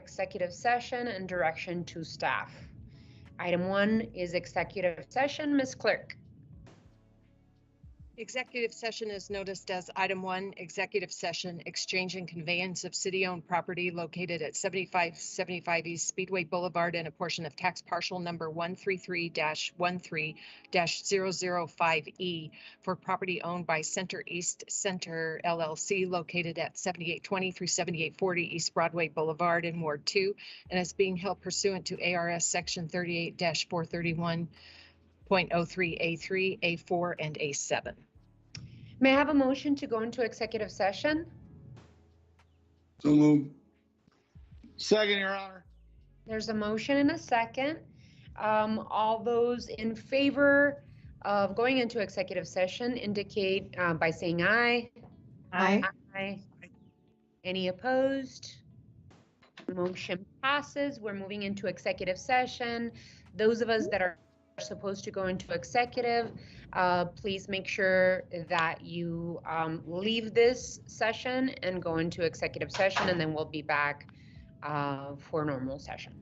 executive session and direction to staff. Item 1 is executive session. Ms. Clerk. Executive session is noticed as item 1, executive session, exchange and conveyance of city-owned property located at 7575 East Speedway Boulevard and a portion of tax parcel number 133-13-005E for property owned by Center East Center LLC located at 7820 through 7840 East Broadway Boulevard in Ward 2 and is being held pursuant to ARS Section 38-431.03A3, A4, and A7. May I have a motion to go into executive session? So moved. Second, Your Honor. There's a motion and a second. All those in favor of going into executive session indicate by saying aye. Aye. Aye. Any opposed? Motion passes. We're moving into executive session. Those of us that are supposed to go into executive, please make sure that you leave this session and go into executive session, and then we'll be back for normal session.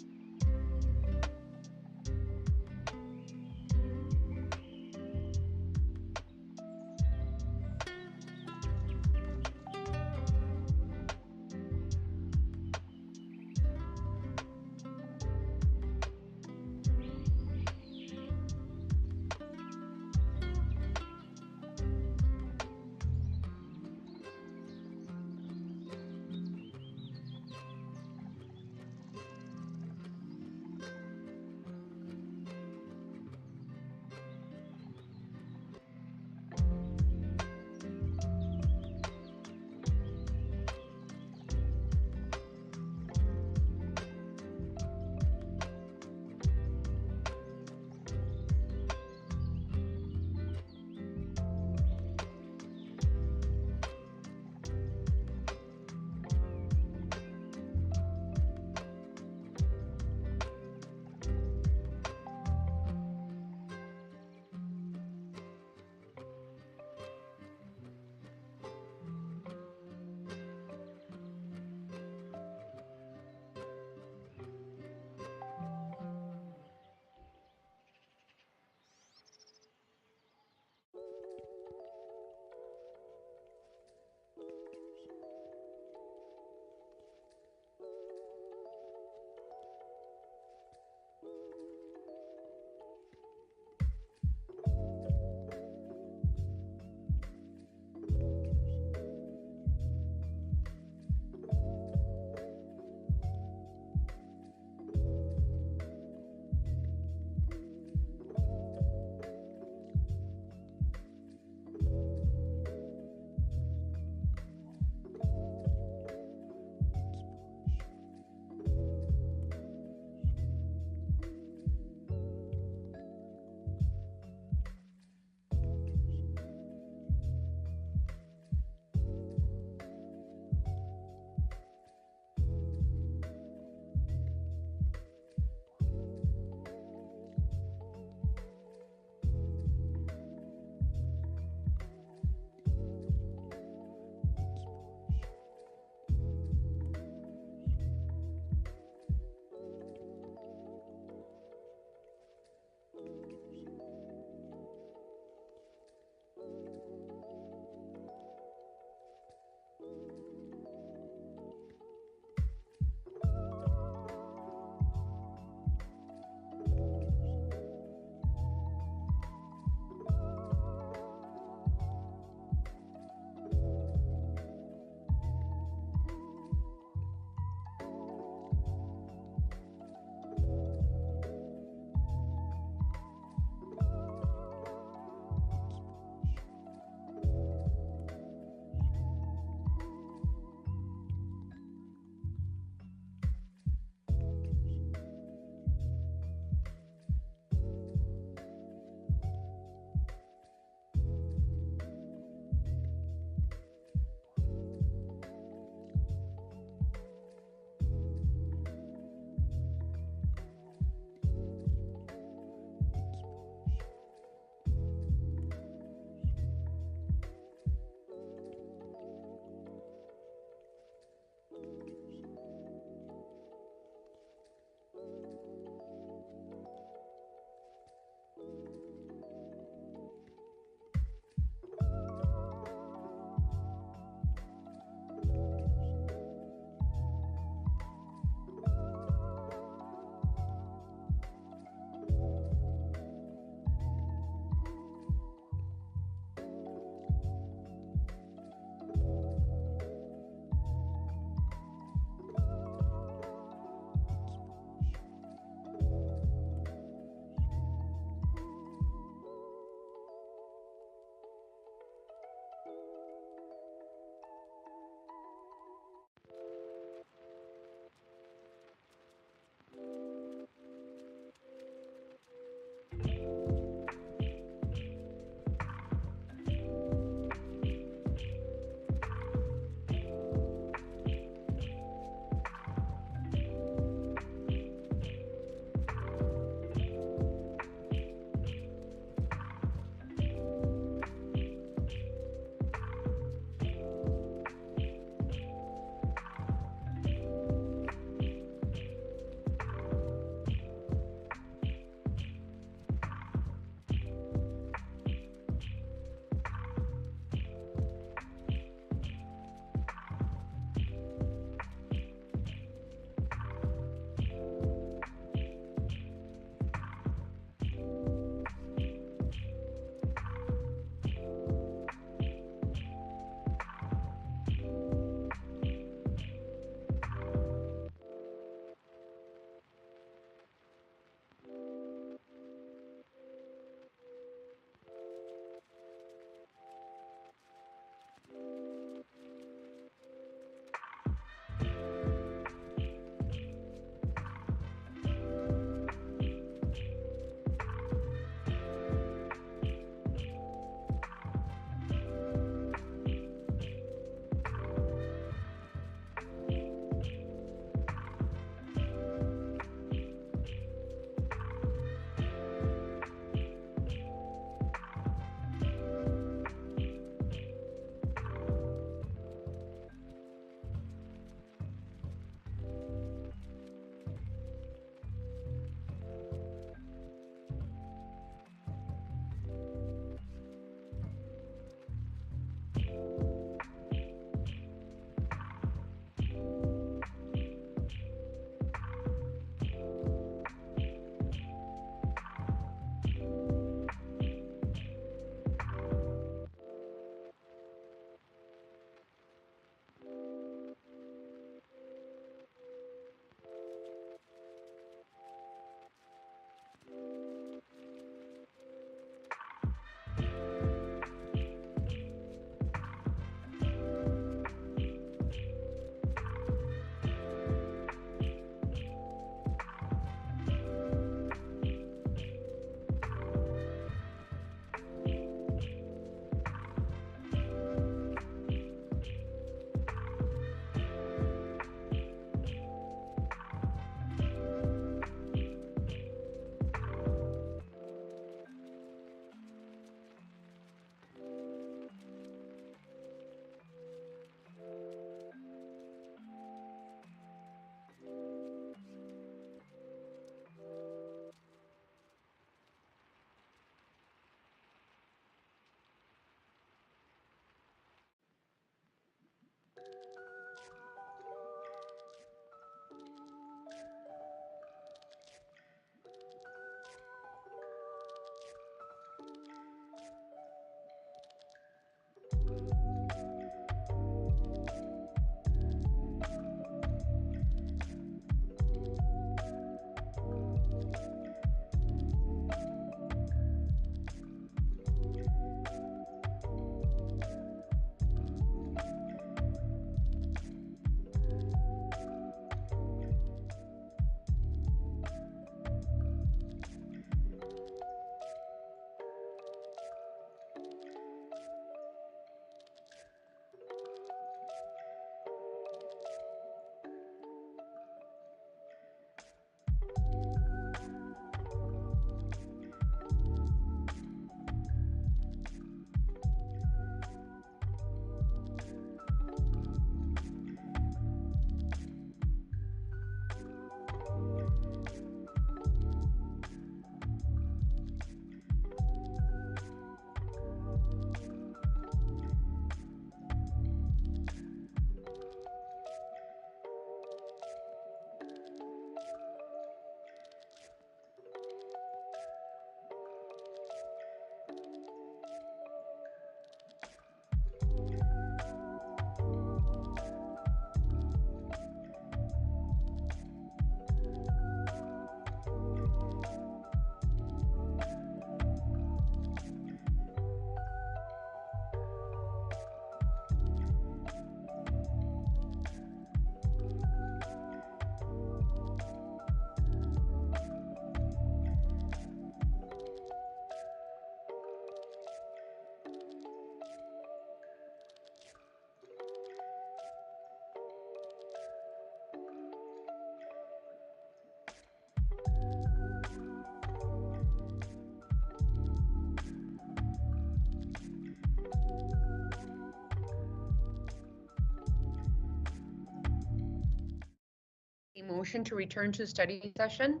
motion to return to study session?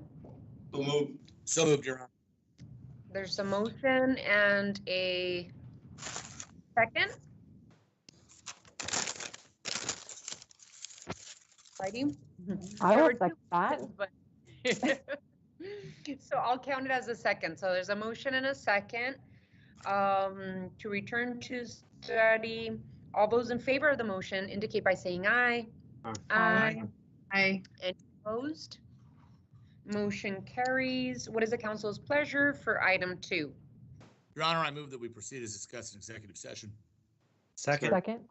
So moved. So moved, Your Honor. There's a motion and a second. Lighting? I There will were two second that. motions, but- So I'll count it as a second. So there's a motion and a second to return to study. All those in favor of the motion indicate by saying aye. Aye. Aye. Any opposed? Motion carries. What is the council's pleasure for item 2? Your Honor, I move that we proceed as discussed in executive session. Second.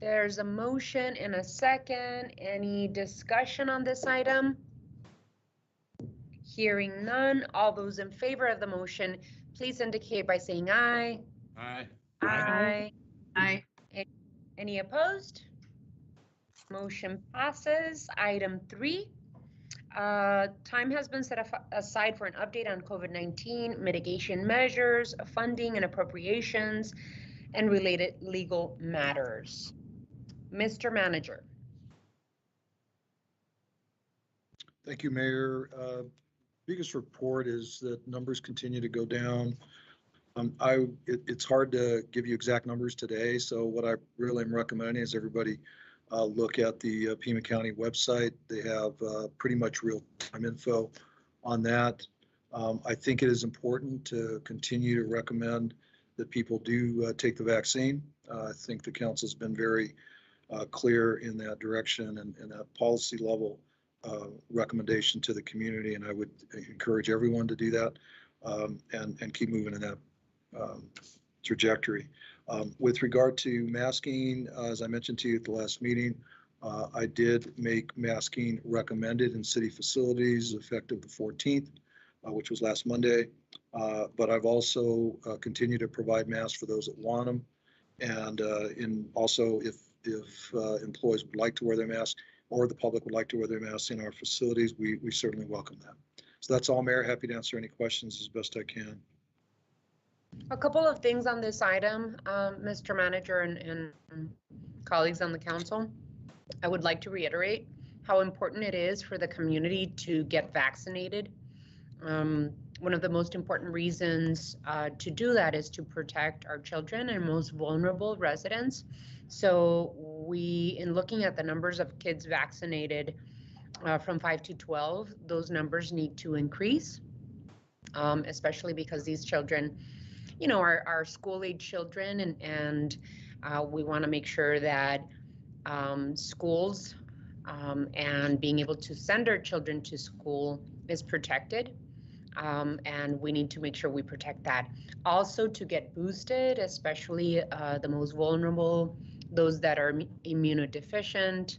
There's a motion and a second. Any discussion on this item? Hearing none. All those in favor of the motion, please indicate by saying aye. Aye. Aye. Aye. Any opposed? Motion passes. Item 3. Time has been set aside for an update on COVID-19 mitigation measures, funding and appropriations, and related legal matters. Mr. Manager. Thank you, Mayor. Biggest report is that numbers continue to go down. It's hard to give you exact numbers today, so what I really am recommending is everybody look at the Pima County website. They have pretty much real-time info on that. I think it is important to continue to recommend that people do take the vaccine. I think the council's been very clear in that direction and that policy level recommendation to the community, and I would encourage everyone to do that and keep moving in that trajectory. With regard to masking, as I mentioned to you at the last meeting, I did make masking recommended in city facilities effective the 14th, which was last Monday. But I've also continued to provide masks for those that want them. And also if employees would like to wear their masks or the public would like to wear their masks in our facilities, we certainly welcome that. So that's all, Mayor. Happy to answer any questions as best I can. A couple of things on this item, Mr. Manager and colleagues on the council. I would like to reiterate how important it is for the community to get vaccinated. One of the most important reasons to do that is to protect our children and most vulnerable residents. So in looking at the numbers of kids vaccinated from 5 to 12, those numbers need to increase, especially because these children, you know, are school-age children, and we want to make sure that schools and being able to send our children to school is protected. And we need to make sure we protect that. Also to get boosted, especially the most vulnerable, those that are immunodeficient,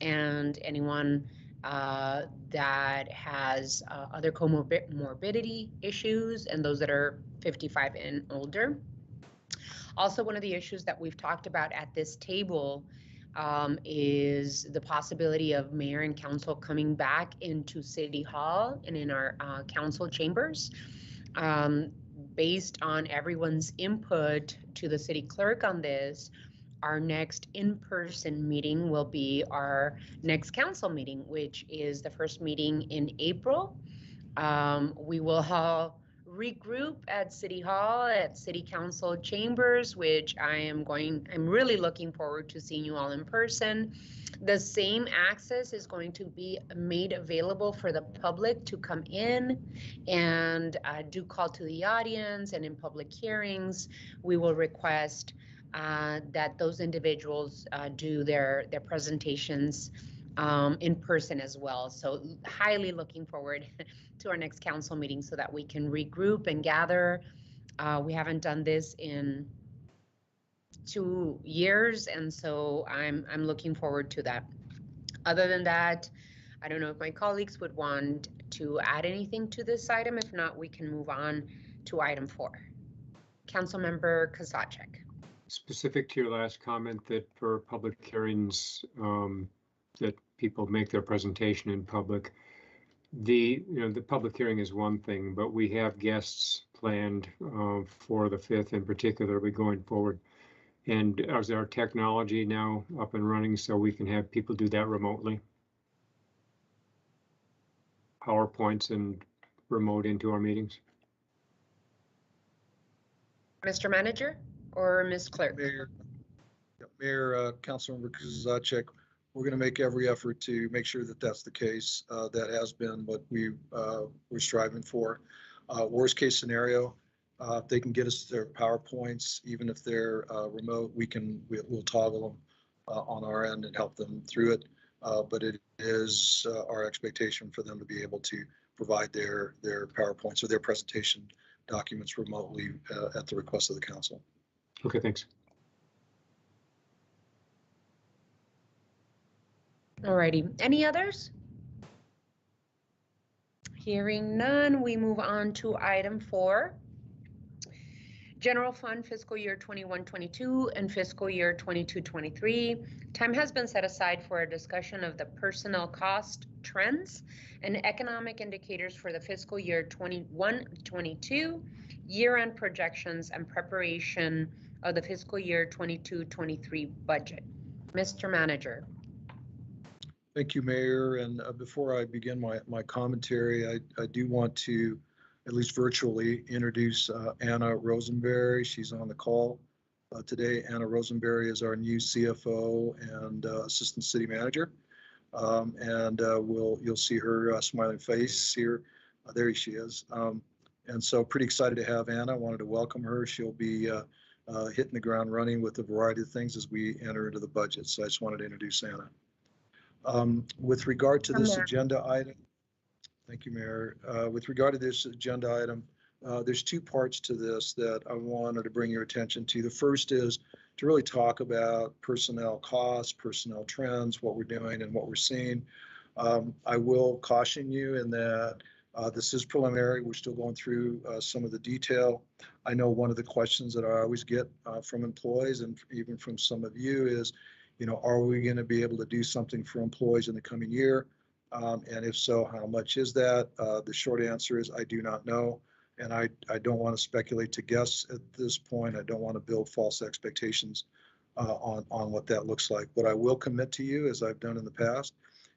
and anyone that has other comorbidity issues, and those that are 55 and older. Also, one of the issues that we've talked about at this table is the possibility of mayor and council coming back into City Hall and in our council chambers. Based on everyone's input to the city clerk on this, our next in-person meeting will be our next council meeting, which is the first meeting in April. We will regroup at City Hall, at City Council chambers, which I'm really looking forward to seeing you all in person. The same access is going to be made available for the public to come in and do call to the audience, and in public hearings, we will request that those individuals do their presentations in person as well. So highly looking forward to our next council meeting so that we can regroup and gather. We haven't done this in 2 years, and so I'm looking forward to that. Other than that, I don't know if my colleagues would want to add anything to this item. If not, we can move on to item 4. Councilmember Kozachik. Specific to your last comment that for public hearings, that people make their presentation in public. The public hearing is one thing, but we have guests planned for the 5th in particular, going forward. And is our technology now up and running so we can have people do that remotely? PowerPoints and remote into our meetings? Mr. Manager or Ms. Clerk? Mayor, Councilmember Kozaczek, we're going to make every effort to make sure that that's the case. That has been what we're striving for. Worst case scenario, if they can get us their PowerPoints, even if they're remote, we'll toggle them on our end and help them through it. But it is our expectation for them to be able to provide their PowerPoints or their presentation documents remotely at the request of the council. Okay, thanks. Alrighty, any others? Hearing none, we move on to item 4. General Fund fiscal year 21-22 and fiscal year 22-23. Time has been set aside for a discussion of the personnel cost trends and economic indicators for the fiscal year 21-22, year-end projections and preparation of the fiscal year 22-23 budget. Mr. Manager. Thank you, Mayor. And before I begin my commentary, I do want to, at least virtually, introduce Anna Rosenberry. She's on the call today. Anna Rosenberry is our new CFO and Assistant City Manager. You'll see her smiling face here. There she is. And so pretty excited to have Anna. I wanted to welcome her. She'll be hitting the ground running with a variety of things as we enter into the budget. So I just wanted to introduce Anna. With regard to this agenda item, thank you, Mayor. With regard to this agenda item, there's 2 parts to this that I wanted to bring your attention to. The first is to really talk about personnel costs, personnel trends, what we're doing and what we're seeing. I will caution you in that this is preliminary. We're still going through some of the detail. I know one of the questions that I always get from employees and even from some of you is, are we going to be able to do something for employees in the coming year? And if so, how much is that? The short answer is I do not know. And I don't want to speculate to guess at this point. I don't want to build false expectations on what that looks like. What I will commit to you, as I've done in the past,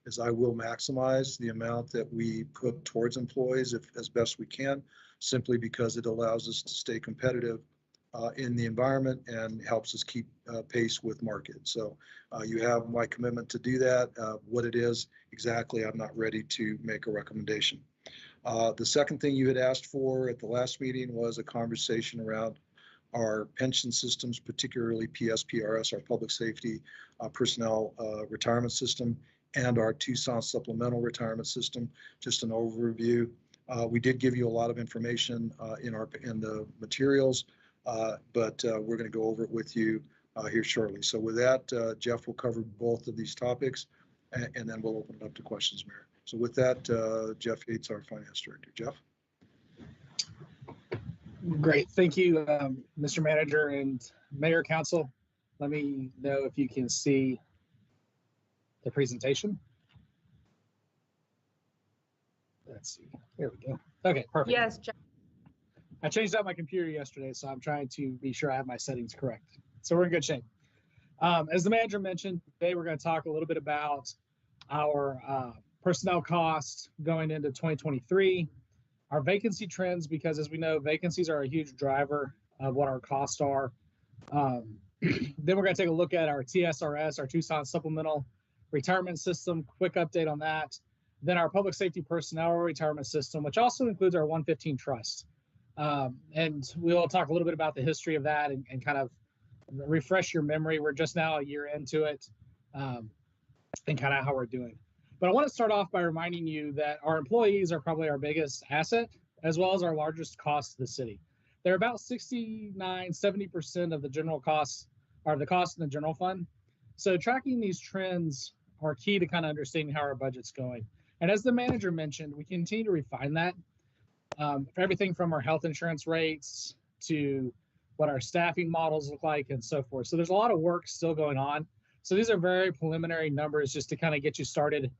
is I will maximize the amount that we put towards employees as best we can, simply because it allows us to stay competitive in the environment and helps us keep pace with market. So you have my commitment to do that. What it is exactly, I'm not ready to make a recommendation. The second thing you had asked for at the last meeting was a conversation around our pension systems, particularly PSPRS, our public safety personnel retirement system, and our Tucson supplemental retirement system. Just an overview. We did give you a lot of information in the materials. But we're going to go over it with you here shortly. So with that, Jeff will cover both of these topics, and then we'll open it up to questions, Mayor. So with that, Jeff Yates, our Finance Director. Jeff? Great. Thank you, Mr. Manager and Mayor Council. Let me know if you can see the presentation. Let's see. There we go. Okay, perfect. Yes, Jeff. I changed out my computer yesterday, so I'm trying to be sure I have my settings correct. So we're in good shape. As the manager mentioned, today we're going to talk a little bit about our personnel costs going into 2023, our vacancy trends, because as we know, vacancies are a huge driver of what our costs are. Then we're going to take a look at our TSRS, our Tucson Supplemental Retirement System, quick update on that. Then our Public Safety Personnel Retirement System, which also includes our 115 Trust. And we'll talk a little bit about the history of that and kind of refresh your memory. We're just now a year into it and kind of how we're doing. But I want to start off by reminding you that our employees are probably our biggest asset, as well as our largest cost to the city. They're about 69–70% of the general costs, or the cost in the general fund. So tracking these trends are key to kind of understanding how our budget's going. And as the manager mentioned, we continue to refine that. For everything from our health insurance rates to what our staffing models look like and so forth. So there's a lot of work still going on. So these are very preliminary numbers just to kind of get you started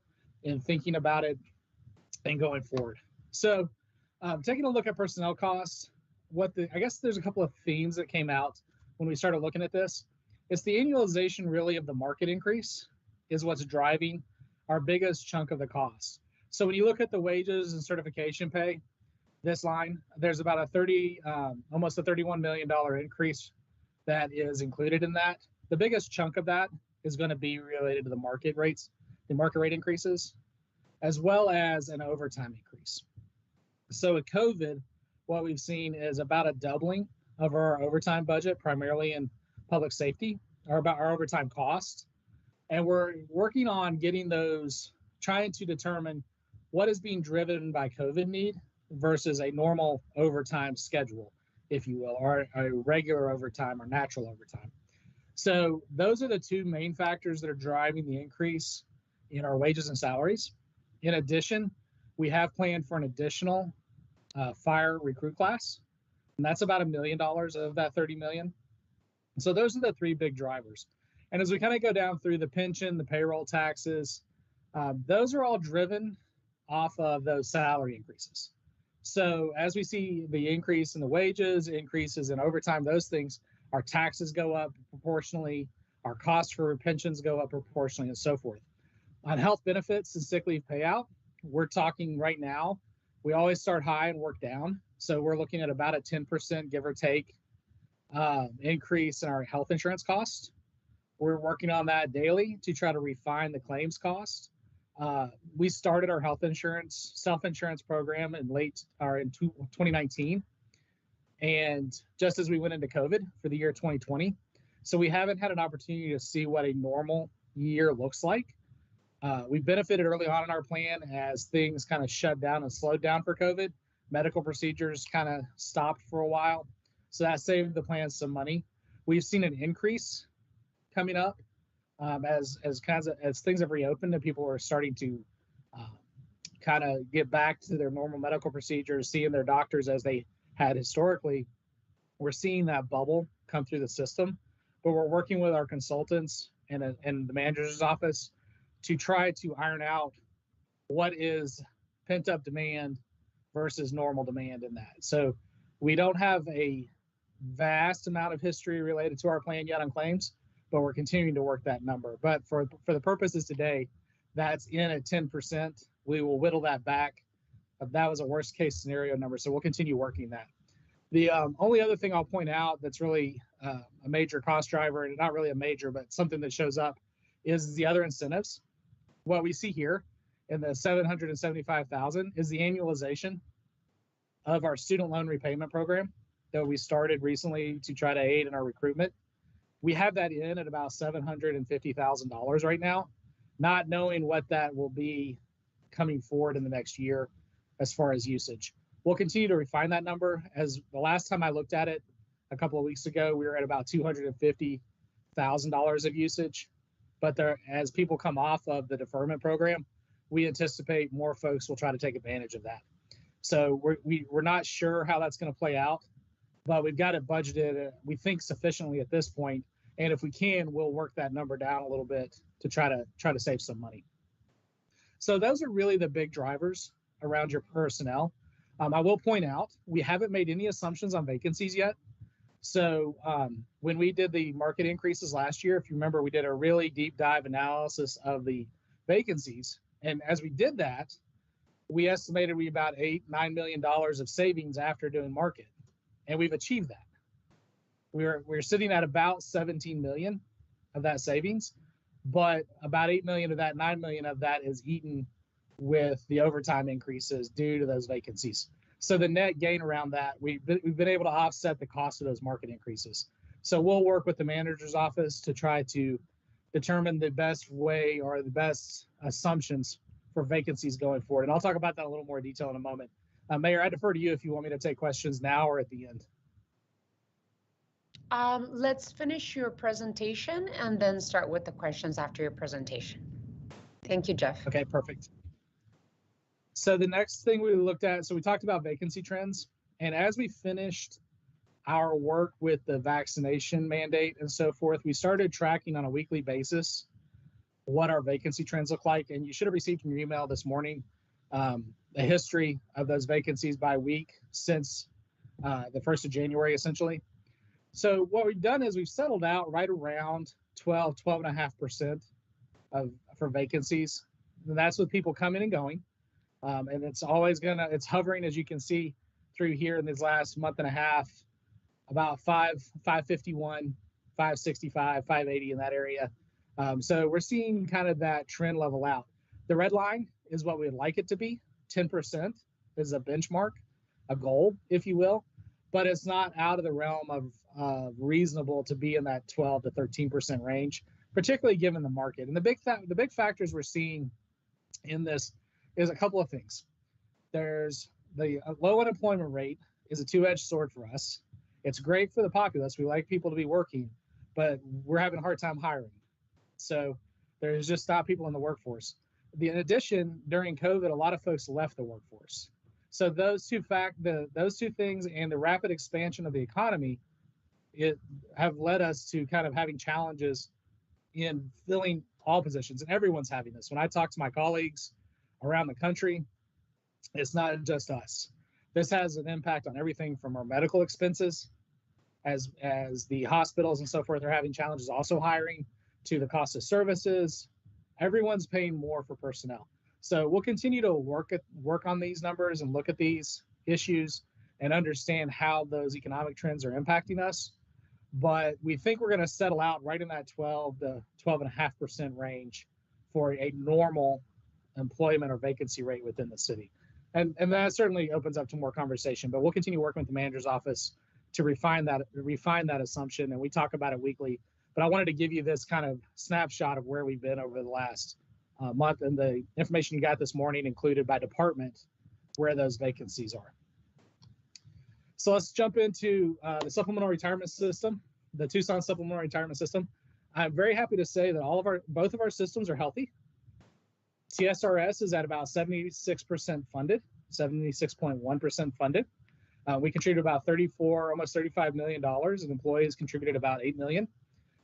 in thinking about it and going forward. So taking a look at personnel costs, I guess there's a couple of themes that came out when we started looking at this. It's the annualization really of the market increase is what's driving our biggest chunk of the cost. So when you look at the wages and certification pay, this line, there's about a almost a $31 million increase that is included in that. The biggest chunk of that is going to be related to the market rates, the market rate increases, as well as an overtime increase. So with COVID, what we've seen is about a doubling of our overtime budget, primarily in public safety, or about our overtime cost. And we're working on getting those, trying to determine what is being driven by COVID need versus a normal overtime schedule, if you will, or a regular overtime or natural overtime. So those are the two main factors that are driving the increase in our wages and salaries. In addition, we have planned for an additional fire recruit class, and that's about $1 million of that 30 million. So those are the three big drivers. And as we kind of go down through the pension, the payroll taxes, those are all driven off of those salary increases. So as we see the increase in the wages, increases in overtime, those things, our taxes go up proportionally, our costs for pensions go up proportionally, and so forth. On health benefits and sick leave payout, we're talking right now, we always start high and work down. So we're looking at about a 10%, give or take, increase in our health insurance cost. We're working on that daily to try to refine the claims cost. We started our health insurance, self-insurance program in 2019. And just as we went into COVID for the year 2020. So we haven't had an opportunity to see what a normal year looks like. We benefited early on in our plan as things kind of shut down and slowed down for COVID. Medical procedures kind of stopped for a while. So that saved the plan some money. We've seen an increase coming up as things have reopened and people are starting to kind of get back to their normal medical procedures, seeing their doctors as they had historically. We're seeing that bubble come through the system, but we're working with our consultants and the manager's office to try to iron out what is pent up demand versus normal demand in that. So we don't have a vast amount of history related to our plan yet on claims, but we're continuing to work that number. But for the purposes today, that's in at 10%. We will whittle that back. That was a worst case scenario number, so we'll continue working that. The only other thing I'll point out that's really a major cost driver, and not really a major, but something that shows up, is the other incentives. What we see here in the $775,000 is the annualization of our student loan repayment program that we started recently to try to aid in our recruitment. We have that in at about $750,000 right now, not knowing what that will be coming forward in the next year as far as usage. We'll continue to refine that number. As the last time I looked at it a couple of weeks ago, we were at about $250,000 of usage. But as people come off of the deferment program, we anticipate more folks will try to take advantage of that. So we're not sure how that's going to play out, but we've got it budgeted, we think, sufficiently at this point. And if we can, we'll work that number down a little bit to try to save some money. So those are really the big drivers around your personnel. I will point out, we haven't made any assumptions on vacancies yet. So when we did the market increases last year, if you remember, we did a really deep dive analysis of the vacancies. And as we did that, we estimated we about $8-9 million of savings after doing market. And we've achieved that. We're sitting at about 17 million of that savings, but about 8 million of that, 9 million of that is eaten with the overtime increases due to those vacancies. So the net gain around that, we've been able to offset the cost of those market increases. So we'll work with the manager's office to try to determine the best way or the best assumptions for vacancies going forward. And I'll talk about that in a little more detail in a moment. Mayor, I defer to you if you want me to take questions now or at the end. Let's finish your presentation and then start with the questions after your presentation. Thank you, Jeff. Okay, perfect. So the next thing we looked at, so we talked about vacancy trends. And as we finished our work with the vaccination mandate and so forth, we started tracking on a weekly basis what our vacancy trends look like. And you should have received from your email this morning a history of those vacancies by week since the 1st of January, essentially. So what we've done is we've settled out right around 12.5% for vacancies. And that's with people coming and going. And it's always it's hovering, as you can see through here in this last month and a half, about 551, 565, 580 in that area. So we're seeing kind of that trend level out. The red line is what we'd like it to be. 10% is a benchmark, a goal, if you will, but it's not out of the realm of reasonable to be in that 12 to 13% range, particularly given the market. And the big factors we're seeing in this is a couple of things. There's the low unemployment rate is a two-edged sword for us. It's great for the populace. We like people to be working, but we're having a hard time hiring. So there's just not people in the workforce. In addition, during COVID, a lot of folks left the workforce. So those two things and the rapid expansion of the economy, have led us to kind of having challenges in filling all positions, and everyone's having this. When I talk to my colleagues around the country, it's not just us. This has an impact on everything from our medical expenses, as the hospitals and so forth are having challenges also hiring, to the cost of services. Everyone's paying more for personnel. So we'll continue to work on these numbers and look at these issues and understand how those economic trends are impacting us. But we think we're going to settle out right in that 12 to 12.5% range for a normal employment or vacancy rate within the city. And that certainly opens up to more conversation, but we'll continue working with the manager's office to refine that assumption. And we talk about it weekly, but I wanted to give you this kind of snapshot of where we've been over the last month, and the information you got this morning included by department where those vacancies are. So let's jump into the supplemental retirement system, the Tucson supplemental retirement system. I'm very happy to say that both of our systems are healthy. TSRS is at about 76% funded, 76.1% funded. We contributed about almost $35 million, and employees contributed about $8 million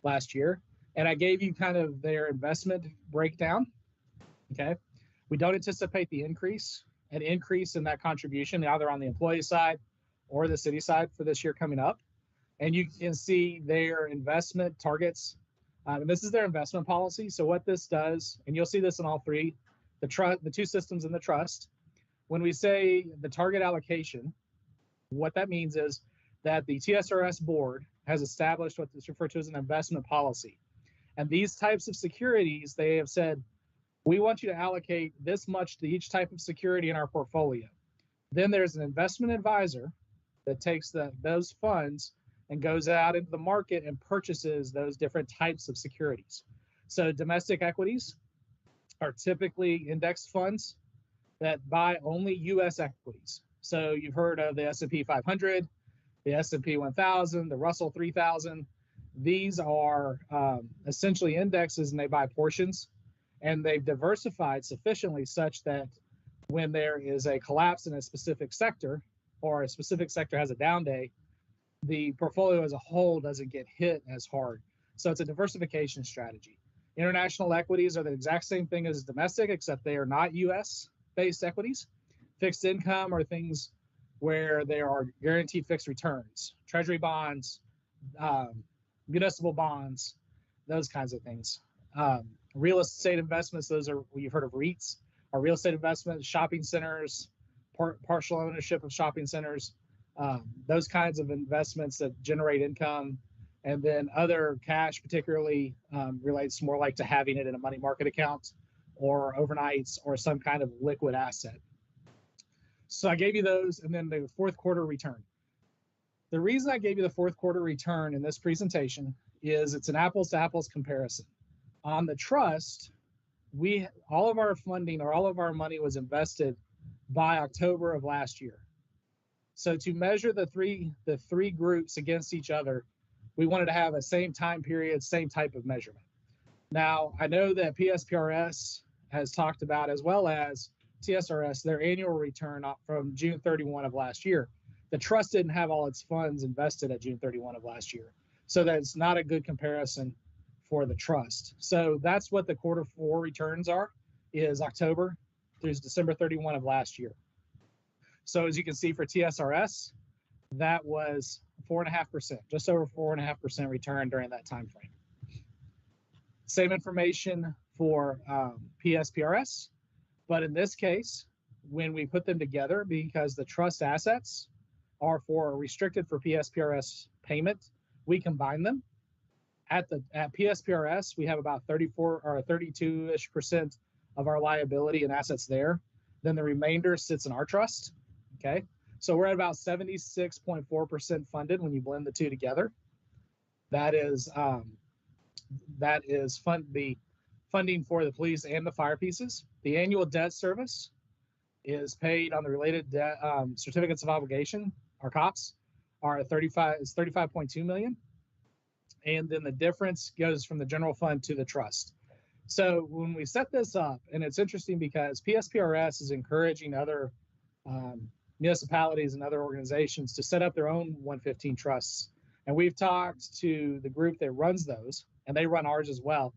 last year. And I gave you kind of their investment breakdown. Okay. We don't anticipate an increase in that contribution, either on the employee side or the city side for this year coming up. And you can see their investment targets. And this is their investment policy. So what this does, and you'll see this in all three, the two systems in the trust, when we say the target allocation, what that means is that the TSRS board has established what is referred to as an investment policy. And these types of securities, they have said, we want you to allocate this much to each type of security in our portfolio. Then there's an investment advisor that takes those funds and goes out into the market and purchases those different types of securities. So domestic equities are typically index funds that buy only U.S. equities. So you've heard of the S&P 500, the S&P 1000, the Russell 3000. These are essentially indexes, and they buy portions, and they've diversified sufficiently such that when there is a collapse in a specific sector, or a specific sector has a down day, the portfolio as a whole doesn't get hit as hard. So it's a diversification strategy. International equities are the exact same thing as domestic, except they are not US based equities. Fixed income are things where there are guaranteed fixed returns, treasury bonds, municipal bonds, those kinds of things. Real estate investments, those are, you've heard of REITs, are real estate investments, shopping centers, partial ownership of shopping centers, those kinds of investments that generate income. And then other cash particularly relates more like to having it in a money market account or overnights or some kind of liquid asset. So I gave you those, and then the fourth quarter return. The reason I gave you the fourth quarter return in this presentation is it's an apples to apples comparison. On the trust, all of our funding or all of our money was invested by October of last year. So to measure the three groups against each other, we wanted to have a same time period, same type of measurement. Now, I know that PSPRS has talked about, as well as TSRS, their annual return from June 31 of last year. The trust didn't have all its funds invested at June 31 of last year. So that's not a good comparison for the trust. So that's what the quarter four returns are, is October through December 31 of last year. So as you can see for TSRS, that was 4.5%, just over 4.5% return during that time frame. Same information for PSPRS, but in this case, when we put them together, because the trust assets are restricted for PSPRS payment, we combine them. At PSPRS, we have about 34 or 32-ish% of our liability and assets there. Then the remainder sits in our trust. Okay, so we're at about 76.4% funded when you blend the two together. That is the funding for the police and the fire pieces. The annual debt service is paid on the related debt, certificates of obligation, our COPs, are 35.2 million. And then the difference goes from the general fund to the trust. So when we set this up, and it's interesting because PSPRS is encouraging other municipalities and other organizations to set up their own 115 trusts. And we've talked to the group that runs those, and they run ours as well.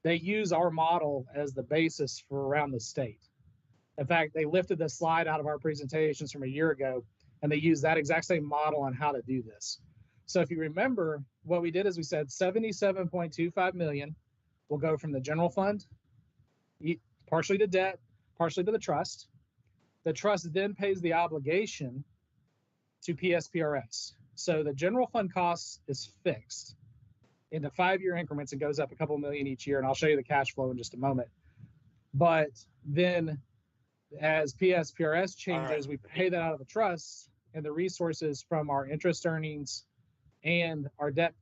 They use our model as the basis for around the state. In fact, they lifted the slide out of our presentations from a year ago, and they use that exact same model on how to do this. So if you remember, what we did is we said 77.25 million will go from the general fund, partially to debt, partially to the trust. The trust then pays the obligation to PSPRS. So the general fund cost is fixed into 5-year increments and goes up a couple million each year. And I'll show you the cash flow in just a moment. But then as PSPRS changes, we pay that out of the trust, and the resources from our interest earnings and our debt,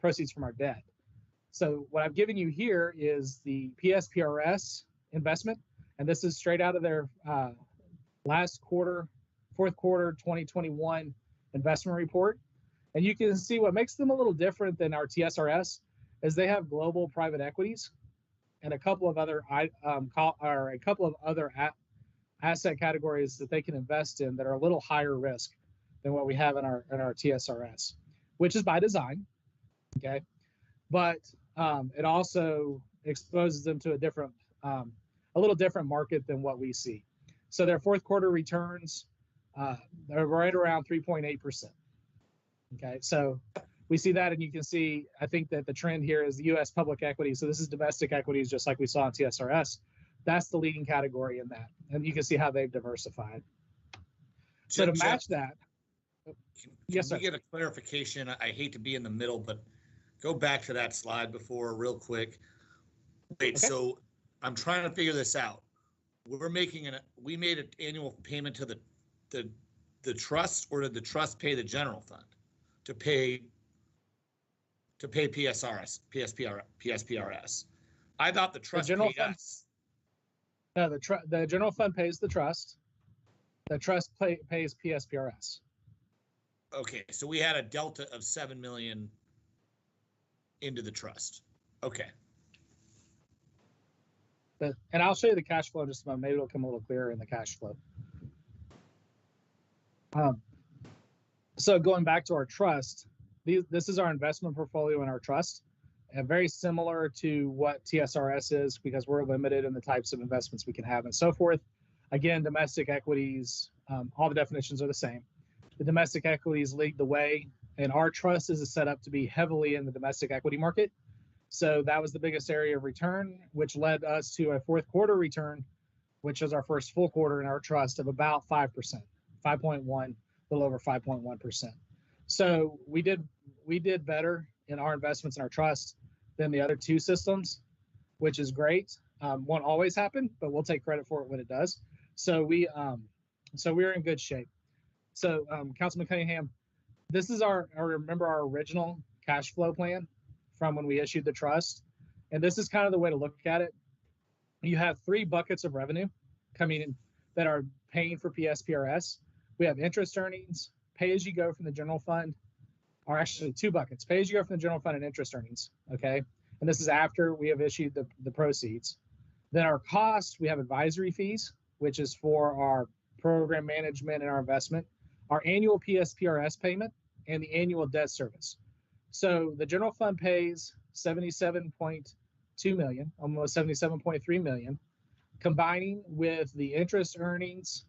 proceeds from our debt. So what I've given you here is the PSPRS investment, and this is straight out of their fourth quarter 2021 investment report. And you can see what makes them a little different than our TSRS is they have global private equities and a couple of other asset categories that they can invest in that are a little higher risk than what we have in our TSRS, which is by design. Okay, but it also exposes them to a little different market than what we see. So their fourth quarter returns they're right around 3.8%. Okay, so we see that, and you can see, I think that the trend here is the U.S. public equity. So this is domestic equities, just like we saw in TSRS. That's the leading category in that, and you can see how they've diversified. So to match that, yes, sir. Can we get a clarification? I hate to be in the middle, but go back to that slide before real quick. Wait, okay. So I'm trying to figure this out. We made an annual payment to the trust, or did the trust pay the general fund to pay PSPRS? I thought the trust paid us. No, the general fund pays the trust. The trust pays PSPRS. Okay, so we had a delta of 7 million into the trust. Okay. And I'll show you the cash flow in just a moment. Maybe it'll come a little clearer in the cash flow. So going back to our trust, this is our investment portfolio in our trust, and very similar to what TSRS is, because we're limited in the types of investments we can have and so forth. Again, domestic equities, all the definitions are the same. The domestic equities lead the way, and our trust is set up to be heavily in the domestic equity market. So that was the biggest area of return, which led us to a fourth quarter return, which is our first full quarter in our trust, of about 5%, 5.1, a little over 5.1%. So we did better in our investments in our trust than the other two systems, which is great. Won't always happen, but we'll take credit for it when it does. So we're in good shape. So Councilman Cunningham, this is remember our original cash flow plan from when we issued the trust. And this is kind of the way to look at it. You have 3 buckets of revenue coming in that are paying for PSPRS. We have interest earnings, pay as you go from the general fund, or actually 2 buckets, pay as you go from the general fund and interest earnings. Okay. And this is after we have issued the proceeds. Then our costs, we have advisory fees, which is for our program management and our investment, our annual PSPRS payment, and the annual debt service. So the general fund pays 77.2 million, almost 77.3 million, combining with the interest earnings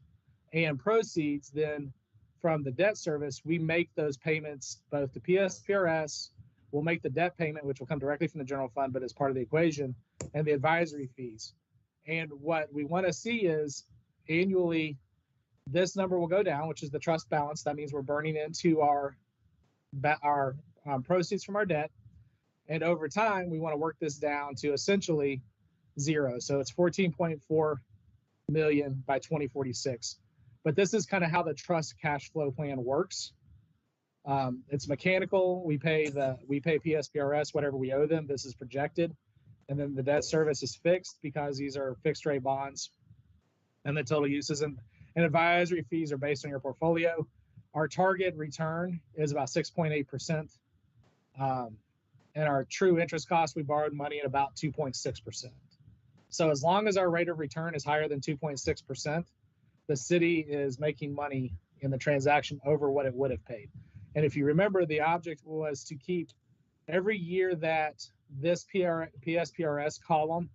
and proceeds. Then from the debt service, we make those payments both to PSPRS. We'll make the debt payment, which will come directly from the general fund, but as part of the equation, and the advisory fees. And what we want to see is annually, this number will go down, which is the trust balance. That means we're burning into our proceeds from our debt. And over time, we want to work this down to essentially zero. So it's 14.4 million by 2046. But this is kind of how the trust cash flow plan works. It's mechanical. We pay PSPRS whatever we owe them. This is projected, and then the debt service is fixed because these are fixed rate bonds, and the total uses and advisory fees are based on your portfolio. Our target return is about 6.8%, and our true interest cost, we borrowed money at about 2.6%. So as long as our rate of return is higher than 2.6%, the city is making money in the transaction over what it would have paid. And if you remember, the object was to keep every year that this PSPRS column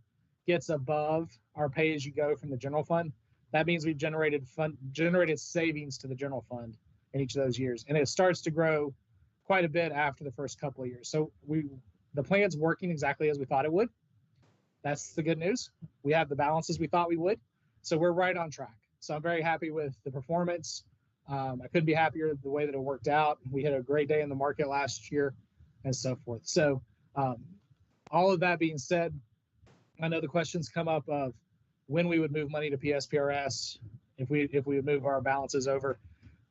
gets above our pay-as-you-go from the general fund, that means we've generated savings to the general fund in each of those years. And it starts to grow quite a bit after the first couple of years. So the plan's working exactly as we thought it would. That's the good news. We have the balances we thought we would. So we're right on track. So I'm very happy with the performance. I couldn't be happier the way that it worked out. We had a great day in the market last year and so forth. So all of that being said, I know the questions come up of when we would move money to PSPRS, if we would move our balances over.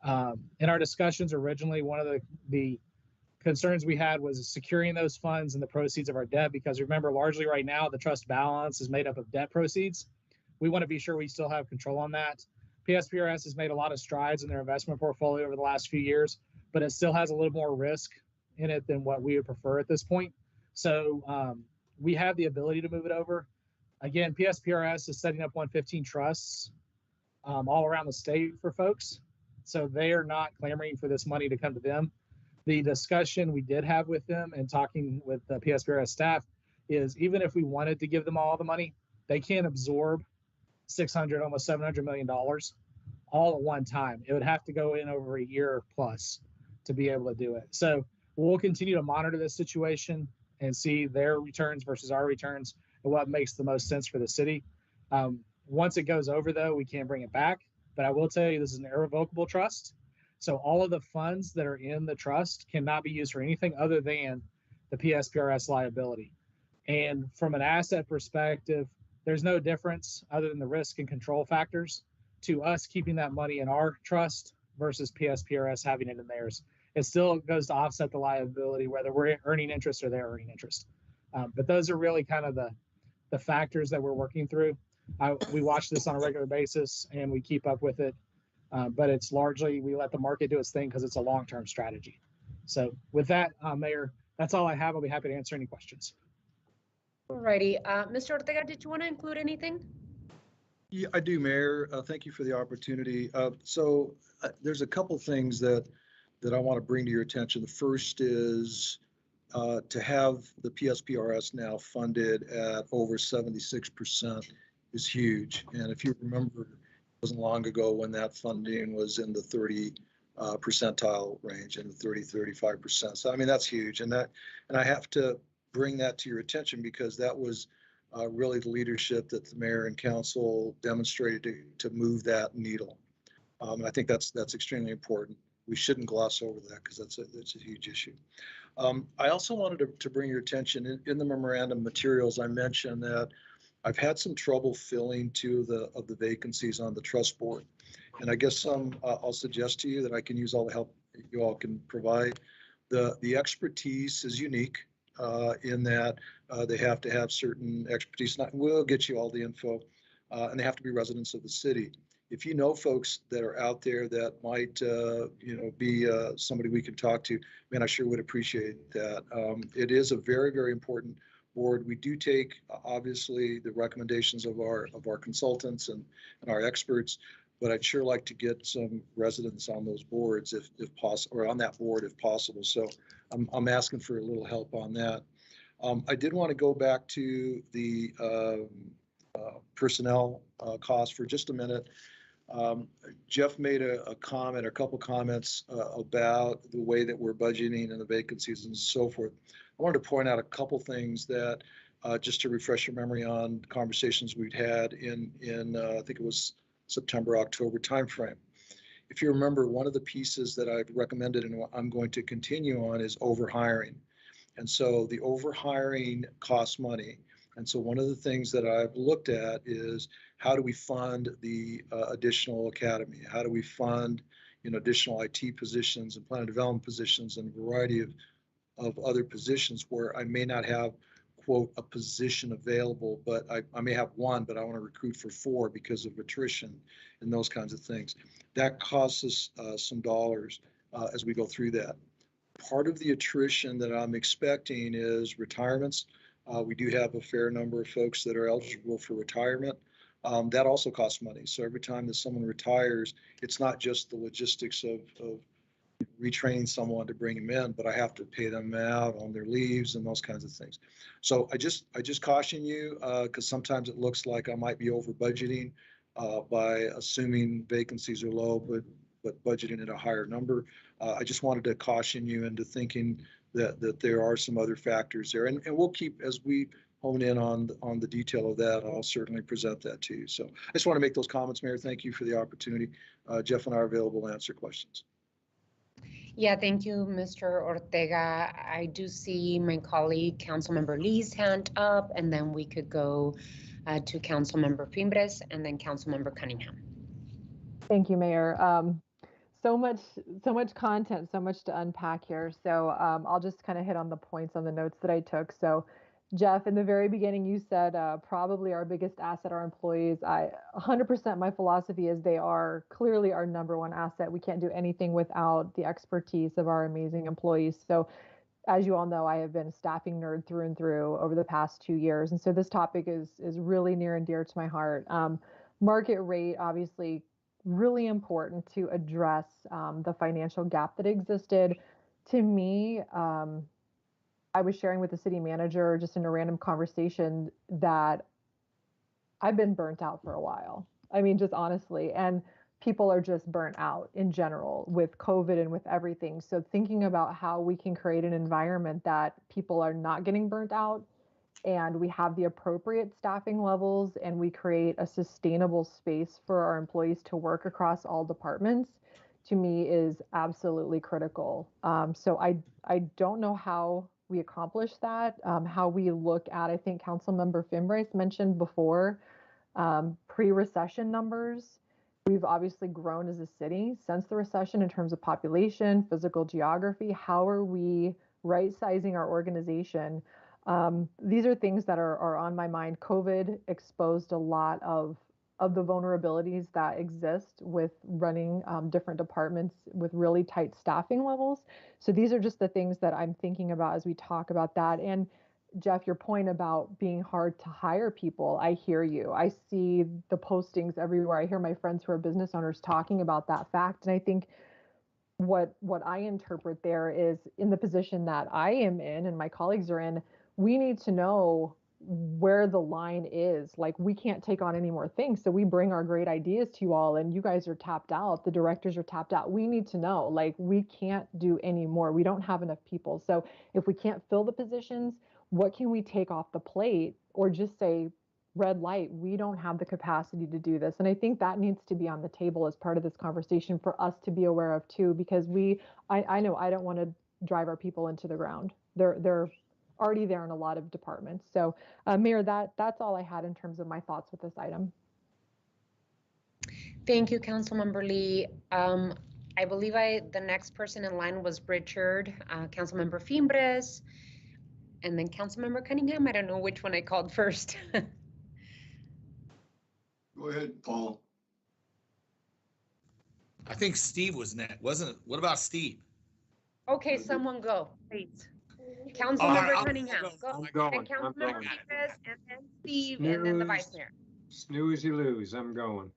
In our discussions originally, one of the concerns we had was securing those funds and the proceeds of our debt, because remember, largely right now, the trust balance is made up of debt proceeds. We want to be sure we still have control on that. PSPRS has made a lot of strides in their investment portfolio over the last few years, but it still has a little more risk in it than what we would prefer at this point. So we have the ability to move it over. Again, PSPRS is setting up 115 trusts all around the state for folks. So they are not clamoring for this money to come to them. The discussion we did have with them and talking with the PSPRS staff is even if we wanted to give them all the money, they can't absorb $600, almost $700 million all at one time. It would have to go in over a year plus to be able to do it. So we'll continue to monitor this situation and see their returns versus our returns and what makes the most sense for the city. Once it goes over, though, we can't bring it back. But I will tell you, this is an irrevocable trust. So all of the funds that are in the trust cannot be used for anything other than the PSPRS liability. And from an asset perspective, there's no difference other than the risk and control factors to us keeping that money in our trust versus PSPRS having it in theirs. It still goes to offset the liability, whether we're earning interest or they're earning interest. But those are really kind of the factors that we're working through. We watch this on a regular basis and we keep up with it. But it's largely, we let the market do its thing because it's a long-term strategy. So with that, Mayor, that's all I have. I'll be happy to answer any questions. Alrighty, Mr. Ortega, did you want to include anything? Yeah, I do, Mayor. Thank you for the opportunity. So there's a couple things that I want to bring to your attention. The first is to have the PSPRS now funded at over 76% is huge. And if you remember, it wasn't long ago when that funding was in the 30 percentile range, in the 35%. So I mean, that's huge. And I have to bring that to your attention because that was really the leadership that the mayor and council demonstrated to move that needle. I think that's extremely important. We shouldn't gloss over that because that's a huge issue. I also wanted to bring your attention in the memorandum materials. I mentioned that I've had some trouble filling two of the vacancies on the trust board. And I guess I'll suggest to you that I can use all the help you all can provide. The expertise is unique in that they have to have certain expertise. We'll get you all the info, and they have to be residents of the city. If you know folks that are out there that might, be somebody we can talk to, man, I sure would appreciate that. It is a very, very important board. We do take, obviously, the recommendations of our consultants and our experts, but I'd sure like to get some residents on those boards if possible, or on that board if possible. So I'm asking for a little help on that. I did want to go back to the personnel costs for just a minute. Jeff made a comment, a couple comments about the way that we're budgeting and the vacancies and so forth. I wanted to point out a couple things that just to refresh your memory on conversations we'd had in I think it was September, October timeframe. If you remember, one of the pieces that I've recommended and I'm going to continue on is overhiring. And so the overhiring costs money. And so one of the things that I've looked at is how do we fund the additional academy? How do we fund, additional IT positions and plan development positions and a variety of other positions where I may not have, quote, a position available, but I may have one, but I want to recruit for 4 because of attrition and those kinds of things. That costs us some dollars as we go through that. Part of the attrition that I'm expecting is retirements. We do have a fair number of folks that are eligible for retirement. That also costs money. So every time that someone retires, it's not just the logistics of retraining someone to bring them in, but I have to pay them out on their leaves and those kinds of things. So I just caution you because sometimes it looks like I might be over budgeting by assuming vacancies are low, but budgeting at a higher number. I just wanted to caution you into thinking that there are some other factors there, and we'll keep, as we hone in on the detail of that, I'll certainly present that to you. So I just want to make those comments, Mayor. Thank you for the opportunity. Jeff and I are available to answer questions. Yeah, thank you, Mr. Ortega. I do see my colleague, Councilmember Lee's hand up, and then we could go to Councilmember Fimbres and then Councilmember Cunningham. Thank you, Mayor. So much content, so much to unpack here. So I'll just kind of hit on the points on the notes that I took. So Jeff, in the very beginning, you said probably our biggest asset are employees. 100% my philosophy is they are clearly our number one asset. We can't do anything without the expertise of our amazing employees. So as you all know, I have been a staffing nerd through and through over the past 2 years. And so this topic is really near and dear to my heart. Market rate, obviously, really important to address the financial gap that existed. To me, I was sharing with the city manager just in a random conversation that I've been burnt out for a while. I mean, just honestly, and people are just burnt out in general with COVID and with everything. So thinking about how we can create an environment that people are not getting burnt out and we have the appropriate staffing levels and we create a sustainable space for our employees to work across all departments, to me is absolutely critical. So I don't know how we accomplish that, how we look at, I think Councilmember Fimbres mentioned before, pre-recession numbers. We've obviously grown as a city since the recession in terms of population, physical geography. How are we right-sizing our organization? These are things that are on my mind. COVID exposed a lot of the vulnerabilities that exist with running different departments with really tight staffing levels. So these are just the things that I'm thinking about as we talk about that. And Jeff, your point about being hard to hire people, I hear you. I see the postings everywhere. I hear my friends who are business owners talking about that fact. And I think what I interpret there is in the position that I am in and my colleagues are in, we need to know where the line is. Like, we can't take on any more things. So we bring our great ideas to you all and you guys are tapped out. The directors are tapped out. We need to know, like, we can't do any more. We don't have enough people. So if we can't fill the positions, what can we take off the plate or just say, red light, we don't have the capacity to do this. And I think that needs to be on the table as part of this conversation for us to be aware of too, because I know I don't want to drive our people into the ground. They're already there in a lot of departments. So Mayor, that's all I had in terms of my thoughts with this item. Thank you, Councilmember Lee. I believe the next person in line was Richard, Councilmember Fimbres, and then Councilmember Cunningham. I don't know which one I called first. Go ahead, Paul. I think Steve was next, wasn't it? What about Steve? Okay, someone go, please. Councilmember I'll Cunningham, go. go. I'm Then going. I'm Councilmember going. Fimbres, and then Steve, and then the Vice Mayor. Snooze, you lose. I'm going.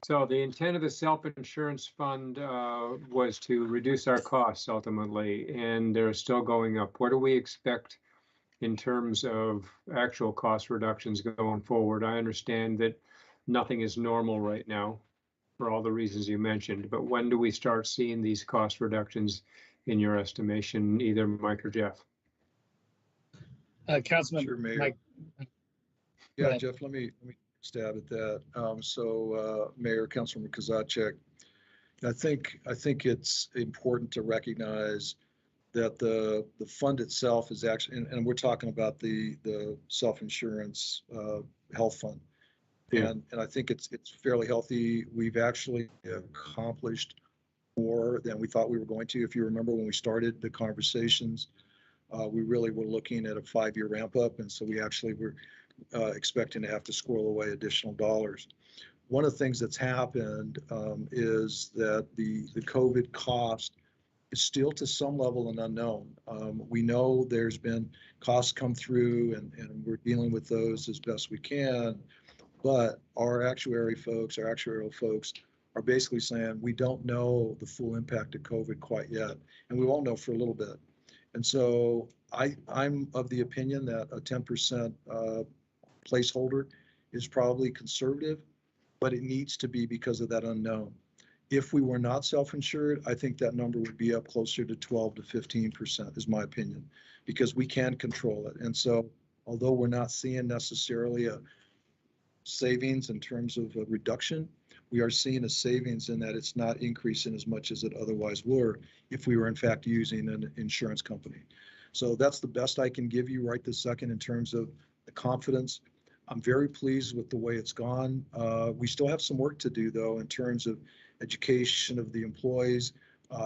So the intent of the self-insurance fund was to reduce our costs ultimately, and they're still going up. What do we expect in terms of actual cost reductions going forward? I understand that nothing is normal right now for all the reasons you mentioned, but when do we start seeing these cost reductions in your estimation, either Mike or Jeff? Councilman Sure, Mayor. Mike. Yeah, ahead. Jeff, let me stab at that. Mayor, Councilman Kozachek, I think it's important to recognize that the fund itself is actually, and we're talking about the self-insurance health fund. Yeah. And I think it's fairly healthy. We've actually accomplished more than we thought we were going to. If you remember when we started the conversations, we really were looking at a 5-year ramp up. And so we actually were expecting to have to squirrel away additional dollars. One of the things that's happened is that the COVID cost is still to some level an unknown. We know there's been costs come through and we're dealing with those as best we can. But our actuarial folks are basically saying we don't know the full impact of COVID quite yet, and we won't know for a little bit. And so I'm of the opinion that a 10% placeholder is probably conservative, but it needs to be because of that unknown. If we were not self-insured, I think that number would be up closer to 12 to 15% is my opinion, because we can control it. And so although we're not seeing necessarily a savings in terms of a reduction, we are seeing a savings in that it's not increasing as much as it otherwise were if we were in fact using an insurance company. So that's the best I can give you right this second in terms of the confidence. I'm very pleased with the way it's gone. We still have some work to do though in terms of education of the employees,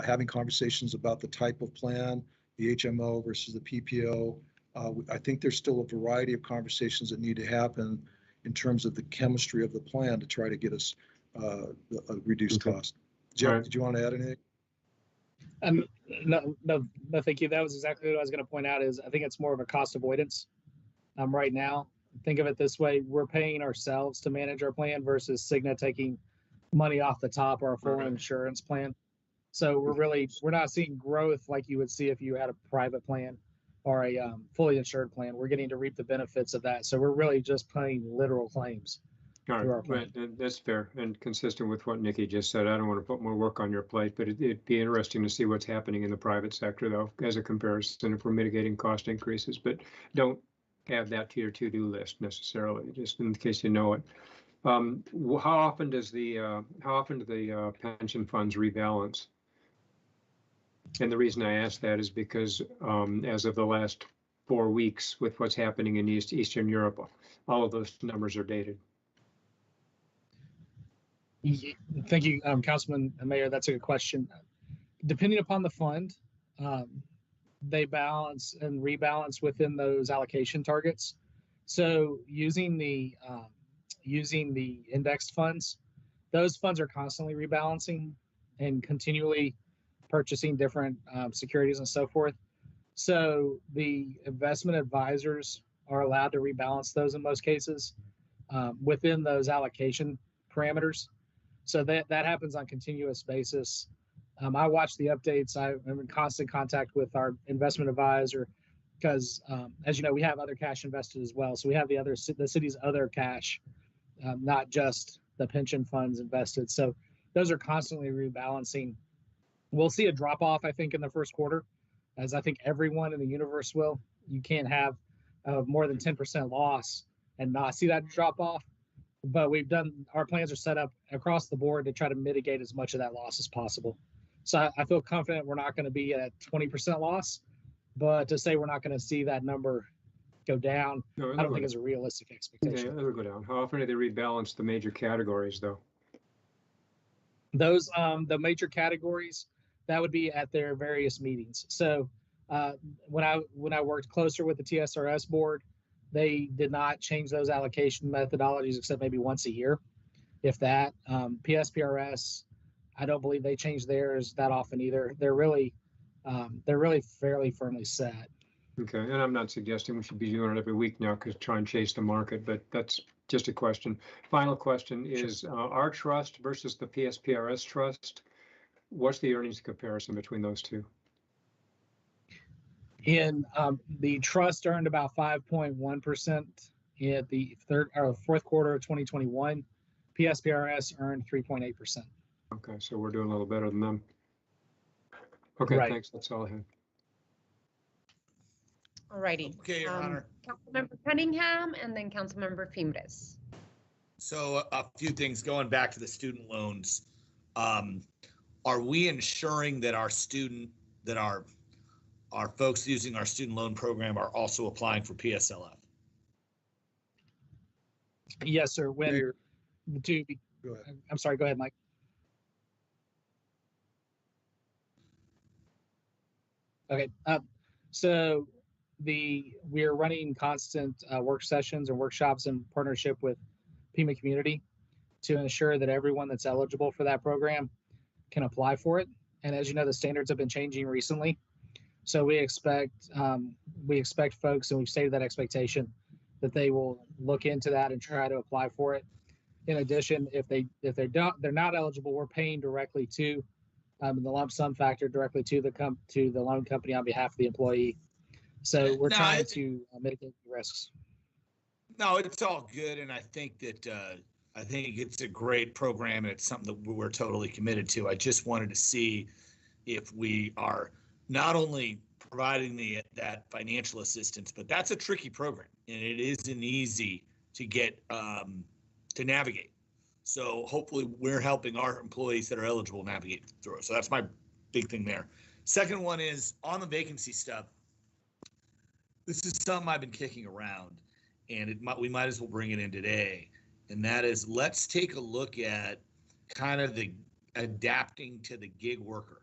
having conversations about the type of plan, the HMO versus the PPO. I think there's still a variety of conversations that need to happen in terms of the chemistry of the plan to try to get us a reduced cost. Jeff, Right. Did you want to add anything? No, thank you. That was exactly what I was going to point out. Is I think it's more of a cost avoidance. Right now, think of it this way: we're paying ourselves to manage our plan versus Cigna taking money off the top or a full insurance plan. So we're not seeing growth like you would see if you had a private plan or a fully insured plan. We're getting to reap the benefits of that. So we're really just paying literal claims. All through our right, plan. that's fair and consistent with what Nikki just said. I don't want to put more work on your plate, but it'd be interesting to see what's happening in the private sector, though, as a comparison if we're mitigating cost increases. But don't add that to your to-do list necessarily, just in case you know it. How often do the pension funds rebalance? And the reason I ask that is because as of the last 4 weeks, with what's happening in Eastern Europe, all of those numbers are dated. Thank you, Councilman and Mayor. That's a good question. Depending upon the fund, they balance and rebalance within those allocation targets. So using the indexed funds, those funds are constantly rebalancing and continually purchasing different securities and so forth. So the investment advisors are allowed to rebalance those in most cases within those allocation parameters. So that happens on a continuous basis. I watch the updates. I'm in constant contact with our investment advisor because, as you know, we have other cash invested as well. So we have the city's other cash, not just the pension funds invested. So those are constantly rebalancing. We'll see a drop off, I think, in the first quarter, as I think everyone in the universe will. You can't have more than 10% loss and not see that drop off. But our plans are set up across the board to try to mitigate as much of that loss as possible. So I feel confident we're not going to be at 20% loss, but to say we're not going to see that number go down, No, I don't think is a realistic expectation. Yeah, it'll go down. How often do they rebalance the major categories, though? Those, the major categories, that would be at their various meetings. So when I worked closer with the TSRS board, they did not change those allocation methodologies except maybe once a year, if that. PSPRS, I don't believe they change theirs that often either. They're really fairly firmly set. Okay, and I'm not suggesting we should be doing it every week now because try and chase the market, but that's just a question. Final question is our trust versus the PSPRS trust. What's the earnings comparison between those two? In the trust earned about 5.1% in the fourth quarter of 2021. PSPRS earned 3.8%. Okay, so we're doing a little better than them. Okay, Right. Thanks. That's all I had. All righty. Okay, Your Honor. Councilmember Cunningham and then Councilmember Fimbres. So a few things going back to the student loans. Are we ensuring that our folks using our student loan program are also applying for PSLF? Yes, sir. When Mayor, to, go ahead. I'm sorry, go ahead, Mike. Okay, so we're running constant work sessions and workshops in partnership with Pima Community to ensure that everyone that's eligible for that program can apply for it. And as you know, the standards have been changing recently. So we expect folks, and we've stated that expectation, that they will look into that and try to apply for it. In addition, if they're not eligible, we're paying directly to the lump sum factor directly to the loan company on behalf of the employee. So we're trying to mitigate the risks. No, it's all good, and I think it's a great program, and it's something that we're totally committed to. I just wanted to see if we are not only providing that financial assistance, but that's a tricky program, and it isn't easy to get to navigate. So hopefully we're helping our employees that are eligible navigate through it. So that's my big thing there. Second one is on the vacancy stuff. This is something I've been kicking around, and we might as well bring it in today. And that is, let's take a look at kind of the adapting to the gig worker.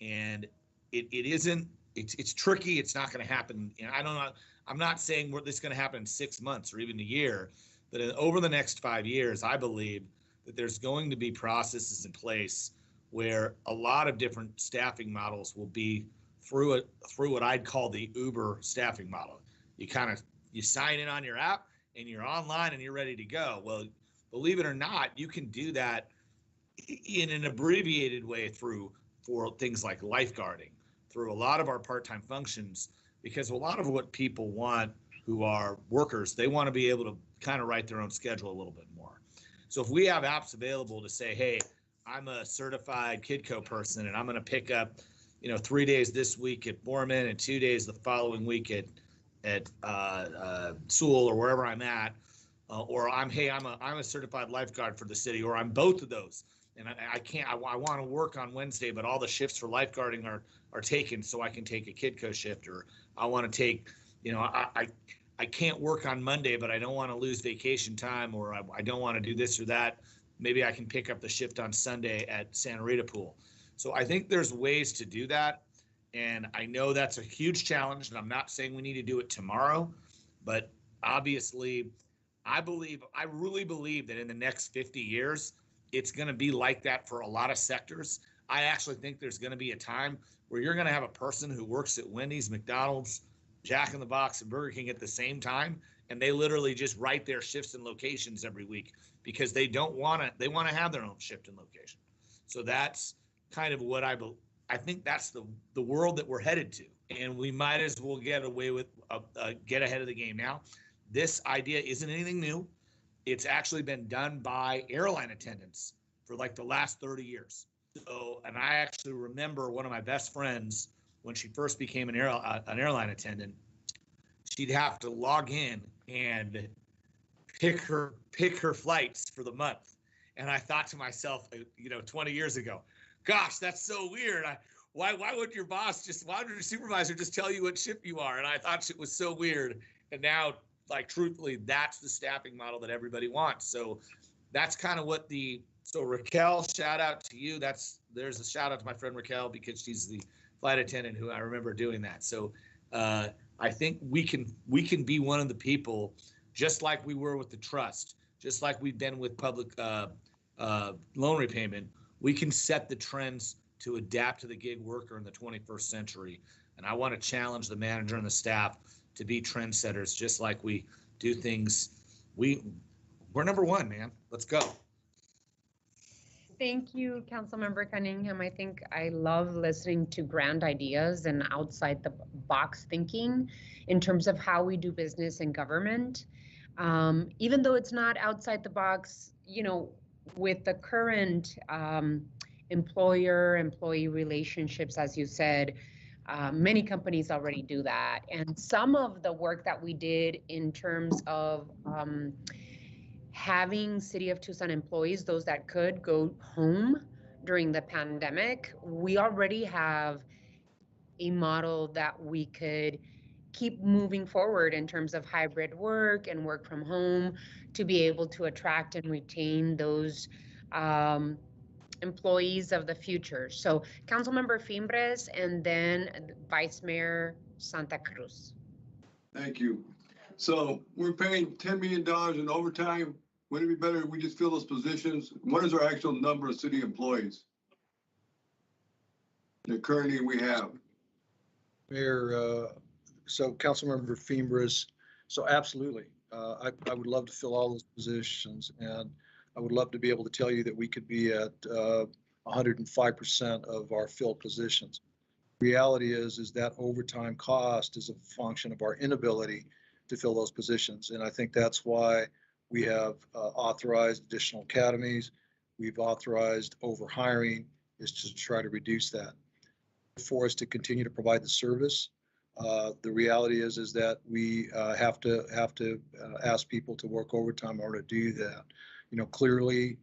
And it's tricky. It's not going to happen. And I don't know. I'm not saying this is going to happen in 6 months or even a year, but over the next 5 years, I believe that there's going to be processes in place where a lot of different staffing models will be through what I'd call the Uber staffing model. You sign in on your app and you're online and you're ready to go. Well, believe it or not, you can do that in an abbreviated way for things like lifeguarding, through a lot of our part-time functions, because a lot of what people want who are workers, they want to be able to kind of write their own schedule a little bit more. So if we have apps available to say, hey, I'm a certified KidCo person and I'm going to pick up, 3 days this week at Borman and 2 days the following week at Sewell or wherever I'm at, or I'm a certified lifeguard for the city, or I'm both of those. And I want to work on Wednesday, but all the shifts for lifeguarding are taken, so I can take a KidCo shift, or I want to take, I can't work on Monday, but I don't want to lose vacation time, or I don't want to do this or that. Maybe I can pick up the shift on Sunday at Santa Rita Pool. So I think there's ways to do that. And I know that's a huge challenge, and I'm not saying we need to do it tomorrow, but obviously I really believe that in the next 50 years, it's going to be like that for a lot of sectors. I actually think there's going to be a time where you're going to have a person who works at Wendy's, McDonald's, Jack in the Box, and Burger King at the same time, and they literally just write their shifts and locations every week because they want to have their own shift and location. So that's kind of what I think that's the world that we're headed to, and we might as well get ahead of the game now. This idea isn't anything new. It's actually been done by airline attendants for like the last 30 years. So, and I actually remember one of my best friends, when she first became an airline attendant, she'd have to log in and pick her flights for the month. And I thought to myself, 20 years ago, gosh, that's so weird. Why would your supervisor just tell you what shift you are? And I thought it was so weird. And now, like, truthfully, that's the staffing model that everybody wants. So that's kind of so Raquel, shout out to you. There's a shout out to my friend Raquel, because she's the flight attendant who I remember doing that. So I think we can be one of the people, just like we were with the trust, just like we've been with public loan repayment. We can set the trends to adapt to the gig worker in the 21st century. And I want to challenge the manager and the staff to be trendsetters, just like we do things. We're number one, man. Let's go. Thank you, Councilmember Cunningham. I think I love listening to grand ideas and outside the box thinking in terms of how we do business in government. Even though it's not outside the box, with the current employer-employee relationships, as you said, Many companies already do that. And some of the work that we did in terms of having City of Tucson employees, those that could go home during the pandemic, we already have a model that we could keep moving forward in terms of hybrid work and work from home to be able to attract and retain those employees of the future. So Councilmember Fimbres and then Vice Mayor Santa Cruz. Thank you. So we're paying $10 million in overtime. Wouldn't it be better if we just fill those positions? What is our actual number of city employees that currently we have? Mayor, so Councilmember Fimbres, so absolutely. I would love to fill all those positions, and I would love to be able to tell you that we could be at 105% of our filled positions. Reality is that overtime cost is a function of our inability to fill those positions. And I think that's why we have authorized additional academies. We've authorized overhiring, is to try to reduce that. For us to continue to provide the service, the reality is that we have to ask people to work overtime in order to do that. You know, clearly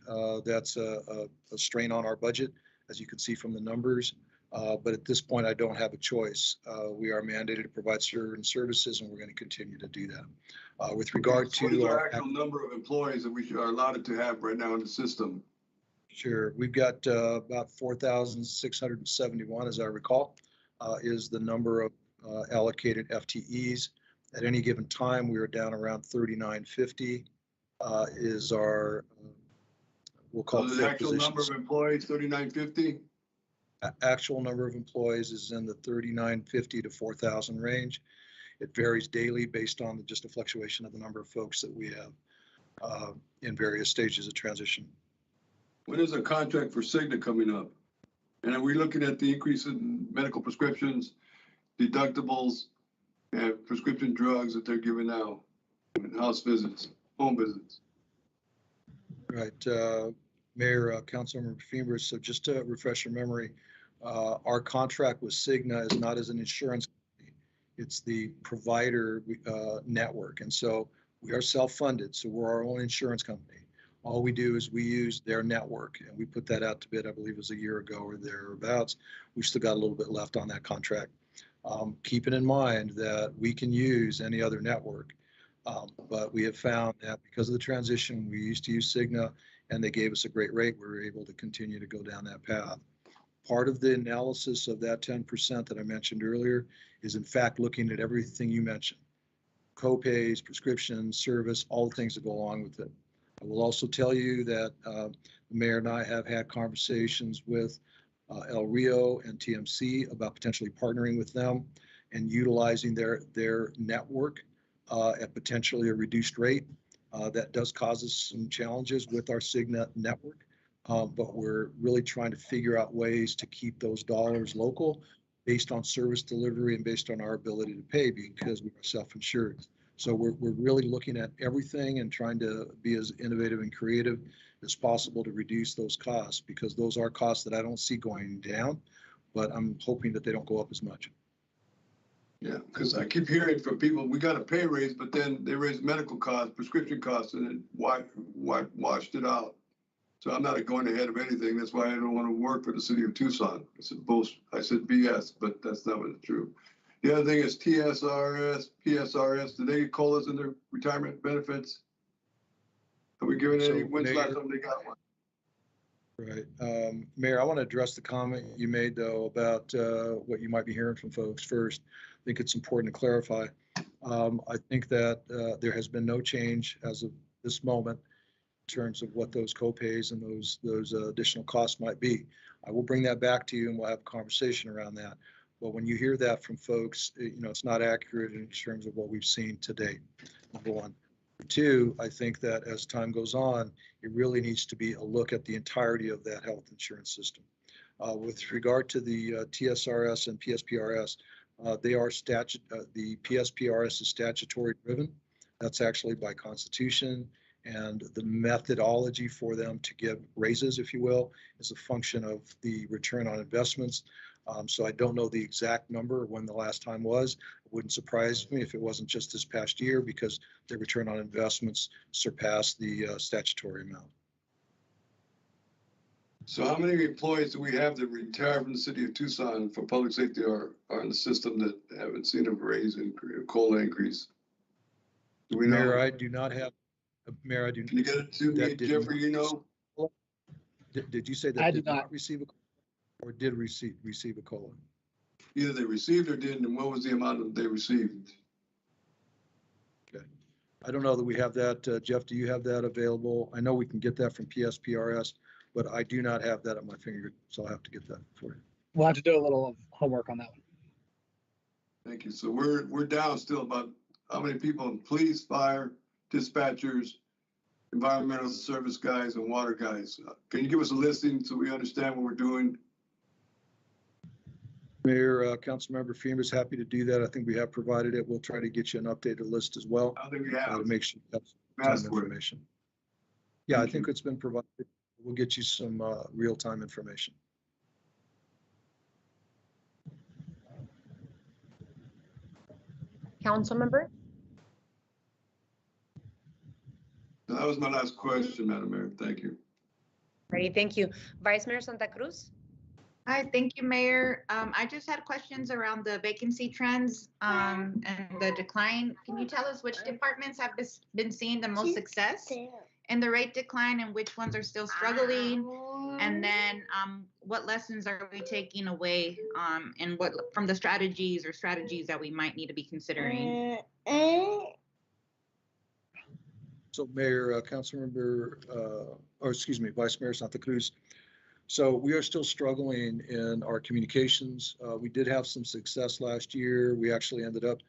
that's a strain on our budget, as you can see from the numbers. But at this point, I don't have a choice. We are mandated to provide certain services, and we're going to continue to do that. With regard to what is our actual number of employees that we are allotted to have right now in the system? Sure, we've got about 4,671, as I recall, is the number of allocated FTEs. At any given time, we are down around 3,950. Is our we'll call so it the actual number of employees 3,950. Actual number of employees is in the 3,950 to 4,000 range. It varies daily based on just a fluctuation of the number of folks that we have in various stages of transition. When is a contract for Cigna coming up? And are we looking at the increase in medical prescriptions, deductibles, and prescription drugs that they're giving out, and house visits, home visits? Right, Mayor, Councilmember Fimbres. So just to refresh your memory, our contract with Cigna is not as an insurance company. It's the provider network. And so we are self-funded. So we're our own insurance company. All we do is we use their network, and we put that out to bid, I believe it was a year ago or thereabouts. We've still got a little bit left on that contract. Keeping in mind that we can use any other network, but we have found that because of the transition, we used to use Cigna, and they gave us a great rate. We were able to continue to go down that path. Part of the analysis of that 10% that I mentioned earlier is in fact looking at everything you mentioned: co-pays, prescriptions, service, all the things that go along with it. I will also tell you that the mayor and I have had conversations with El Rio and TMC about potentially partnering with them and utilizing their network at potentially a reduced rate. That does cause us some challenges with our Cigna network, but we're really trying to figure out ways to keep those dollars local based on service delivery and based on our ability to pay, because we are self-insured. So we're really looking at everything and trying to be as innovative and creative as possible to reduce those costs, because those are costs that I don't see going down, but I'm hoping that they don't go up as much. Yeah, because I keep hearing from people, we got a pay raise, but then they raise medical costs, prescription costs, and it washed it out. So I'm not going ahead of anything. That's why I don't want to work for the city of Tucson. I said BS, but that's not what's true. The other thing is TSRS, PSRS. Do they get COLAs in their retirement benefits? Are we giving any? When's the last time they got one? Right. Mayor, I want to address the comment you made, though, about what you might be hearing from folks first. I think it's important to clarify. I think that there has been no change as of this moment in terms of what those co-pays and those additional costs might be. I will bring that back to you, and we'll have a conversation around that. But when you hear that from folks, it's not accurate in terms of what we've seen to date, number one. Number two, I think that as time goes on, it really needs to be a look at the entirety of that health insurance system. With regard to the TSRS and PSPRS, they are the PSPRS is statutory driven. That's actually by Constitution, and the methodology for them to give raises, if you will, is a function of the return on investments. So I don't know the exact number when the last time was. It wouldn't surprise me if it wasn't just this past year because their return on investments surpassed the statutory amount. So how many employees do we have that retire from the city of Tucson for public safety are in the system that haven't seen a raise in COLA increase? Do we know? Mayor, I do not have, Mayor, I do. Can you get it to me, Jeffrey, you know? Did you say that I did did not. not receive a or did receive a COLA? Either they received or didn't, and what was the amount that they received? Okay. I don't know that we have that. Jeff, do you have that available? I know we can get that from PSPRS, but I do not have that at my finger, so I'll have to get that for you. We'll have to do a little homework on that one. Thank you. So we're down still about how many people in police, fire, dispatchers, environmental service guys, and water guys? Can you give us a listing so we understand what we're doing? Mayor, Councilmember FEMA is happy to do that. I think we have provided it. We'll try to get you an updated list as well. I think we have. To make sure you have Ask some for it. information. Yeah, Thank I think it's been provided. We'll get you some real-time information. Council member? That was my last question, Madam Mayor. Thank you. Ready, thank you. Vice Mayor Santa Cruz? Hi, thank you, Mayor. I just had questions around the vacancy trends and the decline. Can you tell us which departments have been seeing the most success in the rate decline and which ones are still struggling? And then what lessons are we taking away and what from the strategies that we might need to be considering? So Mayor, Councilmember, or excuse me, Vice Mayor Santa Cruz. So we are still struggling in our communications. We did have some success last year. We actually ended up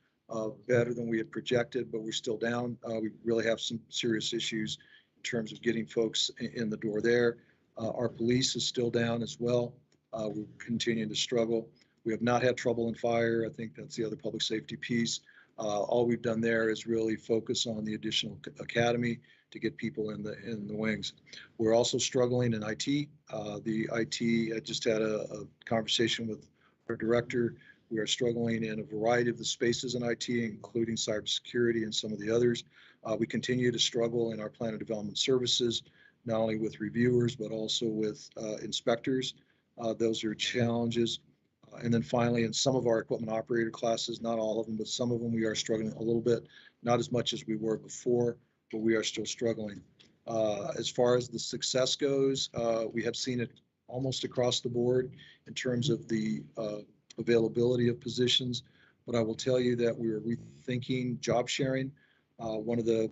better than we had projected, but we're still down. We really have some serious issues in terms of getting folks in the door there. Our police is still down as well. We're continuing to struggle. We have not had trouble in fire. I think that's the other public safety piece. All we've done there is really focus on the additional academy to get people in the wings. We're also struggling in IT. The IT, I just had a conversation with our director. We are struggling in a variety of the spaces in IT, including cybersecurity and some of the others. We continue to struggle in our plan of development services, not only with reviewers, but also with inspectors. Those are challenges. And then finally, in some of our equipment operator classes, not all of them, but some of them, we are struggling a little bit, not as much as we were before, but we are still struggling. As far as the success goes, we have seen it almost across the board in terms of the availability of positions. But I will tell you that we are rethinking job sharing. One of the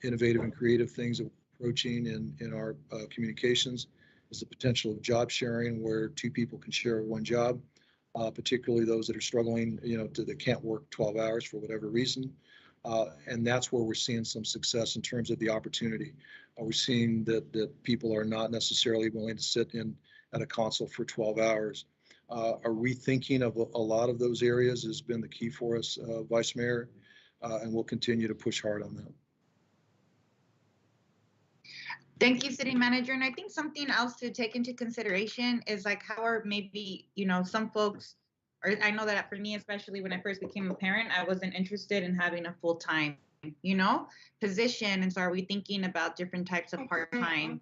innovative and creative things that we're approaching in our communications is the potential of job sharing where two people can share one job. Particularly those that are struggling, that can't work 12 hours for whatever reason. And that's where we're seeing some success in terms of the opportunity. We're seeing that people are not necessarily willing to sit in at a console for 12 hours. A rethinking of a lot of those areas has been the key for us, Vice Mayor, and we'll continue to push hard on that. Thank you, City Manager. And I think something else to take into consideration is like how are maybe, some folks, or I know that for me, especially when I first became a parent, I wasn't interested in having a full-time, position. And so are we thinking about different types of part-time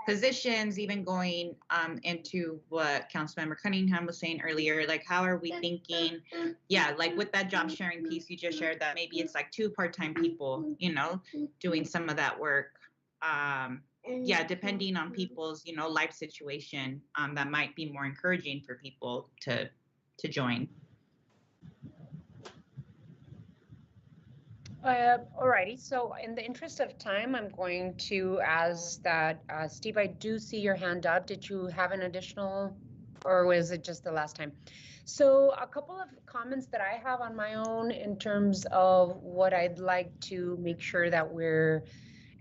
positions, even going into what Councilmember Cunningham was saying earlier, like how are we thinking, like with that job sharing piece you just shared, that maybe it's like 2 part-time people, doing some of that work. Depending on people's, life situation, that might be more encouraging for people to join. Alrighty, so in the interest of time, I'm going to ask that, Steve, I do see your hand up. Did you have an additional, or was it just the last time? So a couple of comments that I have on my own in terms of what I'd like to make sure that we're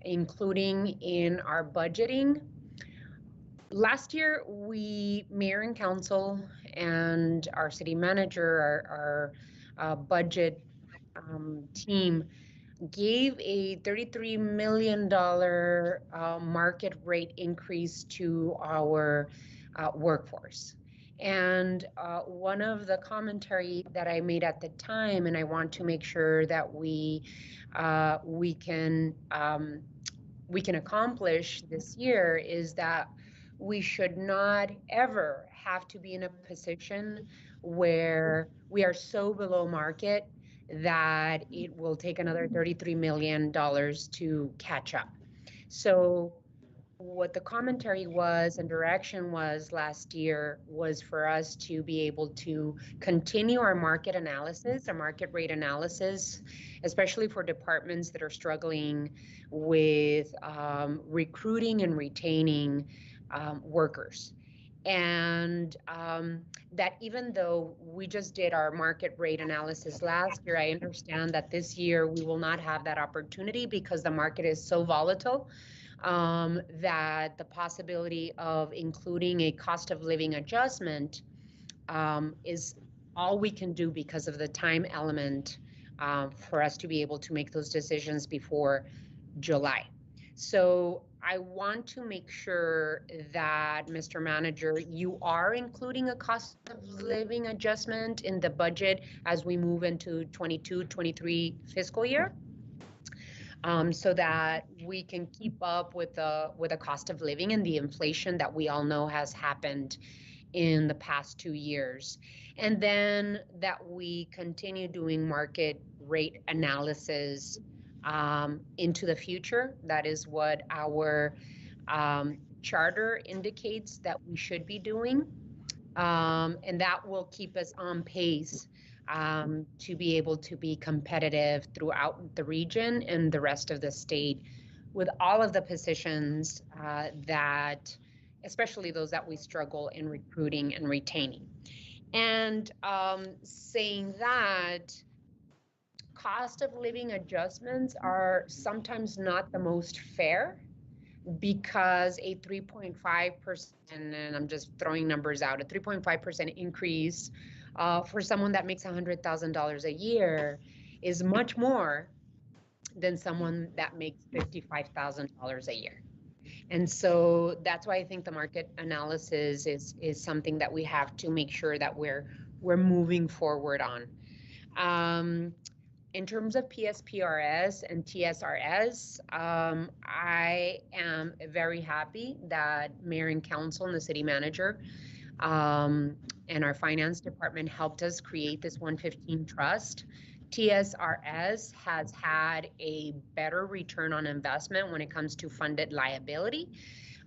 including in our budgeting. Last year, Mayor and Council and our city manager, our budget team gave a $33 million market rate increase to our workforce. And one of the commentary that I made at the time, and I want to make sure that we can accomplish this year, is that we should not ever have to be in a position where we are so below market that it will take another $33 million to catch up. So what the commentary was and direction was last year was for us to be able to continue our market analysis, our market rate analysis, especially for departments that are struggling with recruiting and retaining workers. And that even though we just did our market rate analysis last year, I understand that this year we will not have that opportunity because the market is so volatile. That the possibility of including a cost of living adjustment is all we can do because of the time element for us to be able to make those decisions before July. So I want to make sure that, Mr. Manager, you are including a cost of living adjustment in the budget as we move into 22-23 fiscal year. So that we can keep up with the cost of living and the inflation that we all know has happened in the past 2 years. And then that we continue doing market rate analysis into the future. That is what our charter indicates that we should be doing. And that will keep us on pace to be able to be competitive throughout the region and the rest of the state with all of the positions that, especially those that we struggle in recruiting and retaining. And saying that, cost of living adjustments are sometimes not the most fair because a 3.5%, and I'm just throwing numbers out, a 3.5% increase for someone that makes $100,000 a year is much more than someone that makes $55,000 a year. And so that's why I think the market analysis is something that we have to make sure that we're moving forward on. In terms of PSPRS and TSRS, I am very happy that Mayor and Council and the City Manager and our Finance Department helped us create this 115 Trust. TSRS has had a better return on investment when it comes to funded liability.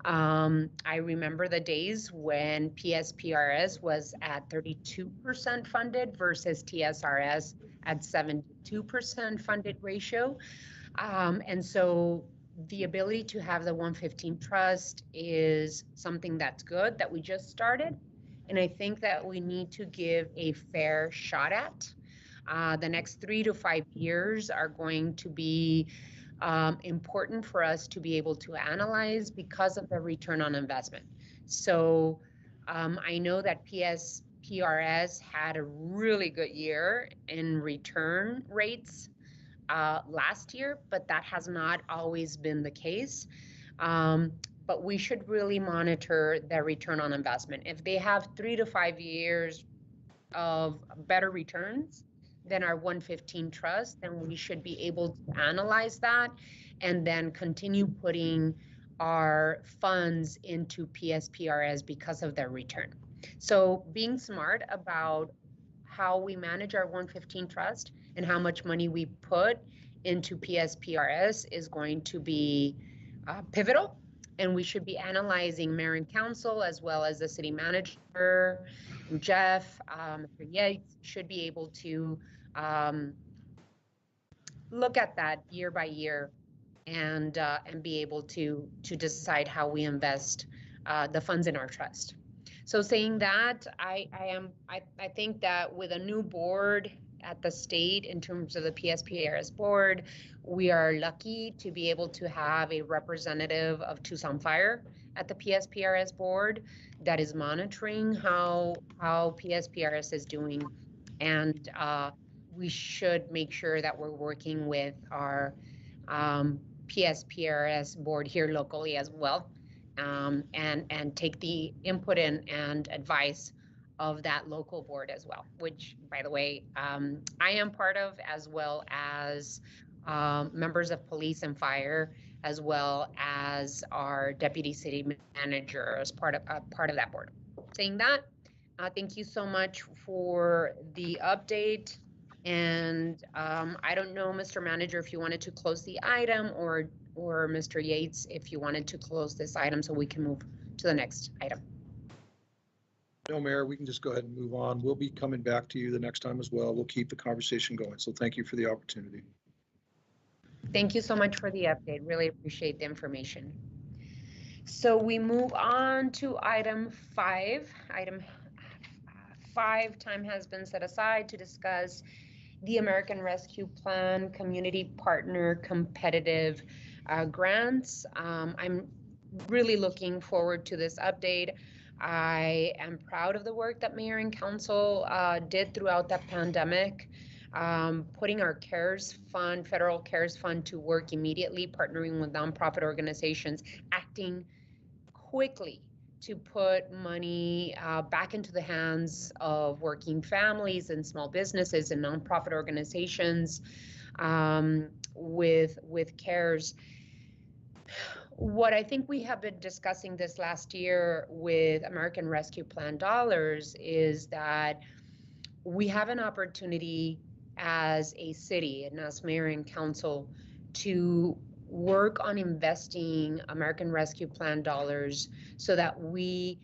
I remember the days when PSPRS was at 32% funded versus TSRS at 72% funded ratio. And so the ability to have the 115 Trust is something that's good that we just started. And I think that we need to give a fair shot at. The next 3 to 5 years are going to be important for us to be able to analyze because of the return on investment. So I know that PSPRS had a really good year in return rates last year, but that has not always been the case. But we should really monitor their return on investment. If they have 3 to 5 years of better returns than our 115 Trust, then we should be able to analyze that and then continue putting our funds into PSPRS because of their return. So being smart about how we manage our 115 Trust and how much money we put into PSPRS is going to be pivotal. And we should be analyzing Mayor and Council as well as the City Manager, Jeff, Mr. Yates should be able to look at that year by year and be able to decide how we invest the funds in our trust. So saying that, I think that with a new board at the state in terms of the PSPRS board, we are lucky to be able to have a representative of Tucson Fire at the PSPRS board that is monitoring how PSPRS is doing. And we should make sure that we're working with our PSPRS board here locally as well, and take the input and advice of that local board as well, which, by the way, I am part of, as well as members of police and fire, as well as our deputy city manager as part of that board. Saying that, thank you so much for the update. And I don't know, Mr. Manager, if you wanted to close the item, or Mr. Yates, if you wanted to close this item so we can move to the next item. No, Mayor, we can just go ahead and move on. We'll be coming back to you the next time as well. We'll keep the conversation going. So thank you for the opportunity. Thank you so much for the update. Really appreciate the information. So we move on to item 5. Item 5, time has been set aside to discuss the American Rescue Plan Community Partner Competitive Grants. I'm really looking forward to this update. I am proud of the work that Mayor and Council did throughout that pandemic, putting our CARES Fund, Federal CARES Fund, to work immediately, partnering with nonprofit organizations, acting quickly to put money back into the hands of working families and small businesses and nonprofit organizations with CARES. What I think we have been discussing this last year with American Rescue Plan dollars is that we have an opportunity as a city and as mayor and council to work on investing American Rescue Plan dollars so that we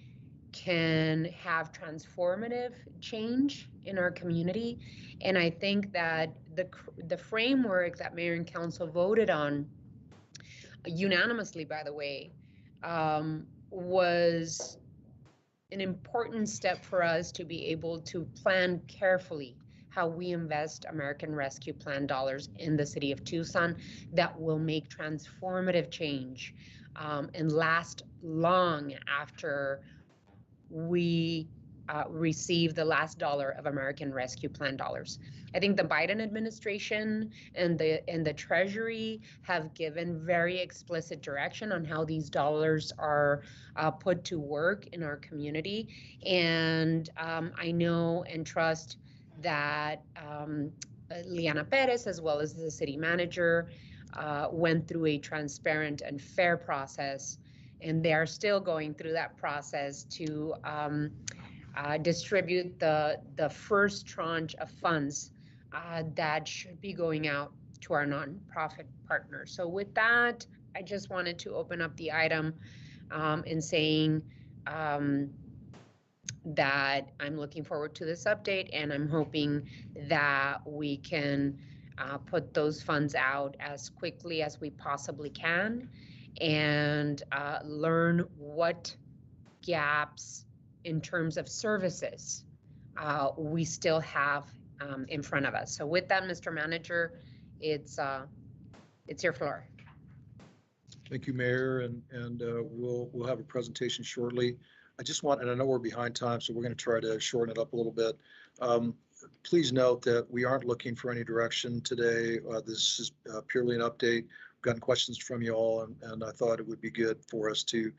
can have transformative change in our community. And I think that the framework that mayor and council voted on unanimously, by the way, was an important step for us to be able to plan carefully how we invest American Rescue Plan dollars in the city of Tucson that will make transformative change and last long after we receive the last dollar of American Rescue Plan dollars. I think the Biden administration and the Treasury have given very explicit direction on how these dollars are put to work in our community. And I know and trust that Liana Perez, as well as the city manager, went through a transparent and fair process, and they are still going through that process to distribute the first tranche of funds that should be going out to our nonprofit partners. So with that, I just wanted to open up the item in saying that I'm looking forward to this update, and I'm hoping that we can put those funds out as quickly as we possibly can and learn what gaps in terms of services we still have in front of us. So with that, Mr. Manager, it's your floor. Thank you, Mayor, and we'll have a presentation shortly. I just want, and I know we're behind time, so we're going to try to shorten it up a little bit. Please note that we aren't looking for any direction today. This is purely an update. We've gotten questions from you all, and I thought it would be good for us to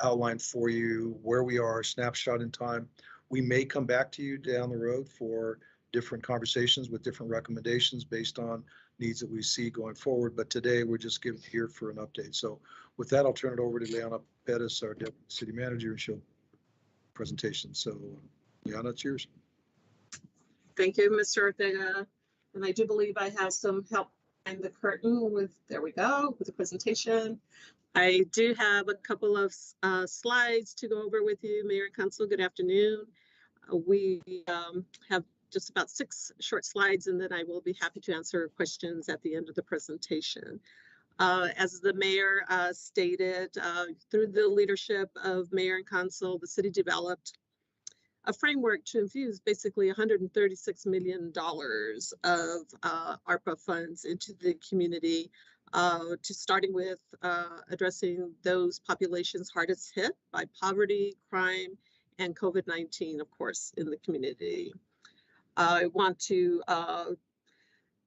outline for you where we are, snapshot in time. We may come back to you down the road for different conversations with different recommendations based on needs that we see going forward. But today we're just here for an update. So with that, I'll turn it over to Liana Perez, our deputy city manager, and she'll presentation. So Liana, it's yours. Thank you, Mr. Ortega. And I do believe I have some help behind the curtain with, there we go, with the presentation. I do have a couple of slides to go over with you, Mayor and Council. Good afternoon. We have just about 6 short slides, and then I will be happy to answer questions at the end of the presentation. As the mayor stated, through the leadership of Mayor and Council, the city developed a framework to infuse basically $136 million of ARPA funds into the community, to starting with addressing those populations hardest hit by poverty, crime, and COVID-19, of course, in the community. I want to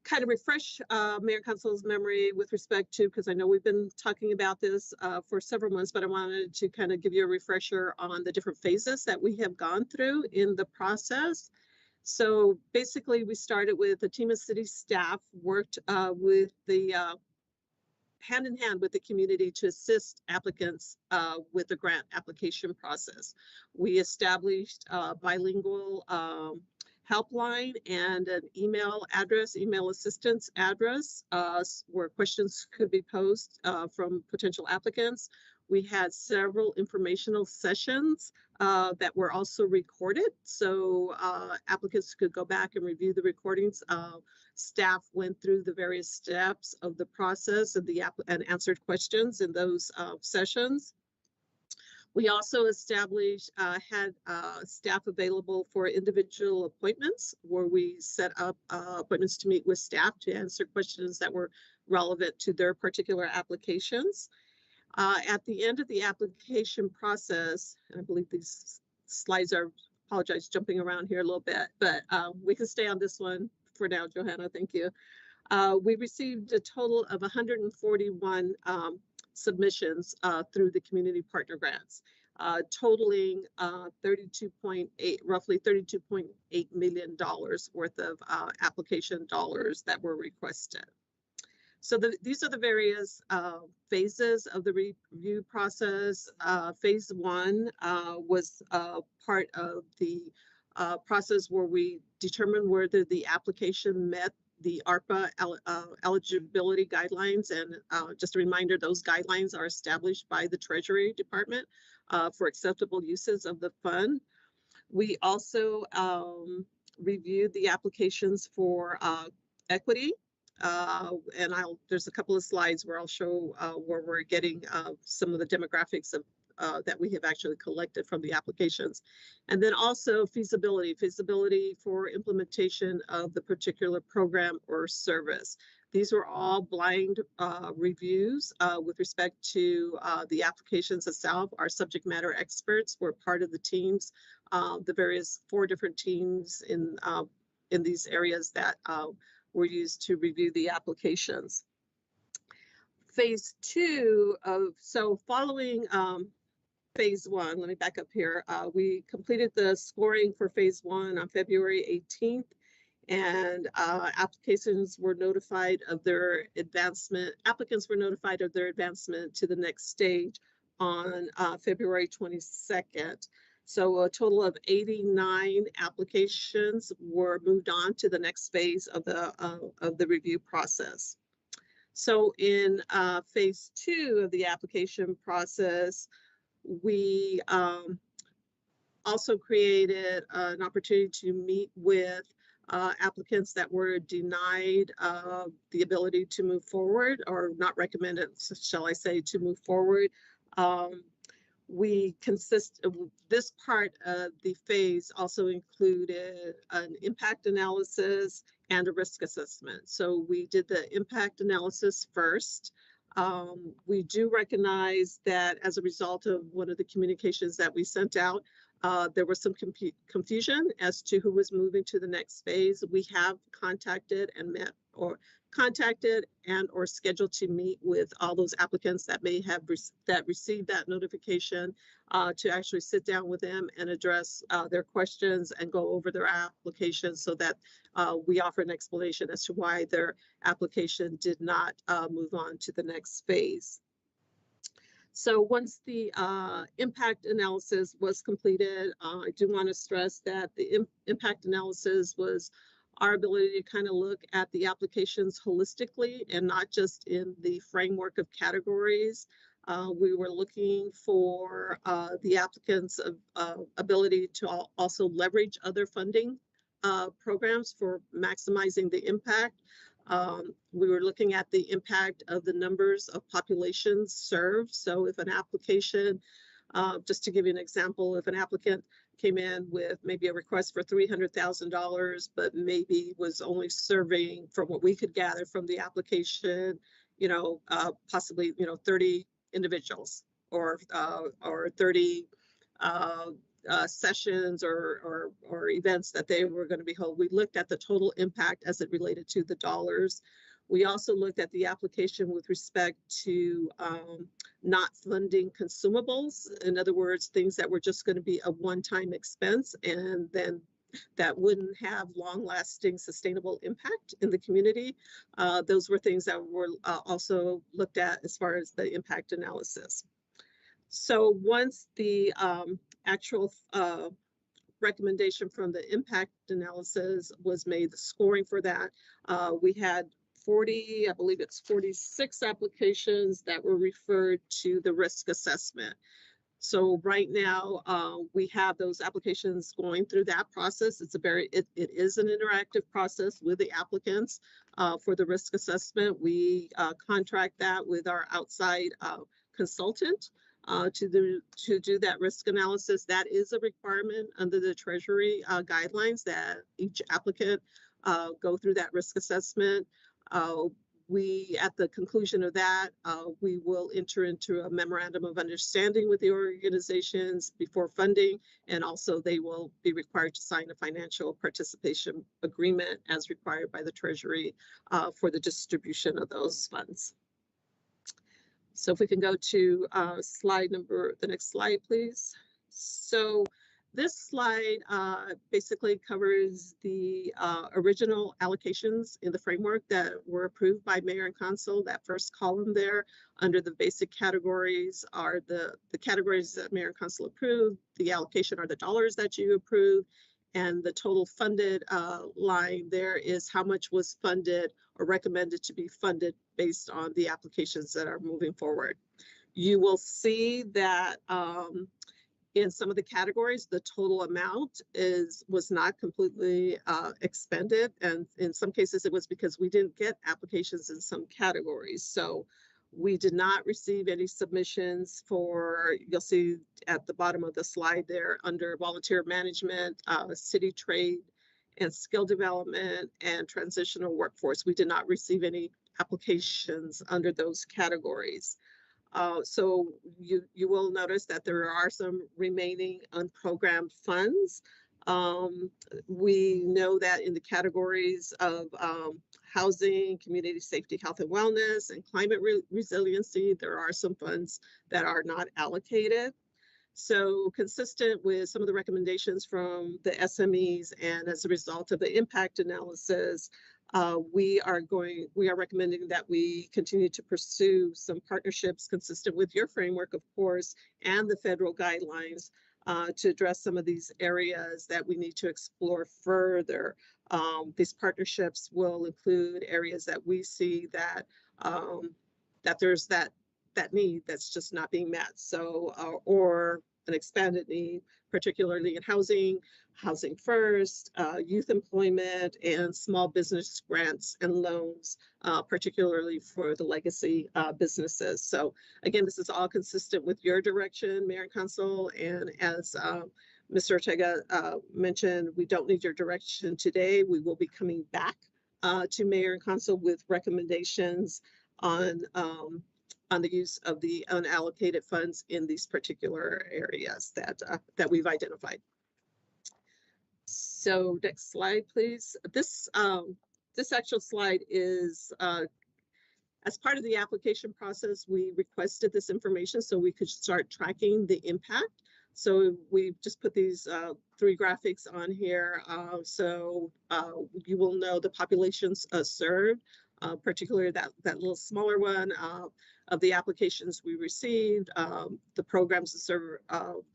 kind of refresh Mayor Council's memory with respect to, because I know we've been talking about this for several months, but I wanted to kind of give you a refresher on the different phases that we have gone through in the process. So basically, we started with the team of city staff, worked with the hand in hand with the community to assist applicants with the grant application process. We established a bilingual helpline and an email assistance address where questions could be posed from potential applicants. We had several informational sessions that were also recorded, so applicants could go back and review the recordings. Staff went through the various steps of the process and answered questions in those sessions. We also established, had staff available for individual appointments where we set up appointments to meet with staff to answer questions that were relevant to their particular applications. At the end of the application process, and I believe these slides are, apologize, jumping around here a little bit, but we can stay on this one for now, Johanna, thank you. We received a total of 141 submissions through the community partner grants, totaling roughly $32.8 million worth of application dollars that were requested. So these are the various phases of the review process. Phase one was part of the process where we determined whether the application met the ARPA eligibility guidelines. And just a reminder, those guidelines are established by the Treasury Department for acceptable uses of the fund. We also reviewed the applications for equity. And there's a couple of slides where I'll show where we're getting some of the demographics of that we have actually collected from the applications. And then also feasibility for implementation of the particular program or service. These were all blind reviews with respect to the applications itself. Our subject matter experts were part of the teams, the various 4 different teams in these areas that were used to review the applications. Phase 2 so following phase 1, let me back up here. We completed the scoring for phase 1 on February 18th, and applications were notified of their advancement. Applicants were notified of their advancement to the next stage on February 22nd. So a total of 89 applications were moved on to the next phase of the review process. So in phase 2 of the application process, we also created an opportunity to meet with applicants that were denied the ability to move forward, or not recommended, shall I say, to move forward. This part of the phase also included an impact analysis and a risk assessment. So we did the impact analysis first. We do recognize that as a result of one of the communications that we sent out, there was some confusion as to who was moving to the next phase. We have contacted and scheduled to meet with all those applicants that may have received that notification to actually sit down with them and address their questions and go over their applications so that we offer an explanation as to why their application did not move on to the next phase. So once the impact analysis was completed, I do want to stress that the impact analysis was our ability to kind of look at the applications holistically and not just in the framework of categories. We were looking for the applicants' ability to also leverage other funding programs for maximizing the impact. We were looking at the impact of the numbers of populations served. So if an application, just to give you an example, if an applicant came in with maybe a request for $300,000, but maybe was only serving, from what we could gather from the application, possibly, 30 individuals or 30 sessions or events that they were going to be held. We looked at the total impact as it related to the dollars. We also looked at the application with respect to not funding consumables. In other words, things that were just going to be a one-time expense and then that wouldn't have long-lasting sustainable impact in the community. Those were things that were also looked at as far as the impact analysis. So once the actual recommendation from the impact analysis was made, the scoring for that, we had 40, I believe it's 46 applications that were referred to the risk assessment. So right now we have those applications going through that process. It's it is an interactive process with the applicants for the risk assessment. We contract that with our outside consultant to do that risk analysis. That is a requirement under the Treasury guidelines that each applicant go through that risk assessment. At the conclusion of that, we will enter into a memorandum of understanding with the organizations before funding, and also they will be required to sign a financial participation agreement as required by the Treasury for the distribution of those funds. So if we can go to the next slide, please. So this slide basically covers the original allocations in the framework that were approved by Mayor and Council. That first column there under the basic categories are the categories that Mayor and Council approved. The allocation are the dollars that you approved. And the total funded line there is how much was funded or recommended to be funded based on the applications that are moving forward. You will see that in some of the categories, the total amount was not completely expended. And in some cases, it was because we didn't get applications in some categories. So we did not receive any submissions for, you'll see at the bottom of the slide there under volunteer management, city trade and skill development and transitional workforce. We did not receive any applications under those categories. So you will notice that there are some remaining unprogrammed funds. We know that in the categories of housing, community safety, health and wellness, and climate resiliency, there are some funds that are not allocated. So consistent with some of the recommendations from the SMEs and as a result of the impact analysis, we are recommending that we continue to pursue some partnerships consistent with your framework, of course, and the federal guidelines to address some of these areas that we need to explore further. These partnerships will include areas that we see that that there's that need that's just not being met. So, or an expanded need, particularly in housing first, youth employment, and small business grants and loans, particularly for the legacy businesses. So again, this is all consistent with your direction, Mayor and Council, and as Mr. Ortega mentioned, we don't need your direction today. We will be coming back to Mayor and Council with recommendations on the use of the unallocated funds in these particular areas that we've identified. So next slide, please. This actual slide is as part of the application process, we requested this information so we could start tracking the impact. So we just put these 3 graphics on here. So you will know the populations served, particularly that little smaller one of the applications we received. The programs that serve,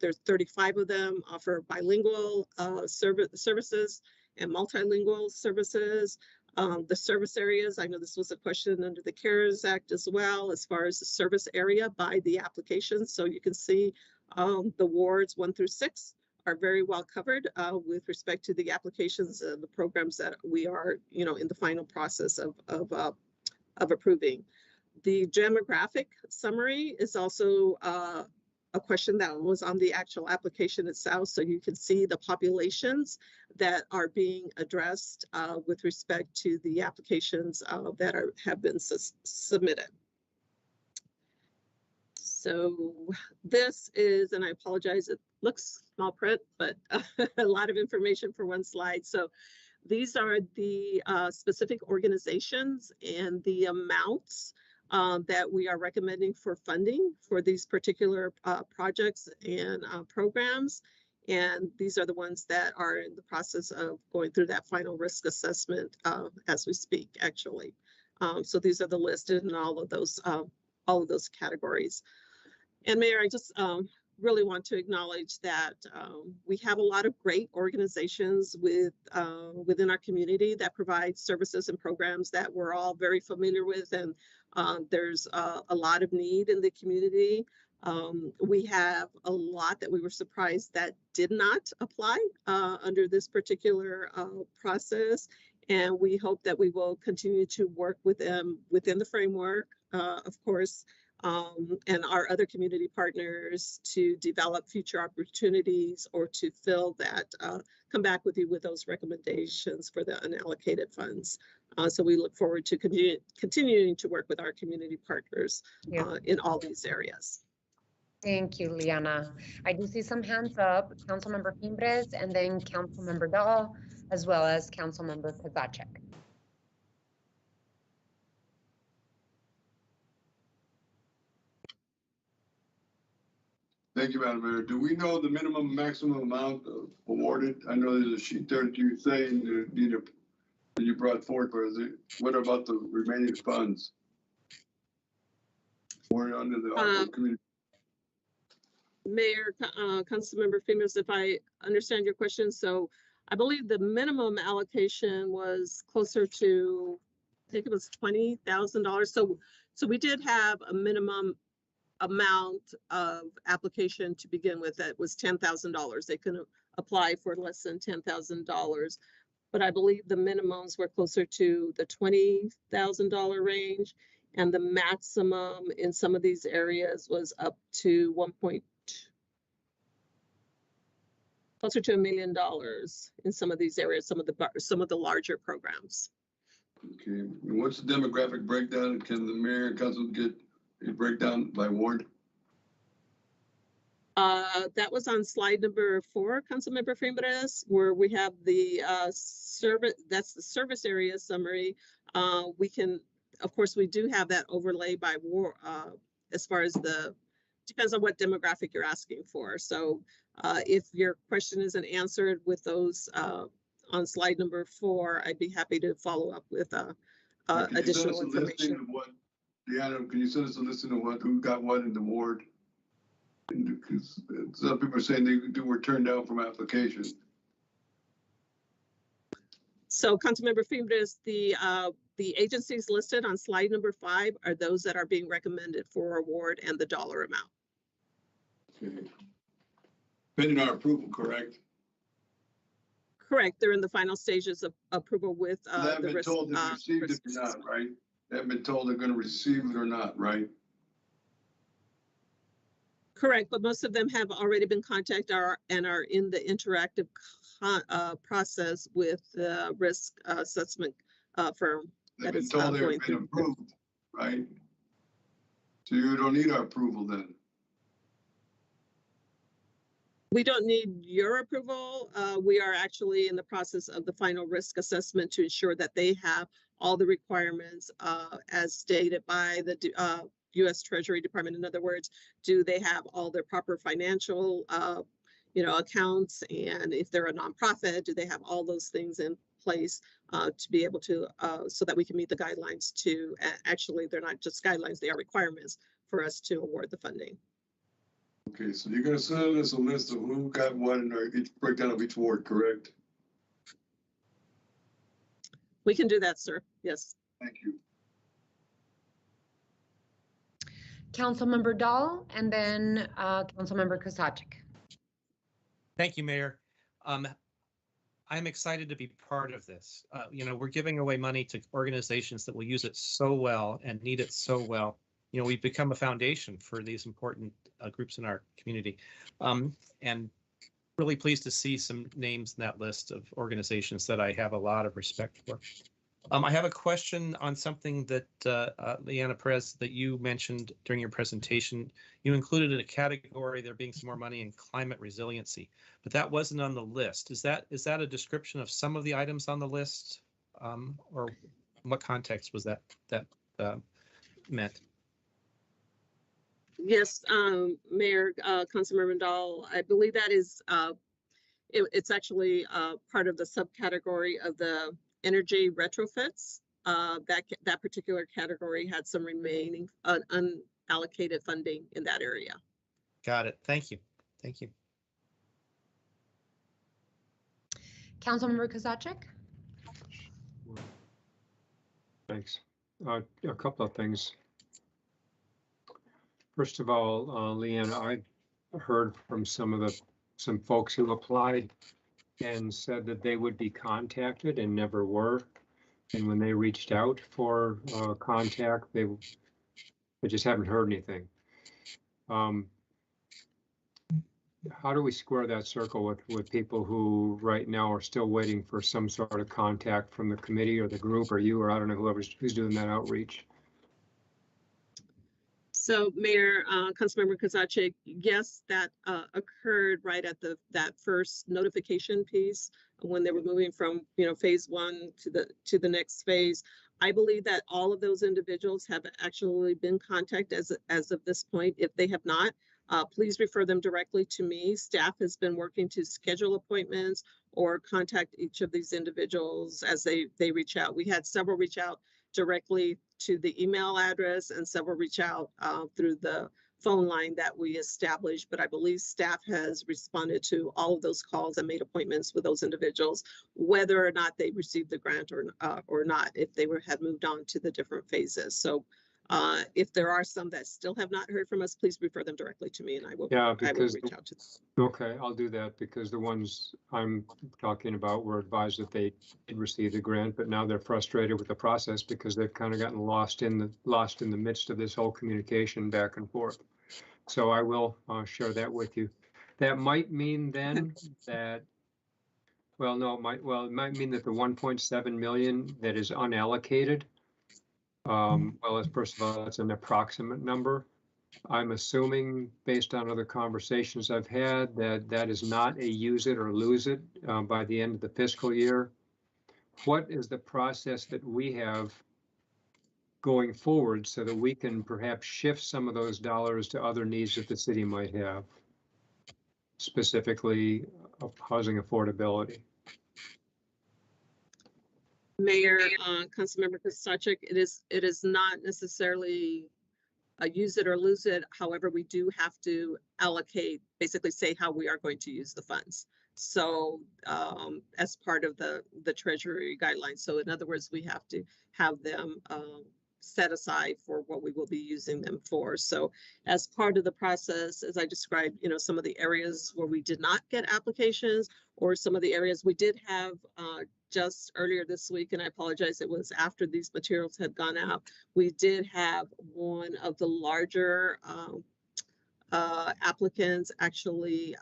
there's 35 of them, offer bilingual services and multilingual services. The service areas, I know this was a question under the CARES Act as well, as far as the service area by the application. So you can see the wards 1 through 6 are very well covered with respect to the applications and the programs that we are, in the final process of approving. The demographic summary is also a question that was on the actual application itself. So you can see the populations that are being addressed with respect to the applications that have been submitted. So this is, and I apologize, it looks small print, but a lot of information for one slide. So these are the specific organizations and the amounts that we are recommending for funding for these particular projects and programs. And these are the ones that are in the process of going through that final risk assessment as we speak, actually. So these are the listed in all of those categories. And Mayor, I just really want to acknowledge that we have a lot of great organizations within our community that provide services and programs that we're all very familiar with, and there's a lot of need in the community. We have a lot that we were surprised that did not apply under this particular process, and we hope that we will continue to work with them within the framework, of course, and our other community partners to develop future opportunities or to fill that, come back with you with those recommendations for the unallocated funds. So we look forward to continuing to work with our community partners in all these areas. Thank you, Liana. I do see some hands up, Councilmember Fimbres and then Councilmember Dahl, as well as Councilmember Kozachek. Thank you, Madam Mayor. Do we know the minimum and maximum amount awarded? I know there's a sheet there that you're saying that you brought forward, but what about the remaining funds? Or under the community? Mayor, Councilmember Fimbres, if I understand your question, so I believe the minimum allocation was closer to, I think it was $20,000. So we did have a minimum amount of application to begin with. That was $10,000. They couldn't apply for less than $10,000. But I believe the minimums were closer to the $20,000 range, and the maximum in some of these areas was up to closer to $1 million in some of these areas, some of the larger programs. Okay, and what's the demographic breakdown? Can the mayor and council get a breakdown by ward? That was on slide number 4, Councilmember Fimbres, where we have the service, that's the service area summary. We can, of course, we do have that overlay by ward, as far as depends on what demographic you're asking for. So if your question isn't answered with those on slide number 4, I'd be happy to follow up with additional information. Deanna, can you send us a listing of who got what in the ward? Because some people are saying they were turned down from applications. So, Councilmember Fimbres, the agencies listed on slide number 5 are those that are being recommended for award and the dollar amount. Okay. Pending our approval, correct? Correct. They're in the final stages of approval with they haven't been told they've received it or not, right? They haven't been told they're going to receive it or not, right? Correct, but most of them have already been contacted and are in the interactive process with the risk assessment firm. They've been told they've been approved, right? So you don't need our approval then? We don't need your approval. We are actually in the process of the final risk assessment to ensure that they have all the requirements as stated by the U.S. Treasury Department. In other words, do they have all their proper financial, accounts? And if they're a nonprofit, do they have all those things in place to be able to, so that we can meet the guidelines to, actually, they're not just guidelines, they are requirements for us to award the funding. Okay, so you're going to send us a list of who got what in each breakdown of each ward, correct? We can do that, sir. Yes. Thank you. Councilmember Dahl and then Councilmember Kozachek. Thank you, Mayor. I'm excited to be part of this. We're giving away money to organizations that will use it so well and need it so well. We've become a foundation for these important groups in our community. And really pleased to see some names in that list of organizations that I have a lot of respect for. I have a question on something that Leanna Perez, that you mentioned during your presentation. You included in a category there being some more money in climate resiliency, but that wasn't on the list. Is that a description of some of the items on the list, or what context was that meant? Yes, Mayor, Councilmember Dahl, I believe that is it's actually part of the subcategory of the energy retrofits. That particular category had some remaining unallocated funding in that area. Got it. Thank you. Thank you. Councilmember Kozachik? Thanks. A couple of things. First of all, Leanna, I heard from some folks who applied and said that they would be contacted and never were. And when they reached out for contact, they just haven't heard anything. How do we square that circle with people who right now are still waiting for some sort of contact from the committee or the group or you, or I don't know, who's doing that outreach? So Mayor, Councilmember Kozachik, yes, that occurred right at that first notification piece when they were moving from phase one to the next phase. I believe that all of those individuals have actually been contacted as of this point. If they have not, please refer them directly to me. Staff has been working to schedule appointments or contact each of these individuals as they reach out. We had several reach out directly to the email address and several reach out through the phone line that we established, but I believe staff has responded to all of those calls and made appointments with those individuals, whether or not they received the grant or not, if they had moved on to the different phases. So if there are some that still have not heard from us, please refer them directly to me and I will reach out to them. Okay, I'll do that because the ones I'm talking about were advised that they did receive the grant, but now they're frustrated with the process because they've kind of gotten lost in the midst of this whole communication back and forth. So I will share that with you. That might mean then that, well, no, it might mean that the 1.7 million that is unallocated, well, first of all, it's an approximate number. I'm assuming, based on other conversations I've had, that is not a use it or lose it by the end of the fiscal year. What is the process that we have going forward so that we can perhaps shift some of those dollars to other needs that the city might have, specifically housing affordability? Mayor, Councilmember Kozachik, it is not necessarily a use it or lose it. However, we do have to allocate, basically say how we are going to use the funds. So as part of the Treasury guidelines. So in other words, we have to have them set aside for what we will be using them for. So as part of the process, as I described, some of the areas where we did not get applications or some of the areas we did have just earlier this week, and I apologize, it was after these materials had gone out, we did have one of the larger applicants actually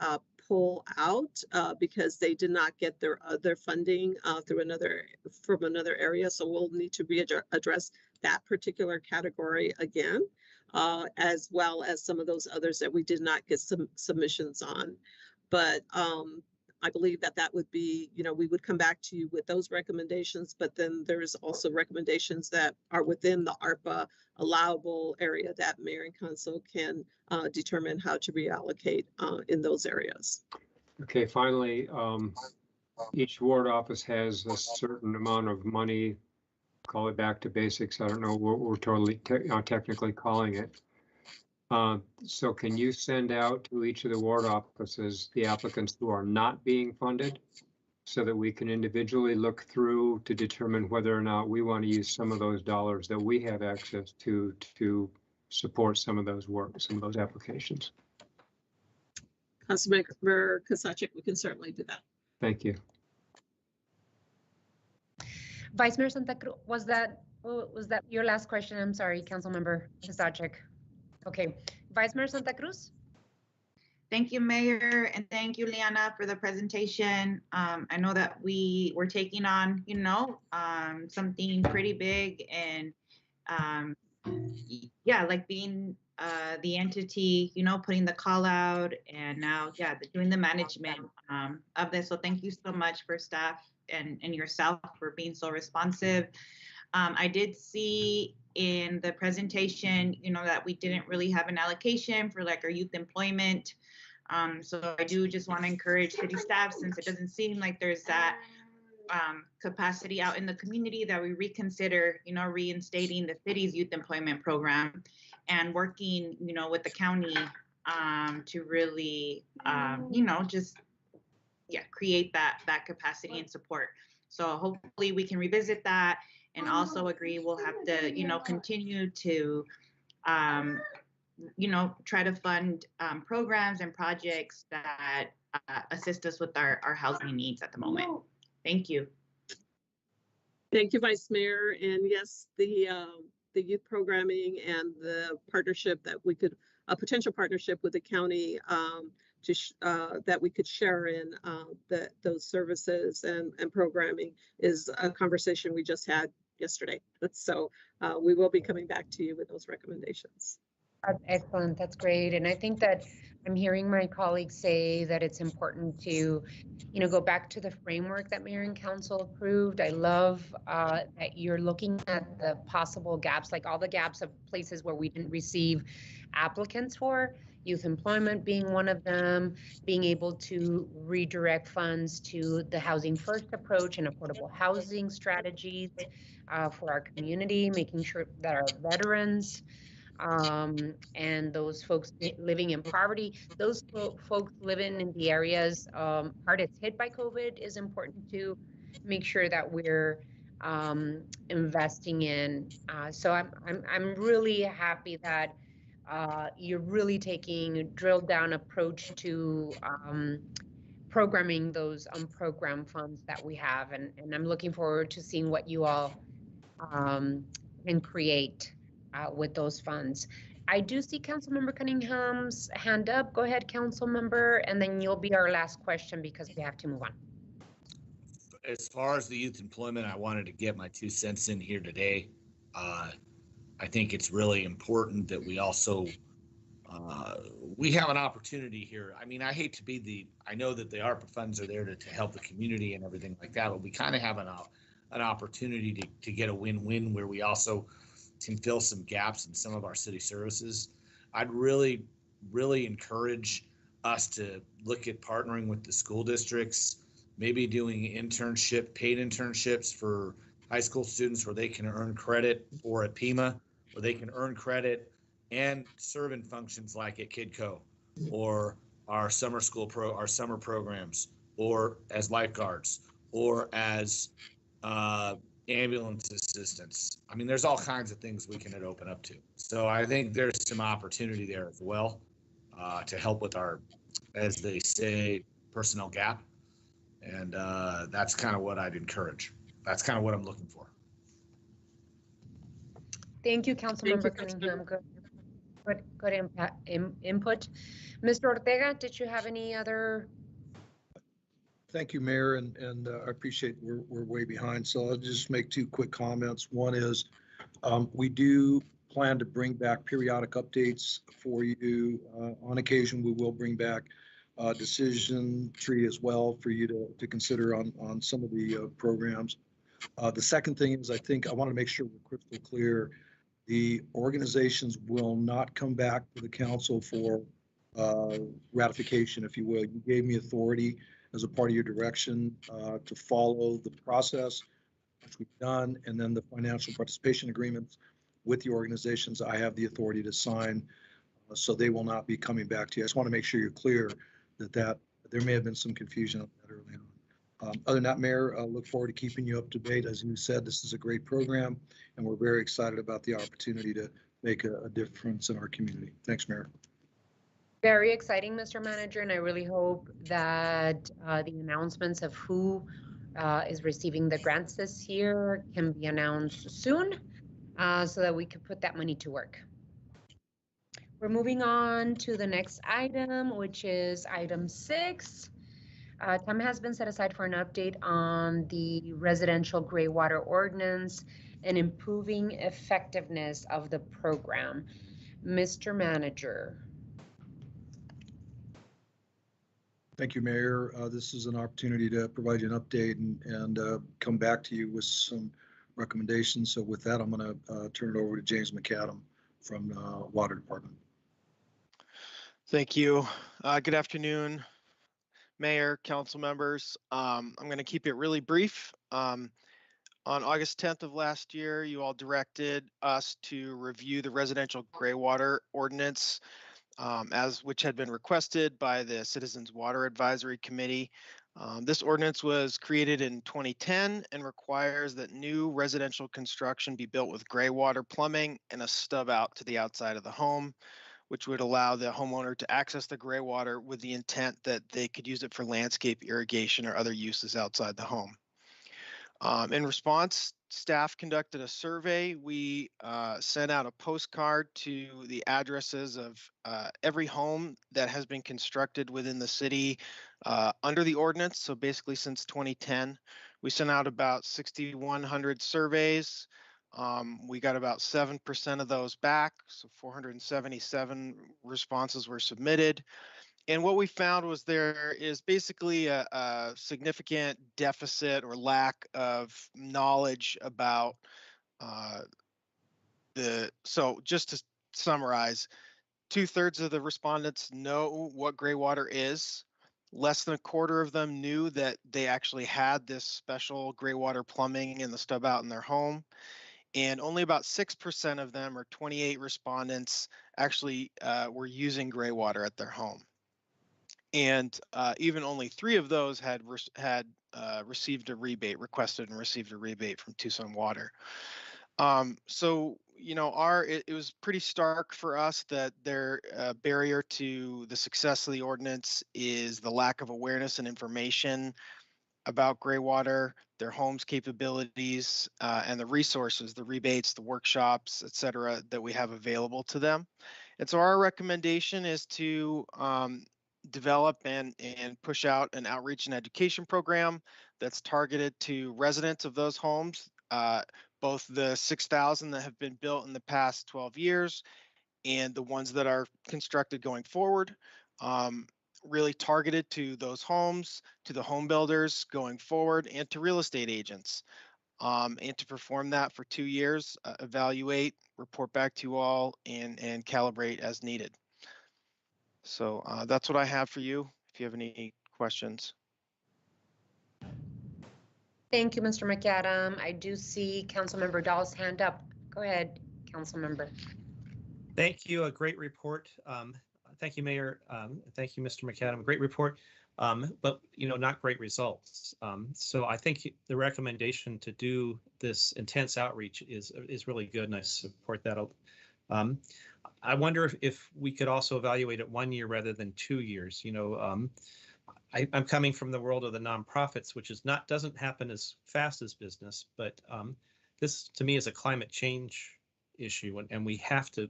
pull out because they did not get their other funding from another area. So we'll need to readdress that particular category again, as well as some of those others that we did not get some submissions on. But I believe that would be, we would come back to you with those recommendations, but then there's also recommendations that are within the ARPA allowable area that Mayor and Council can determine how to reallocate in those areas. Okay, finally, each ward office has a certain amount of money, call it back to basics. I don't know what we're totally technically calling it. So can you send out to each of the ward offices the applicants who are not being funded so that we can individually look through to determine whether or not we want to use some of those dollars that we have access to support some of those applications? Councilmember Kozachik, we can certainly do that. Thank you. Vice Mayor Santa Cruz, was that your last question? I'm sorry, Councilmember Kozachik. Okay, Vice Mayor Santa Cruz? Thank you, Mayor, and thank you, Liana, for the presentation. I know that we were taking on, something pretty big, and yeah, like being the entity, putting the call out, and now, doing the management of this. So thank you so much for staff and yourself for being so responsive. I did see in the presentation, that we didn't really have an allocation for like our youth employment. So I do just want to encourage city staff, since it doesn't seem like there's that capacity out in the community, that we reconsider, reinstating the city's youth employment program and working, with the county to really, create that capacity and support. So hopefully we can revisit that, and also agree we'll have to, continue to, try to fund programs and projects that assist us with our housing needs at the moment. Thank you. Thank you, Vice Mayor. And yes, the youth programming and the partnership that we could, a potential partnership with the county that we could share in those services and programming is a conversation we just had yesterday. So we will be coming back to you with those recommendations. That's excellent. That's great. And I think that I'm hearing my colleagues say that it's important to, go back to the framework that Mayor and Council approved. I love that you're looking at the possible gaps, like all the gaps of places where we didn't receive applicants for, youth employment being one of them, being able to redirect funds to the Housing First approach and affordable housing strategies for our community, making sure that our veterans and those folks living in poverty, those folks living in the areas hardest hit by COVID, is important to make sure that we're investing in. So I'm really happy that you're really taking a drilled down approach to programming those unprogrammed funds that we have, and I'm looking forward to seeing what you all can create with those funds. I do see Councilmember Cunningham's hand up. Go ahead, Councilmember, and then you'll be our last question because we have to move on. As far as the youth employment, I wanted to get my 2 cents in here today. I think it's really important that we also, we have an opportunity here. I mean, I hate to be I know that the ARPA funds are there to help the community and everything like that, but we kind of have an opportunity to get a win-win where we also can fill some gaps in some of our city services. I'd really, really encourage us to look at partnering with the school districts, maybe doing paid internships for high school students where they can earn credit, or at Pima, where they can earn credit and serve in functions like at KidCo, or our summer programs, or as lifeguards, or as ambulance assistants. I mean, there's all kinds of things we can open up to. So I think there's some opportunity there as well to help with our, as they say, personnel gap. And that's kind of what I'd encourage. That's kind of what I'm looking for. Thank you, Councilmember Cunningham. Good input. Mr. Ortega, did you have any other? Thank you, Mayor, and I appreciate we're way behind, so I'll just make 2 quick comments. One is we do plan to bring back periodic updates for you. On occasion, we will bring back a decision tree as well for you to consider on some of the programs. The second thing is, I want to make sure we're crystal clear. The organizations will not come back to the council for ratification, if you will. You gave me authority as a part of your direction to follow the process, which we've done, and then the financial participation agreements with the organizations I have the authority to sign, so they will not be coming back to you. I just want to make sure you're clear that there may have been some confusion on that early on. Other than that, Mayor, I look forward to keeping you up to date. As you said, this is a great program, and we're very excited about the opportunity to make a difference in our community. Thanks, Mayor. Very exciting, Mr. Manager, and I really hope that the announcements of who is receiving the grants this year can be announced soon so that we can put that money to work. We're moving on to the next item, which is item 6. Time has been set aside for an update on the residential gray water ordinance and improving effectiveness of the program. Mr. Manager. Thank you, Mayor. This is an opportunity to provide you an update and come back to you with some recommendations. So with that, I'm going to turn it over to James McAdam from Water Department. Thank you. Good afternoon, Mayor, council members. I'm going to keep it really brief. On August 10th of last year, you all directed us to review the residential gray water ordinance, which had been requested by the Citizens Water Advisory Committee. This ordinance was created in 2010 and requires that new residential construction be built with gray water plumbing and a stub out to the outside of the home, which would allow the homeowner to access the gray water with the intent that they could use it for landscape irrigation or other uses outside the home. In response, staff conducted a survey. We sent out a postcard to the addresses of every home that has been constructed within the city under the ordinance. So basically since 2010, we sent out about 6,100 surveys. We got about 7% of those back, so 477 responses were submitted. And what we found was there is basically a significant deficit or lack of knowledge about so just to summarize, 2/3 of the respondents know what gray water is. Less than a quarter of them knew that they actually had this special gray water plumbing in the stub out in their home. And only about 6% of them, or 28 respondents, actually were using gray water at their home. And even only 3 of those had received a rebate, requested and received a rebate from Tucson Water. So, you know, it was pretty stark for us that their barrier to the success of the ordinance is the lack of awareness and information about gray water, their home's capabilities, and the resources, the rebates, the workshops, et cetera, that we have available to them. And so our recommendation is to develop and push out an outreach and education program that's targeted to residents of those homes, both the 6,000 that have been built in the past 12 years and the ones that are constructed going forward. Really targeted to those homes, to the home builders going forward, and to real estate agents. And to perform that for 2 years, evaluate, report back to you all, and calibrate as needed. So that's what I have for you, if you have any questions. Thank you, Mr. McAdam. I do see Councilmember Dahl's hand up. Go ahead, Councilmember. Thank you. A great report. Thank you, Mayor. Thank you, Mr. McAdam. Great report, but you know, not great results. So I think the recommendation to do this intense outreach is really good, and I support that. I wonder if we could also evaluate it 1 year rather than 2 years. You know, I'm coming from the world of the nonprofits, which doesn't happen as fast as business, but this to me is a climate change issue, and we have to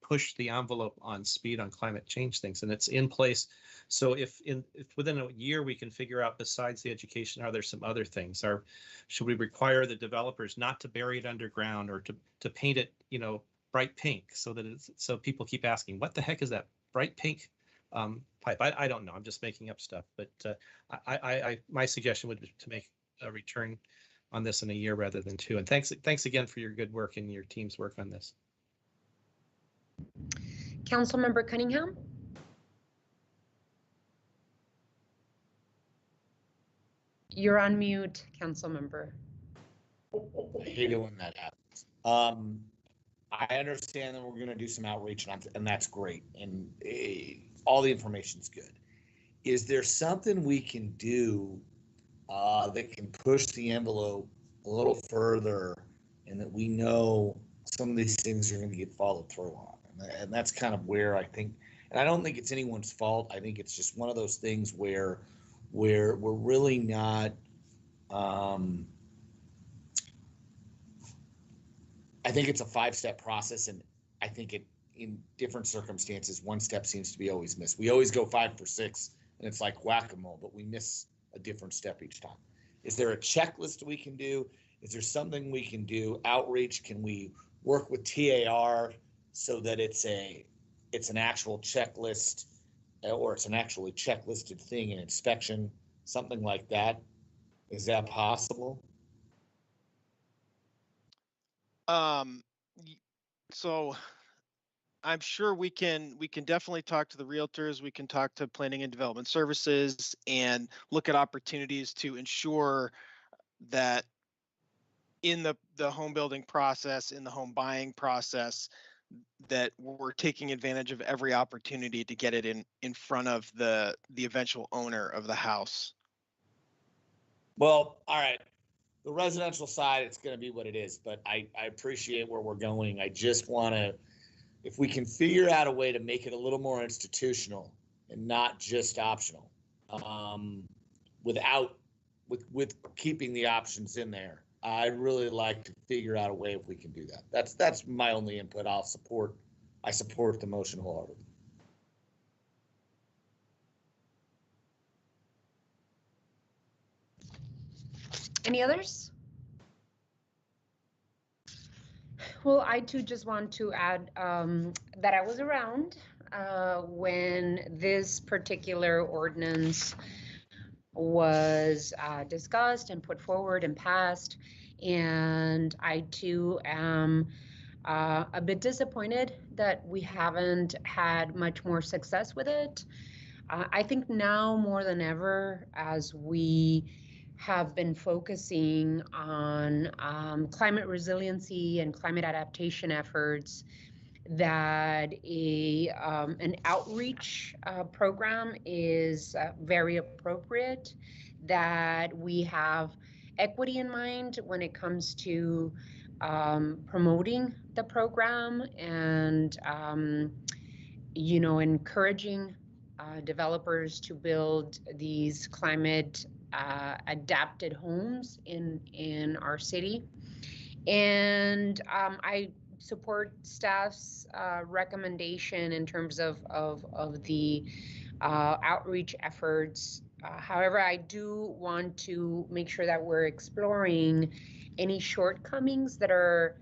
push the envelope on speed on climate change things, and it's in place. So if within a year we can figure out, besides the education, are there some other things? Should we require the developers not to bury it underground, or to paint it, you know, bright pink, so people keep asking, what the heck is that bright pink pipe? I don't know. I'm just making up stuff, but my suggestion would be to make a return on this in a year rather than 2. And thanks again for your good work and your team's work on this. Councilmember Cunningham. You're on mute, Councilmember. I hate it when that happens. I understand that we're going to do some outreach, and that's great, and all the information's good. Is there something we can do that can push the envelope a little further, and that we know some of these things are going to get followed through on? And that's kind of where I think, and I don't think it's anyone's fault. I think it's just one of those things where we're really not, I think it's a 5-step process, and I think in different circumstances, one step seems to be always missed. We always go 5 for 6 and it's like whack-a-mole, but we miss a different step each time. Is there a checklist we can do? Is there something we can do? Outreach, can we work with TAR so that it's an actual checklist, or it's an actually checklisted thing in inspection, something like that? Is that possible? So I'm sure we can definitely talk to the realtors. We can talk to planning and development services and look at opportunities to ensure that in the home building process, in the home buying process, that we're taking advantage of every opportunity to get it in front of the eventual owner of the house. Well, all right. The residential side, it's going to be what it is, but I appreciate where we're going. I just want to, if we can figure out a way to make it a little more institutional and not just optional, with keeping the options in there, I'd really like to figure out a way if we can do that. That's my only input. I support the motion wholeheartedly. Any others? Well, I too just want to add that I was around when this particular ordinance was discussed and put forward and passed, and I too am a bit disappointed that we haven't had much more success with it. I think now more than ever, as we have been focusing on climate resiliency and climate adaptation efforts, that an outreach program is very appropriate, that we have equity in mind when it comes to promoting the program and encouraging developers to build these climate adapted homes in our city. And I support staff's recommendation in terms of the outreach efforts. However, I do want to make sure that we're exploring any shortcomings that are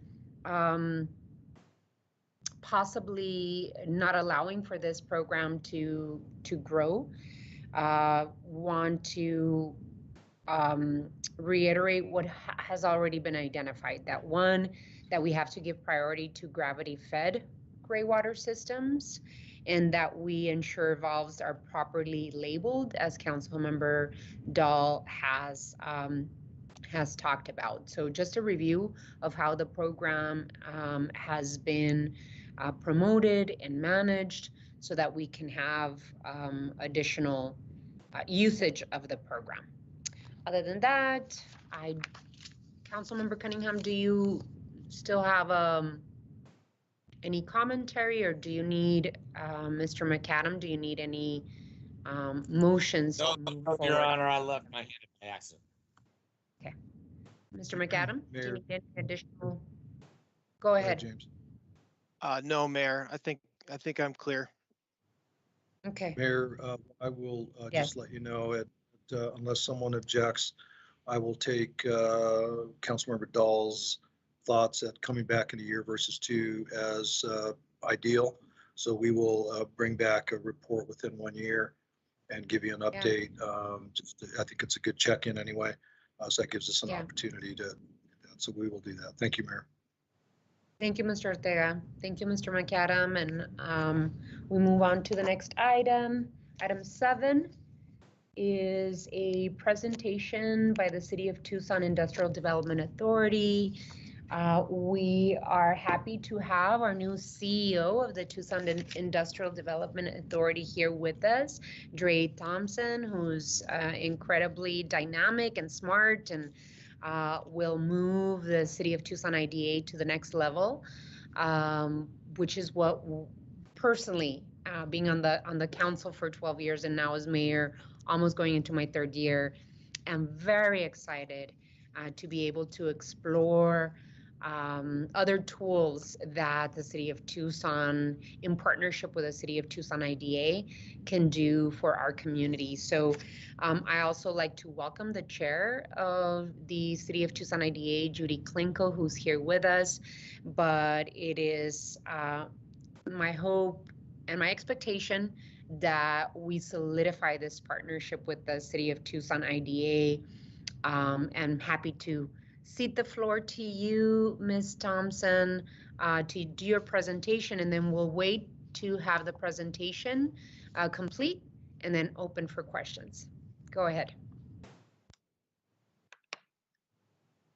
possibly not allowing for this program to grow. Want to reiterate what has already been identified. That one, that we have to give priority to gravity-fed gray water systems, and that we ensure valves are properly labeled, as Councilmember Dahl has talked about. So just a review of how the program has been promoted and managed, so that we can have additional usage of the program. Other than that, Councilmember Cunningham, do you still have any commentary, or do you need, Mr. McAdam, do you need any motions? No, Your Honor, I left my hand by accident. Okay. Mr. McAdam, do you Mayor. need any additional? Go ahead. James. No, Mayor, I think I'm clear. Okay. Mayor, I will Yes. just let you know, unless someone objects, I will take Councilmember Dahl's thoughts at coming back in a year versus 2 as ideal. So we will bring back a report within 1 year and give you an update. I think it's a good check-in anyway. So that gives us an opportunity to, so we will do that. Thank you, Mayor. Thank you, Mr. Ortega. Thank you, Mr. McAdam. And we move on to the next item. Item 7 is a presentation by the City of Tucson Industrial Development Authority. We are happy to have our new CEO of the Tucson Industrial Development Authority here with us, Dre Thompson, who's incredibly dynamic and smart, and will move the City of Tucson IDA to the next level, which is what personally, being on the council for 12 years and now as mayor, almost going into my 3rd year, I'm very excited to be able to explore other tools that the city of Tucson, in partnership with the city of Tucson IDA, can do for our community. So I also like to welcome the chair of the city of Tucson IDA, Judy Klinko, who's here with us. But it is my hope and my expectation that we solidify this partnership with the city of Tucson IDA. And happy to cede the floor to you, Ms. Thompson, to do your presentation, and then we'll wait to have the presentation complete and then open for questions. Go ahead.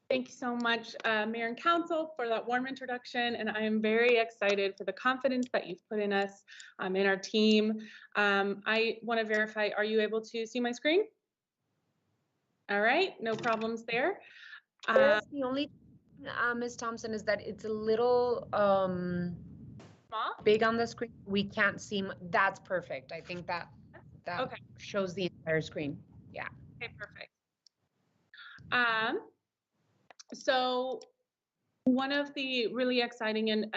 Thank you so much, Mayor and Council, for that warm introduction, and I am very excited for the confidence that you've put in us, in our team. I want to verify, are you able to see my screen? All right, no problems there. The only, Ms. Thompson, is that it's a little big on the screen. We can't see. That's perfect. I think that okay. Shows the entire screen. Yeah. Okay, perfect. So one of the really exciting and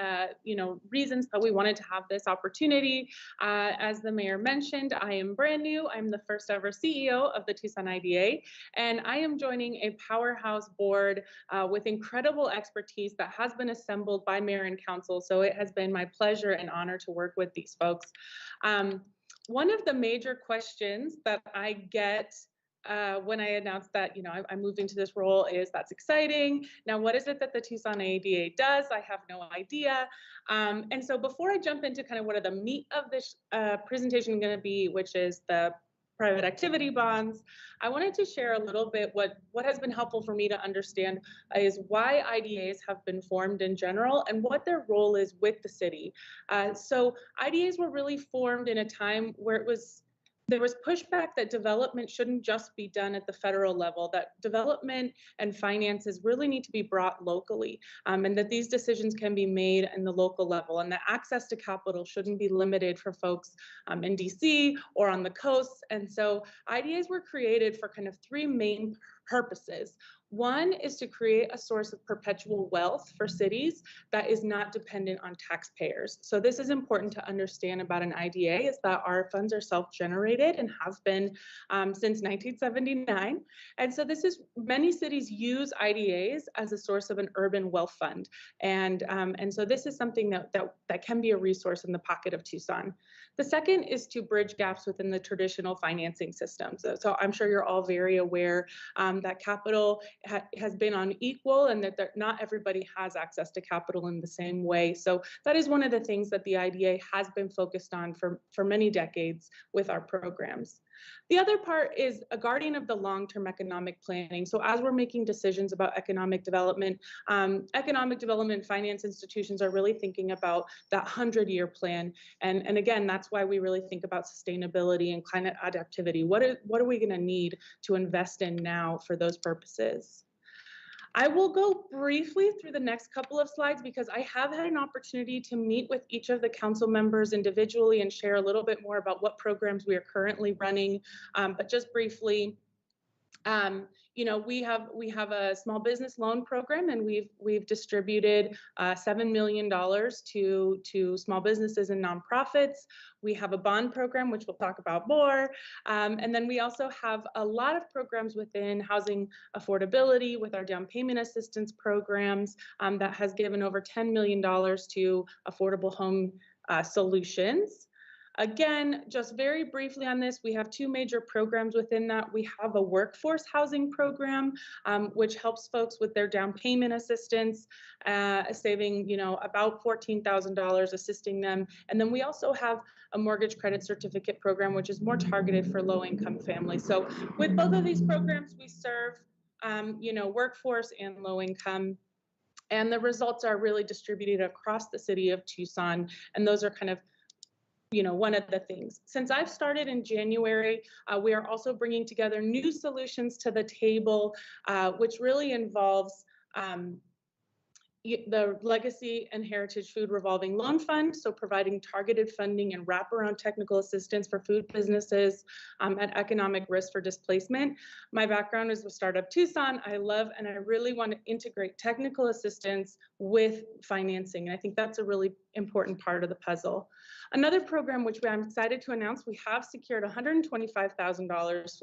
reasons that we wanted to have this opportunity, as the mayor mentioned, I am brand new. I'm the first ever CEO of the Tucson IDA, and I am joining a powerhouse board with incredible expertise that has been assembled by mayor and council. So it has been my pleasure and honor to work with these folks. One of the major questions that I get when I announced that, I moved into this role is, that's exciting. Now, what is it that the Tucson IDA does? I have no idea. And so before I jump into kind of what are the meat of this presentation going to be, which is the private activity bonds, I wanted to share a little bit what has been helpful for me to understand is why IDAs have been formed in general and what their role is with the city. So IDAs were really formed in a time where there was pushback that development shouldn't just be done at the federal level, that development and finances really need to be brought locally, and that these decisions can be made in the local level, and that access to capital shouldn't be limited for folks in DC or on the coasts. And so IDAs were created for kind of three main purposes. One is to create a source of perpetual wealth for cities that is not dependent on taxpayers. So this is important to understand about an IDA, is that our funds are self-generated and have been since 1979. And so many cities use IDAs as a source of an urban wealth fund. And so this is something that can be a resource in the pocket of Tucson. The second is to bridge gaps within the traditional financing system. So I'm sure you're all very aware that capital has been unequal and that not everybody has access to capital in the same way. So that is one of the things that the IDA has been focused on for many decades with our programs. The other part is a guardian of the long-term economic planning. So as we're making decisions about economic development finance institutions are really thinking about that 100-year plan. And again, that's why we really think about sustainability and climate adaptivity. What are we going to need to invest in now for those purposes? I will go briefly through the next couple of slides because I have had an opportunity to meet with each of the council members individually and share a little bit more about what programs we are currently running. But just briefly, we have a small business loan program, and we've distributed $7 million to small businesses and nonprofits. We have a bond program, which we'll talk about more. And then we also have a lot of programs within housing affordability with our down payment assistance programs that has given over $10 million to affordable home solutions. Again, just very briefly on this, we have two major programs within that. We have a workforce housing program, which helps folks with their down payment assistance, saving about $14,000, assisting them. And then we also have a mortgage credit certificate program, which is more targeted for low-income families. So with both of these programs, we serve workforce and low income. And the results are really distributed across the city of Tucson. And those are kind of one of the things. Since I've started in January, we are also bringing together new solutions to the table, which really involves the Legacy and Heritage Food Revolving Loan Fund, so providing targeted funding and wraparound technical assistance for food businesses at economic risk for displacement. My background is with Startup Tucson. I love and I really want to integrate technical assistance with financing, and I think that's a really important part of the puzzle. Another program which I'm excited to announce we have secured $125,000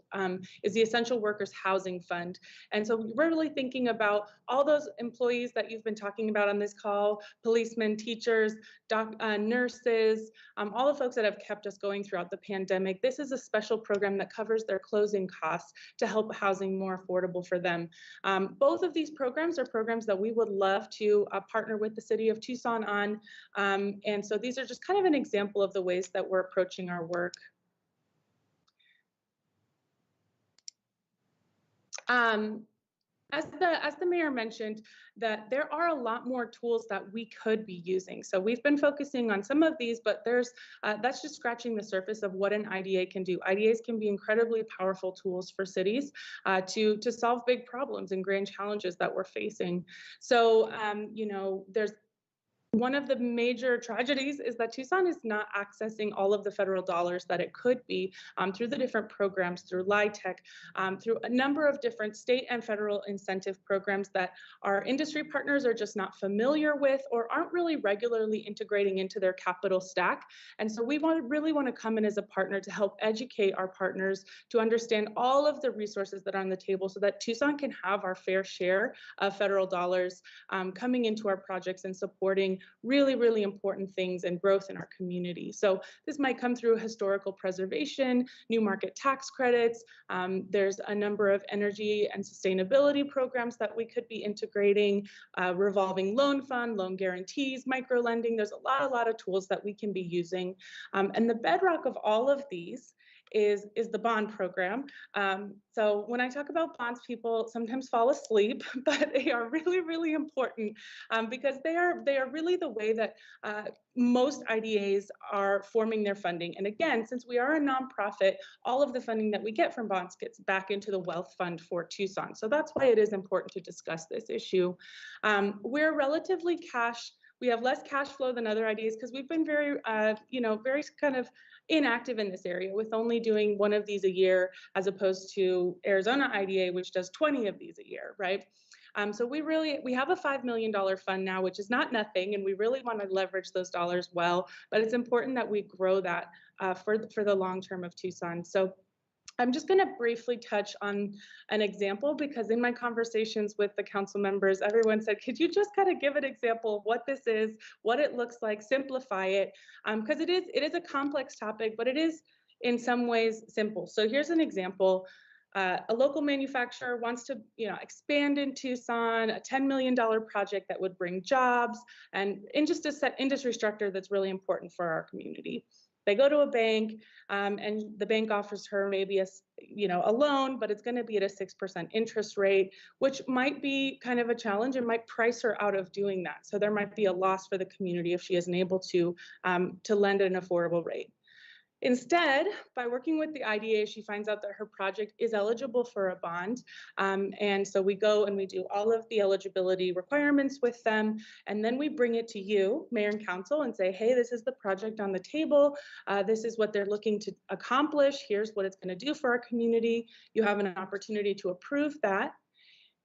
is the Essential Workers Housing Fund. And so we're really thinking about all those employees that you've been talking about on this call, policemen, teachers, nurses, all the folks that have kept us going throughout the pandemic. This is a special program that covers their closing costs to help housing more affordable for them. Both of these programs are programs that we would love to partner with the city of Tucson on. And so these are just kind of an example of the ways that we're approaching our work. As the mayor mentioned, that there are a lot more tools that we could be using. So we've been focusing on some of these, but there's that's just scratching the surface of what an IDA can do. IDAs can be incredibly powerful tools for cities to solve big problems and grand challenges that we're facing. So you know, there's one of the major tragedies is that Tucson is not accessing all of the federal dollars that it could be through the different programs, through LIHTC, through a number of different state and federal incentive programs that our industry partners are just not familiar with or aren't really regularly integrating into their capital stack. And so we really want to come in as a partner to help educate our partners to understand all of the resources that are on the table so that Tucson can have our fair share of federal dollars coming into our projects and supporting really, really important things and growth in our community. So this might come through historical preservation, new market tax credits. There's a number of energy and sustainability programs that we could be integrating, revolving loan fund, loan guarantees, micro lending. There's a lot of tools that we can be using. And the bedrock of all of these is the bond program. So when I talk about bonds, people sometimes fall asleep, but they are really, really important because they are really the way that most IDAs are forming their funding. And again, since we are a nonprofit, all of the funding that we get from bonds gets back into the wealth fund for Tucson. So that's why it is important to discuss this issue. We're relatively we have less cash flow than other IDAs because we've been very, very kind of inactive in this area with only doing one of these a year as opposed to Arizona IDA, which does 20 of these a year, right? So we have a $5 million fund now, which is not nothing, and we really want to leverage those dollars well, but it's important that we grow that for the long term of Tucson. So I'm just going to briefly touch on an example because in my conversations with the council members, everyone said, could you just kind of give an example of what this is, what it looks like, simplify it? Because it is a complex topic, but it is in some ways simple. So here's an example. A local manufacturer wants to expand in Tucson, a $10 million project that would bring jobs and just a set industry structure that's really important for our community. They go to a bank and the bank offers her maybe a loan, but it's going to be at a 6% interest rate, which might be kind of a challenge and might price her out of doing that. So there might be a loss for the community if she isn't able to lend at an affordable rate. Instead, by working with the IDA, she finds out that her project is eligible for a bond. And so we go and we do all of the eligibility requirements with them. And then we bring it to you, Mayor and Council, and say, hey, this is the project on the table. This is what they're looking to accomplish. Here's what it's going to do for our community. You have an opportunity to approve that.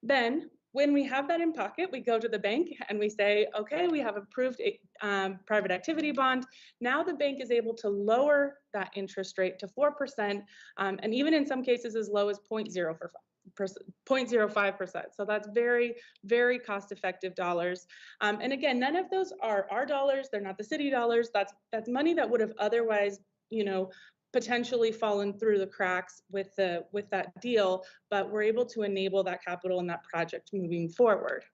Then when we have that in pocket, we go to the bank and we say, okay, we have approved a private activity bond. Now the bank is able to lower that interest rate to 4%, and even in some cases as low as 0.05%. So that's very, very cost-effective dollars. And again, none of those are our dollars. They're not the city dollars. That's money that would have otherwise, potentially fallen through the cracks with that deal, but we're able to enable that capital and that project moving forward.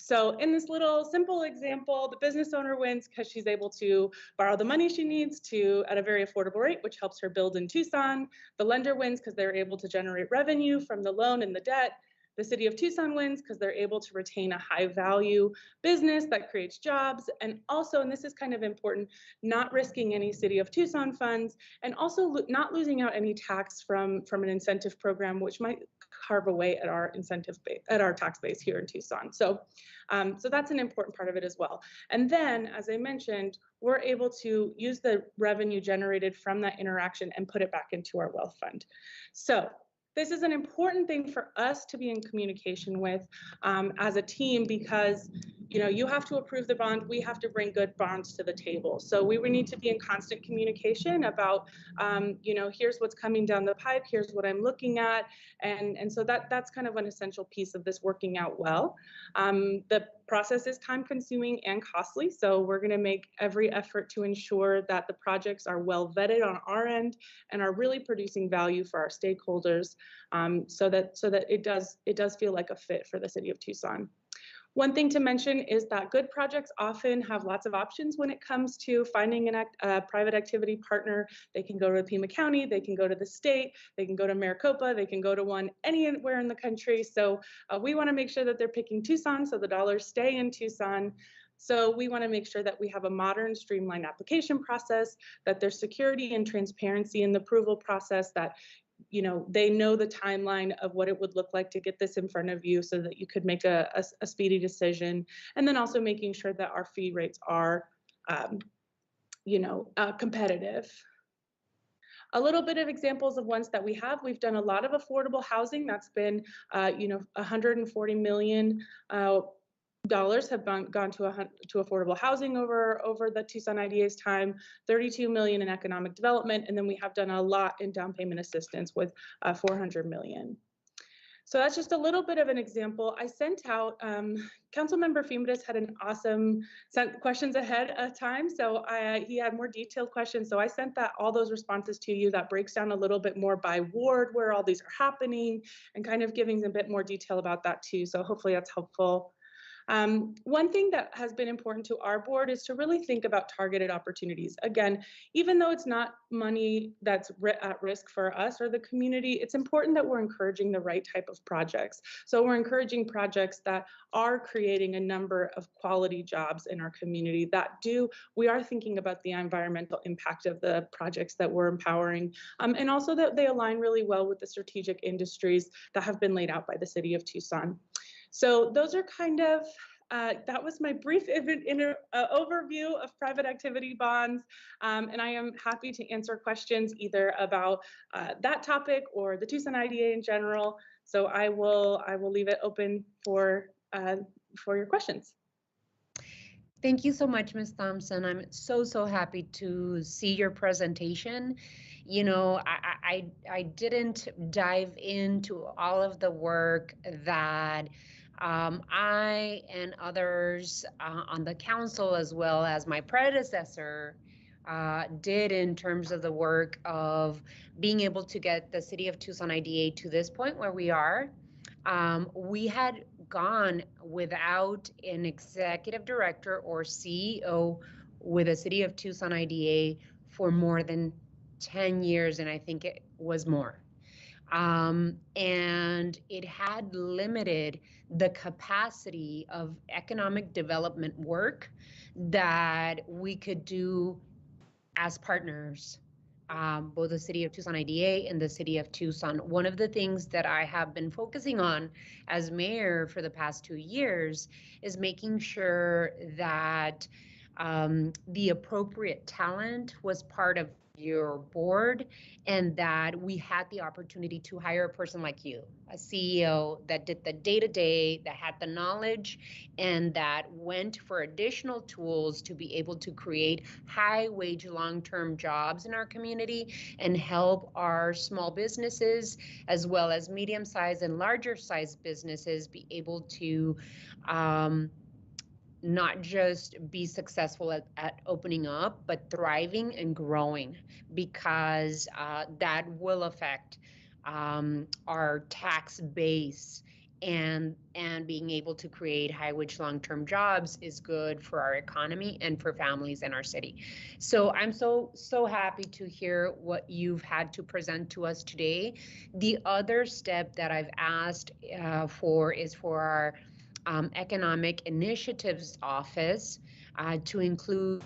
So in this little simple example, the business owner wins because she's able to borrow the money she needs at a very affordable rate, which helps her build in Tucson. The lender wins because they're able to generate revenue from the loan and the debt. The city of Tucson wins because they're able to retain a high value business that creates jobs. And also, and this is kind of important, not risking any city of Tucson funds, and also not losing out any tax from an incentive program, which might carve away at our incentive base, at our tax base here in Tucson. So, so that's an important part of it as well. And then, as I mentioned, we're able to use the revenue generated from that interaction and put it back into our wealth fund. So this is an important thing for us to be in communication with as a team, because you have to approve the bond. We have to bring good bonds to the table. So we would need to be in constant communication about, here's what's coming down the pipe. Here's what I'm looking at. And so that's kind of an essential piece of this working out well. The process is time consuming and costly. So we're going to make every effort to ensure that the projects are well vetted on our end and are really producing value for our stakeholders, so that it does feel like a fit for the city of Tucson. One thing to mention is that good projects often have lots of options when it comes to finding a private activity partner. They can go to Pima County, they can go to the state, they can go to Maricopa, they can go to one anywhere in the country. So we want to make sure that they're picking Tucson so the dollars stay in Tucson. So we want to make sure that we have a modern, streamlined application process, that there's security and transparency in the approval process, that they know the timeline of what it would look like to get this in front of you so that you could make a speedy decision. And then also making sure that our fee rates are, competitive. A little bit of examples of ones that we have. We've done a lot of affordable housing. That's been, $140 million dollars have gone to affordable housing over the Tucson IDA's time, 32 million in economic development, and then we have done a lot in down payment assistance with 400 million. So that's just a little bit of an example. I sent out, Councilmember Fimbres had an awesome sent questions ahead of time, so he had more detailed questions. So I sent all those responses to you. That breaks down a little bit more by ward where all these are happening, and kind of giving a bit more detail about that too. So hopefully that's helpful. One thing that has been important to our board is to really think about targeted opportunities. Again, even though it's not money that's at risk for us or the community, it's important that we're encouraging the right type of projects. So we're encouraging projects that are creating a number of quality jobs in our community we are thinking about the environmental impact of the projects that we're empowering, and also that they align really well with the strategic industries that have been laid out by the city of Tucson. So those are kind of, that was my brief overview of private activity bonds. And I am happy to answer questions either about that topic or the Tucson IDA in general. So I will leave it open for your questions. Thank you so much, Ms. Thompson. I'm so happy to see your presentation. I didn't dive into all of the work that I and others on the council, as well as my predecessor, did in terms of the work of being able to get the city of Tucson IDA to this point where we are. We had gone without an executive director or CEO with the city of Tucson IDA for more than 10 years, and I think it was more. And it had limited the capacity of economic development work that we could do as partners, both the city of Tucson IDA and the city of Tucson. One of the things that I have been focusing on as mayor for the past 2 years is making sure that the appropriate talent was part of your board, and that we had the opportunity to hire a person like you, a CEO that did the day-to-day, that had the knowledge, and that went for additional tools to be able to create high-wage, long-term jobs in our community and help our small businesses, as well as medium-sized and larger-sized businesses, be able to not just be successful at opening up, but thriving and growing, because that will affect our tax base and being able to create high wage long-term jobs is good for our economy and for families in our city. So I'm so happy to hear what you've had to present to us today. The other step that I've asked for is for our Economic Initiatives Office to include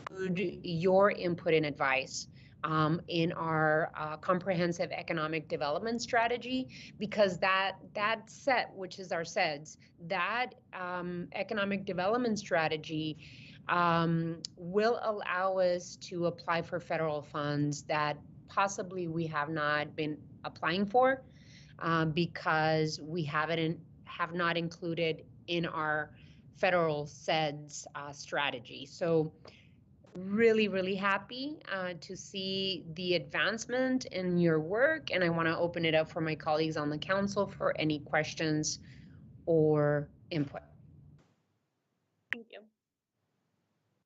your input and advice in our comprehensive economic development strategy, because that set, which is our SEDS, that economic development strategy will allow us to apply for federal funds that possibly we have not been applying for because we have not included in our federal SEDS strategy. So really happy to see the advancement in your work, and I want to open it up for my colleagues on the council for any questions or input. Thank you.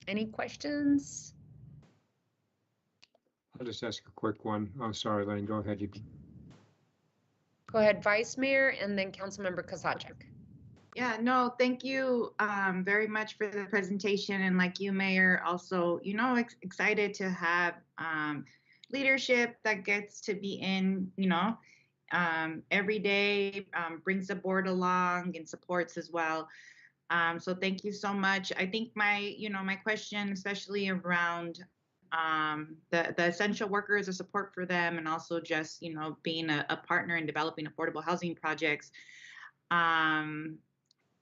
Any questions? I'll just ask a quick one. Oh, sorry, Lane, go ahead. Go ahead, Vice Mayor, and then Councilmember Kozachik. Yeah, no, thank you very much for the presentation. And like you, Mayor, also, you know, excited to have leadership that gets to be in, you know, every day, brings the board along and supports as well. So thank you so much. I think my question, especially around the essential workers, the support for them, and also just, you know, being a partner in developing affordable housing projects.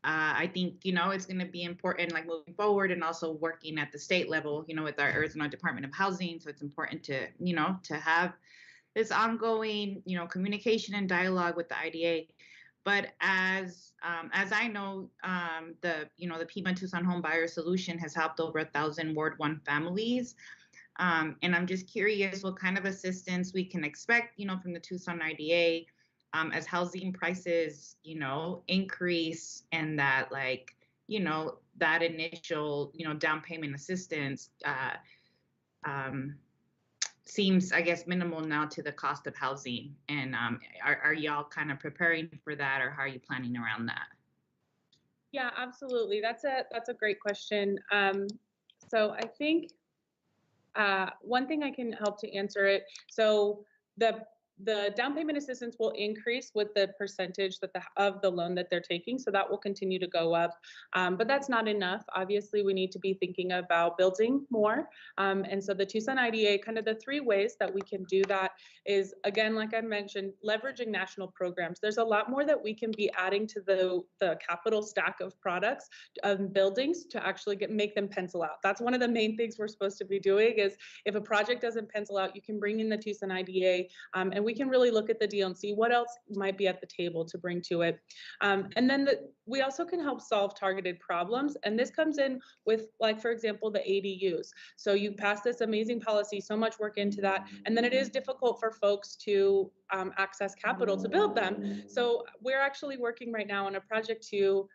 I think, you know, it's going to be important, like moving forward, and also working at the state level, you know, with our Arizona Department of Housing. So it's important to, you know, to have this ongoing, you know, communication and dialogue with the IDA. But as I know, the Pima Tucson Home Buyer Solution has helped over 1,000 Ward 1 families. And I'm just curious what kind of assistance we can expect, you know, from the Tucson IDA as housing prices, you know, increase, and that, like, you know, that initial, you know, down payment assistance seems, I guess, minimal now to the cost of housing. And are y'all kind of preparing for that, or how are you planning around that? Yeah, absolutely. That's a great question. So I think one thing I can help to answer it. So the down payment assistance will increase with the percentage of the loan that they're taking. So that will continue to go up. But that's not enough. Obviously, we need to be thinking about building more. And so the Tucson IDA, kind of the three ways that we can do that is, again, like I mentioned, leveraging national programs. There's a lot more that we can be adding to the capital stack of products, buildings, to actually make them pencil out. That's one of the main things we're supposed to be doing, is if a project doesn't pencil out, you can bring in the Tucson IDA, and we can really look at the deal and see what else might be at the table to bring to it. And then we also can help solve targeted problems. And this comes in with, like, for example, the ADUs. So you pass this amazing policy, so much work into that, and then it is difficult for folks to access capital to build them. So we're actually working right now on a project to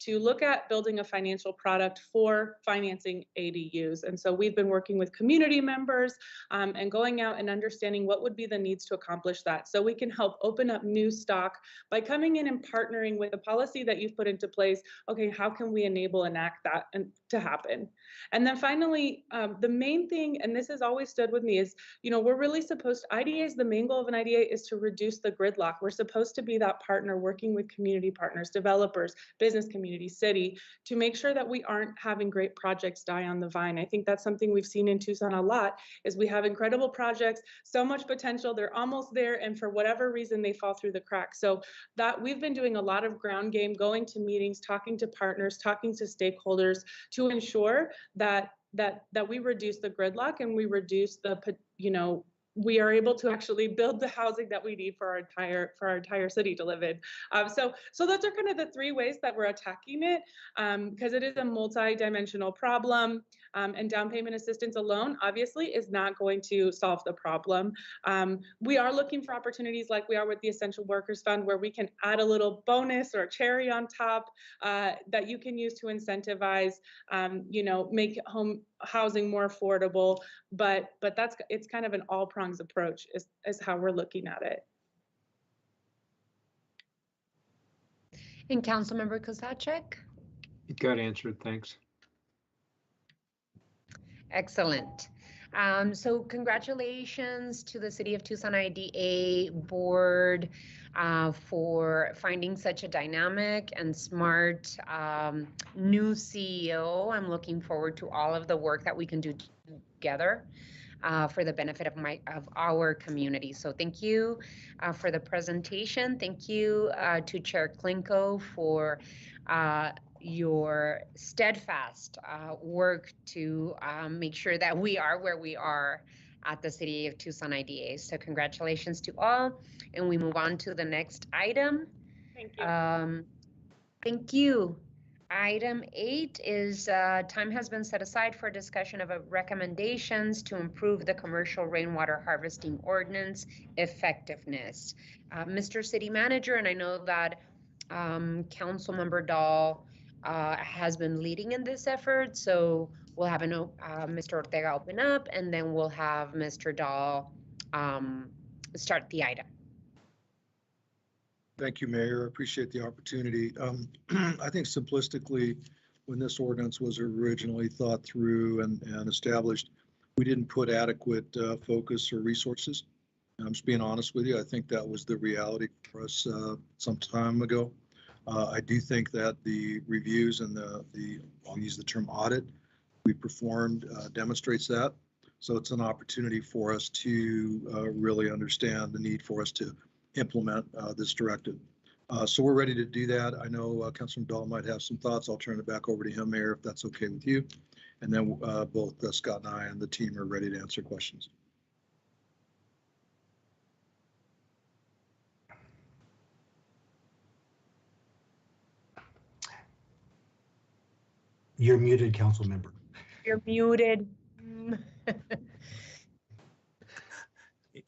look at building a financial product for financing ADUs. And so we've been working with community members and going out and understanding what would be the needs to accomplish that. So we can help open up new stock by coming in and partnering with a policy that you've put into place. Okay, how can we enable and enact that and to happen? And then finally, the main thing, and this has always stood with me, is, you know, we're really supposed to, IDAs, the main goal of an IDA is to reduce the gridlock. We're supposed to be that partner working with community partners, developers, business community, city, to make sure that we aren't having great projects die on the vine. I think that's something we've seen in Tucson a lot, is we have incredible projects, so much potential, they're almost there, and for whatever reason, they fall through the cracks. So that we've been doing a lot of ground game, going to meetings, talking to partners, talking to stakeholders to ensure that we reduce the gridlock and we reduce the, you know, we are able to actually build the housing that we need for our entire city to live in. So those are kind of the three ways that we're attacking it, because it is a multi-dimensional problem, and down payment assistance alone obviously is not going to solve the problem. We are looking for opportunities like we are with the Essential Workers Fund, where we can add a little bonus or a cherry on top that you can use to incentivize, you know, make home housing more affordable, but it's kind of an all prongs approach is how we're looking at it. And Councilmember Kozachek? It got answered, thanks. Excellent. So congratulations to the City of Tucson IDA board for finding such a dynamic and smart new CEO. I'm looking forward to all of the work that we can do together for the benefit of our community. So thank you for the presentation. Thank you to Chair Klinko for your steadfast work to make sure that we are where we are at the City of Tucson IDA. So congratulations to all, and we move on to the next item. Thank you. Thank you. Item 8 is time has been set aside for discussion of recommendations to improve the commercial rainwater harvesting ordinance effectiveness. Mr. City Manager, and I know that Councilmember Dahl has been leading in this effort, so we'll have Mr. Ortega open up, and then we'll have Mr. Dahl start the item. Thank you, Mayor. I appreciate the opportunity. I think simplistically, when this ordinance was originally thought through and established, we didn't put adequate focus or resources. And I'm just being honest with you. I think that was the reality for us some time ago. I do think that the reviews and I'll use the term audit we performed demonstrates that. So it's an opportunity for us to really understand the need for us to implement this directive. So we're ready to do that. I know Councilman Dahl might have some thoughts. I'll turn it back over to him, Mayor, if that's okay with you. And then both Scott and I and the team are ready to answer questions. You're muted, council member. You're muted.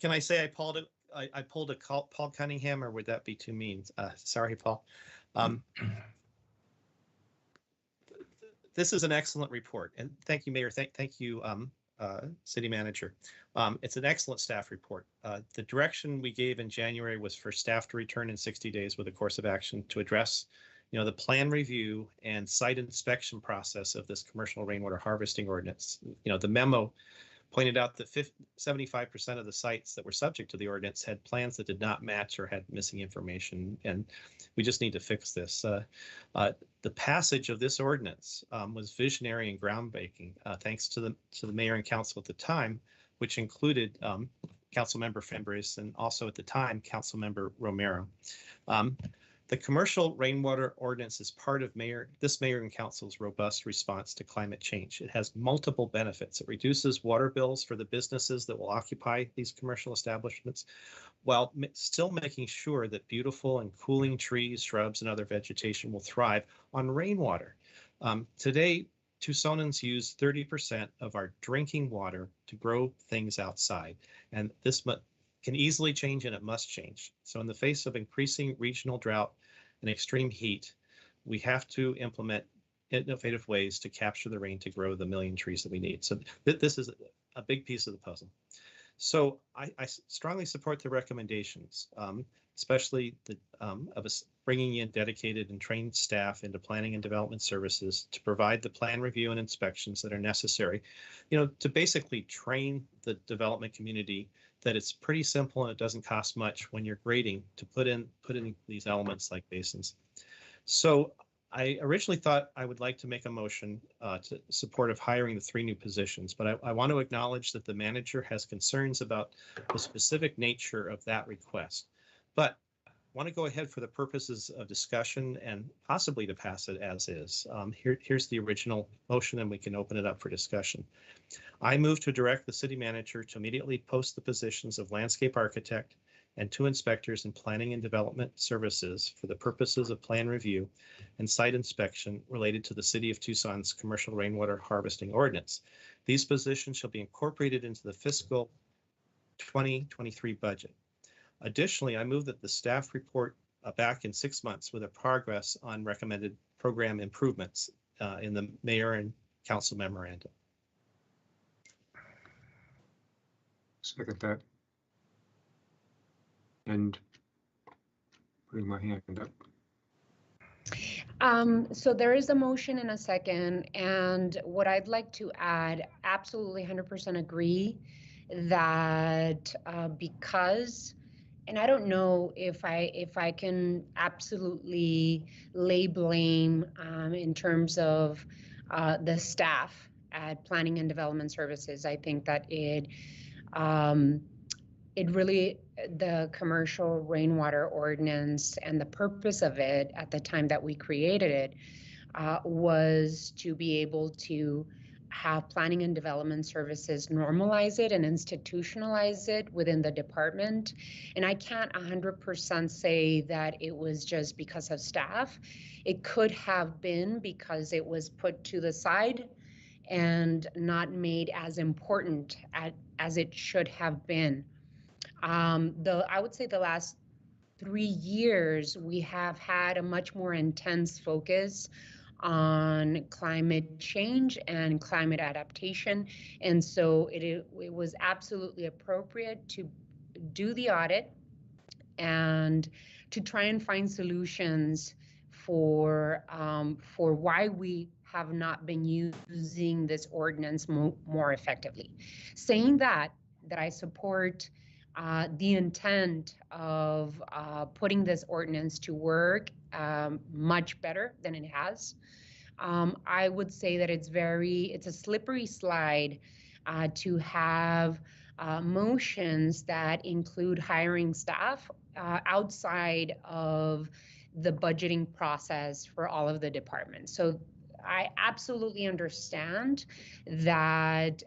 Can I say I pulled a Paul Cunningham, or would that be too mean? Sorry, Paul. This is an excellent report, and thank you, Mayor. Thank you, City Manager. It's an excellent staff report. The direction we gave in January was for staff to return in 60 days with a course of action to address, the plan review and site inspection process of this commercial rainwater harvesting ordinance. The memo pointed out that 75% of the sites that were subject to the ordinance had plans that did not match or had missing information, and we just need to fix this. The passage of this ordinance was visionary and groundbreaking, thanks to the mayor and council at the time, which included Councilmember Fimbres and also at the time Councilmember Romero. The commercial rainwater ordinance is part of this mayor and council's robust response to climate change. It has multiple benefits. It reduces water bills for the businesses that will occupy these commercial establishments, while still making sure that beautiful and cooling trees, shrubs, and other vegetation will thrive on rainwater. Today, Tucsonans use 30% of our drinking water to grow things outside, and this can easily change, and it must change. So in the face of increasing regional drought and extreme heat, we have to implement innovative ways to capture the rain to grow the 1 million trees that we need. So this is a big piece of the puzzle. So I strongly support the recommendations, especially of us bringing in dedicated and trained staff into planning and development services to provide the plan review and inspections that are necessary, to basically train the development community that it's pretty simple and it doesn't cost much when you're grading to put in these elements like basins. So I originally thought I would like to make a motion to support of hiring the 3 new positions, but I want to acknowledge that the manager has concerns about the specific nature of that request. But I want to go ahead for the purposes of discussion and possibly to pass it as is. Here's the original motion, and we can open it up for discussion. I move to direct the city manager to immediately post the positions of landscape architect and 2 inspectors in planning and development services for the purposes of plan review and site inspection related to the City of Tucson's commercial rainwater harvesting ordinance. These positions shall be incorporated into the fiscal 2023 budget. Additionally, I move that the staff report back in 6 months with a progress on recommended program improvements in the mayor and council memorandum. Second that. And putting my hand up. So there is a motion and a second, and what I'd like to add, absolutely 100% agree that because, and I don't know if I can absolutely lay blame in terms of the staff at Planning and Development Services. I think that it really, the commercial rainwater ordinance and the purpose of it at the time that we created it was to be able to have planning and development services normalize it and institutionalize it within the department. And I can't 100% say that it was just because of staff. It could have been because it was put to the side and not made as important as it should have been. I would say the last 3 years, we have had a much more intense focus on climate change and climate adaptation. And so it was absolutely appropriate to do the audit and to try and find solutions for why we have not been using this ordinance more effectively. Saying that I support the intent of putting this ordinance to work much better than it has. I would say that it's a slippery slide to have motions that include hiring staff outside of the budgeting process for all of the departments. So I absolutely understand that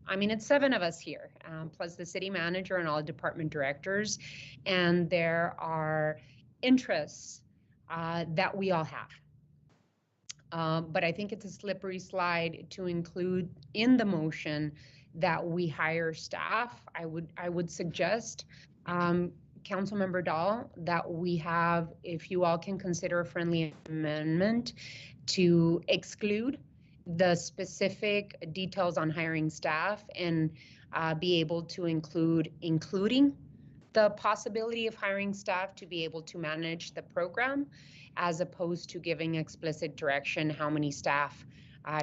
I mean, it's 7 of us here, plus the city manager and all department directors, and there are interests that we all have. But I think it's a slippery slide to include in the motion that we hire staff. I would suggest, Councilmember Dahl, that we have, if you all can consider a friendly amendment to exclude the specific details on hiring staff and be able to including the possibility of hiring staff to be able to manage the program, as opposed to giving explicit direction how many staff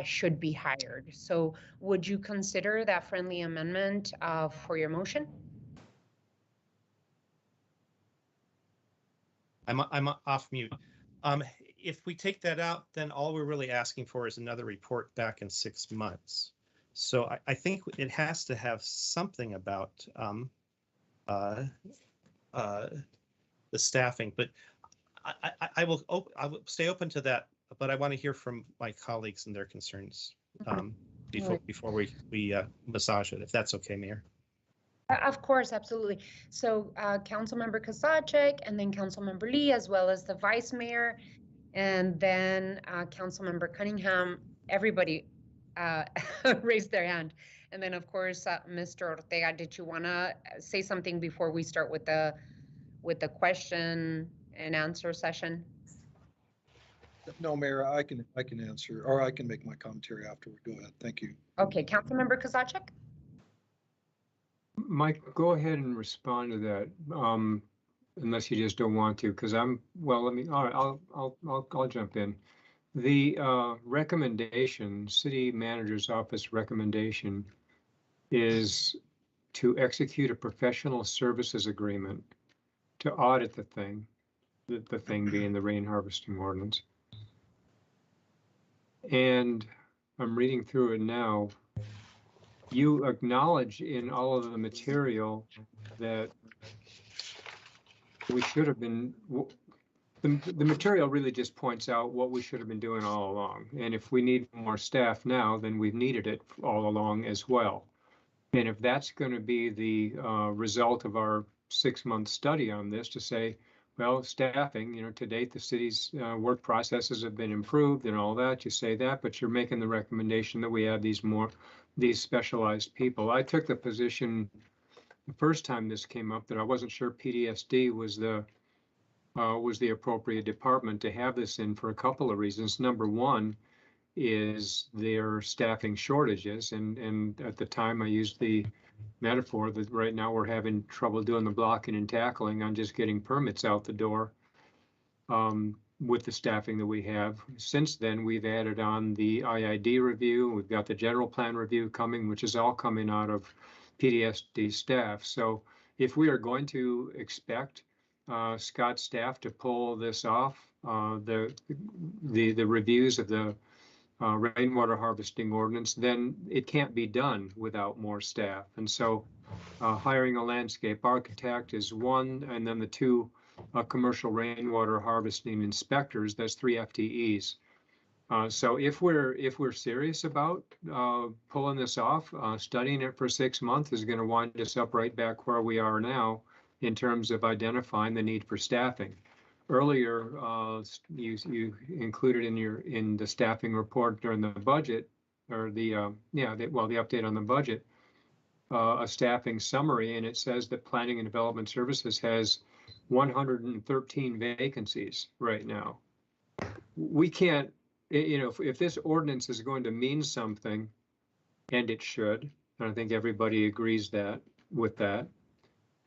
should be hired. So would you consider that friendly amendment for your motion? I'm off mute. If we take that out, then all we're really asking for is another report back in 6 months. So I think it has to have something about the staffing, but I will stay open to that, but I want to hear from my colleagues and their concerns before we massage it, if that's okay, Mayor. Of course, absolutely. So Councilmember Kasachik, and then Councilmember Lee, as well as the Vice Mayor, and then Councilmember Cunningham. Everybody raised their hand. And then, of course, Mr. Ortega, did you want to say something before we start with the question and answer session? No, Mayor, I can answer, or I can make my commentary afterward. Go ahead. Thank you. Okay, Councilmember Kasachik. Mike, go ahead and respond to that, unless you just don't want to, because all right, I'll jump in. The recommendation, city manager's office recommendation, is to execute a professional services agreement to audit the thing being the rain harvesting ordinance. And I'm reading through it now. You acknowledge in all of the material that we should have been, the material really just points out what we should have been doing all along. And if we need more staff now, then we've needed it all along as well. And if that's going to be the result of our 6-month study on this, to say, well, staffing, to date, the city's work processes have been improved and all that, you say that, but you're making the recommendation that we have these specialized people. I took the position the first time this came up that I wasn't sure PDSD was the appropriate department to have this in for a couple of reasons. Number one is their staffing shortages, and at the time I used the metaphor that right now we're having trouble doing the blocking and tackling on just getting permits out the door. with the staffing that we have. Since then, we've added on the IID review. We've got the general plan review coming, which is all coming out of PDSD staff. So if we are going to expect Scott's staff to pull this off, the reviews of the rainwater harvesting ordinance, then it can't be done without more staff. And so hiring a landscape architect is one, and then the two commercial rainwater harvesting inspectors, that's 3 FTEs. So if we're serious about pulling this off, studying it for 6 months is going to wind us up right back where we are now in terms of identifying the need for staffing. Earlier, you included in the staffing report during the budget, or the update on the budget, a staffing summary, and it says that Planning and Development Services has 113 vacancies right now. We can't, if this ordinance is going to mean something, and it should, and I think everybody agrees with that,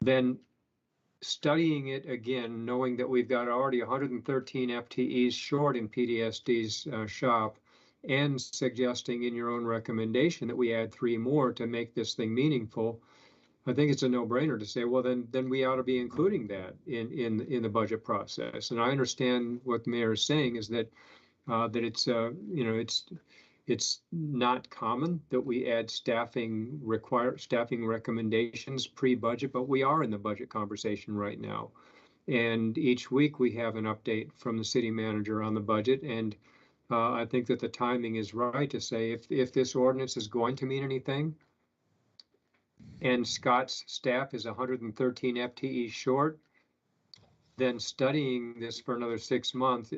then studying it again, knowing that we've got already 113 FTEs short in PDSD's shop, and suggesting in your own recommendation that we add 3 more to make this thing meaningful, I think it's a no-brainer to say, well, then we ought to be including that in the budget process. And I understand what the mayor is saying is that it's not common that we add staffing recommendations pre-budget, but we are in the budget conversation right now. And each week we have an update from the city manager on the budget. And I think that the timing is right to say if this ordinance is going to mean anything, and Scott's staff is 113 FTE short, then studying this for another 6 months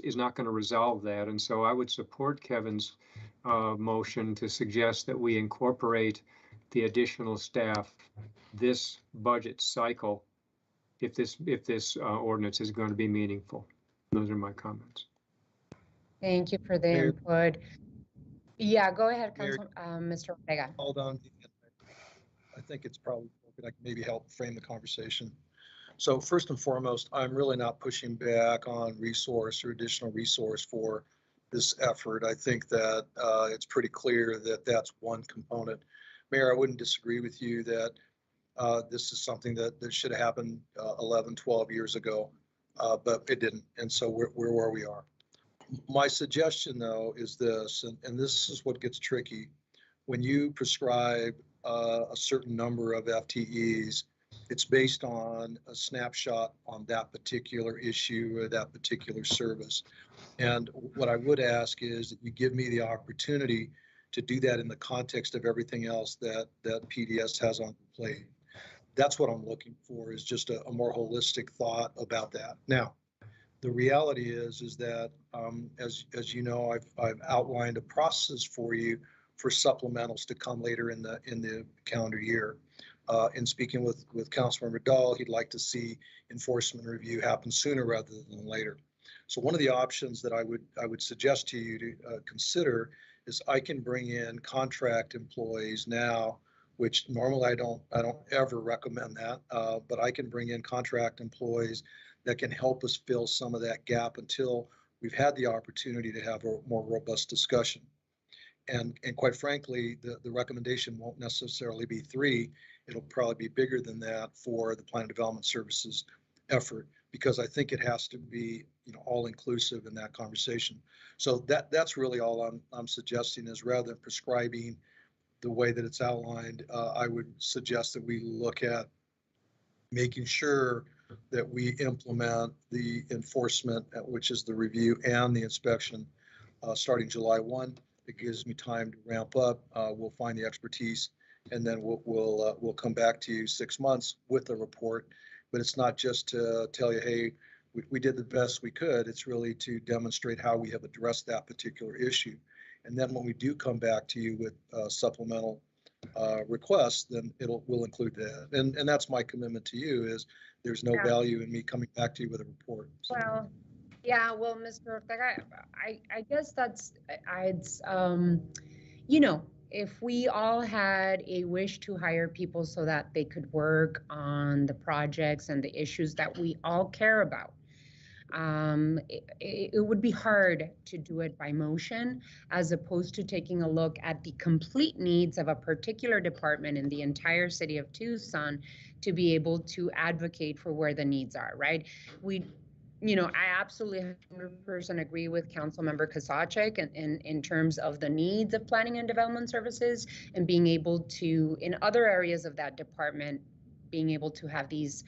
is not going to resolve that. And so I would support Kevin's motion to suggest that we incorporate the additional staff this budget cycle if this ordinance is going to be meaningful. Those are my comments. Thank you for the input. Yeah, go ahead, Mr. Ortega. Hold on. I think it's probably, I can maybe help frame the conversation. So first and foremost, I'm really not pushing back on resource or additional resource for this effort. I think that it's pretty clear that that's one component. Mayor, I wouldn't disagree with you that this is something that should have happened 11, 12 years ago, but it didn't. And so we're where we are. My suggestion, though, is this, and this is what gets tricky. When you prescribe a certain number of FTEs, it's based on a snapshot on that particular issue or that particular service. And what I would ask is that you give me the opportunity to do that in the context of everything else that PDS has on the plate. That's what I'm looking for, is just a more holistic thought about that. Now, the reality is that as you know, I've outlined a process for you for supplementals to come later in the calendar year. In speaking with Councilmember Dahl, he'd like to see enforcement review happen sooner rather than later. So one of the options that I would suggest to you to consider is I can bring in contract employees now, which normally I don't ever recommend that, but I can bring in contract employees that can help us fill some of that gap until we've had the opportunity to have a more robust discussion. And quite frankly, the recommendation won't necessarily be 3. It'll probably be bigger than that for the Plan and Development Services effort, because I think it has to be, all inclusive in that conversation. So that's really all I'm suggesting, is rather than prescribing the way that it's outlined, I would suggest that we look at making sure that we implement the enforcement, which is the review and the inspection, starting July 1. It gives me time to ramp up. We'll find the expertise, and then we'll come back to you 6 months with a report. But it's not just to tell you, hey, we did the best we could. It's really to demonstrate how we have addressed that particular issue. And then when we do come back to you with supplemental requests, then we'll include that. And that's my commitment to you, is there's no value in me coming back to you with a report. So. Well, yeah, well, Mr. Ortega, I guess if we all had a wish to hire people so that they could work on the projects and the issues that we all care about, It would be hard to do it by motion, as opposed to taking a look at the complete needs of a particular department in the entire city of Tucson to be able to advocate for where the needs are, right? I absolutely 100% agree with Councilmember Kosacek in terms of the needs of planning and development services, and being able to, in other areas of that department, being able to have these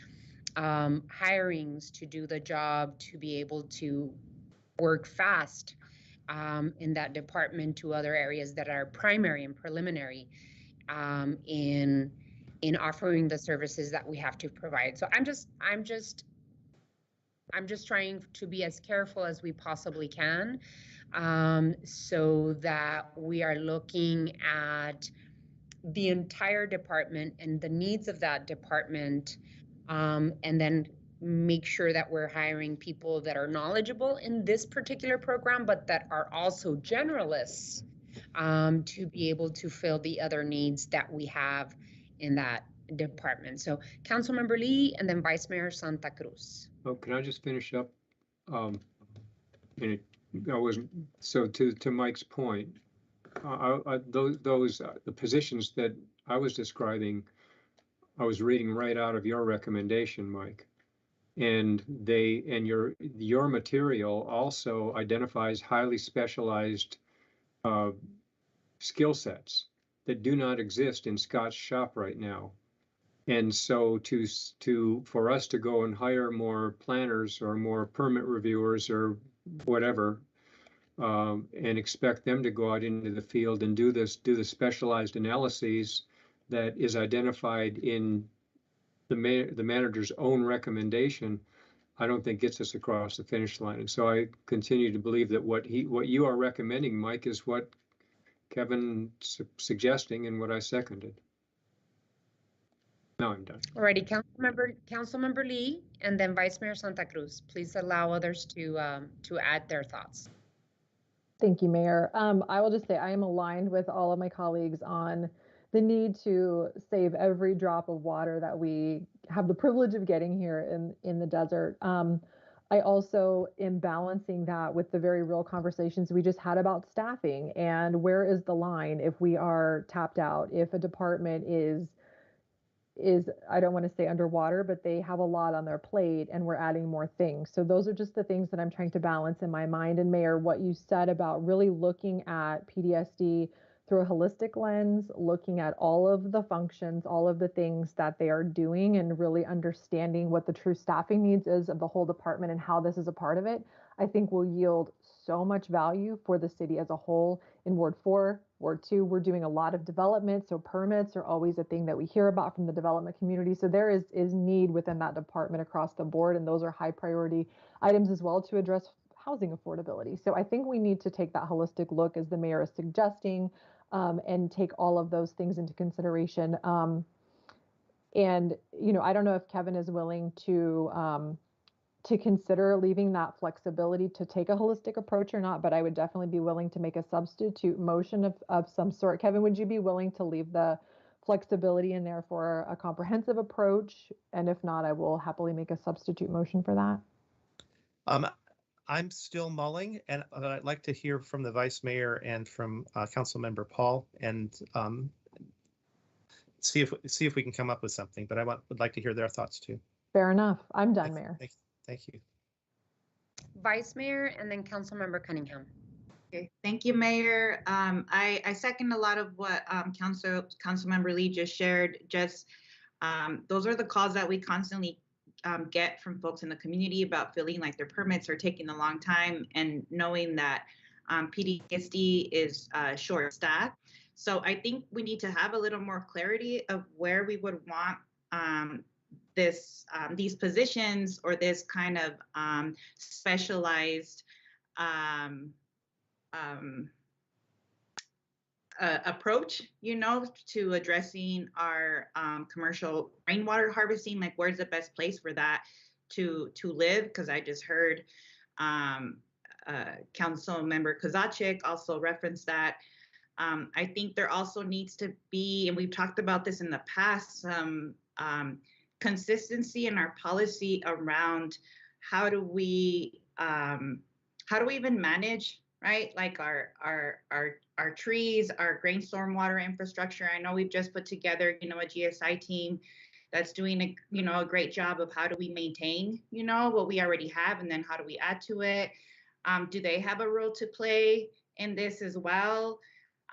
hirings to do the job, to be able to work fast in that department to other areas that are primary and preliminary in offering the services that we have to provide. So I'm just trying to be as careful as we possibly can, so that we are looking at the entire department and the needs of that department, and then make sure that we're hiring people that are knowledgeable in this particular program, but that are also generalists, to be able to fill the other needs that we have in that department. So Councilmember Lee, and then Vice Mayor Santa Cruz. Oh, can I just finish up? And I wasn't, so to Mike's point, the positions that I was describing, I was reading right out of your recommendation, Mike. And your material also identifies highly specialized skill sets that do not exist in Scott's shop right now. And so for us to go and hire more planners or more permit reviewers or whatever, and expect them to go out into the field and do the specialized analyses that is identified in the manager's own recommendation, I don't think gets us across the finish line. And so I continue to believe that what you are recommending, Mike, is what Kevin's suggesting and what I seconded. Now I'm done. Alrighty, Councilmember Lee, and then Vice Mayor Santa Cruz. Please allow others to add their thoughts. Thank you, Mayor. I will just say I am aligned with all of my colleagues on the need to save every drop of water that we have the privilege of getting here in the desert. I also am balancing that with the very real conversations we just had about staffing and where is the line if we are tapped out, if a department is I don't want to say underwater, but they have a lot on their plate and we're adding more things. So those are just the things that I'm trying to balance in my mind. And Mayor, what you said about really looking at PDSD through a holistic lens, looking at all of the functions, all of the things that they are doing, and really understanding what the true staffing needs is of the whole department and how this is a part of it, I think will yield so much value for the city as a whole. In Ward 4, Ward 2, we're doing a lot of development, so permits are always a thing that we hear about from the development community. So there is need within that department across the board, and those are high priority items as well to address housing affordability. So I think we need to take that holistic look, as the mayor is suggesting, and take all of those things into consideration. And I don't know if Kevin is willing to consider leaving that flexibility to take a holistic approach or not, but I would definitely be willing to make a substitute motion of some sort. Kevin, would you be willing to leave the flexibility in there for a comprehensive approach? And if not, I will happily make a substitute motion for that. I'm still mulling, and I'd like to hear from the Vice Mayor and from Councilmember Paul, and see if we can come up with something. But would like to hear their thoughts too. Fair enough. I'm done, Mayor. Thank you. Vice Mayor, and then Councilmember Cunningham. Okay, thank you, Mayor. I second a lot of what Councilmember Lee just shared. Just those are the calls that we constantly get from folks in the community about feeling like their permits are taking a long time, and knowing that PDSD is short-staffed. So I think we need to have a little more clarity of where we would want these positions, or this kind of specialized approach, to addressing our commercial rainwater harvesting. Like, where's the best place for that to live? Because I just heard Council Member Kosacek also reference that. I think there also needs to be, and we've talked about this in the past, some consistency in our policy around how do we even manage, right? Like our trees, our grain stormwater infrastructure. I know we've just put together, a GSI team that's doing a great job of how do we maintain, what we already have, and then how do we add to it? Do they have a role to play in this as well?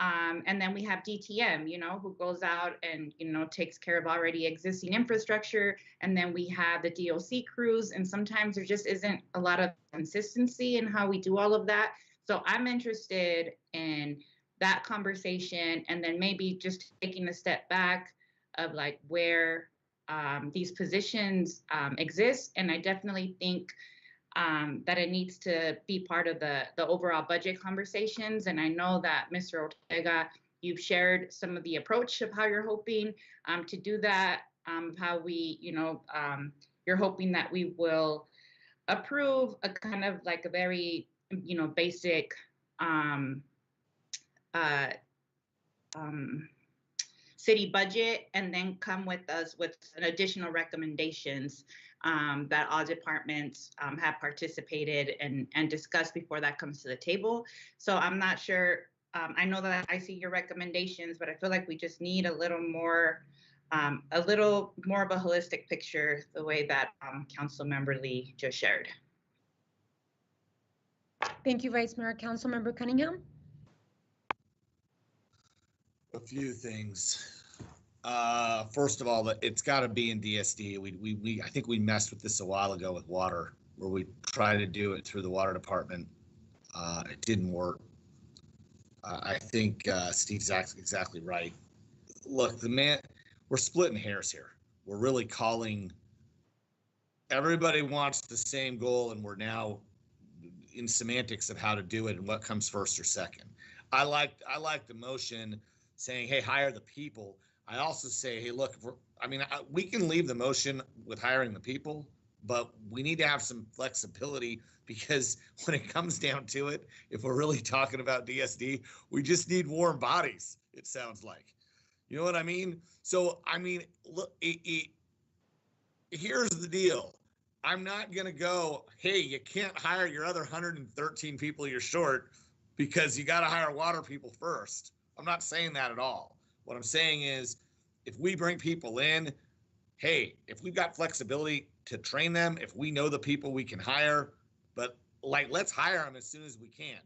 And then we have DTM, who goes out and, takes care of already existing infrastructure. And then we have the DOC crews, and sometimes there just isn't a lot of consistency in how we do all of that. So I'm interested in that conversation, and then maybe just taking a step back of like where these positions exist. And I definitely think that it needs to be part of the overall budget conversations. And I know that Mr. Ortega, you've shared some of the approach of how you're hoping to do that, how we, you're hoping that we will approve a kind of like a very, basic city budget, and then come with us with an additional recommendations that all departments have participated and discussed before that comes to the table. So I'm not sure, I know that I see your recommendations, but I feel like we just need a little more of a holistic picture, the way that Councilmember Lee just shared. Thank you, Vice Mayor. Councilmember Cunningham. A few things. First of all, it's got to be in DSD. I think we messed with this a while ago with water, where we tried to do it through the water department. It didn't work. I think Steve's exactly right. Look, we're splitting hairs here. We're really calling. Everybody wants the same goal, and we're now in semantics of how to do it and what comes first or second. I like the motion saying, hey, hire the people. I also say, hey, look, we can leave the motion with hiring the people, but we need to have some flexibility, because when it comes down to it, if we're really talking about DSD, we just need warm bodies, it sounds like. You know what I mean? So, look, here's the deal. I'm not going to go, hey, you can't hire your other 113 people you're short because you got to hire water people first. I'm not saying that at all. What I'm saying is, if we bring people in, hey, if we've got flexibility to train them, if we know the people we can hire, but let's hire them as soon as we can.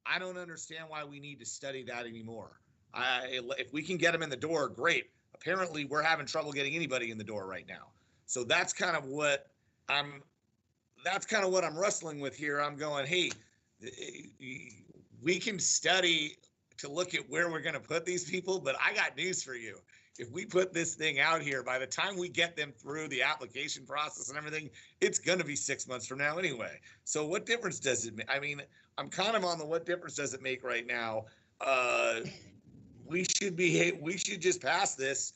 I don't understand why we need to study that anymore. If we can get them in the door, great. Apparently, we're having trouble getting anybody in the door right now. So that's kind of what I'm wrestling with here. I'm going, hey, we can study to look at where we're going to put these people, but I got news for you. If we put this thing out here, by the time we get them through the application process and everything, it's going to be 6 months from now anyway. So what difference does it make? I'm kind of on the what difference does it make right now. We should just pass this.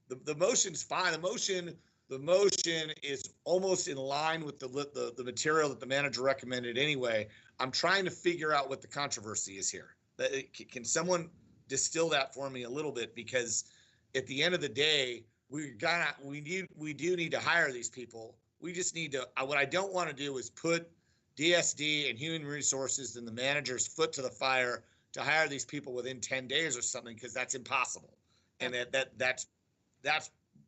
The motion's fine. The motion is almost in line with the material that the manager recommended anyway. I'm trying to figure out what the controversy is here. Can someone distill that for me a little bit? Because at the end of the day, we do need to hire these people. We just need to. What I don't want to do is put DSD and Human Resources and the manager's foot to the fire to hire these people within 10 days or something, because that's impossible. And that's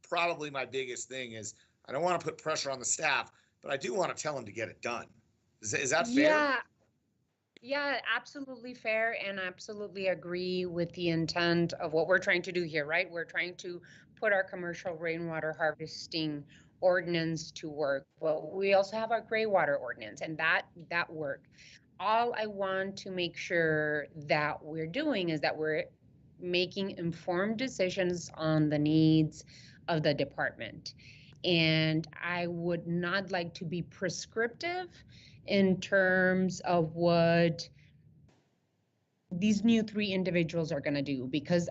probably my biggest thing is I don't want to put pressure on the staff, but I do want to tell them to get it done. Is that fair? Yeah, absolutely fair, and absolutely agree with the intent of what we're trying to do here, right? We're trying to put our commercial rainwater harvesting ordinance to work. Well, we also have our gray water ordinance, and that worked. All I want to make sure that we're doing is that we're making informed decisions on the needs of the department. And I would not like to be prescriptive in terms of what these new 3 individuals are going to do, because,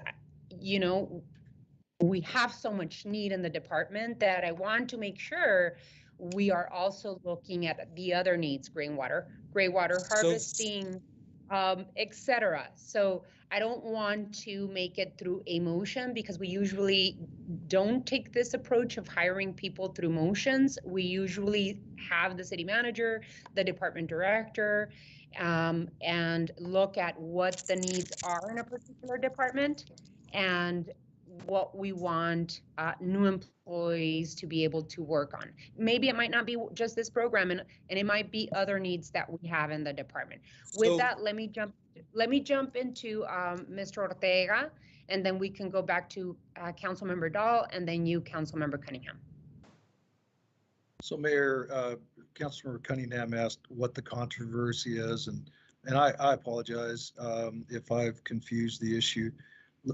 we have so much need in the department that I want to make sure we are also looking at the other needs, gray water harvesting, etc. So I don't want to make it through a motion because we usually don't take this approach of hiring people through motions. We usually have the city manager, the department director, and look at what the needs are in a particular department and what we want new employees to be able to work on. Maybe it might not be just this program, and it might be other needs that we have in the department. With that, let me jump into Mr. Ortega, and then we can go back to Councilmember Dahl, and then you, Councilmember Cunningham. So Mayor, Councilmember Cunningham asked what the controversy is, and I apologize if I've confused the issue.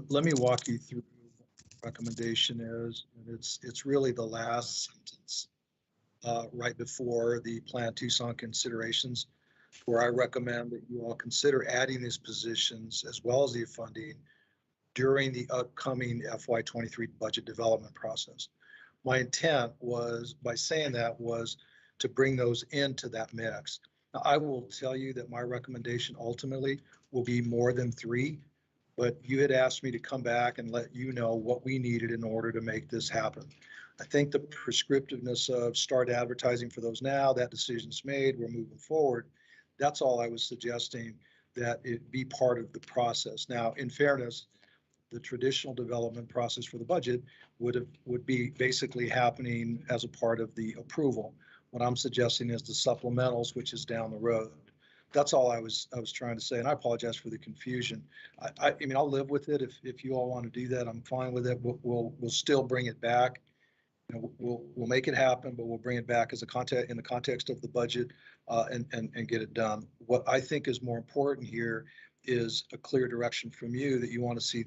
Let me walk you through what the recommendation is. And it's really the last sentence right before the Plan Tucson considerations, where I recommend that you all consider adding these positions as well as the funding during the upcoming FY23 budget development process. My intent was, by saying that, was to bring those into that mix. Now, I will tell you that my recommendation ultimately will be more than 3, but you had asked me to come back and let you know what we needed in order to make this happen. I think the prescriptiveness of start advertising for those now, that decision's made, we're moving forward. That's all I was suggesting, that it be part of the process. Now, in fairness, the traditional development process for the budget would be basically happening as a part of the approval. What I'm suggesting is the supplementals, which is down the road. That's all I was trying to say, and I apologize for the confusion. I mean, I'll live with it if you all want to do that. I'm fine with it. We'll still bring it back. You know, we'll make it happen, but we'll bring it back as in the context of the budget and get it done. What I think is more important here is a clear direction from you that you want to see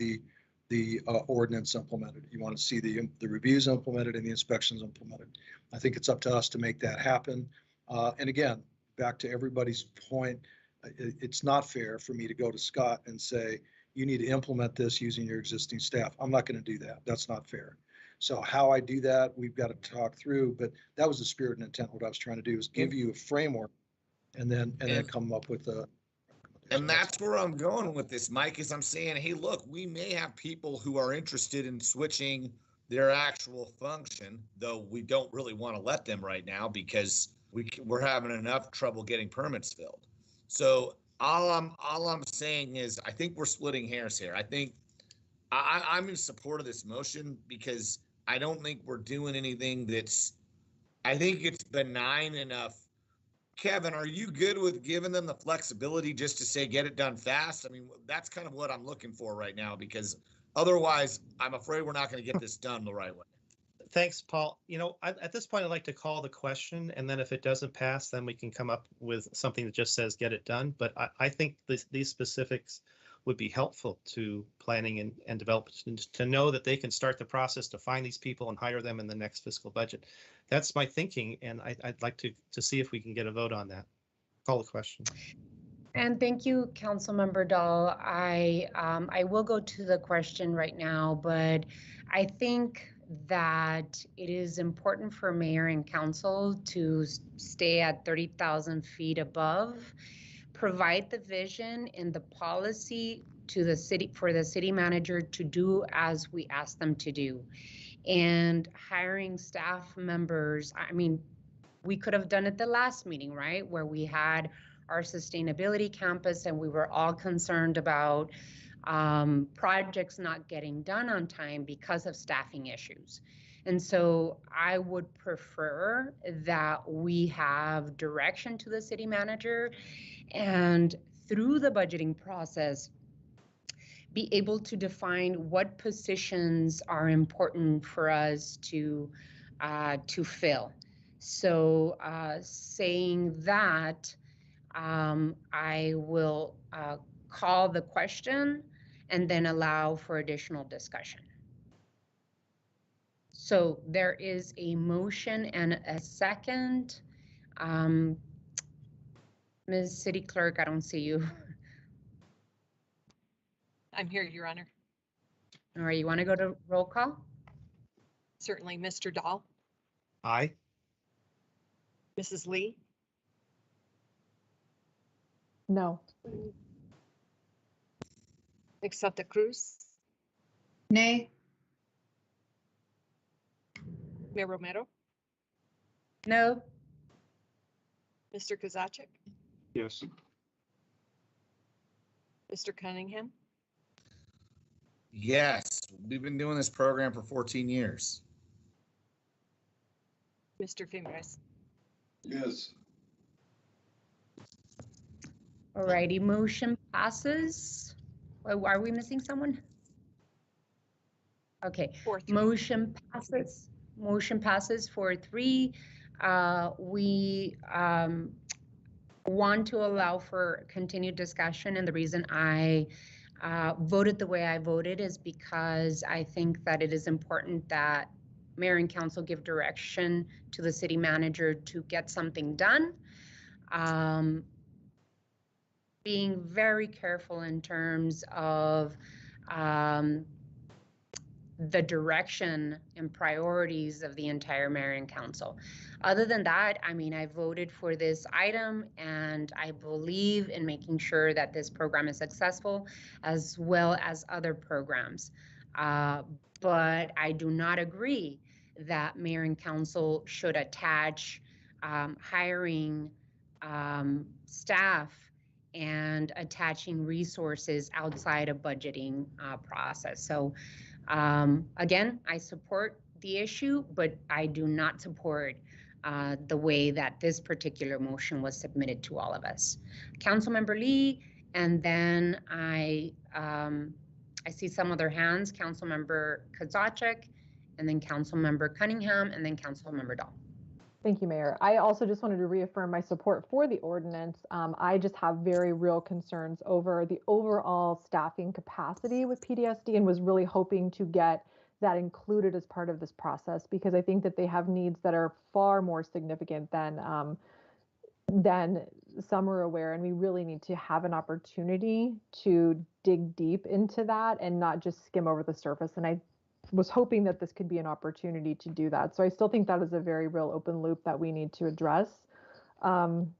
the ordinance implemented. You want to see the reviews implemented and the inspections implemented. I think it's up to us to make that happen. And again, back to everybody's point, it's not fair for me to go to Scott and say, you need to implement this using your existing staff. I'm not going to do that. That's not fair. So how I do that, we've got to talk through, but that was the spirit and intent. What I was trying to do is give you a framework and then come up with a. And that's where I'm going with this, Mike, is I'm saying, hey, look, we may have people who are interested in switching their actual function, though we don't really want to let them right now because we're having enough trouble getting permits filled. So all I'm saying is I think we're splitting hairs here. I think I'm in support of this motion because I don't think we're doing anything I think it's benign enough. Kevin, are you good with giving them the flexibility just to say, get it done fast? I mean, that's kind of what I'm looking for right now, because otherwise I'm afraid we're not going to get this done the right way. Thanks, Paul. You know, at this point, I'd like to call the question, and then if it doesn't pass, then we can come up with something that just says get it done. But I think these specifics would be helpful to planning and development to know that they can start the process to find these people and hire them in the next fiscal budget. That's my thinking, and I'd like to see if we can get a vote on that. Call the question. And thank you, Councilmember Dahl. I will go to the question right now, but I think that it is important for mayor and council to stay at 30,000 feet above, provide the vision and the policy to the city for the city manager to do as we ask them to do. And hiring staff members, I mean, we could have done it the last meeting, right? Where we had our sustainability campus and we were all concerned about projects not getting done on time because of staffing issues. And so I would prefer that we have direction to the city manager and through the budgeting process, be able to define what positions are important for us to fill. So saying that, I will call the question and then allow for additional discussion. So there is a motion and a second. Ms. City Clerk, I don't see you. I'm here, Your Honor. All right, you want to go to roll call? Certainly, Mr. Dahl, Aye. Mrs. Lee, No. Nick Santa Cruz, Nay. Mayor Romero, No. Mr. Kozaczek, Yes. Mr. Cunningham, Yes, we've been doing this program for 14 years. Mr. Fimres. Yes. Alrighty, motion passes. Oh, are we missing someone? Okay, 4-3. motion passes. Motion passes 4-3. We want to allow for continued discussion, and the reason I voted the way I voted is because I think that it is important that mayor and council give direction to the city manager to get something done. Being very careful in terms of the direction and priorities of the entire mayor and council. Other than that, I mean, I voted for this item and I believe in making sure that this program is successful as well as other programs. But I do not agree that mayor and council should attach hiring staff and attaching resources outside of budgeting process. So again, I support the issue, but I do not support the way that this particular motion was submitted to all of us. Councilmember Lee, and then I see some other hands, Councilmember Kozaczek, and then Councilmember Cunningham, and then Councilmember Dahl. Thank you, Mayor. I also just wanted to reaffirm my support for the ordinance. I just have very real concerns over the overall staffing capacity with PDSD and was really hoping to get that included as part of this process because I think that they have needs that are far more significant than some are aware, and we really need to have an opportunity to dig deep into that and not just skim over the surface. And I was hoping that this could be an opportunity to do that. So I still think that is a very real open loop that we need to address. And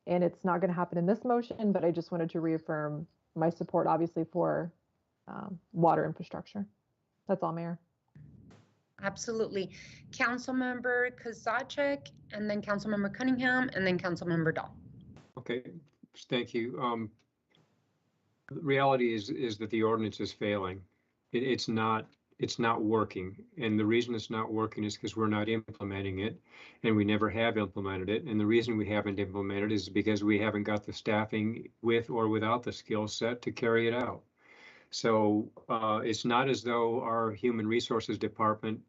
it's not going to happen in this motion, but I just wanted to reaffirm my support, obviously, for water infrastructure. That's all, Mayor. Absolutely. Councilmember Kozaczek, and then Councilmember Cunningham, and then Councilmember Dahl. Okay, thank you. The reality is that the ordinance is failing. It's not working. And the reason it's not working is because we're not implementing it, and we never have implemented it. And the reason we haven't implemented it is because we haven't got the staffing with or without the skill set to carry it out. So it's not as though our human resources department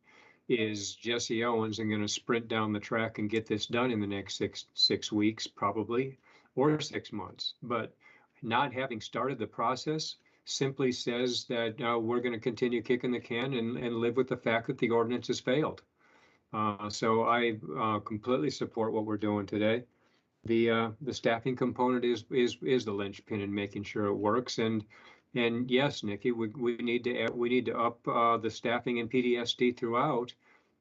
is Jesse Owens and going to sprint down the track and get this done in the next six weeks, probably, or 6 months. But not having started the process simply says that we're going to continue kicking the can and live with the fact that the ordinance has failed. So I completely support what we're doing today. The staffing component is the linchpin in making sure it works. And yes, Nikki, we need to up the staffing in PDSD throughout.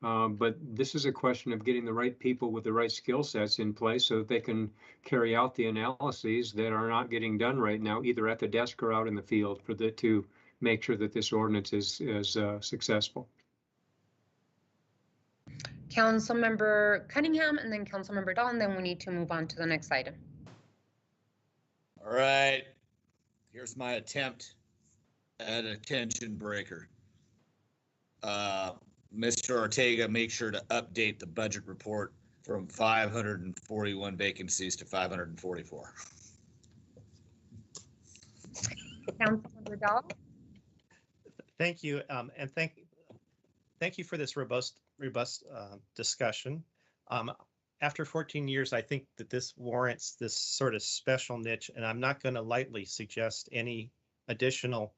But this is a question of getting the right people with the right skill sets in place so that they can carry out the analyses that are not getting done right now, either at the desk or out in the field, to make sure that this ordinance is successful. Councilmember Cunningham, and then Councilmember Dahl, and then we need to move on to the next item. All right, here's my attempt at a tension breaker. Mr. Ortega, make sure to update the budget report from 541 vacancies to 544. Councilmember Dahl. Thank you, and thank you for this robust discussion. After 14 years, I think that this warrants this sort of special niche, and I'm not going to lightly suggest any additional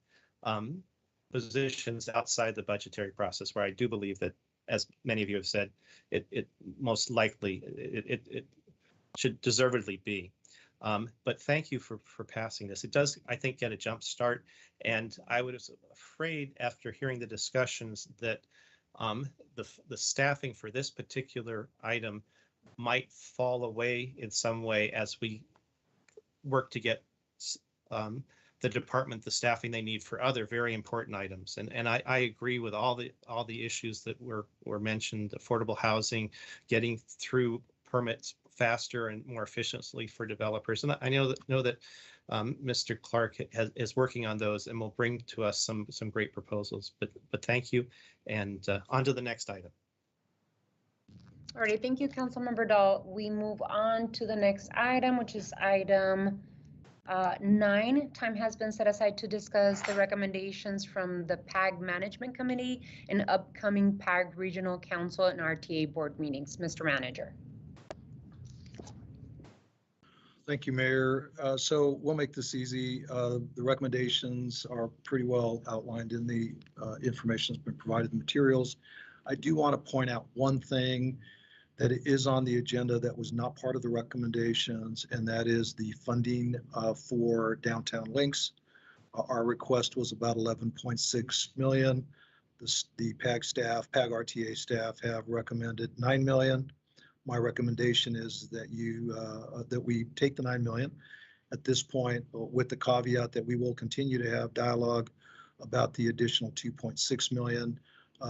positions outside the budgetary process, where I do believe that, as many of you have said, it most likely it should deservedly be. But thank you for passing this. It does, I think, get a jump start. And I was afraid after hearing the discussions that the staffing for this particular item might fall away in some way as we work to get the department the staffing they need for other very important items. And I agree with all the issues that were mentioned: affordable housing, getting through permits faster and more efficiently for developers. And I know that Mr. Clark is working on those and will bring to us some great proposals. But thank you, and on to the next item. All right, thank you, Councilmember Dahl. We move on to the next item, which is item 9. Time has been set aside to discuss the recommendations from the PAG Management Committee and upcoming PAG Regional Council and RTA board meetings. Mr. Manager. Thank you, Mayor. So we'll make this easy. The recommendations are pretty well outlined in the information that's been provided in the materials. I do want to point out one thing that is on the agenda that was not part of the recommendations, and that is the funding for downtown links. Our request was about 11.6 million. The PAG staff, PAG RTA staff have recommended 9 million. My recommendation is that that we take the 9 million at this point, with the caveat that we will continue to have dialogue about the additional 2.6 million.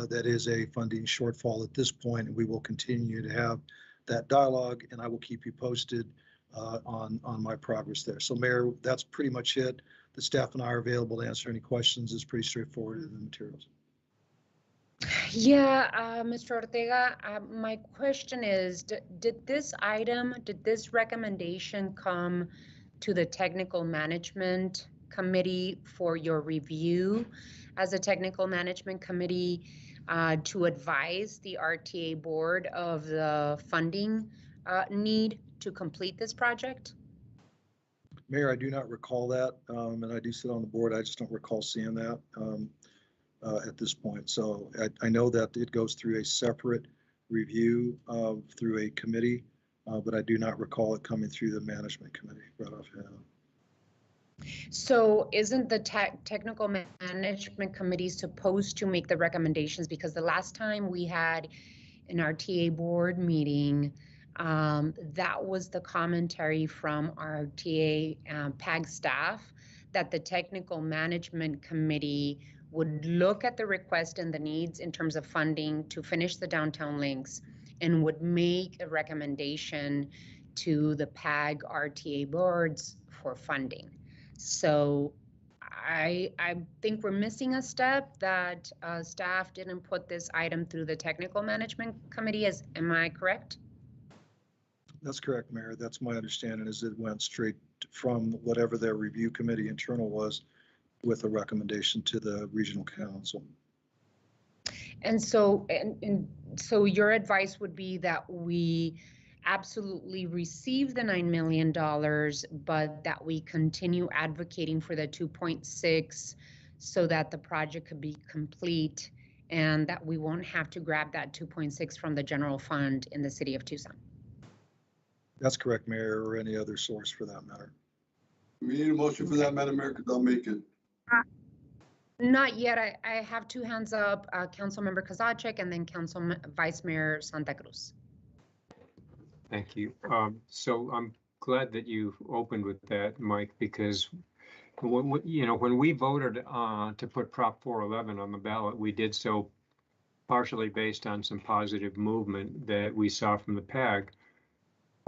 That is a funding shortfall at this point, and we will continue to have that dialogue, and I will keep you posted on my progress there. So, Mayor, that's pretty much it. The staff and I are available to answer any questions. It's pretty straightforward in the materials. Yeah, Mr. Ortega, my question is, did this recommendation come to the Technical Management Committee for your review as a Technical Management Committee to advise the RTA board of the funding need to complete this project? Mayor, I do not recall that, and I do sit on the board. I just don't recall seeing that at this point. So I know that it goes through a separate review through a committee, but I do not recall it coming through the management committee right offhand. So isn't the Technical Management Committee supposed to make the recommendations? Because the last time we had an RTA board meeting, that was the commentary from our RTA PAG staff, that the Technical Management Committee would look at the request and the needs in terms of funding to finish the downtown links and would make a recommendation to the PAG RTA boards for funding. So I think we're missing a step, that staff didn't put this item through the Technical Management Committee. Am I correct? That's correct, Mayor. That's my understanding, is it went straight from whatever their review committee internal was with a recommendation to the regional council. And so so your advice would be that we absolutely receive the $9 million, but that we continue advocating for the 2.6 so that the project could be complete, and that we won't have to grab that 2.6 from the general fund in the city of Tucson. That's correct, Mayor, or any other source for that matter. We need a motion for that, Madam Mayor, because I'll make it. Not yet. I have two hands up, Councilmember Kozachik and then Vice Mayor Santa Cruz. Thank you. So I'm glad that you opened with that, Mike, because when we voted to put Prop 411 on the ballot, we did so partially based on some positive movement that we saw from the PAG.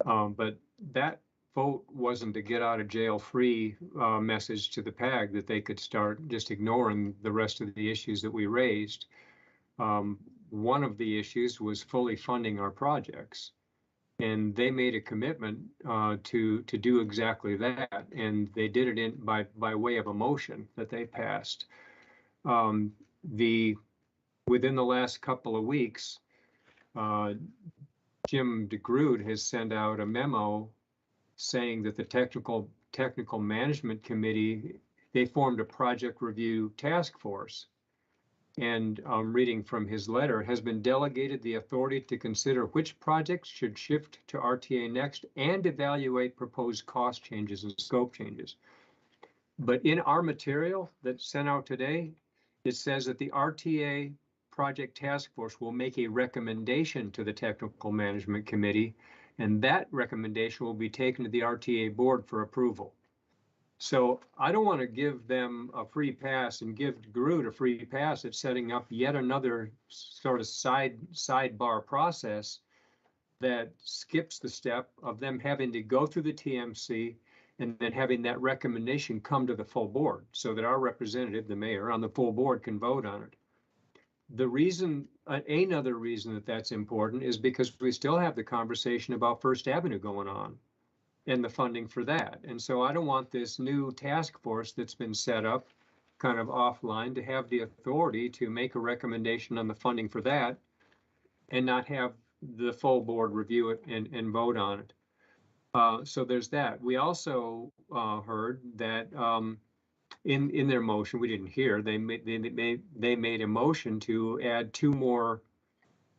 But that vote wasn't a get out of jail free message to the PAG that they could start just ignoring the rest of the issues that we raised. One of the issues was fully funding our projects. And they made a commitment to do exactly that, and they did it by way of a motion that they passed. Within the last couple of weeks, Jim DeGrood has sent out a memo saying that the technical management committee, they formed a project review task force. And reading from his letter, has been delegated the authority to consider which projects should shift to RTA next and evaluate proposed cost changes and scope changes. But in our material that's sent out today, it says that the RTA project task force will make a recommendation to the Technical Management Committee, and that recommendation will be taken to the RTA board for approval. So I don't want to give them a free pass and give Groot a free pass at setting up yet another sort of sidebar process that skips the step of them having to go through the TMC and then having that recommendation come to the full board so that our representative, the mayor, on the full board can vote on it. The reason, another reason that that's important is because we still have the conversation about First Avenue going on and the funding for that. And so I don't want this new task force that's been set up kind of offline to have the authority to make a recommendation on the funding for that and not have the full board review it and vote on it. So there's that. We also heard that in their motion, we didn't hear, they made a motion to add 2 more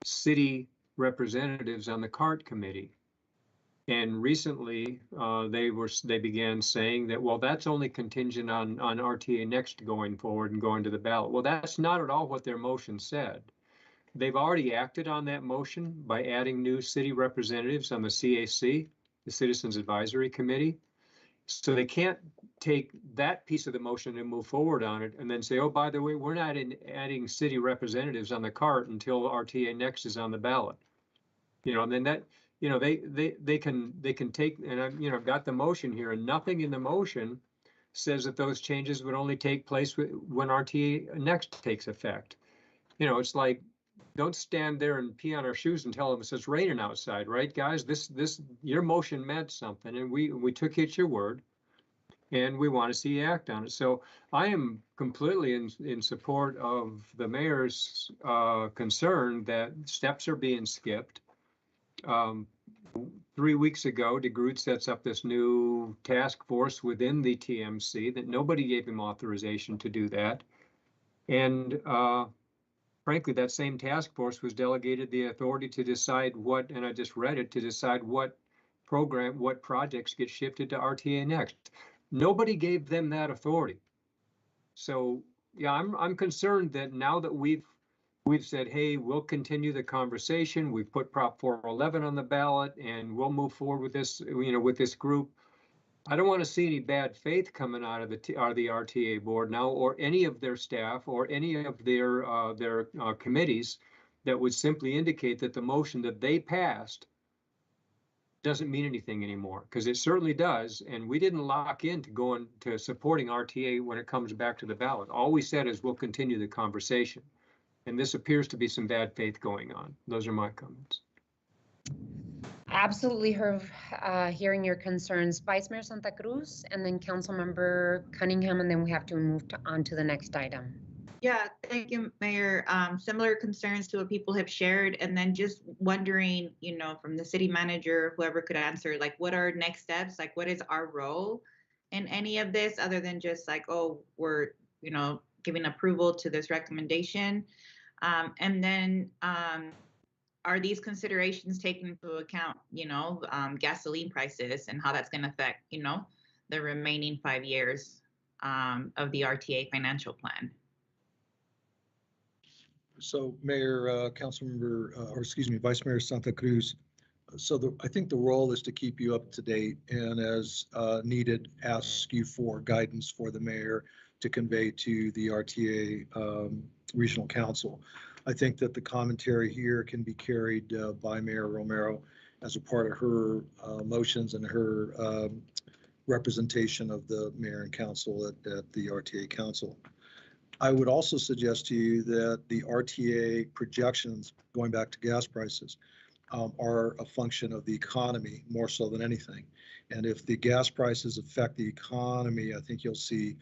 city representatives on the CART committee. And recently, they began saying that, well, that's only contingent on RTA Next going forward and going to the ballot. Well, that's not at all what their motion said. They've already acted on that motion by adding new city representatives on the CAC, the Citizens Advisory Committee. So they can't take that piece of the motion and move forward on it and then say, oh, by the way, we're not adding city representatives on the CART until RTA Next is on the ballot. And then that, they can take, and I've got the motion here, and nothing in the motion says that those changes would only take place when RTA Next takes effect. It's like, don't stand there and pee on our shoes and tell them it's raining outside, right, guys? Your motion meant something, and we took it at your word, and we want to see you act on it. So I am completely in support of the mayor's concern that steps are being skipped. 3 weeks ago, DeGroot sets up this new task force within the TMC that nobody gave him authorization to do that. And frankly, that same task force was delegated the authority to decide what, and I just read it, to decide what projects get shifted to RTA Next. Nobody gave them that authority. So yeah, I'm concerned that now that we've said, hey, we'll continue the conversation. We've put Prop 411 on the ballot, and we'll move forward with this, with this group. I don't want to see any bad faith coming out of the RTA board now, or any of their staff, or any of their committees that would simply indicate that the motion that they passed doesn't mean anything anymore, because it certainly does. And we didn't lock into going to supporting RTA when it comes back to the ballot. All we said is we'll continue the conversation. And this appears to be some bad faith going on. Those are my comments. Absolutely hearing your concerns. Vice Mayor Santa Cruz, and then Councilmember Cunningham, and then we have to move on to the next item. Yeah, thank you, Mayor. Similar concerns to what people have shared, and then just wondering, from the city manager, whoever could answer, like, what are next steps? Like, what is our role in any of this, other than just like, oh, we're, giving approval to this recommendation? And then are these considerations taken into account, gasoline prices and how that's going to affect, the remaining 5 years of the RTA financial plan? So Mayor, Vice Mayor Santa Cruz. So I think the role is to keep you up to date, and as needed, ask you for guidance for the mayor to convey to the RTA Regional Council. I think that the commentary here can be carried by Mayor Romero as a part of her motions and her representation of the mayor and council at the RTA Council. I would also suggest to you that the RTA projections, going back to gas prices, are a function of the economy more so than anything. And if the gas prices affect the economy, I think you'll see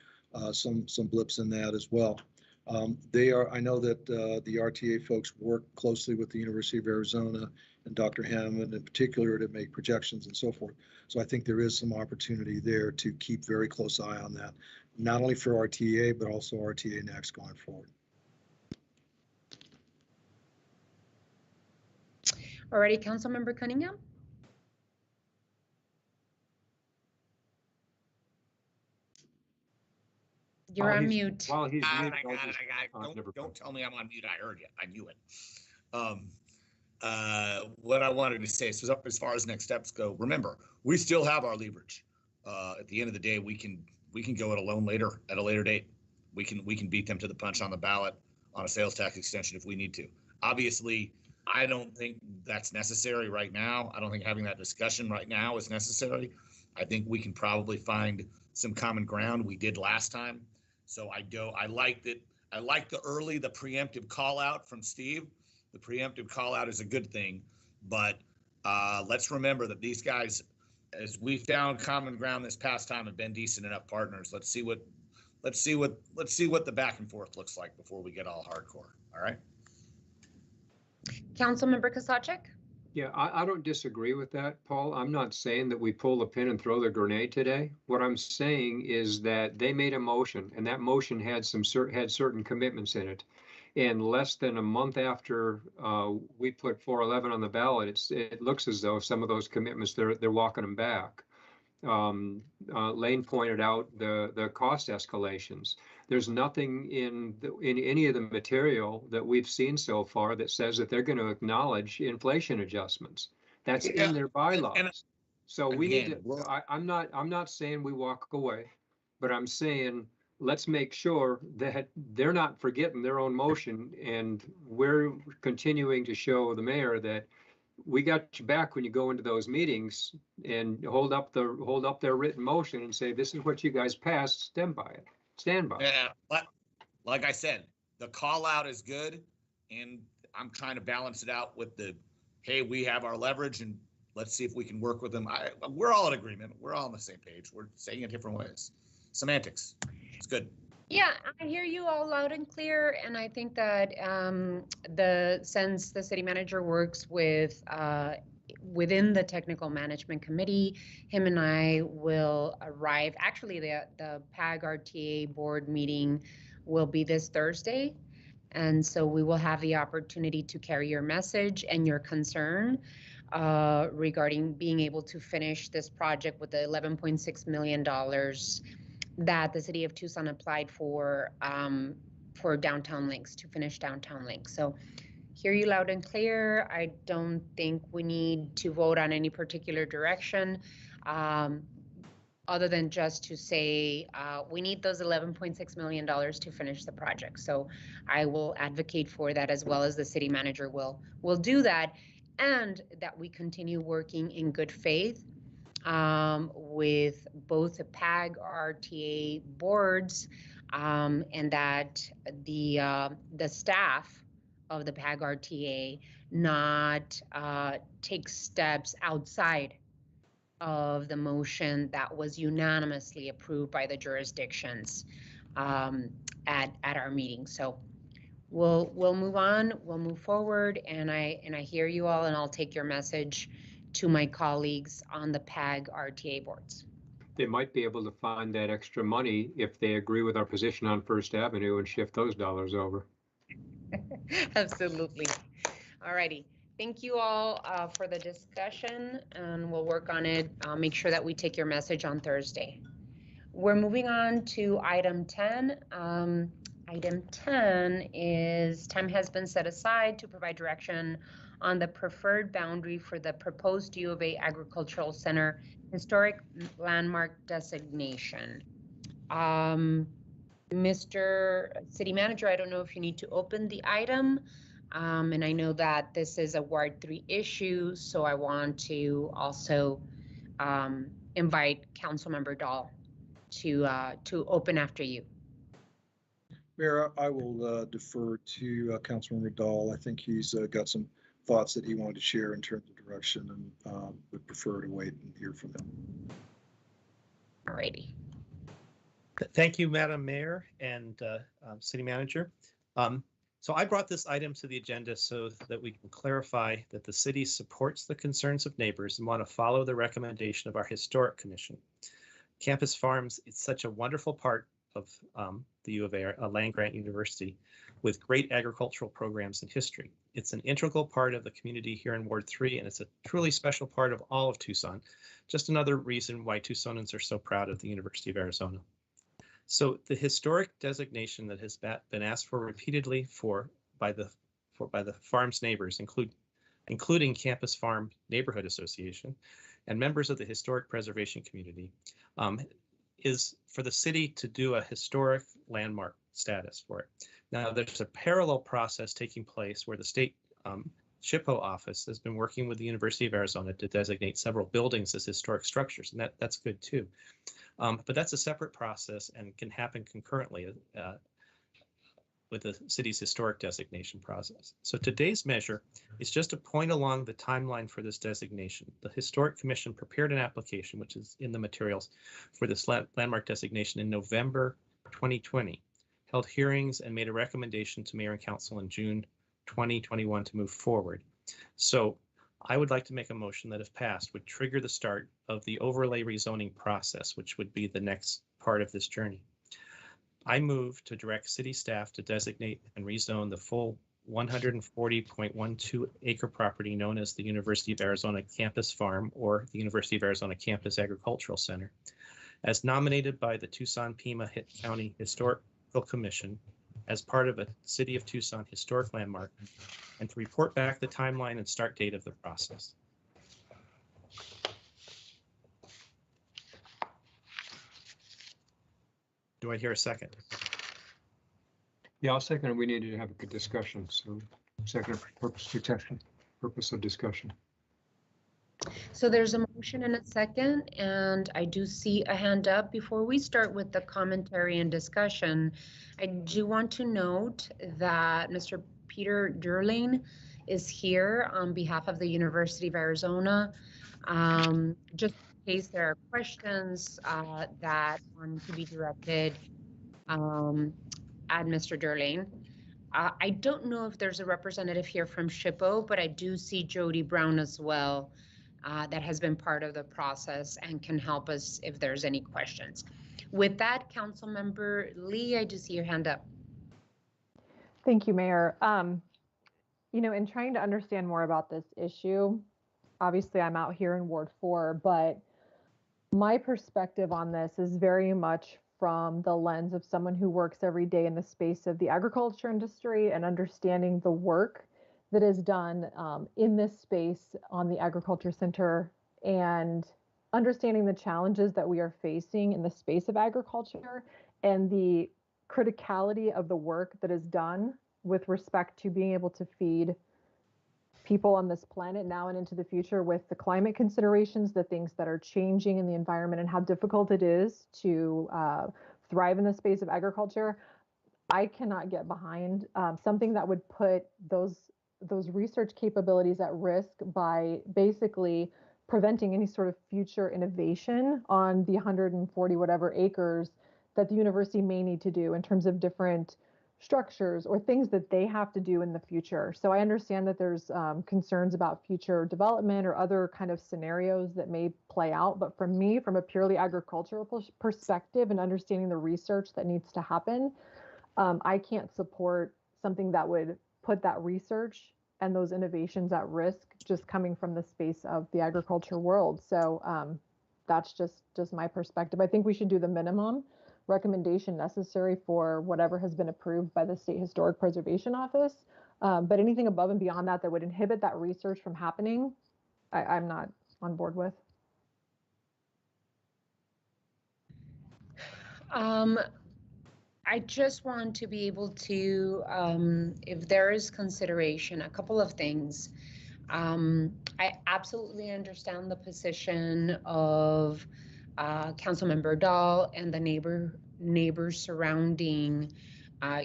some blips in that as well. I know that the RTA folks work closely with the University of Arizona and Dr. Hammond in particular to make projections and so forth. So I think there is some opportunity there to keep very close eye on that, not only for RTA, but also RTA Next going forward. Alrighty, Councilmember Cunningham. You're on mute. While he's I muted, got it. Don't tell me I'm on mute. I heard you. I knew it. What I wanted to say, so as far as next steps go, remember, we still have our leverage. At the end of the day, we can we can go it alone later at a later date. We can beat them to the punch on the ballot on a sales tax extension if we need to. Obviously, I don't think that's necessary right now. I don't think having that discussion right now is necessary. I think we can probably find some common ground. We did last time. So I like that. I like the preemptive call out from Steve. The preemptive call out is a good thing, but let's remember that these guys, as we found common ground this past time, have been decent enough partners. Let's see what the back and forth looks like before we get all hardcore. All right. Councilmember Kosacik? Yeah, I don't disagree with that, Paul. I'm not saying that we pull the pin and throw the grenade today. What I'm saying is that they made a motion, and that motion had certain commitments in it. And less than a month after we put 411 on the ballot, it looks as though some of those commitments they're walking them back. Lane pointed out the cost escalations. There's nothing in any of the material that we've seen so far that says that they're going to acknowledge inflation adjustments. That's in their bylaws. So we need to. I'm not saying we walk away, but I'm saying let's make sure that they're not forgetting their own motion, and we're continuing to show the mayor that we got you back when you go into those meetings and hold up their written motion and say, this is what you guys passed, stand by it. Yeah, but like I said, the call out is good, and I'm trying to balance it out with hey, we have our leverage, and let's see if we can work with them. We're all in agreement. We're all on the same page. We're saying it different ways. Semantics. It's good. Yeah, I hear you all loud and clear, and I think that since the city manager works with within the technical management committee, him and I will arrive. Actually, the PAG RTA board meeting will be this Thursday, and so we will have the opportunity to carry your message and your concern regarding being able to finish this project with the $11.6 million that the city of Tucson applied for downtown links, to finish downtown links. So hear you loud and clear. I don't think we need to vote on any particular direction other than just to say we need those $11.6 million to finish the project. So I will advocate for that, as well as the city manager will do that, and that we continue working in good faith with both the PAG RTA boards and that the staff of the PAG RTA not take steps outside of the motion that was unanimously approved by the jurisdictions at our meeting. So we'll move on, we'll move forward, and I hear you all, and I'll take your message to my colleagues on the PAG RTA boards. They might be able to find that extra money if they agree with our position on First Avenue and shift those dollars over. Absolutely. All righty. Thank you all for the discussion, and we'll work on it. I'll make sure that we take your message on Thursday. We're moving on to item 10. Item 10 is time has been set aside to provide direction on the preferred boundary for the proposed U of A Agricultural Center Historic Landmark Designation. Mr. City Manager, I don't know if you need to open the item, and I know that this is a Ward 3 issue, so I want to also invite Councilmember Dahl to open after you. Mayor, I will defer to Councilmember Dahl. I think he's got some thoughts that he wanted to share in terms of direction, and would prefer to wait and hear from him. All righty. Thank you, Madam Mayor and City Manager. So I brought this item to the agenda so that we can clarify that the city supports the concerns of neighbors and want to follow the recommendation of our Historic Commission. Campus Farms, it's such a wonderful part of the U of A, a land-grant university with great agricultural programs and history. It's an integral part of the community here in Ward 3, and it's a truly special part of all of Tucson. Just another reason why Tucsonans are so proud of the University of Arizona. So the historic designation that has been asked for repeatedly by the farm's neighbors, including Campus Farm Neighborhood Association and members of the Historic Preservation Community, is for the city to do a historic landmark status for it. Now, there's a parallel process taking place where the state SHPO office has been working with the University of Arizona to designate several buildings as historic structures, and that's good too. But that's a separate process and can happen concurrently with the city's historic designation process. So today's measure is just a point along the timeline for this designation. The Historic Commission prepared an application, which is in the materials, for this landmark designation in November 2020, held hearings and made a recommendation to Mayor and Council in June 2021 to move forward. So I would like to make a motion that, if passed, would trigger the start of the overlay rezoning process, which would be the next part of this journey. I move to direct city staff to designate and rezone the full 140.12 acre property known as the University of Arizona Campus Farm, or the University of Arizona Campus Agricultural Center, as nominated by the Tucson Pima County Historical Commission as part of a City of Tucson historic landmark, and to report back the timeline and start date of the process. Do I hear a second? Yeah, I'll second it. We needed to have a good discussion, so second for purpose of discussion. So there's a motion and a second, and I do see a hand up. Before we start with the commentary and discussion, I do want to note that Mr. Peter Durling is here on behalf of the University of Arizona. Just in case there are questions that want to be directed at Mr. Durling. I don't know if there's a representative here from SHPO, but I do see Jody Brown as well, that has been part of the process and can help us if there's any questions. With that, Councilmember Lee, I do see your hand up. Thank you, Mayor. You know, in trying to understand more about this issue, obviously I'm out here in Ward 4, but my perspective on this is very much from the lens of someone who works every day in the space of the agriculture industry and understanding the work that is done in this space on the Agriculture Center, and understanding the challenges that we are facing in the space of agriculture and the criticality of the work that is done with respect to being able to feed people on this planet now and into the future, with the climate considerations, the things that are changing in the environment, and how difficult it is to thrive in the space of agriculture. I cannot get behind something that would put those research capabilities at risk by basically preventing any sort of future innovation on the 140 whatever acres that the university may need to do in terms of different structures or things that they have to do in the future. So I understand that there's concerns about future development or other kind of scenarios that may play out. But for me, from a purely agricultural perspective and understanding the research that needs to happen, I can't support something that would put that research and those innovations at risk just coming from the space of the agriculture world. So that's just my perspective. I think we should do the minimum recommendation necessary for whatever has been approved by the State Historic Preservation Office. But anything above and beyond that would inhibit that research from happening, I'm not on board with. I just want to be able to, if there is consideration, a couple of things. I absolutely understand the position of Councilmember Dahl and the neighbors surrounding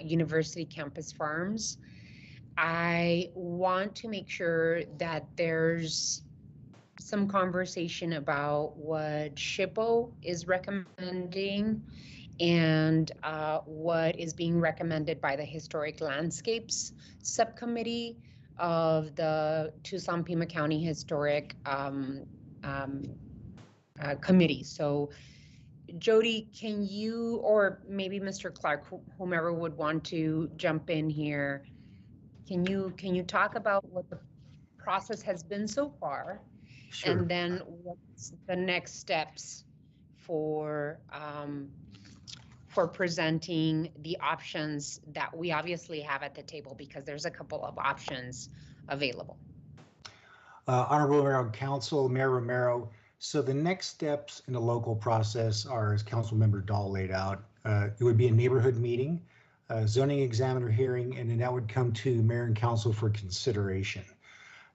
university campus farms. I want to make sure that there's some conversation about what SHPO is recommending and what is being recommended by the Historic Landscapes Subcommittee of the Tucson Pima County Historic Committee. So Jody, can you, or maybe Mr. Clark, whomever would want to jump in here, can you talk about what the process has been so far? Sure. And then what's the next steps for presenting the options that we obviously have at the table, because there's a couple of options available. Honorable Mayor and Council, Mayor Romero, So the next steps in the local process are, as Councilmember Dahl laid out, it would be a neighborhood meeting, a zoning examiner hearing, and then that would come to mayor and council for consideration.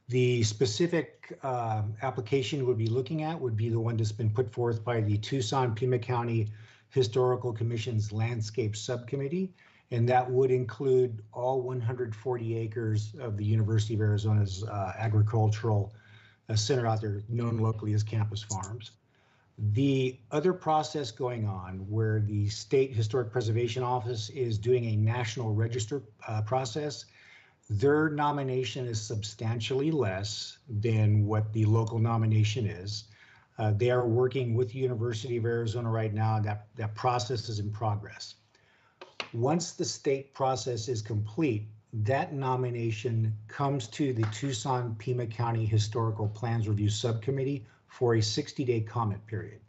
The specific application we'll be looking at would be the one that's been put forth by the Tucson Pima County Historical Commission's Landscape Subcommittee, and that would include all 140 acres of the University of Arizona's agricultural center out there, known locally as Campus Farms. The other process going on where the State Historic Preservation Office is doing a national register process, their nomination is substantially less than what the local nomination is. They are working with the University of Arizona right now, and that process is in progress. Once the state process is complete, that nomination comes to the Tucson Pima County Historical Plans Review Subcommittee for a 60-day comment period.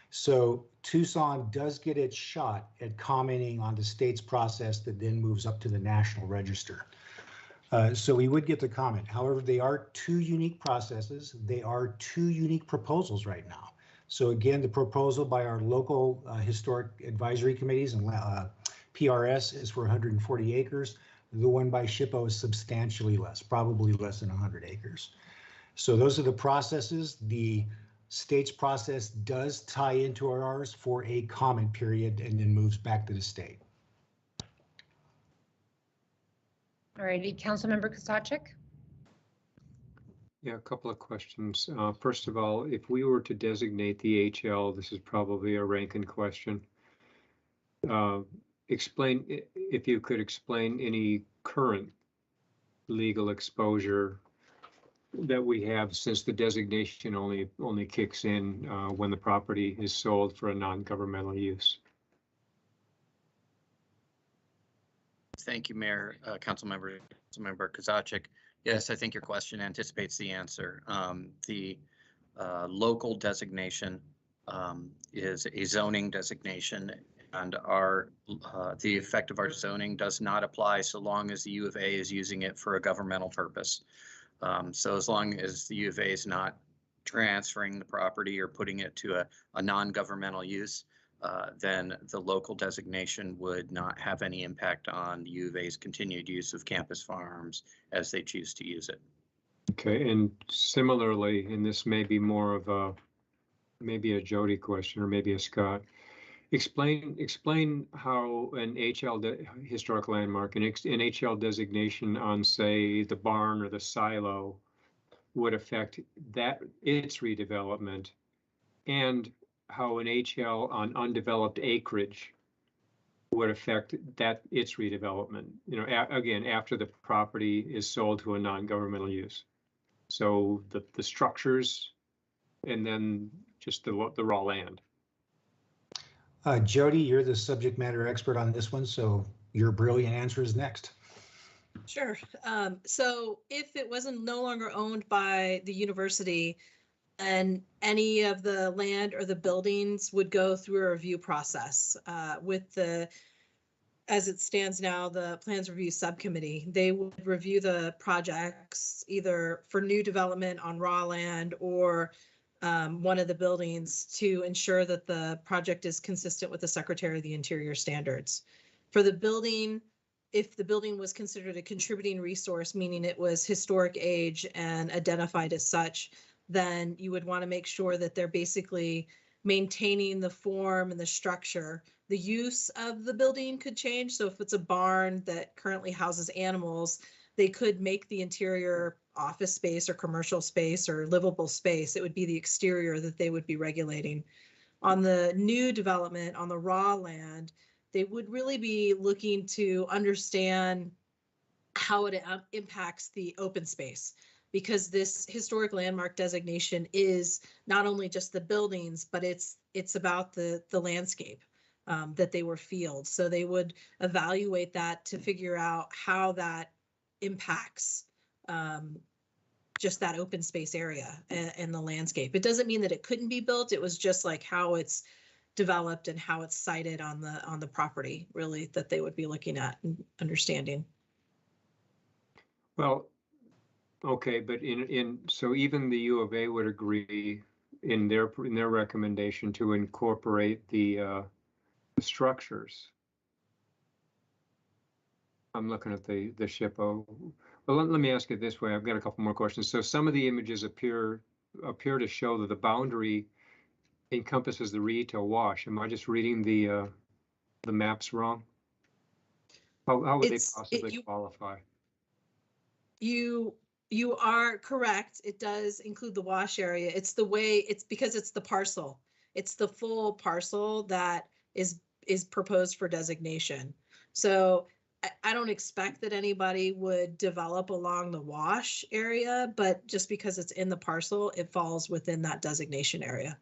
So Tucson does get its shot at commenting on the state's process that then moves up to the National Register. So we would get the comment. However, they are two unique processes. They are two unique proposals right now. So again, the proposal by our local historic advisory committees and PRS is for 140 acres. The one by SHPO is substantially less, probably less than 100 acres. So those are the processes. The state's process does tie into ours for a comment period and then moves back to the state. All righty, Councilmember Kosacik. Yeah, a couple of questions. First of all, if we were to designate the HL, this is probably a Rankin question. Explain, if you could explain any current legal exposure that we have since the designation only kicks in when the property is sold for a non-governmental use. Thank you, Mayor, Councilmember Kosacik. Yes, I think your question anticipates the answer. The local designation is a zoning designation, and the effect of our zoning does not apply so long as the U of A is using it for a governmental purpose. So as long as the U of A is not transferring the property or putting it to a non-governmental use, then the local designation would not have any impact on the U of A's continued use of Campus Farms as they choose to use it. Okay, and similarly, and this may be more of maybe a Jody question or maybe a Scott. Explain how an HL historic landmark, an HL designation on, say, the barn or the silo would affect its redevelopment, and how an HL on undeveloped acreage would affect its redevelopment. You know, again, after the property is sold to a non-governmental use. So the structures, and then just the raw land. Jody, you're the subject matter expert on this one, so your brilliant answer is next. Sure. So if it wasn't no longer owned by the university, and any of the land or the buildings would go through a review process with as it stands now, the Plans Review Subcommittee. They would review the projects either for new development on raw land or one of the buildings to ensure that the project is consistent with the Secretary of the Interior standards. For the building, if the building was considered a contributing resource, meaning it was historic age and identified as such, then you would want to make sure that they're basically maintaining the form and the structure. The use of the building could change. So if it's a barn that currently houses animals, they could make the interior office space or commercial space or livable space. It would be the exterior that they would be regulating. On the new development, on the raw land, they would really be looking to understand how it impacts the open space, because this historic landmark designation is not only just the buildings, but it's about the landscape that they were fields. So they would evaluate that to figure out how that impacts just that open space area and the landscape. It doesn't mean that it couldn't be built. It was just like how it's developed and how it's sited on the property, really, that they would be looking at and understanding. Well, okay, but so even the U of A would agree in their recommendation to incorporate the structures. I'm looking at the SHPO. Well, let me ask it this way. I've got a couple more questions. So some of the images appear to show that the boundary encompasses the retail wash. Am I just reading the maps wrong? How would they possibly qualify? You are correct. It does include the wash area. It's because it's the parcel. It's the full parcel that is proposed for designation. So I don't expect that anybody would develop along the wash area, but just because it's in the parcel, it falls within that designation area.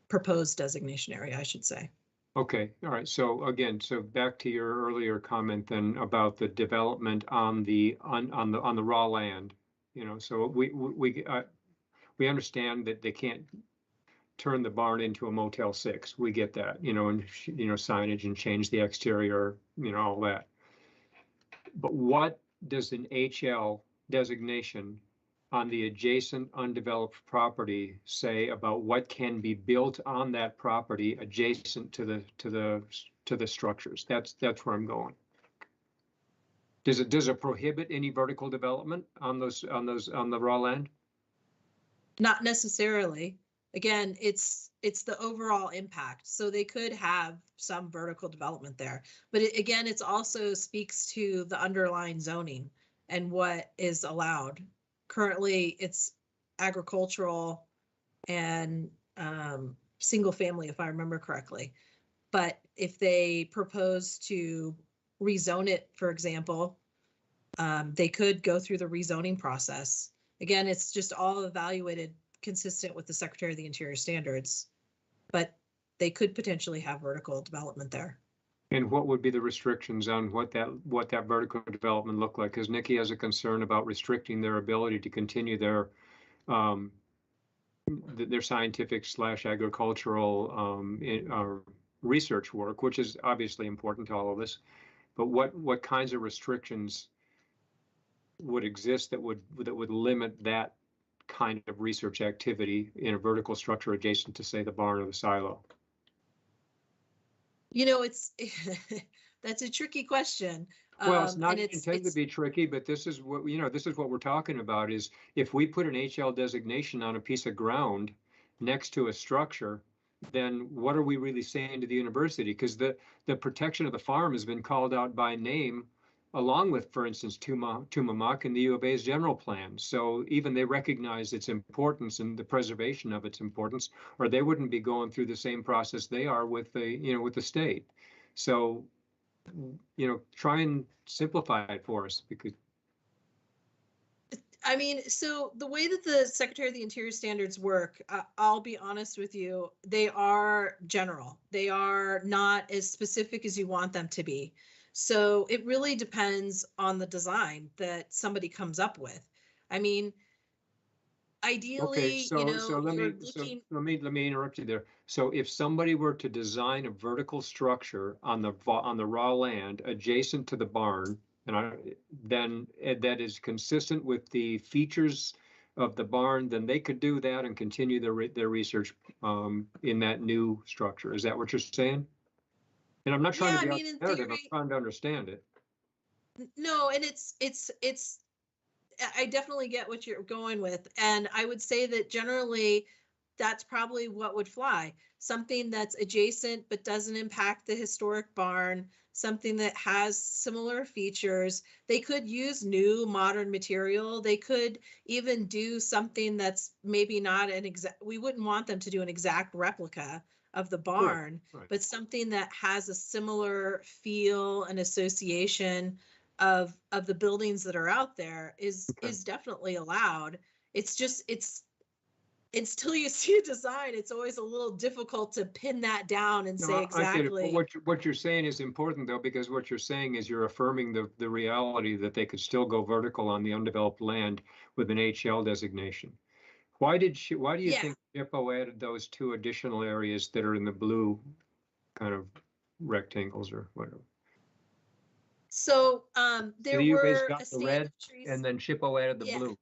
Proposed designation area, I should say. Okay, all right. So again, so back to your earlier comment then about the development on the raw land. You know, so we understand that they can't turn the barn into a Motel 6. We get that, you know, and signage and change the exterior, you know, all that. But what does an HL designation on the adjacent undeveloped property say about what can be built on that property adjacent to the structures? That's where I'm going. Does it prohibit any vertical development on the raw land? Not necessarily. Again, it's the overall impact. So they could have some vertical development there, but again, it's also speaks to the underlying zoning and what is allowed. Currently, it's agricultural and single family, if I remember correctly. But if they propose to rezone it, for example, they could go through the rezoning process. Again, it's just all evaluated consistent with the Secretary of the Interior standards, but they could potentially have vertical development there. And what would be the restrictions on what that vertical development look like? Because Nikki has a concern about restricting their ability to continue their scientific / agricultural research work, which is obviously important to all of us. But what kinds of restrictions would exist that would limit that kind of research activity in a vertical structure adjacent to, say, the barn or the silo? You know, that's a tricky question. Well, it's not intended to be tricky, but this is what we're talking about is if we put an HL designation on a piece of ground next to a structure, then what are we really saying to the university? Because the protection of the farm has been called out by name, along with, for instance, Tumamoc and the U of A's general plan. So even they recognize its importance and the preservation of its importance, or they wouldn't be going through the same process they are with the state. So, try and simplify it for us, because. I mean, so the way that the Secretary of the Interior standards work, I'll be honest with you, they are general. They are not as specific as you want them to be. So it really depends on the design that somebody comes up with. I mean, ideally, okay, so let me interrupt you there. So if somebody were to design a vertical structure on the raw land adjacent to the barn, then that is consistent with the features of the barn, then they could do that and continue their research in that new structure. Is that what you're saying? And I'm not trying to be argumentative, I'm trying to understand it. No, and it's I definitely get what you're going with. And I would say that generally that's probably what would fly. Something that's adjacent but doesn't impact the historic barn, something that has similar features. They could use new modern material. They could even do something that's maybe not an exact, we wouldn't want them to do an exact replica of the barn, right. But something that has a similar feel and association of the buildings that are out there is definitely allowed. It's just, until you see a design, it's always a little difficult to pin that down and say exactly. What you're saying is important, though, because what you're saying is you're affirming the reality that they could still go vertical on the undeveloped land with an HL designation. Why do you think SHPO added those two additional areas that are in the blue kind of rectangles or whatever? So there were got the red, and then SHPO added the blue.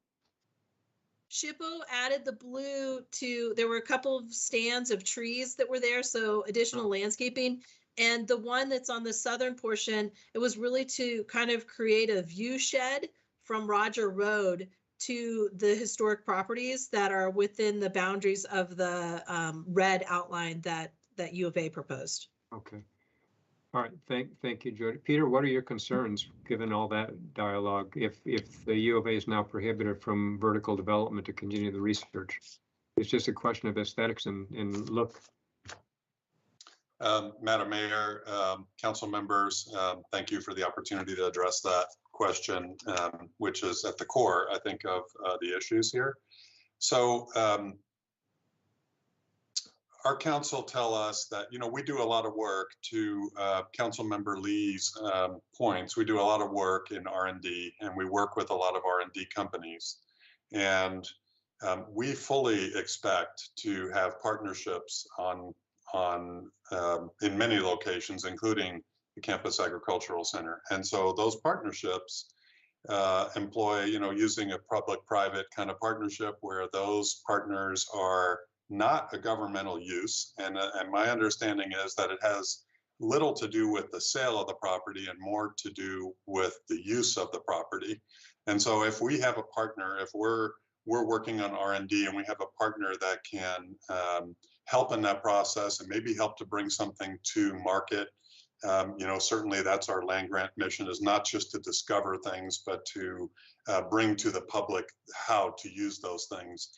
SHPO added the blue to, there were a couple of stands of trees that were there, so additional landscaping. And the one that's on the southern portion, it was really to kind of create a view shed from Roger Road to the historic properties that are within the boundaries of the red outline that U of A proposed. Okay. All right, thank you, Jody. Peter, what are your concerns, given all that dialogue, if the U of A is now prohibited from vertical development to continue the research? It's just a question of aesthetics and look. Madam Mayor, council members, thank you for the opportunity to address that question, which is at the core, I think, of the issues here. So our council tell us that, we do a lot of work to council member Lee's points. We do a lot of work in R&D, and we work with a lot of R&D companies. And we fully expect to have partnerships in many locations, including the Campus Agricultural Center. And so those partnerships employ, using a public-private kind of partnership where those partners are not a governmental use. And my understanding is that it has little to do with the sale of the property and more to do with the use of the property. And so if we have a partner, if we're working on R&D and we have a partner that can help in that process and maybe help to bring something to market, certainly that's our land grant mission, is not just to discover things, but to bring to the public how to use those things.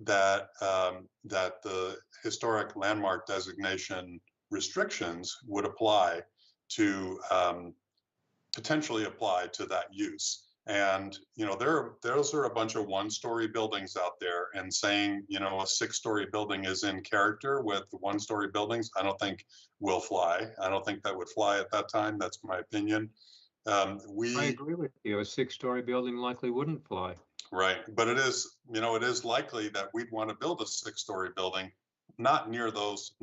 That the historic landmark designation restrictions would apply to potentially apply to that use. And those are a bunch of one-story buildings out there, and saying a 6-story building is in character with 1-story buildings, I don't think will fly. I don't think that would fly at that time. That's my opinion. I agree with you. A 6-story building likely wouldn't fly. Right, but it is likely that we'd want to build a 6-story building, not near those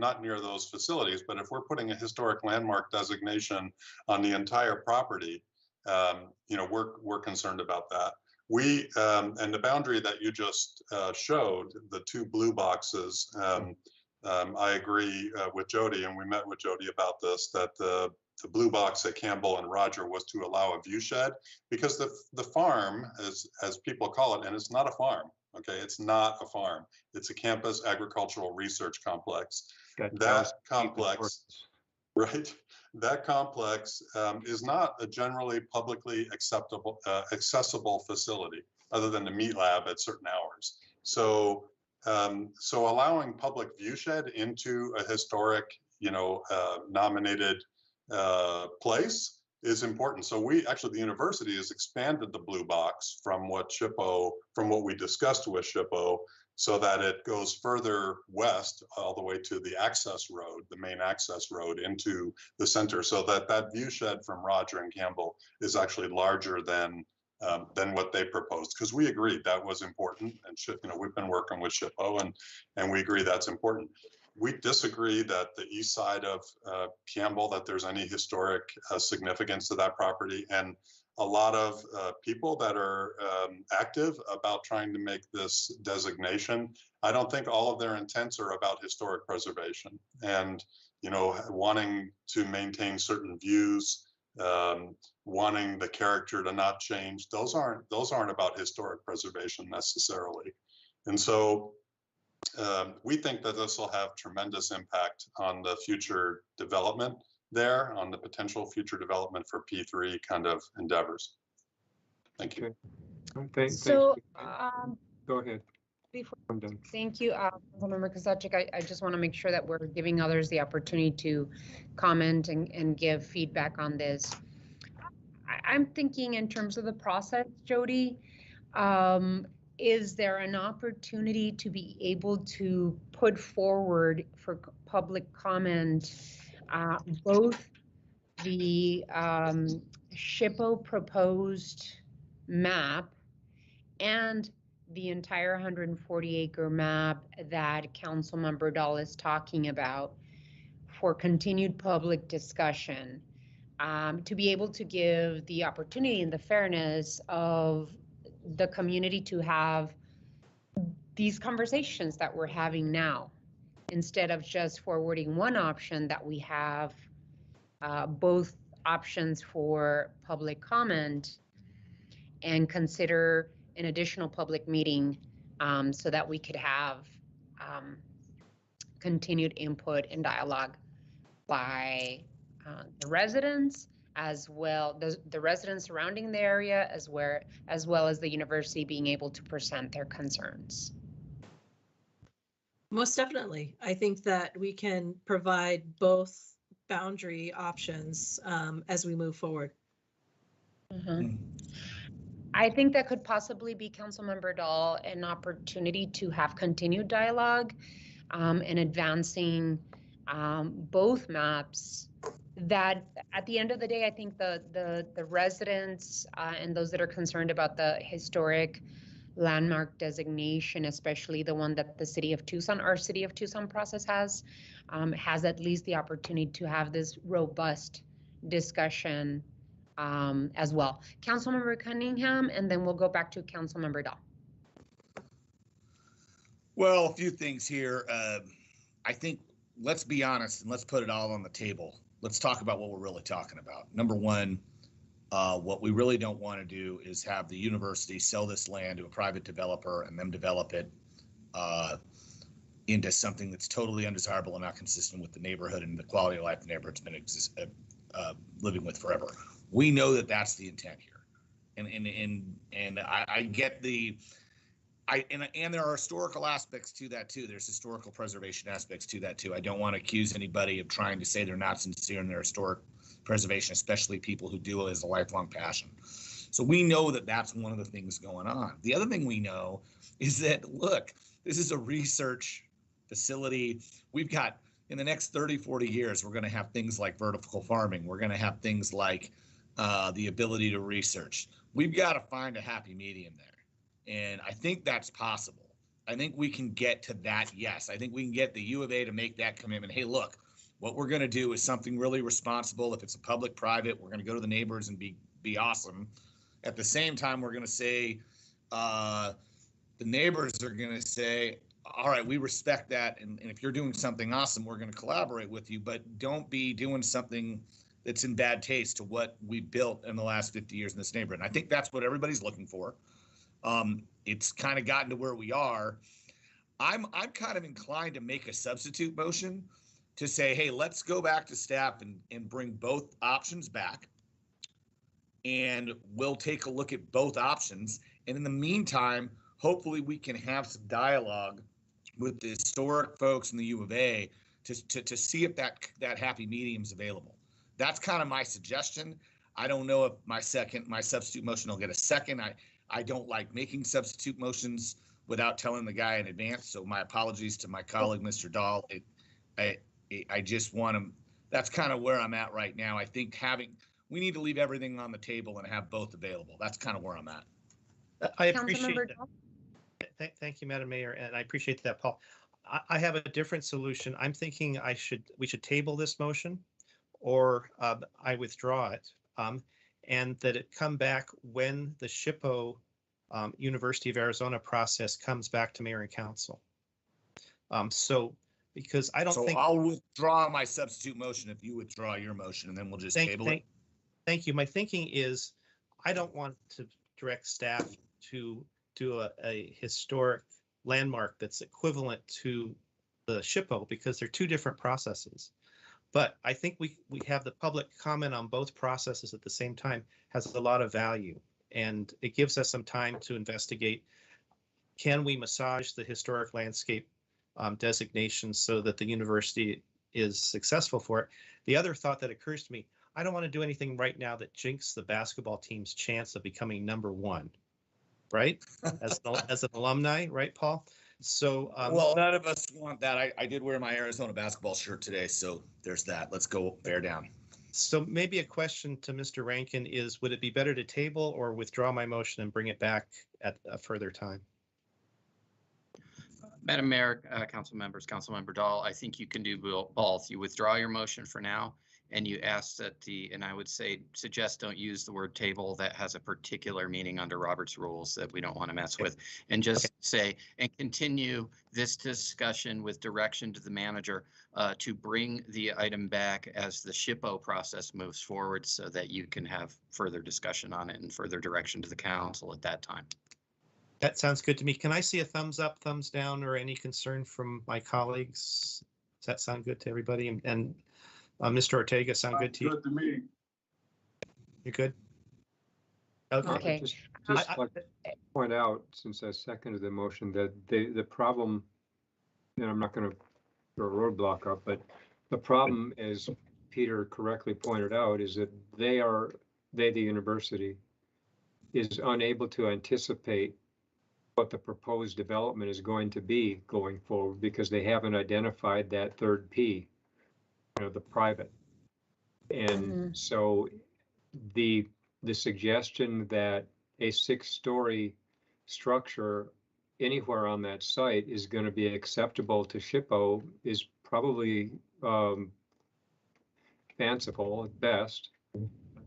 facilities. But if we're putting a historic landmark designation on the entire property, we're concerned about that. We and the boundary that you just showed, the 2 blue boxes. I agree with Jody, and we met with Jody about this, that the blue box at Campbell and Roger was to allow a view shed, because the farm, as people call it, and it's not a farm, okay? It's not a farm. It's a campus agricultural research complex. That complex, right? That complex is not a generally publicly accessible facility, other than the meat lab at certain hours. So allowing public view shed into a historic, nominated place is important. So the university has expanded the blue box from what we discussed with SHPO, so that it goes further west all the way to the access road, the main access road into the center, so that view shed from Roger and Campbell is actually larger than what they proposed, because we agreed that was important, and we've been working with SHPO, and we agree that's important. We disagree that the east side of Campbell, that there's any historic significance to that property, and a lot of people that are active about trying to make this designation, I don't think all of their intents are about historic preservation and wanting to maintain certain views, wanting the character to not change. Those aren't about historic preservation necessarily. And so we think that this will have tremendous impact on the future development there, on the potential future development for P3 kind of endeavors. Thank you. So, go ahead. I'm done. Thank you, Councilmember Kosacic. I just want to make sure that we're giving others the opportunity to comment and give feedback on this. I'm thinking in terms of the process, Jody, is there an opportunity to be able to put forward for public comment both the SHPO proposed map and the entire 140-acre map that Councilmember Dahl is talking about for continued public discussion, to be able to give the opportunity and the fairness of the community to have these conversations that we're having now, instead of just forwarding one option, that we have both options for public comment and consider an additional public meeting so that we could have continued input and dialogue by the residents, as well, the residents surrounding the area, as well as the university being able to present their concerns. Most definitely. I think that we can provide both boundary options as we move forward. I think that could possibly be, Councilmember Dahl, an opportunity to have continued dialogue and advancing both maps. That at the end of the day, I think the residents and those that are concerned about the historic landmark designation, especially the one that the city of Tucson, our city of Tucson process has at least the opportunity to have this robust discussion as well. Councilmember Cunningham, and then we'll go back to Councilmember Dahl. Well, a few things here. I think let's be honest and let's put it all on the table. Let's talk about what we're really talking about. Number one, what we really don't want to do is have the university sell this land to a private developer and them develop it into something that's totally undesirable and not consistent with the neighborhood and the quality of life the neighborhood's been living with forever. We know that that's the intent here, and I get the. And there are historical aspects to that too. There's historical preservation aspects to that too. I don't want to accuse anybody of trying to say they're not sincere in their historic preservation, especially people who do it as a lifelong passion. So we know that that's one of the things going on. The other thing we know is that, look, this is a research facility. We've got, in the next 30, 40 years, we're going to have things like vertical farming. We're going to have things like the ability to research. We've got to find a happy medium there. And I think that's possible. I think we can get to that, yes. I think we can get the U of A to make that commitment. Hey, look, what we're going to do is something really responsible. If it's a public-private, we're going to go to the neighbors and be awesome. At the same time, we're going to say, the neighbors are going to say, all right, we respect that. And if you're doing something awesome, we're going to collaborate with you. But don't be doing something that's in bad taste to what we built in the last 50 years in this neighborhood. And I think that's what everybody's looking for. It's kind of gotten to where we are. I'm kind of inclined to make a substitute motion to say, hey, let's go back to staff and bring both options back. And we'll take a look at both options. And in the meantime, hopefully we can have some dialogue with the historic folks in the U of A to see if that happy medium is available. That's kind of my suggestion. I don't know if my substitute motion will get a second. I don't like making substitute motions without telling the guy in advance. So my apologies to my colleague, Mr. Dahl. I just want to, that's kind of where I'm at right now. I think we need to leave everything on the table and have both available. That's kind of where I'm at. I appreciate that. Thank you, Madam Mayor, and I appreciate that, Paul. I have a different solution. I'm thinking we should table this motion, or I withdraw it. And that it come back when the SHPO University of Arizona process comes back to Mayor and Council. Because I don't think. So I'll withdraw my substitute motion if you withdraw your motion, and then we'll just table it. Thank you. My thinking is I don't want to direct staff to do a historic landmark that's equivalent to the SHPO because they're two different processes. But I think we have the public comment on both processes at the same time has a lot of value, and it gives us some time to investigate. Can we massage the historic landscape designation so that the university is successful for it? The other thought that occurs to me, I don't want to do anything right now that jinx the basketball team's chance of becoming #1, right? As an alumni, right, Paul? So well, none of us want that. I did wear my Arizona basketball shirt today, so there's that. Let's go bear down. So maybe a question to Mr. Rankin is, would it be better to table or withdraw my motion and bring it back at a further time? Madam Mayor, council members, Councilmember Dahl, I think you can do both. You withdraw your motion for now, and you ask that and I would suggest don't use the word table that has a particular meaning under Robert's rules that we don't want to mess with, and just say, and continue this discussion with direction to the manager to bring the item back as the SHPO process moves forward so that you can have further discussion on it and further direction to the council at that time. That sounds good to me. Can I see a thumbs up, thumbs down, or any concern from my colleagues? Does that sound good to everybody? And Mr. Ortega, sound good to you? Good to me. You good? Okay. Just like to point out, since I seconded the motion, that the problem, and I'm not going to throw a roadblock up, but the problem, as Peter correctly pointed out, is that the university, is unable to anticipate what the proposed development is going to be going forward because they haven't identified that third P, the private. And so the suggestion that a 6-story structure anywhere on that site is going to be acceptable to SHPO is probably fanciful at best,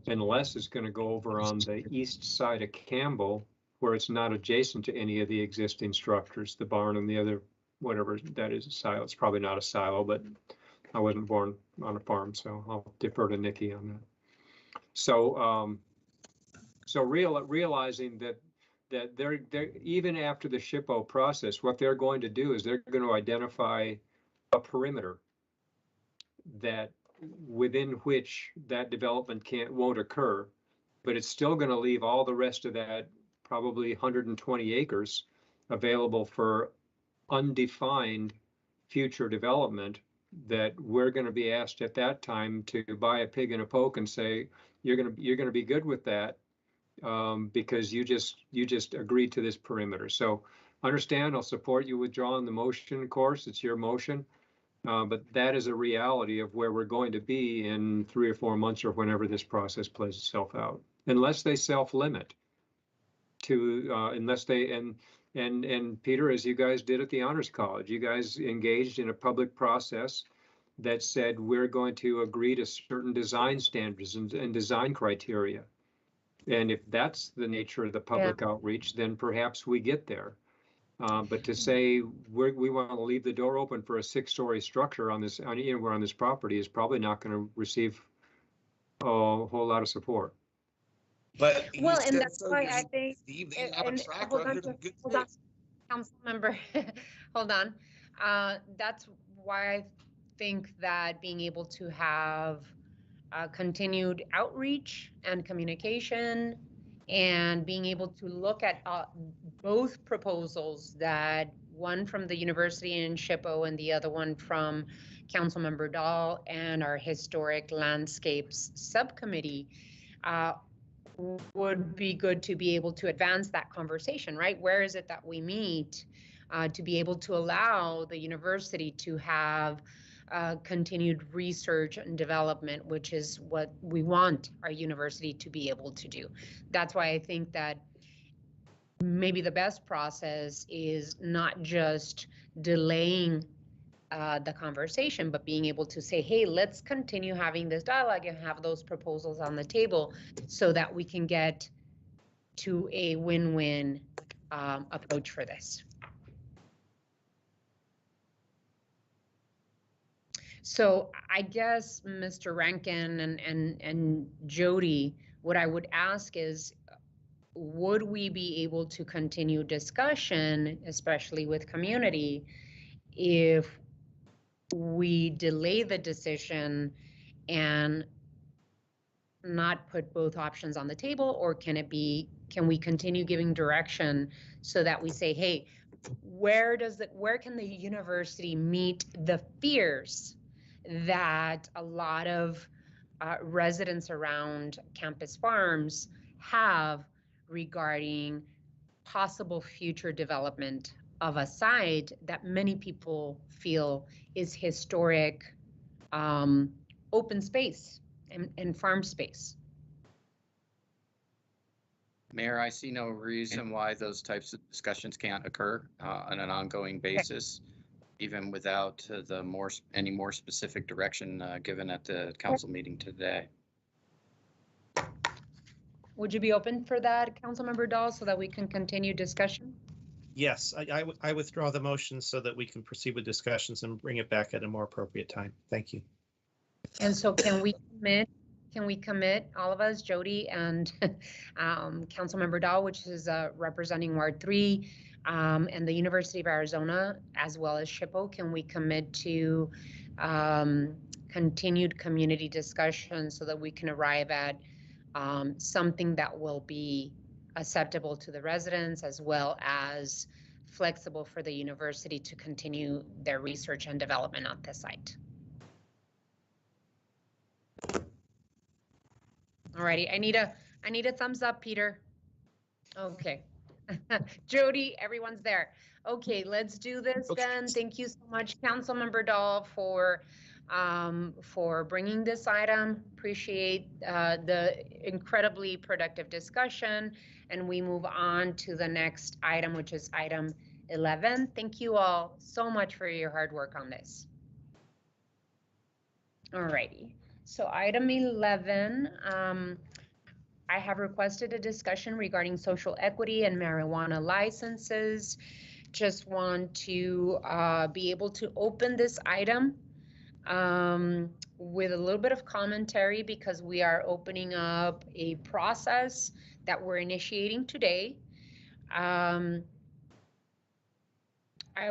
unless it's going to go over on the east side of Campbell, where it's not adjacent to any of the existing structures, the barn and the other, whatever that is, a silo. It's probably not a silo, but I wasn't born on a farm, so I'll defer to Nikki on that. So, realizing that they're even after the SHPO process, what they're going to do is they're going to identify a perimeter that within which that development won't occur, but it's still going to leave all the rest of that probably 120 acres available for undefined future development that we're going to be asked at that time to buy a pig in a poke and say, you're going to be good with that because you just agreed to this perimeter. So understand, I'll support you withdrawing the motion, of course, it's your motion. But that is a reality of where we're going to be in 3 or 4 months or whenever this process plays itself out, unless they self-limit to, unless they, and Peter, as you guys did at the Honors College, you guys engaged in a public process that said, we're going to agree to certain design standards and design criteria. And if that's the nature of the public outreach, then perhaps we get there. But to say we want to leave the door open for a 6-story structure on this, anywhere on this property is probably not going to receive a whole lot of support. But well, and that's why I think. Hold on, council member, hold on. That's why I think that being able to have continued outreach and communication, and being able to look at both proposals, that one from the university in SHPO and the other one from Councilmember Dahl and our Historic Landscapes Subcommittee, would be good to be able to advance that conversation, right? Where is it that we meet to be able to allow the university to have continued research and development, which is what we want our university to be able to do. That's why I think that maybe the best process is not just delaying the conversation, but being able to say, hey, let's continue having this dialogue and have those proposals on the table so that we can get to a win-win approach for this. So I guess, Mr. Rankin and Jody, what I would ask is, would we be able to continue discussion, especially with community, if we delay the decision and not put both options on the table? Or can we continue giving direction so that we say, hey, where can the university meet the fears that a lot of residents around campus farms have regarding possible future development of a site that many people feel is historic open space and farm space? Mayor, I see no reason why those types of discussions can't occur on an ongoing basis. even without any more specific direction given at the council meeting today. Would you be open for that, Councilmember Dahl, so that we can continue discussion? Yes, I withdraw the motion so that we can proceed with discussions and bring it back at a more appropriate time. Thank you. And so can we commit, all of us, Jody and Councilmember Dahl, which is representing Ward 3, and the University of Arizona, as well as SHPO, can we commit to continued community discussion so that we can arrive at something that will be acceptable to the residents as well as flexible for the university to continue their research and development on this site? Alrighty, I need a thumbs up, Peter. Okay. Jody, everyone's there. Okay, let's do this then. Thank you so much, Councilmember Dahl, for bringing this item. Appreciate the incredibly productive discussion. And we move on to the next item, which is item 11. Thank you all so much for your hard work on this. Alrighty, so item 11, I have requested a discussion regarding social equity and marijuana licenses. Just want to be able to open this item with a little bit of commentary because we are opening up a process that we're initiating today. I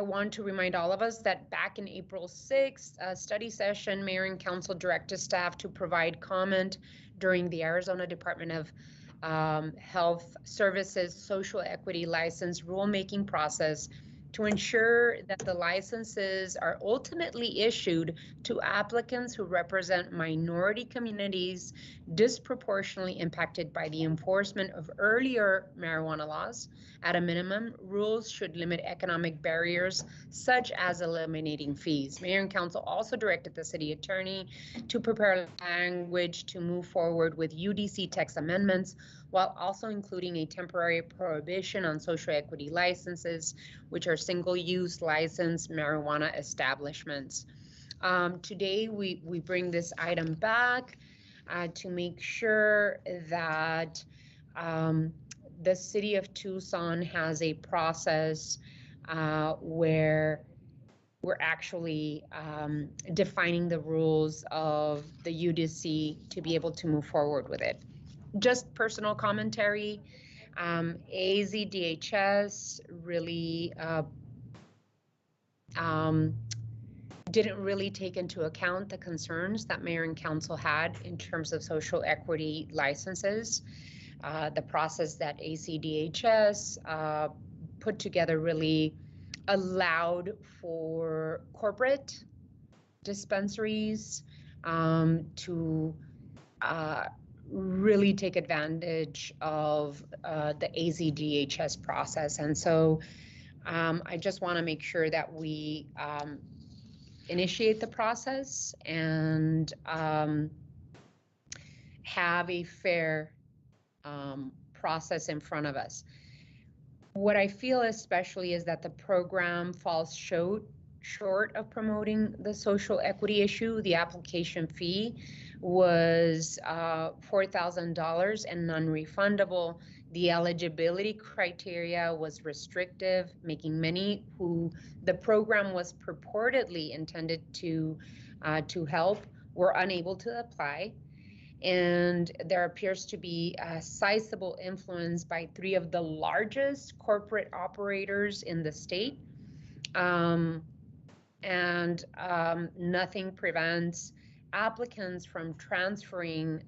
want to remind all of us that back in April 6th, a study session, Mayor and Council directed staff to provide comment during the Arizona Department of Health Services Social Equity License rulemaking process to ensure that the licenses are ultimately issued to applicants who represent minority communities disproportionately impacted by the enforcement of earlier marijuana laws. At a minimum, rules should limit economic barriers such as eliminating fees. Mayor and Council also directed the city attorney to prepare language to move forward with UDC text amendments while also including a temporary prohibition on social equity licenses, which are single-use licensed marijuana establishments. Today, we bring this item back to make sure that the city of Tucson has a process where we're actually defining the rules of the UDC to be able to move forward with it. Just personal commentary, AZDHS really didn't really take into account the concerns that Mayor and Council had in terms of social equity licenses. The process that AZDHS put together really allowed for corporate dispensaries to really take advantage of the AZDHS process. And so I just want to make sure that we initiate the process and have a fair process in front of us. What I feel especially is that the program falls short of promoting the social equity issue. The application fee was $4,000 and non-refundable. The eligibility criteria was restrictive, making many who the program was purportedly intended to help were unable to apply. And there appears to be a sizable influence by 3 of the largest corporate operators in the state. Nothing prevents applicants from transferring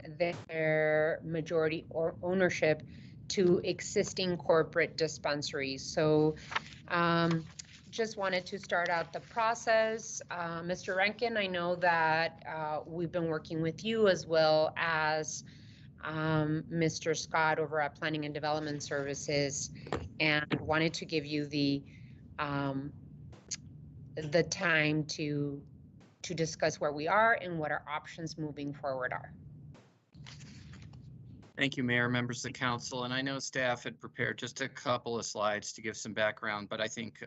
their majority or ownership to existing corporate dispensaries. So just wanted to start out the process. Mr. Rankin, I know that we've been working with you as well as Mr. Scott over at Planning and Development Services, and wanted to give you the time to discuss where we are and what our options moving forward are. Thank you, Mayor, members of the council. And I know staff had prepared just a couple of slides to give some background, but I think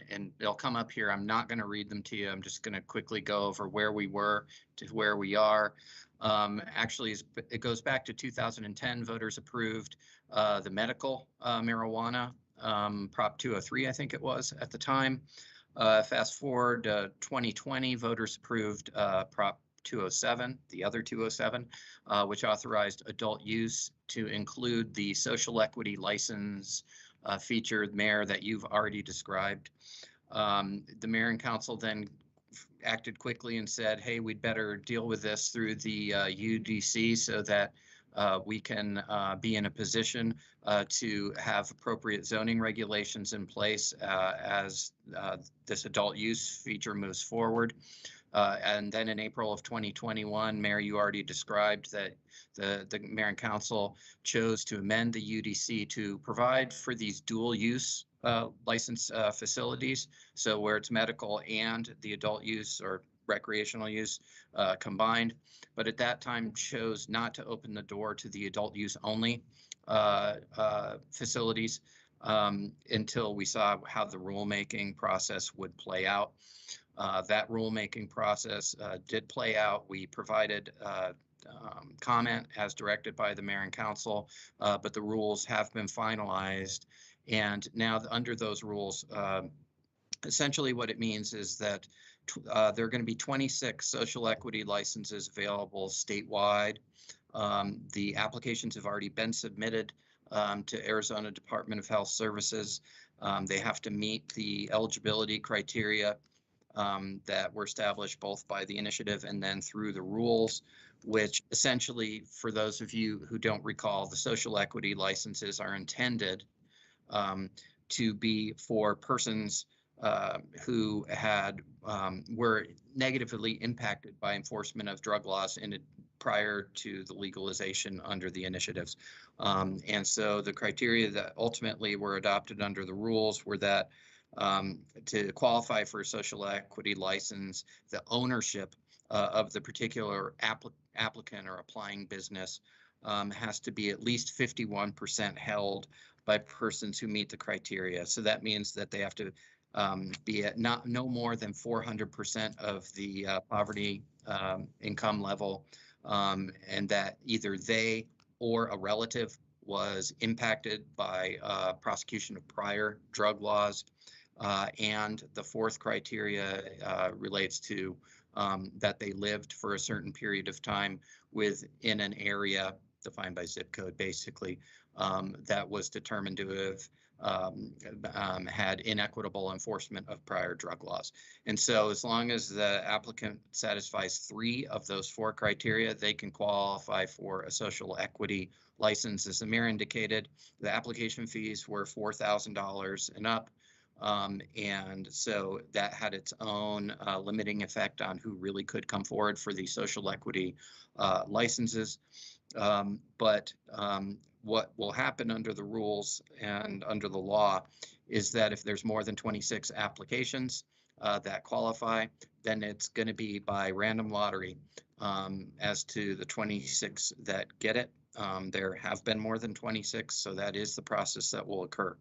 and they'll come up here. I'm not going to read them to you. I'm just going to quickly go over where we were to where we are. Actually, it goes back to 2010. Voters approved the medical marijuana, Prop 203, I think it was at the time. Fast forward to 2020, voters approved Prop 207, the other 207, which authorized adult use to include the social equity license featured mayor that you've already described. The mayor and council then acted quickly and said, hey, we'd better deal with this through the UDC so that we can be in a position to have appropriate zoning regulations in place as this adult use feature moves forward. And then in April of 2021, Mayor, you already described that the mayor and council chose to amend the UDC to provide for these dual use license facilities. So where it's medical and the adult use or recreational use combined, but at that time chose not to open the door to the adult use only facilities until we saw how the rulemaking process would play out. That rulemaking process did play out. We provided comment as directed by the mayor and council, but the rules have been finalized. And now under those rules, essentially what it means is that there are going to be 26 social equity licenses available statewide. The applications have already been submitted to Arizona Department of Health Services. They have to meet the eligibility criteria that were established both by the initiative and then through the rules, which essentially, for those of you who don't recall, the social equity licenses are intended to be for persons who were negatively impacted by enforcement of drug laws prior to the legalization under the initiatives. And so the criteria that ultimately were adopted under the rules were that to qualify for a social equity license, the ownership of the particular applicant or applying business has to be at least 51% held by persons who meet the criteria. So that means that they have to be at no more than 400% of the poverty income level, and that either they or a relative was impacted by prosecution of prior drug laws. And the fourth criteria relates to that they lived for a certain period of time within an area defined by zip code, basically, that was determined to have had inequitable enforcement of prior drug laws. And so as long as the applicant satisfies 3 of those 4 criteria, they can qualify for a social equity license. As the mayor indicated, the application fees were $4,000 and up. And so that had its own limiting effect on who really could come forward for the social equity licenses. But what will happen under the rules and under the law is that if there's more than 26 applications that qualify, then it's going to be by random lottery as to the 26 that get it. There have been more than 26, so that is the process that will occur.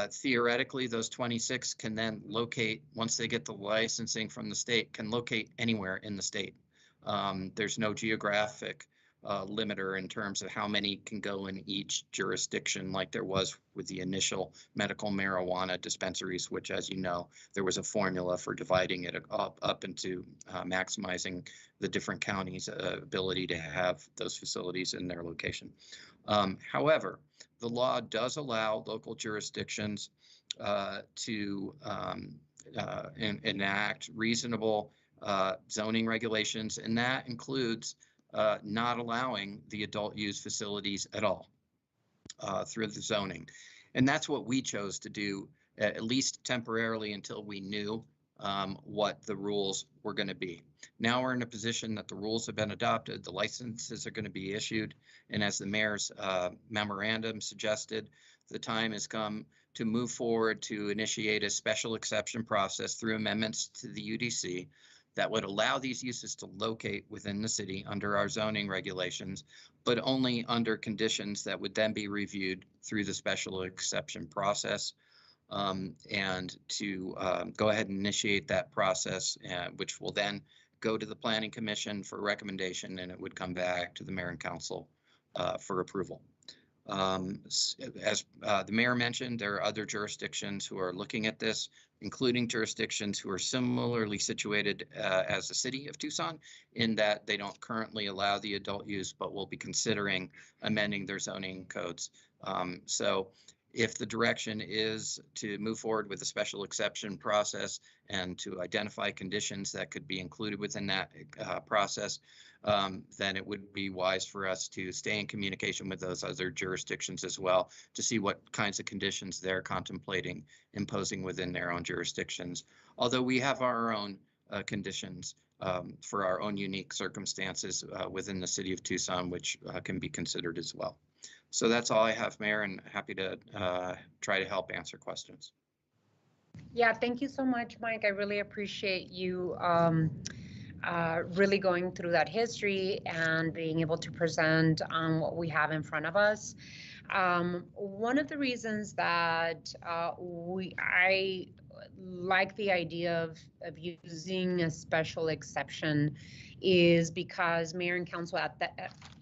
Theoretically, those 26 can then locate, once they get the licensing from the state, can locate anywhere in the state. There's no geographic limiter in terms of how many can go in each jurisdiction like there was with the initial medical marijuana dispensaries, which, as you know, there was a formula for dividing it up into maximizing the different counties' ability to have those facilities in their location. However, the law does allow local jurisdictions to enact reasonable zoning regulations, and that includes not allowing the adult use facilities at all through the zoning. And that's what we chose to do, at least temporarily, until we knew what the rules were going to be. Now we're in a position that the rules have been adopted, the licenses are going to be issued, and as the mayor's memorandum suggested, the time has come to move forward to initiate a special exception process through amendments to the UDC that would allow these uses to locate within the city under our zoning regulations, but only under conditions that would then be reviewed through the special exception process. and to go ahead and initiate that process, which will then go to the Planning Commission for recommendation, and it would come back to the mayor and council for approval. As the mayor mentioned, there are other jurisdictions who are looking at this, including jurisdictions who are similarly situated as the city of Tucson, in that they don't currently allow the adult use, but will be considering amending their zoning codes. So if the direction is to move forward with a special exception process and to identify conditions that could be included within that process, then it would be wise for us to stay in communication with those other jurisdictions as well to see what kinds of conditions they're contemplating imposing within their own jurisdictions. Although we have our own conditions for our own unique circumstances within the city of Tucson, which can be considered as well. So that's all I have, Mayor, and happy to try to help answer questions. Yeah, thank you so much, Mike. I really appreciate you really going through that history and being able to present on what we have in front of us. One of the reasons that I like the idea of using a special exception is because mayor and council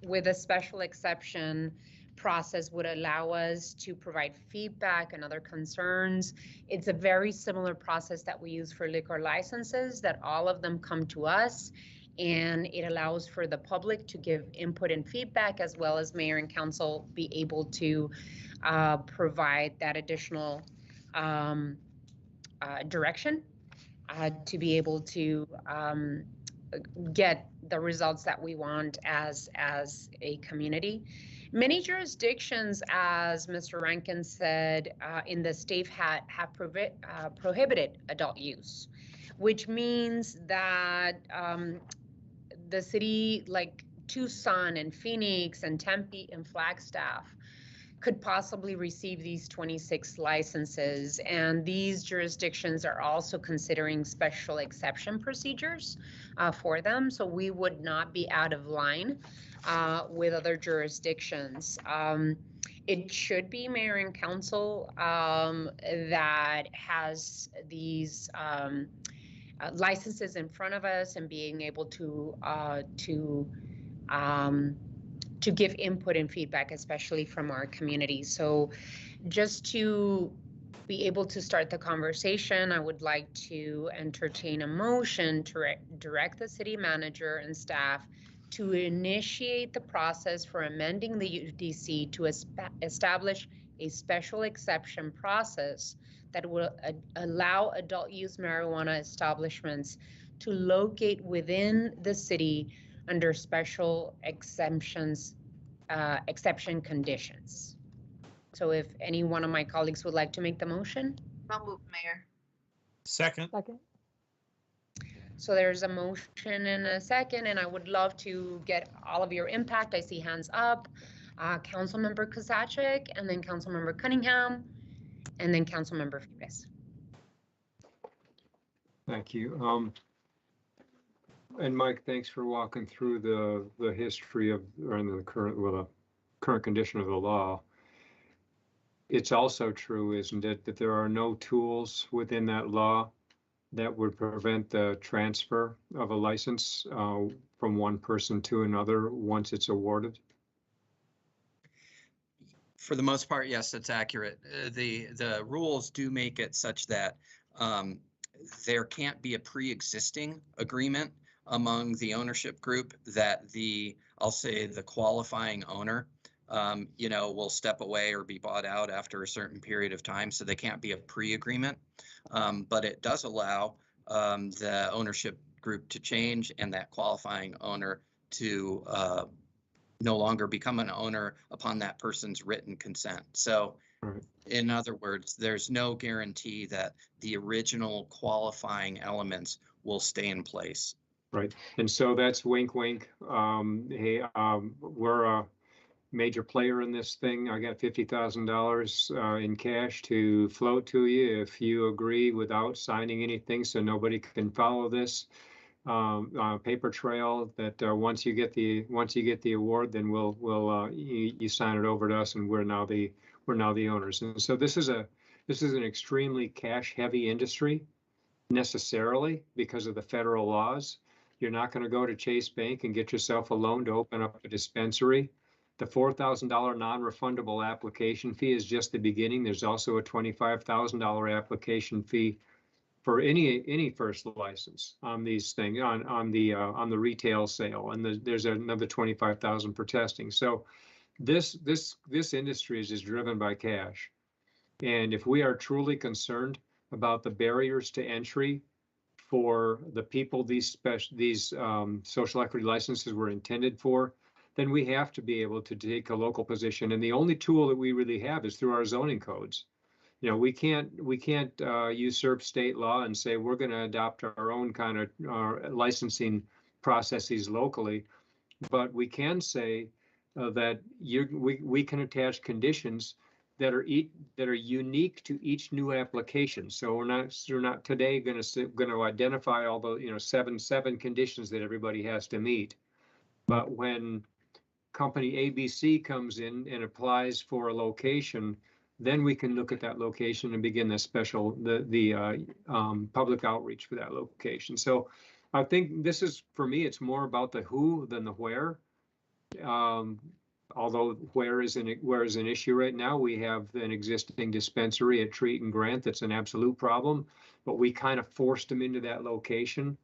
with a special exception process would allow us to provide feedback and other concerns. It's a very similar process that we use for liquor licenses, that all of them come to us, and it allows for the public to give input and feedback, as well as mayor and council be able to provide that additional direction to be able to get the results that we want as a community. Many jurisdictions, as Mr. Rankin said, in the state have prohibited adult use, which means that the city like Tucson and Phoenix and Tempe and Flagstaff could possibly receive these 26 licenses. And these jurisdictions are also considering special exception procedures for them. So we would not be out of line with other jurisdictions. It should be mayor and council that has these licenses in front of us and being able to give input and feedback, especially from our community. So just to be able to start the conversation, I would like to entertain a motion to direct the city manager and staff to initiate the process for amending the UDC to establish a special exception process that will allow adult use marijuana establishments to locate within the city under special exception conditions. So if any one of my colleagues would like to make the motion. I'll move, Mayor. Second. So there's a motion and a second, and I would love to get all of your impact. I see hands up. Councilmember Kozachik, and then Councilmember Cunningham, and then Councilmember Flores. Thank you. And Mike, thanks for walking through the history of, or the current condition of the law. It's also true, isn't it, that there are no tools within that law that would prevent the transfer of a license from one person to another once it's awarded? For the most part, yes, that's accurate. The rules do make it such that there can't be a pre-existing agreement among the ownership group that I'll say the qualifying owner, will step away or be bought out after a certain period of time. So they can't be a pre-agreement, but it does allow the ownership group to change and that qualifying owner to no longer become an owner upon that person's written consent. So in other words, there's no guarantee that the original qualifying elements will stay in place. Right. And so that's wink, wink. Hey, we're a major player in this thing. I got $50,000 in cash to float to you if you agree without signing anything, so nobody can follow this paper trail. That once you get the award, then you sign it over to us, and we're now the owners. And so this is This is an extremely cash-heavy industry necessarily because of the federal laws. You're not going to go to Chase Bank and get yourself a loan to open up a dispensary. The $4,000 non-refundable application fee is just the beginning. There's also a $25,000 application fee for any first license on these things on the retail sale, and there's another 25,000 for testing. So this industry is just driven by cash, and if we are truly concerned about the barriers to entry for the people these social equity licenses were intended for, then we have to be able to take a local position. And the only tool that we really have is through our zoning codes. You know, we can't usurp state law and say we're going to adopt our own kind of licensing processes locally, but we can say that we can attach conditions that are unique to each new application. So we're not today going to identify all the seven conditions that everybody has to meet, but when company ABC comes in and applies for a location, then we can look at that location and begin the public outreach for that location. So I think this is, for me, it's more about the who than the where. Although where is an issue right now. We have an existing dispensary at Treat and Grant that's an absolute problem, but we kind of forced them into that location.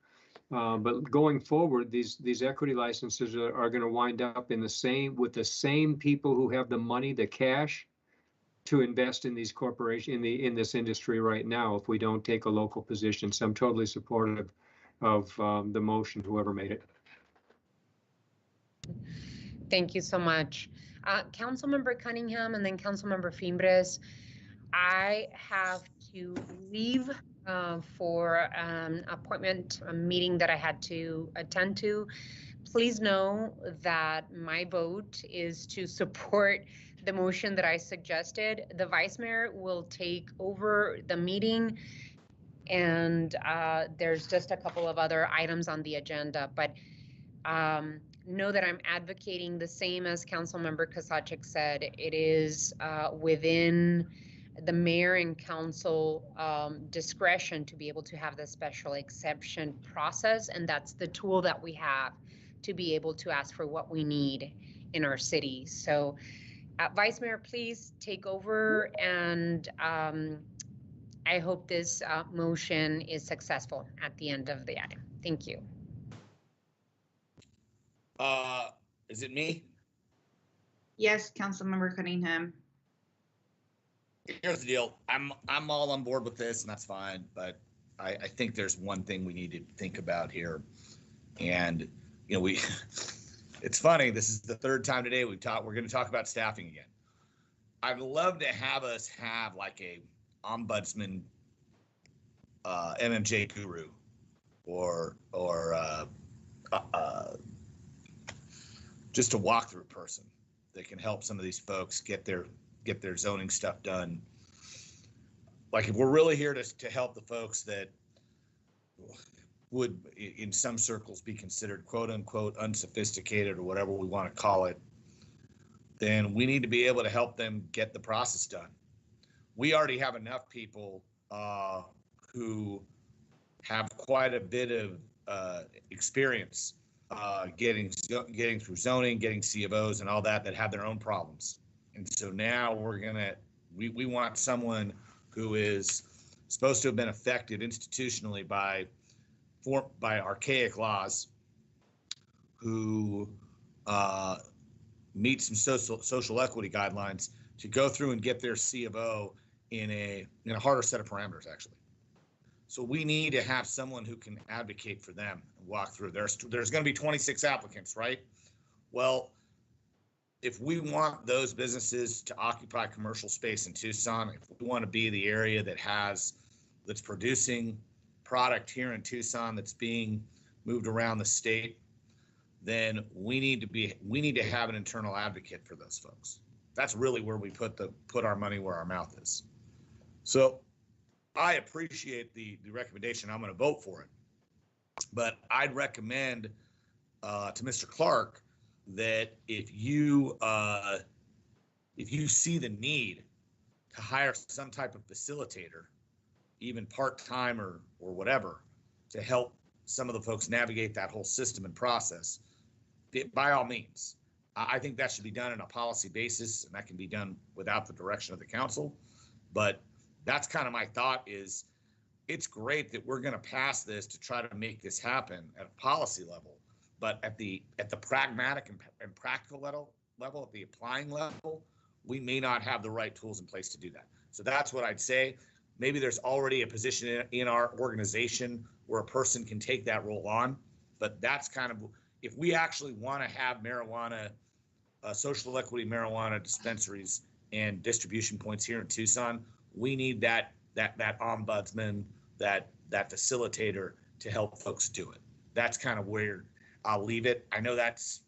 But going forward, these equity licenses are going to wind up with the same people who have the money, the cash, to invest in these corporations in this industry right now if we don't take a local position. So I'm totally supportive of the motion, whoever made it. Thank you so much. Councilmember Cunningham and then Councilmember Fimbres. I have to leave for an appointment, a meeting that I had to attend to. Please know that my vote is to support the motion that I suggested. The Vice Mayor will take over the meeting, and there's just a couple of other items on the agenda, but know that I'm advocating the same as Councilmember Kasachik said. It is within the mayor and council discretion to be able to have the special exception process, and that's the tool that we have to be able to ask for what we need in our city. So Vice Mayor, please take over, and I hope this motion is successful at the end of the item. Thank you. Is it me? Yes, Councilmember Cunningham. Here's the deal. I'm all on board with this, and that's fine. But I think there's one thing we need to think about here, and it's funny. This is the third time today we're going to talk about staffing again. I'd love to have us have like a ombudsman, MMJ guru, or just a walkthrough person that can help some of these folks get their zoning stuff done. Like, if we're really here to help the folks that would in some circles be considered quote unquote unsophisticated or whatever we want to call it, then we need to be able to help them get the process done. We already have enough people who have quite a bit of experience getting through zoning, getting C of Os and all that have their own problems. And so now we want someone who is supposed to have been affected institutionally by archaic laws, who meet some social equity guidelines to go through and get their C of O in a harder set of parameters, actually. So we need to have someone who can advocate for them and walk through. There's going to be 26 applicants, right? Well, if we want those businesses to occupy commercial space in Tucson, if we want to be the area that's producing product here in Tucson that's being moved around the state, then we need to have an internal advocate for those folks. That's really where we put our money where our mouth is. So I appreciate the recommendation. I'm going to vote for it, but I'd recommend to Mr. Clark that if you see the need to hire some type of facilitator, even part-time or whatever, to help some of the folks navigate that whole system and process, by all means. I think that should be done on a policy basis, and that can be done without the direction of the council. But that's kind of my thought is, it's great that we're going to pass this to try to make this happen at a policy level, but at the pragmatic and practical level, at the applying level, we may not have the right tools in place to do that. So that's what I'd say. Maybe there's already a position in our organization where a person can take that role on, but that's kind of, if we actually want to have marijuana, social equity marijuana dispensaries and distribution points here in Tucson, we need that ombudsman, that facilitator to help folks do it. That's kind of where I'll leave it. I know that's,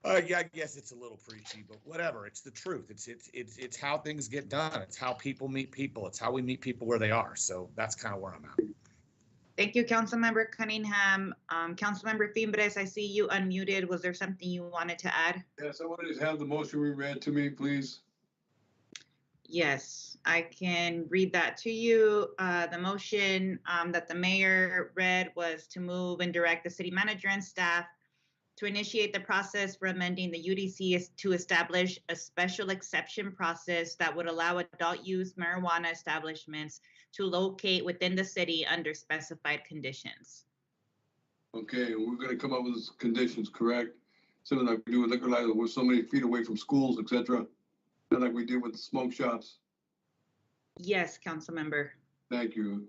yeah, I guess it's a little preachy, but whatever. It's the truth. It's how things get done. It's how people meet people. It's how we meet people where they are. So that's kind of where I'm at. Thank you, Councilmember Cunningham. Councilmember Fimbres, I see you unmuted. Was there something you wanted to add? Yes, I wanted to have the motion reread to me, please. Yes, I can read that to you. The motion that the mayor read was to move and direct the city manager and staff to initiate the process for amending the UDC to establish a special exception process that would allow adult use marijuana establishments to locate within the city under specified conditions. Okay, and we're gonna come up with conditions, correct? Something like we do with liquor license, we're so many feet away from schools, etc. Not like we did with the smoke shops. Yes, Councilmember. Thank you.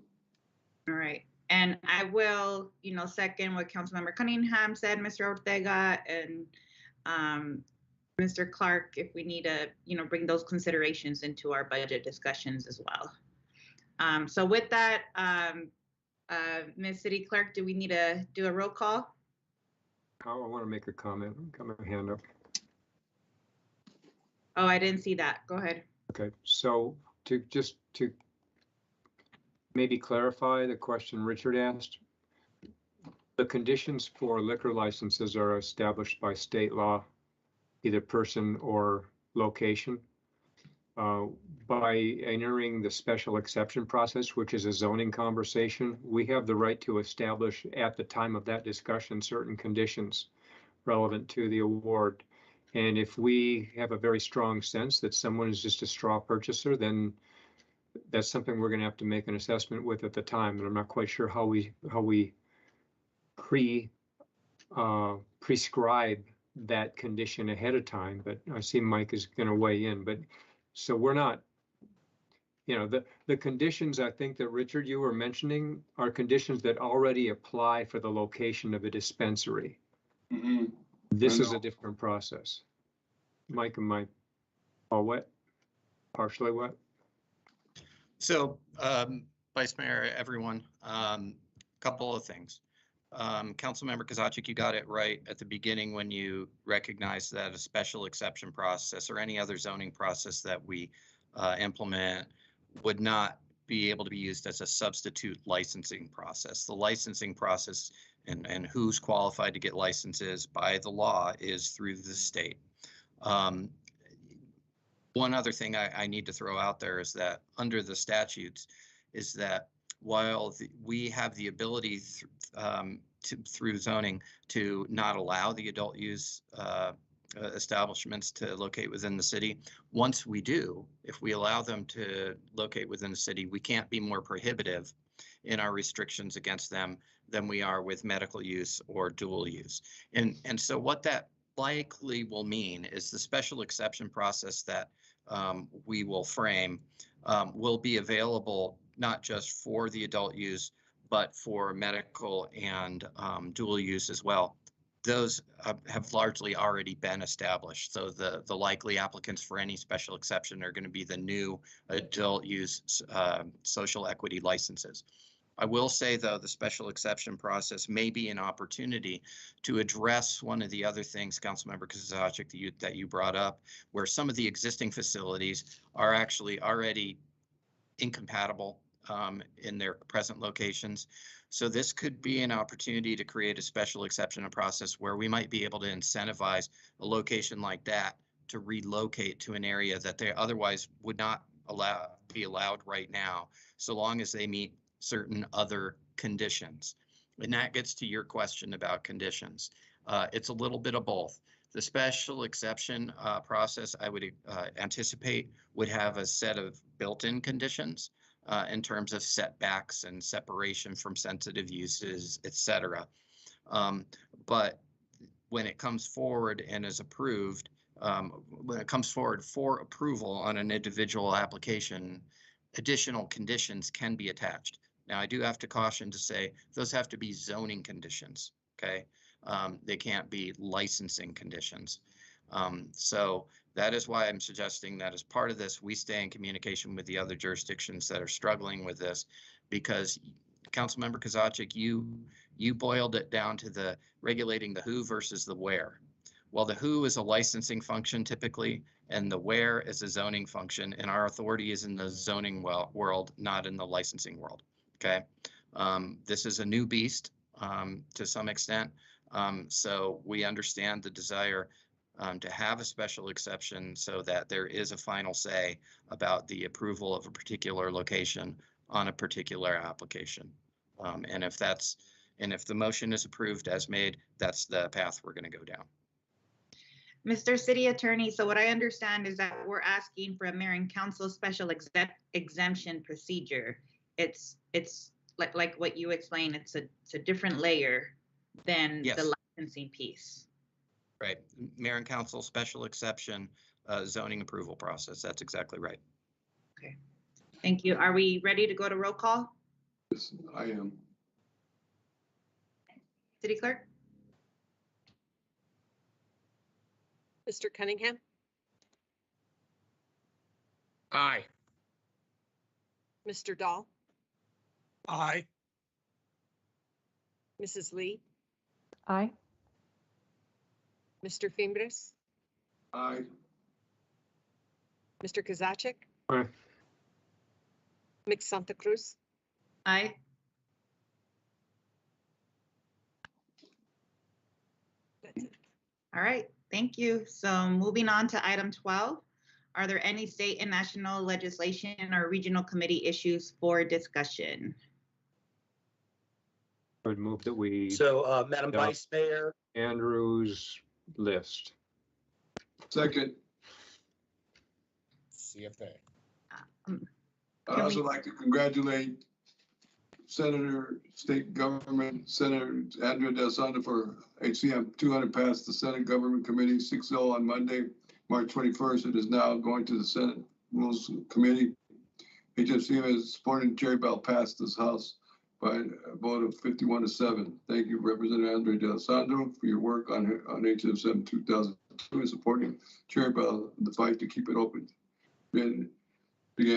All right. And I will, second what Councilmember Cunningham said, Mr. Ortega, and Mr. Clark, if we need to, bring those considerations into our budget discussions as well. So with that, Ms. City Clerk, do we need to do a roll call? I want to make a comment. Got my hand up. Oh, I didn't see that. Go ahead. Okay, so to maybe clarify the question Richard asked, the conditions for liquor licenses are established by state law, either person or location. By entering the special exception process, which is a zoning conversation, we have the right to establish at the time of that discussion certain conditions relevant to the award. And if we have a very strong sense that someone is just a straw purchaser, then that's something we're going to have to make an assessment with at the time. And I'm not quite sure how we prescribe that condition ahead of time, but I see Mike is going to weigh in. But so we're not, the conditions I think that Richard, you were mentioning are conditions that already apply for the location of a dispensary. Mm-hmm. This is a different process. Mike and Mike, all wet, partially wet. So, Vice Mayor, everyone, couple of things. Councilmember Kozaczek, you got it right at the beginning when you recognized that a special exception process or any other zoning process that we implement would not be able to be used as a substitute licensing process. The licensing process and who's qualified to get licenses by the law is through the state. One other thing I need to throw out there is that under the statutes is that while we have the ability through zoning to not allow the adult use establishments to locate within the city, once we do, if we allow them to locate within the city, we can't be more prohibitive in our restrictions against them than we are with medical use or dual use. And so what that likely will mean is the special exception process that we will frame will be available not just for the adult use, but for medical and dual use as well. Those have largely already been established. So the likely applicants for any special exception are going to be the new adult use social equity licenses. I will say, though, the special exception process may be an opportunity to address one of the other things, Councilmember Kozaczek, that you brought up, where some of the existing facilities are actually already incompatible in their present locations. So this could be an opportunity to create a special exception process where we might be able to incentivize a location like that to relocate to an area that they otherwise would not be allowed right now, so long as they meet certain other conditions. And that gets to your question about conditions. It's a little bit of both. The special exception process, I would anticipate, would have a set of built-in conditions in terms of setbacks and separation from sensitive uses, et cetera. But when it comes forward and is approved, when it comes forward for approval on an individual application, additional conditions can be attached. Now, I do have to caution to say those have to be zoning conditions, okay? They can't be licensing conditions. So that is why I'm suggesting that as part of this, we stay in communication with the other jurisdictions that are struggling with this, because Councilmember Kozaczek, you boiled it down to the regulating the who versus the where. Well, the who is a licensing function typically, and the where is a zoning function, and our authority is in the zoning world, not in the licensing world. Okay, this is a new beast to some extent, so we understand the desire to have a special exception so that there is a final say about the approval of a particular location on a particular application. And if the motion is approved as made, that's the path we're going to go down. Mr. City Attorney, so what I understand is that we're asking for a mayor and council special exemption procedure. It's like what you explained, it's a different layer than the licensing piece. Right, mayor and council special exception zoning approval process. That's exactly right. Okay, thank you. Are we ready to go to roll call? Yes, I am. City Clerk? Mr. Cunningham? Aye. Mr. Dahl? Aye. Mrs. Lee? Aye. Mr. Fimbres? Aye. Mr. Kozaczek? Aye. Ms. Santa Cruz? Aye. That's it. All right, thank you. So moving on to item 12, are there any state and national legislation or regional committee issues for discussion? I would move that we. So, Madam Vice Mayor. Andrew's list. Second. CFA. I'd also like to congratulate Senator, State Government, Senator Andrea Del Sando for HCM 200 passed the Senate Government Committee 6-0 on Monday, March 21st. It is now going to the Senate Rules Committee. HFCM is supporting Cherry Bell passed this House by a vote of 51-7. Thank you, Representative Andrea Del Sando, for your work on HFCM 2002 and supporting Cherry Bell in the fight to keep it open. Began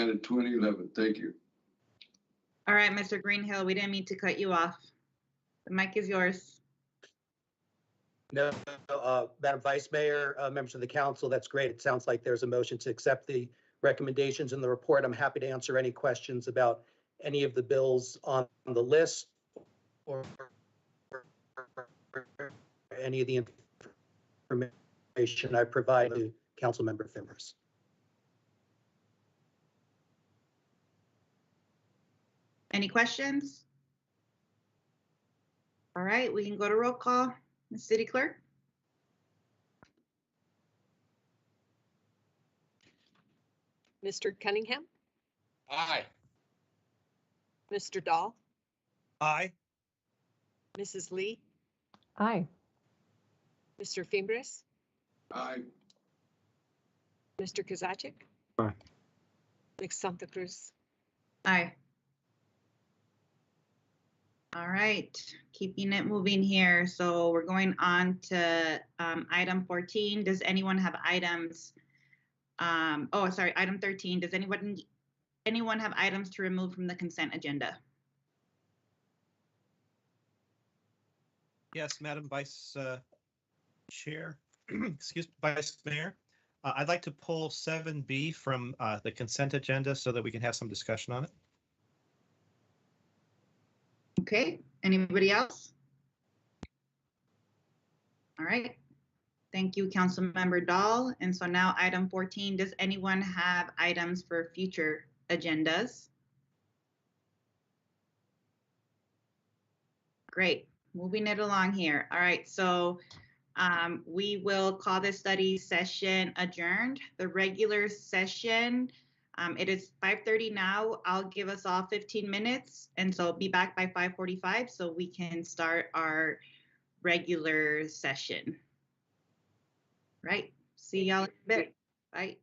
in 2011. Thank you. All right, Mr. Greenhill, we didn't mean to cut you off. The mic is yours. No, Madam Vice Mayor, members of the council, that's great. It sounds like there's a motion to accept the recommendations in the report. I'm happy to answer any questions about any of the bills on the list or any of the information I provide to Councilmember Fimbres. Any questions? All right, we can go to roll call. Ms. City Clerk? Mr. Cunningham? Aye. Mr. Dahl? Aye. Mrs. Lee? Aye. Mr. Fimbres? Aye. Mr. Kozaczek? Aye. Ms. Santa Cruz? Aye. All right, keeping it moving here. So we're going on to item 14. Does anyone have items? Item 13. Does anyone have items to remove from the consent agenda? Yes, Madam Vice Chair, excuse me, Vice Mayor. I'd like to pull 7B from the consent agenda so that we can have some discussion on it. Okay, anybody else? All right, Thank you, Councilmember Dahl. And so now item 14, does anyone have items for future agendas? Great, moving it along here. All right, so we will call this study session adjourned. The regular session, it is 5:30 now. I'll give us all 15 minutes. And so be back by 5:45 so we can start our regular session. Right, see y'all in a bit. Bye.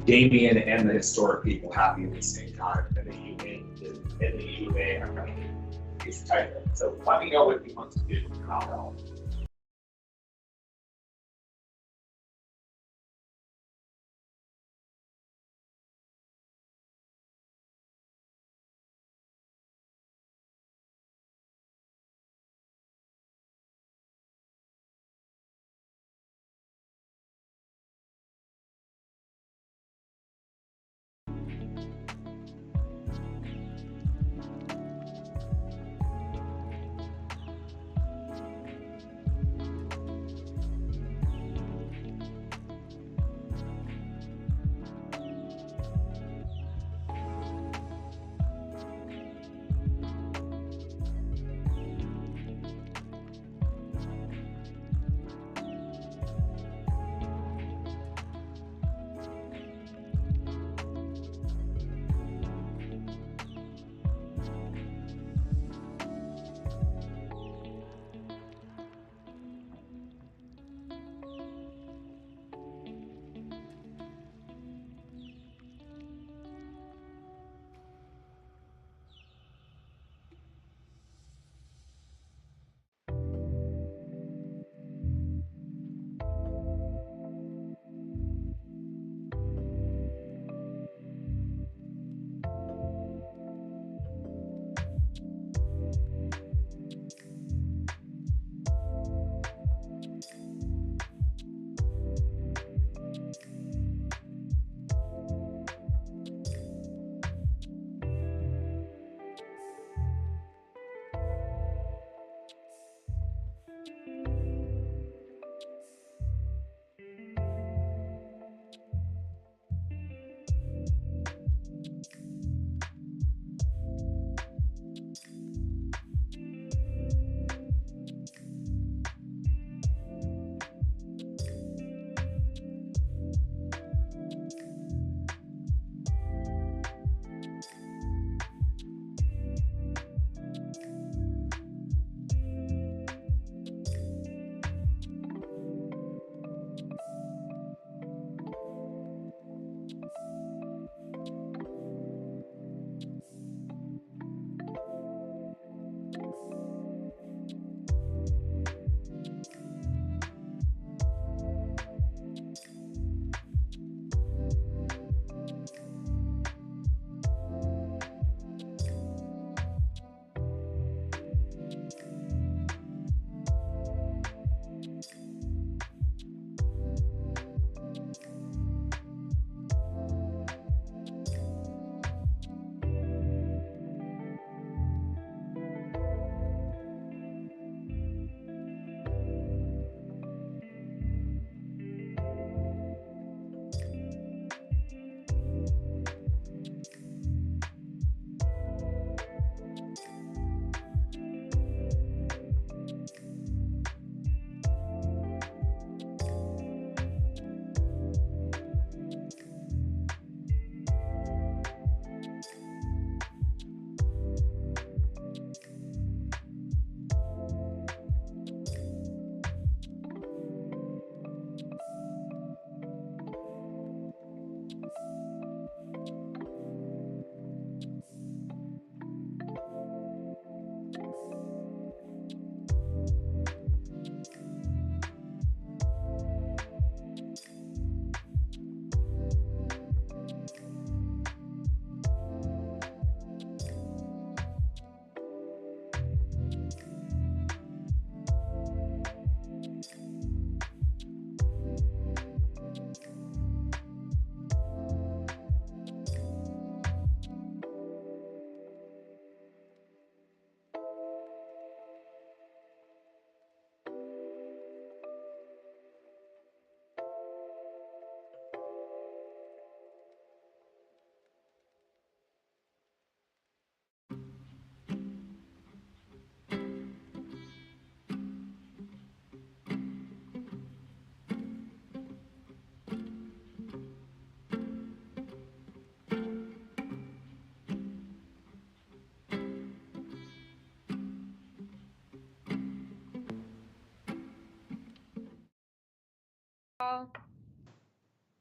Damien and the historic people happy at the same time, and the UA are kind of is tight. So let me know what you want to do, and I'll help.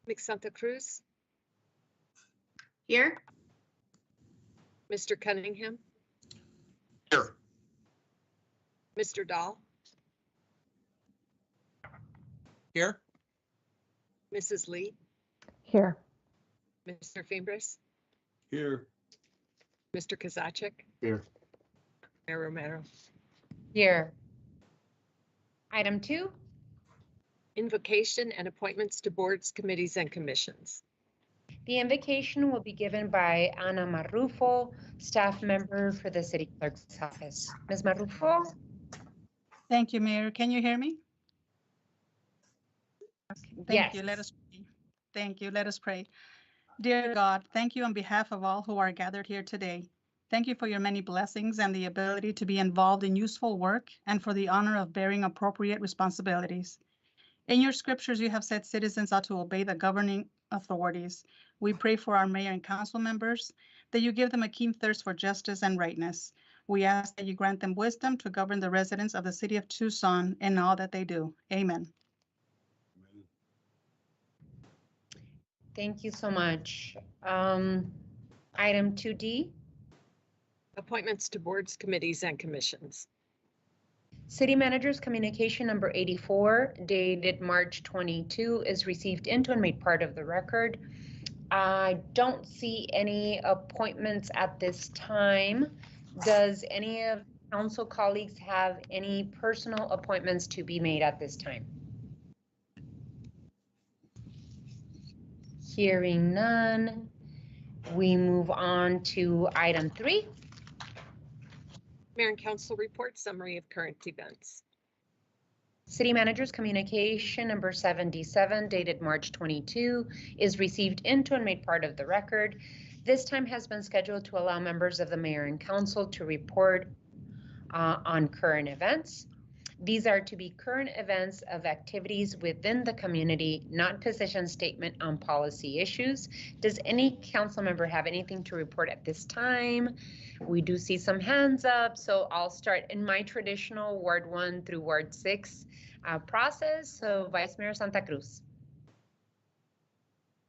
Mix Santa Cruz. Here. Mr. Cunningham, Here. Mr. Dahl, Here. Mrs. Lee, Here. Mr. Fimbres, Here. Mr. Kozaczek, Here. Mayor Romero. Here. Item 2. Invocation and appointments to boards, committees, and commissions. The invocation will be given by Ana Marrufo, staff member for the city clerk's office. Ms. Marrufo? Thank you, Mayor. Can you hear me? Thank you. Yes. Let us pray. Thank you. Let us pray. Dear God, thank you on behalf of all who are gathered here today. Thank you for your many blessings and the ability to be involved in useful work and for the honor of bearing appropriate responsibilities. In your scriptures, you have said citizens ought to obey the governing authorities. We pray for our mayor and council members that you give them a keen thirst for justice and rightness. We ask that you grant them wisdom to govern the residents of the city of Tucson in all that they do. Amen. Thank you so much. Item 2D. Appointments to boards, committees, and commissions. City Manager's Communication number 84, dated March 22, is received into and made part of the record. I don't see any appointments at this time. Does any of council colleagues have any personal appointments to be made at this time? Hearing none, we move on to item 3. Mayor and council report summary of current events. City Manager's Communication number 77, dated March 22, is received into and made part of the record. This time has been scheduled to allow members of the mayor and council to report on current events. These are to be current events of activities within the community, not position statement on policy issues. Does any council member have anything to report at this time? We do see some hands up, so I'll start in my traditional Ward 1 through Ward 6 process. So Vice Mayor Santa Cruz.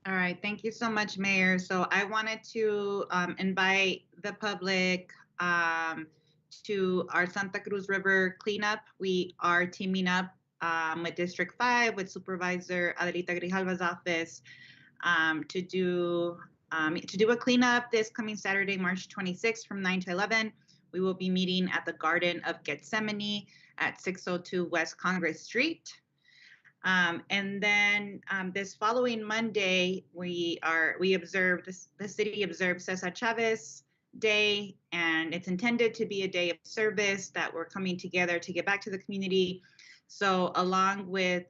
All right, thank you so much, Mayor. So I wanted to invite the public to our Santa Cruz River cleanup. We are teaming up with District 5 with Supervisor Adelita Grijalva's office to do a cleanup this coming Saturday, March 26th from 9 to 11. We will be meeting at the Garden of Gethsemane at 602 West Congress Street. And then this following Monday, the city observed Cesar Chavez Day, and it's intended to be a day of service that we're coming together to get back to the community. So along with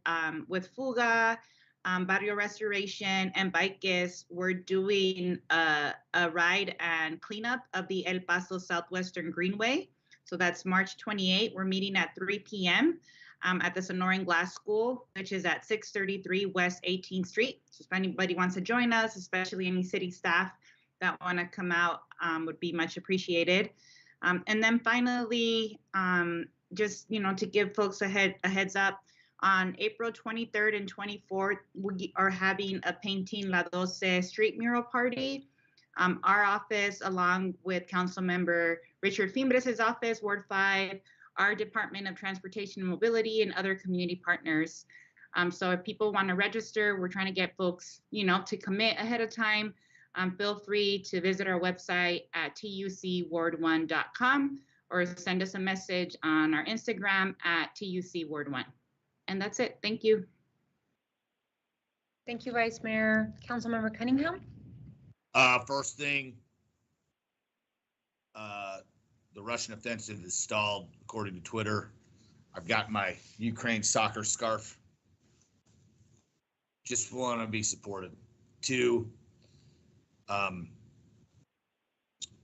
Fuga, Barrio Restoration, and Bikes, we're doing a ride and cleanup of the El Paso Southwestern Greenway. So that's March 28. We're meeting at 3 p.m. At the Sonoran Glass School, which is at 633 West 18th Street. So if anybody wants to join us, especially any city staff that want to come out, would be much appreciated. And then finally, just to give folks a heads up, on April 23rd and 24th, we are having a Painting La Doce street mural party. Our office, along with Councilmember Richard Fimbres' office, Ward 5, our Department of Transportation and Mobility, and other community partners. So if people want to register, we're trying to get folks, to commit ahead of time. Feel free to visit our website at tucward1.com or send us a message on our Instagram at tucward1. And that's it. Thank you. Thank you, Vice Mayor. Councilmember Cunningham. First thing, the Russian offensive is stalled, according to Twitter. I've got my Ukraine soccer scarf. Just want to be supportive. 2,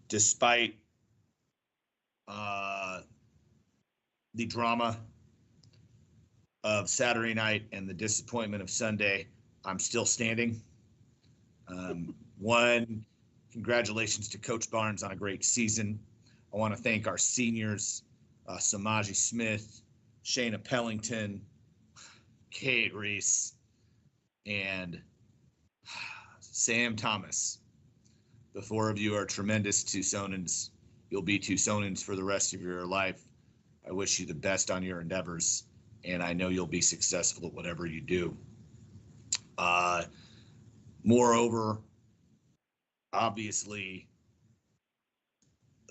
despite the drama of Saturday night and the disappointment of Sunday, I'm still standing. 1, congratulations to Coach Barnes on a great season. I want to thank our seniors, Samaji Smith, Shayna Pellington, Kate Reese, and Sam Thomas. The four of you are tremendous Tucsonans. You'll be Tucsonans for the rest of your life. I wish you the best on your endeavors, and I know you'll be successful at whatever you do. Moreover, obviously,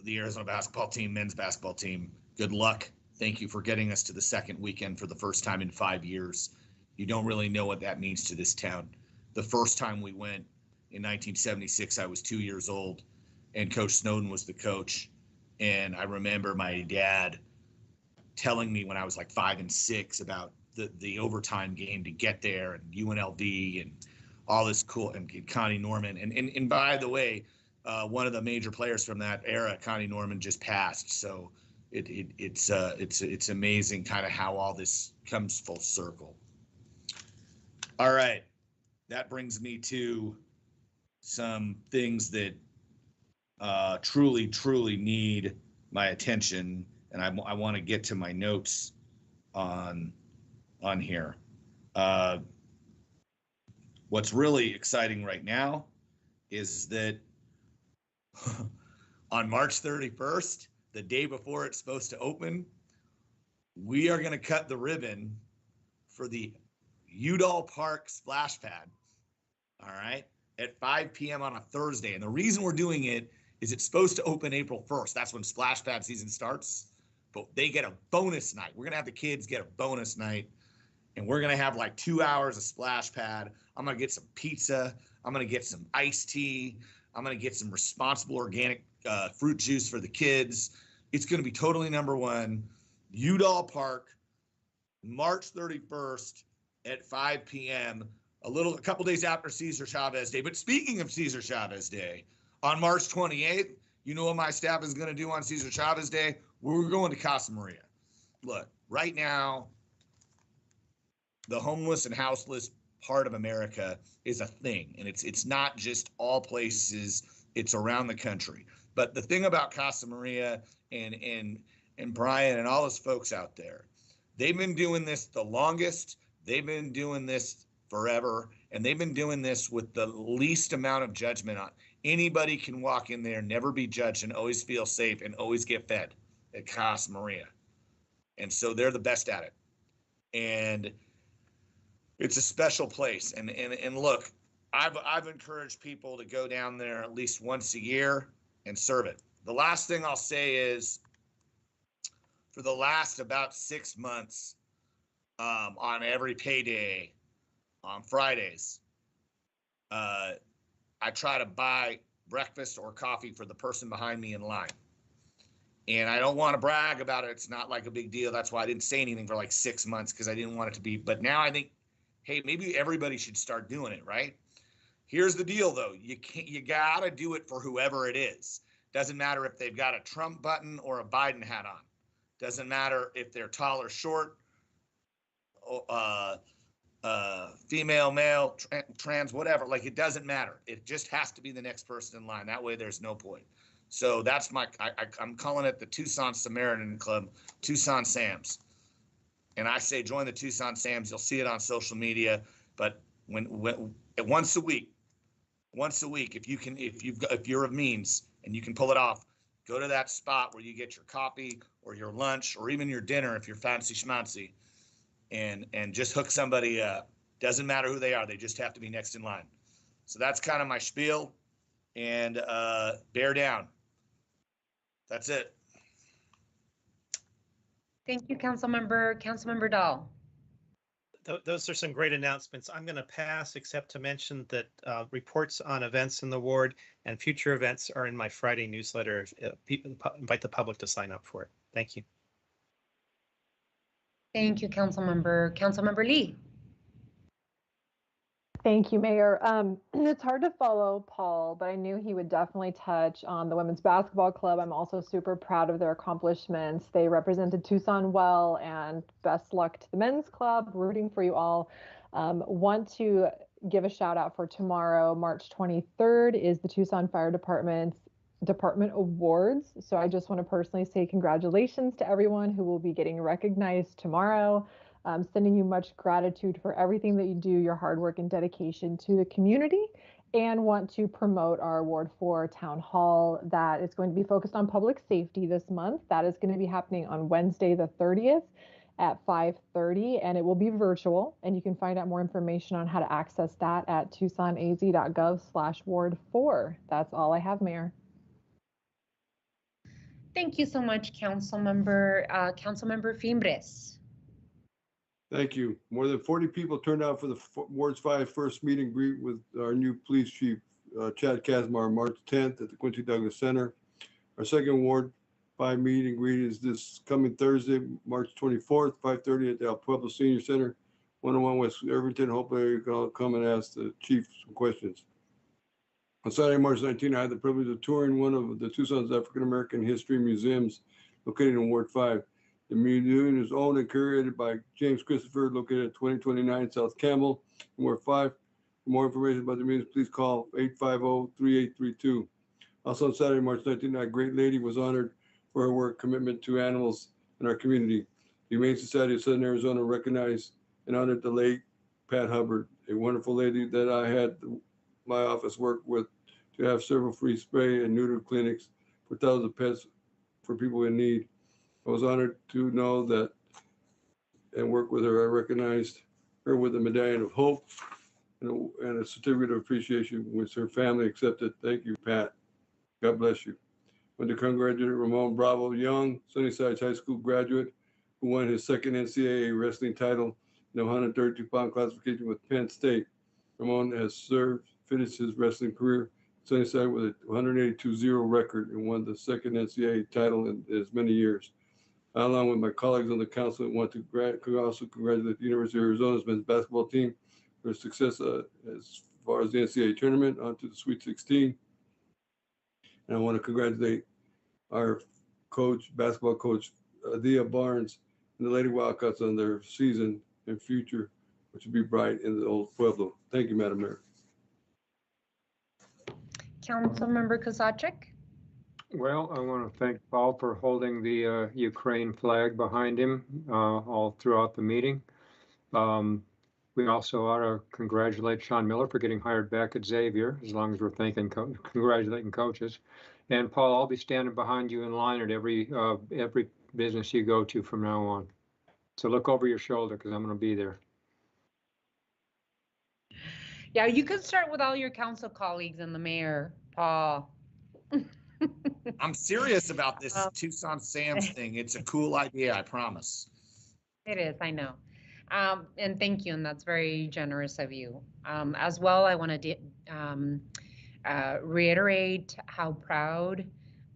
the Arizona basketball team, men's basketball team, good luck. Thank you for getting us to the second weekend for the first time in 5 years. You don't really know what that means to this town. The first time we went in 1976, I was 2 years old, and Coach Snowden was the coach. And I remember my dad telling me when I was like 5 and 6 about the overtime game to get there, and UNLV and all this cool, and Connie Norman. And by the way, one of the major players from that era, Connie Norman, just passed. So it's amazing kind of how all this comes full circle. All right, that brings me to some things that truly need my attention, and I want to get to my notes on here. What's really exciting right now is that on March 31st, the day before it's supposed to open, we are going to cut the ribbon for the Udall Park splash pad, all right, at 5 p.m. on a Thursday. And the reason we're doing it is it's supposed to open April 1st. That's when splash pad season starts, but they get a bonus night. We're going to have the kids get a bonus night, and we're going to have like 2 hours of splash pad. I'm going to get some pizza. I'm going to get some iced tea. I'm going to get some responsible organic fruit juice for the kids. It's going to be totally number one. Udall Park, March 31st at 5 p.m., a couple days after Cesar Chavez Day. But speaking of Cesar Chavez Day, on March 28th, you know what my staff is going to do on Cesar Chavez Day? We're going to Casa Maria. Look, right now, the homeless and houseless part of America is a thing, and it's not just all places, it's around the country. But the thing about Casa Maria and Brian and all those folks out there, they've been doing this the longest. They've been doing this forever, and they've been doing this with the least amount of judgment on. Anybody can walk in there, never be judged, and always feel safe and always get fed at Casa Maria. And so they're the best at it. And it's a special place. And look, I've encouraged people to go down there at least once a year and serve it. The last thing I'll say is, for the last about 6 months, on every payday, on Fridays, I try to buy breakfast or coffee for the person behind me in line. And I don't want to brag about it. It's not like a big deal. That's why I didn't say anything for like 6 months, because I didn't want it to be. But now I think, hey, maybe everybody should start doing it, right? Here's the deal, though. You gotta do it for whoever it is. Doesn't matter if they've got a Trump button or a Biden hat on. Doesn't matter if they're tall or short, female, male, trans, whatever. Like, it doesn't matter. It just has to be the next person in line. That way there's no point. So that's I'm calling it the Tucson Samaritan Club, Tucson Sams. And I say join the Tucson Sams. You'll see it on social media. But when once a week, if you're of means and you can pull it off, go to that spot where you get your coffee or your lunch or even your dinner if you're fancy schmancy, and just hook somebody up. Doesn't matter who they are. They just have to be next in line. So that's kind of my spiel. And bear down. That's it. Thank you, Councilmember Dahl. Those are some great announcements. I'm going to pass, except to mention that reports on events in the ward and future events are in my Friday newsletter. Invite the public to sign up for it. Thank you. Thank you, Councilmember Lee. Thank you, Mayor. It's hard to follow Paul, but I knew he would definitely touch on the women's basketball club. I'm also super proud of their accomplishments. They represented Tucson well, and best luck to the men's club. Rooting for you all. Want to give a shout out for tomorrow, March 23rd, is the Tucson Fire Department Awards. So I just want to personally say congratulations to everyone who will be getting recognized tomorrow. Sending you much gratitude for everything that you do, your hard work and dedication to the community. and want to promote our Ward 4 Town Hall that is going to be focused on public safety this month. That is going to be happening on Wednesday the 30th at 5:30, and it will be virtual, and you can find out more information on how to access that at tucsonaz.gov/Ward 4. That's all I have, Mayor. Thank you so much, Councilmember Fimbres. Thank you. More than 40 people turned out for the Ward's 5 first meet and greet with our new police chief, Chad Kazmar, March 10th at the Quincy Douglas Center. Our second Ward 5 meet and greet is this coming Thursday, March 24th, 5:30 at the El Pueblo Senior Center, 101 West Irvington. Hopefully you can all come and ask the chief some questions. On Saturday, March 19th, I had the privilege of touring one of the Tucson's African-American history museums located in Ward 5. The museum is owned and curated by James Christopher, located at 2029 South Campbell, in Ward 5. For more information about the museum, please call 850-3832. Also on Saturday, March 19th, a great lady was honored for her work commitment to animals in our community. The Humane Society of Southern Arizona recognized and honored the late Pat Hubbard, a wonderful lady that I had my office work with to have several free spay and neuter clinics for thousands of pets for people in need. I was honored to know that and work with her. I recognized her with a Medallion of Hope and a certificate of appreciation, which her family accepted. Thank you, Pat. God bless you. I want to congratulate Ramon Bravo Young, Sunnyside High School graduate, who won his second NCAA wrestling title in the 132-pound classification with Penn State. Ramon has finished his wrestling career at Sunnyside with a 182-0 record and won the second NCAA title in as many years. I, along with my colleagues on the council, want to also congratulate the University of Arizona's men's basketball team for its success as far as the NCAA tournament onto the Sweet 16. And I want to congratulate our basketball coach, Adia Barnes, and the Lady Wildcats on their season and future, which will be bright in the old Pueblo. Thank you, Madam Mayor. Councilmember Kozachik. Well, I want to thank Paul for holding the Ukraine flag behind him all throughout the meeting. We also ought to congratulate Sean Miller for getting hired back at Xavier, as long as we're congratulating coaches. And Paul, I'll be standing behind you in line at every business you go to from now on. So look over your shoulder because I'm going to be there. Yeah, you can start with all your council colleagues and the mayor, Paul. I'm serious about this Tucson Sands thing. It's a cool idea, I promise. It is, I know. And thank you, and that's very generous of you. As well, I want to reiterate how proud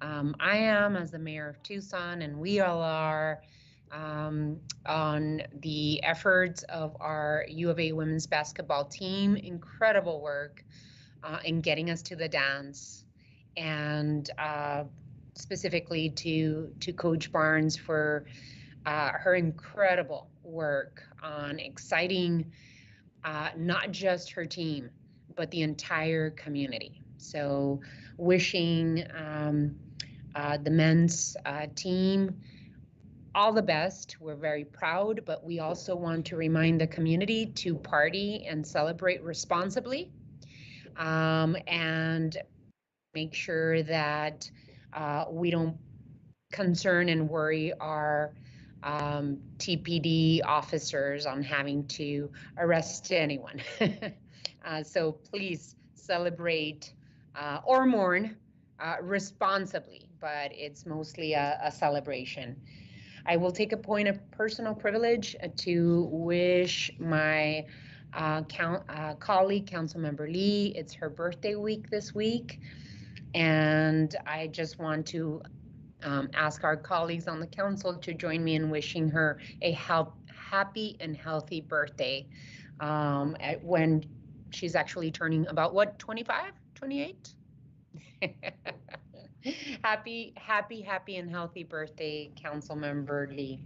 I am as the mayor of Tucson, and we all are, on the efforts of our U of A women's basketball team. Incredible work in getting us to the dance, and specifically to Coach Barnes for her incredible work on exciting not just her team, but the entire community. So wishing the men's team all the best. We're very proud, but we also want to remind the community to party and celebrate responsibly, and make sure that we don't concern and worry our TPD officers on having to arrest anyone. So please celebrate or mourn responsibly, but it's mostly a celebration. I will take a point of personal privilege to wish my colleague, Councilmember Lee. It's her birthday week this week, and I just want to ask our colleagues on the council to join me in wishing her a happy and healthy birthday when she's actually turning about, what, 25, 28? Happy and healthy birthday, Councilmember Lee.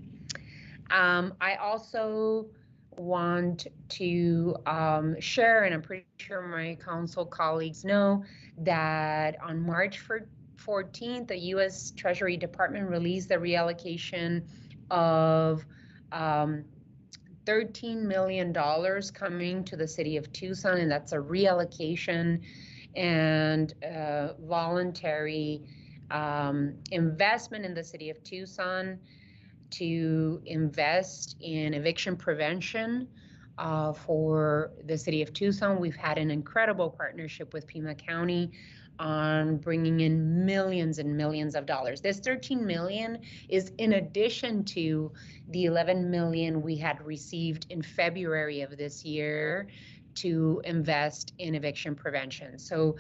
I also want to share, and I'm pretty sure my council colleagues know, that on March 14th, the U.S. Treasury Department released the reallocation of $13 million coming to the city of Tucson, and that's a reallocation and voluntary investment in the city of Tucson to invest in eviction prevention for the city of Tucson. We've had an incredible partnership with Pima County on bringing in millions and millions of dollars. This 13 million is in addition to the 11 million we had received in February of this year to invest in eviction prevention. So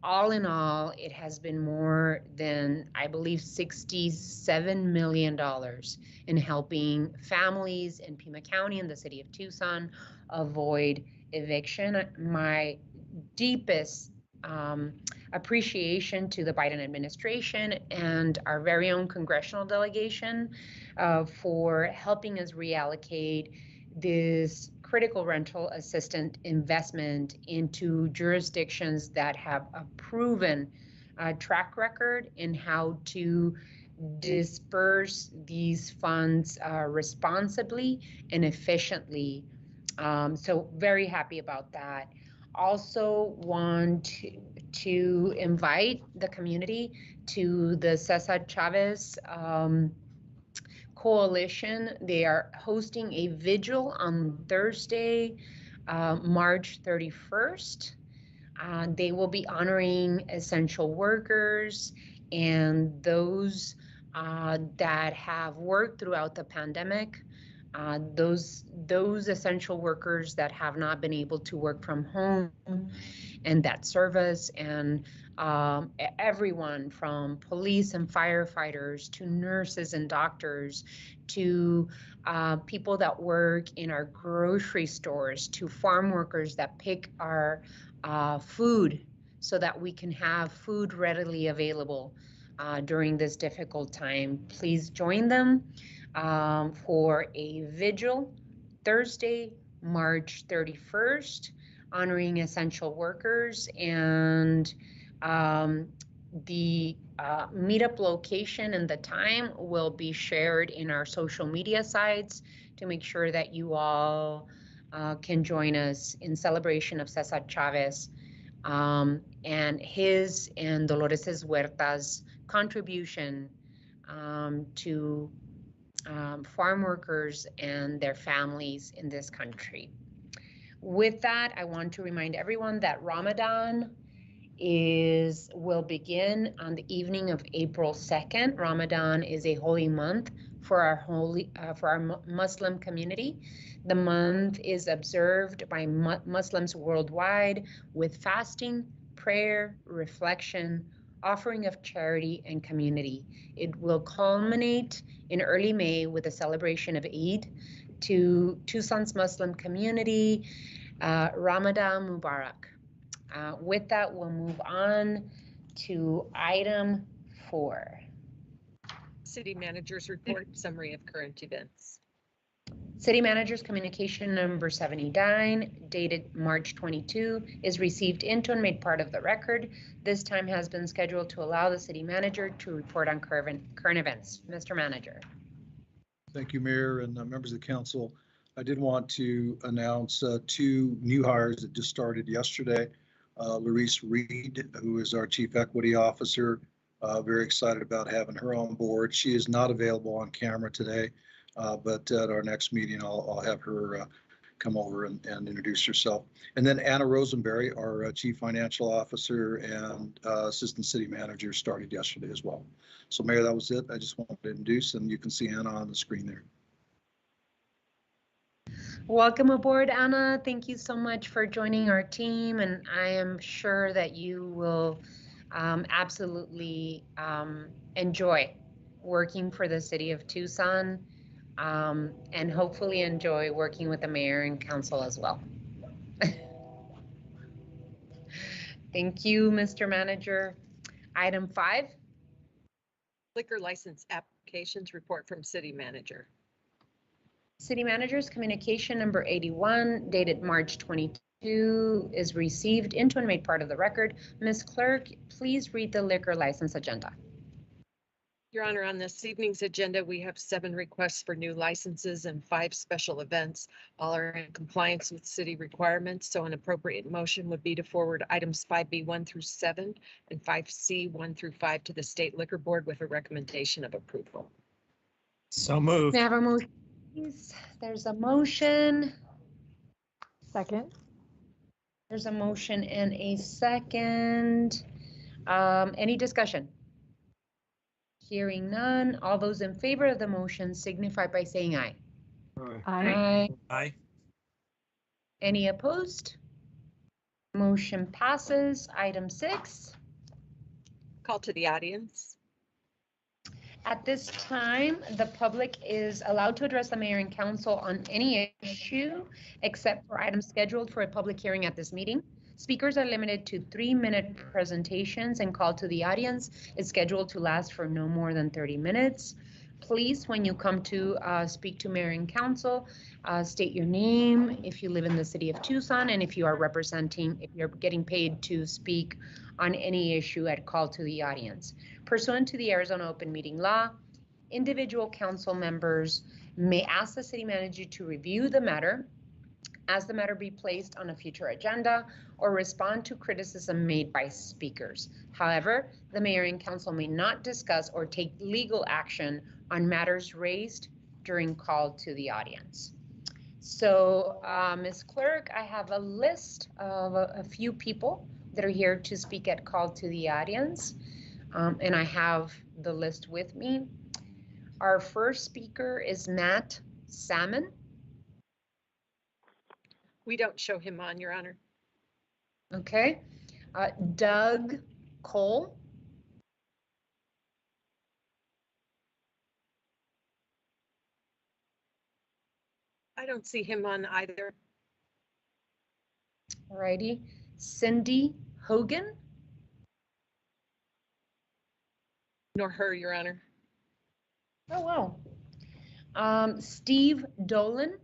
all in all, it has been more than, I believe, $67 million in helping families in Pima County and the city of Tucson avoid eviction. My deepest appreciation to the Biden administration and our very own congressional delegation for helping us reallocate this critical rental assistant investment into jurisdictions that have a proven track record in how to disperse these funds responsibly and efficiently. So very happy about that. Also want to invite the community to the Cesar Chavez Coalition. They are hosting a vigil on Thursday, March 31st. They will be honoring essential workers and those that have worked throughout the pandemic. Those essential workers that have not been able to work from home and that service, and everyone from police and firefighters to nurses and doctors to people that work in our grocery stores to farm workers that pick our food so that we can have food readily available during this difficult time. Please join them for a vigil Thursday, March 31st, honoring essential workers, and the meetup location and the time will be shared in our social media sites to make sure that you all can join us in celebration of Cesar Chavez and his and Dolores Huerta's contribution to farm workers and their families in this country. With that, I want to remind everyone that Ramadan will begin on the evening of April 2nd. Ramadan is a holy month for our Muslim community. The month is observed by Muslims worldwide with fasting, prayer, reflection, offering of charity, and community. It will culminate in early May with a celebration of Eid. To Tucson's Muslim community, Ramadan Mubarak. With that, we'll move on to item 4. City Manager's Report, Summary of Current Events. City Manager's Communication number 79, dated March 22, is received into and made part of the record. This time has been scheduled to allow the City Manager to report on current events. Mr. Manager. Thank you, Mayor and members of the council. I did want to announce 2 new hires that just started yesterday. Larice Reed, who is our Chief Equity Officer, very excited about having her on board. She is not available on camera today, but at our next meeting, I'll have her come over and introduce herself. And then Anna Rosenberry, our Chief Financial Officer and Assistant City Manager, started yesterday as well. So Mayor, that was it. I just wanted to introduce, and you can see Anna on the screen there. Welcome aboard, Anna. Thank you so much for joining our team, and I am sure that you will absolutely enjoy working for the City of Tucson, and hopefully enjoy working with the mayor and council as well. Thank you, Mr. Manager. Item 5. Liquor license applications report from City Manager. City Manager's Communication number 81, dated March 22, is received into and made part of the record. Ms. Clerk, please read the liquor license agenda. Your Honor, on this evening's agenda, we have 7 requests for new licenses and 5 special events. All are in compliance with city requirements, so an appropriate motion would be to forward items 5B 1 through 7 and 5C 1 through 5 to the State Liquor Board with a recommendation of approval. So moved. May I have a motion, please? There's a motion. Second. There's a motion and a second. Any discussion? Hearing none. All those in favor of the motion signify by saying aye. Aye. Aye. Any opposed? Motion passes. Item 6. Call to the audience. At this time, the public is allowed to address the mayor and council on any issue except for items scheduled for a public hearing at this meeting. Speakers are limited to 3-minute presentations, and call to the audience is scheduled to last for no more than 30 minutes. Please, when you come to speak to mayor and council, state your name, if you live in the city of Tucson, and if you are representing, if you're getting paid to speak on any issue at call to the audience. Pursuant to the Arizona Open Meeting Law, individual council members may ask the city manager to review the matter, as the matter be placed on a future agenda, or respond to criticism made by speakers. However, the mayor and council may not discuss or take legal action on matters raised during call to the audience. So, Ms. Clerk, I have a list of a few people that are here to speak at call to the audience, and I have the list with me. Our first speaker is Matt Salmon. We don't show him on, Your Honor. Okay. Doug Cole. I don't see him on either. Alrighty. Cindy Hogan. Nor her, Your Honor. Oh, wow. Steve Dolan.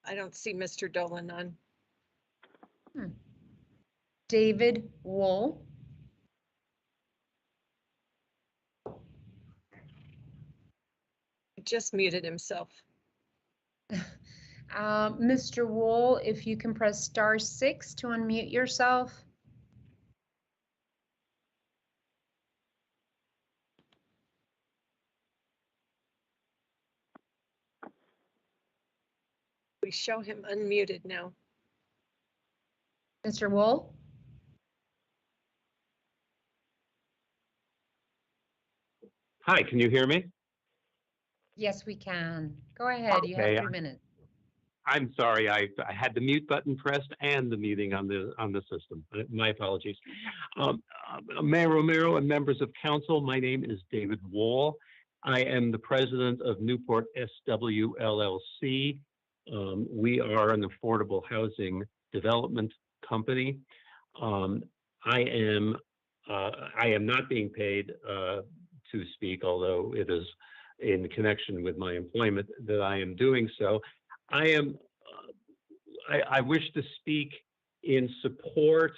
I don't see Mr. Dolan on. David Wool. He just muted himself. Mr. Wool, if you can press *6 to unmute yourself. We show him unmuted now. Mr. Wool? Hi, can you hear me? Yes, we can. Go ahead. You have Okay. 3 minutes. I'm sorry, I had the mute button pressed and the muting on the system. My apologies. Mayor Romero and members of council, my name is David Wall. I am the president of Newport SW LLC. We are an affordable housing development company. I am not being paid to speak, although it is in connection with my employment that I am doing so. I wish to speak in support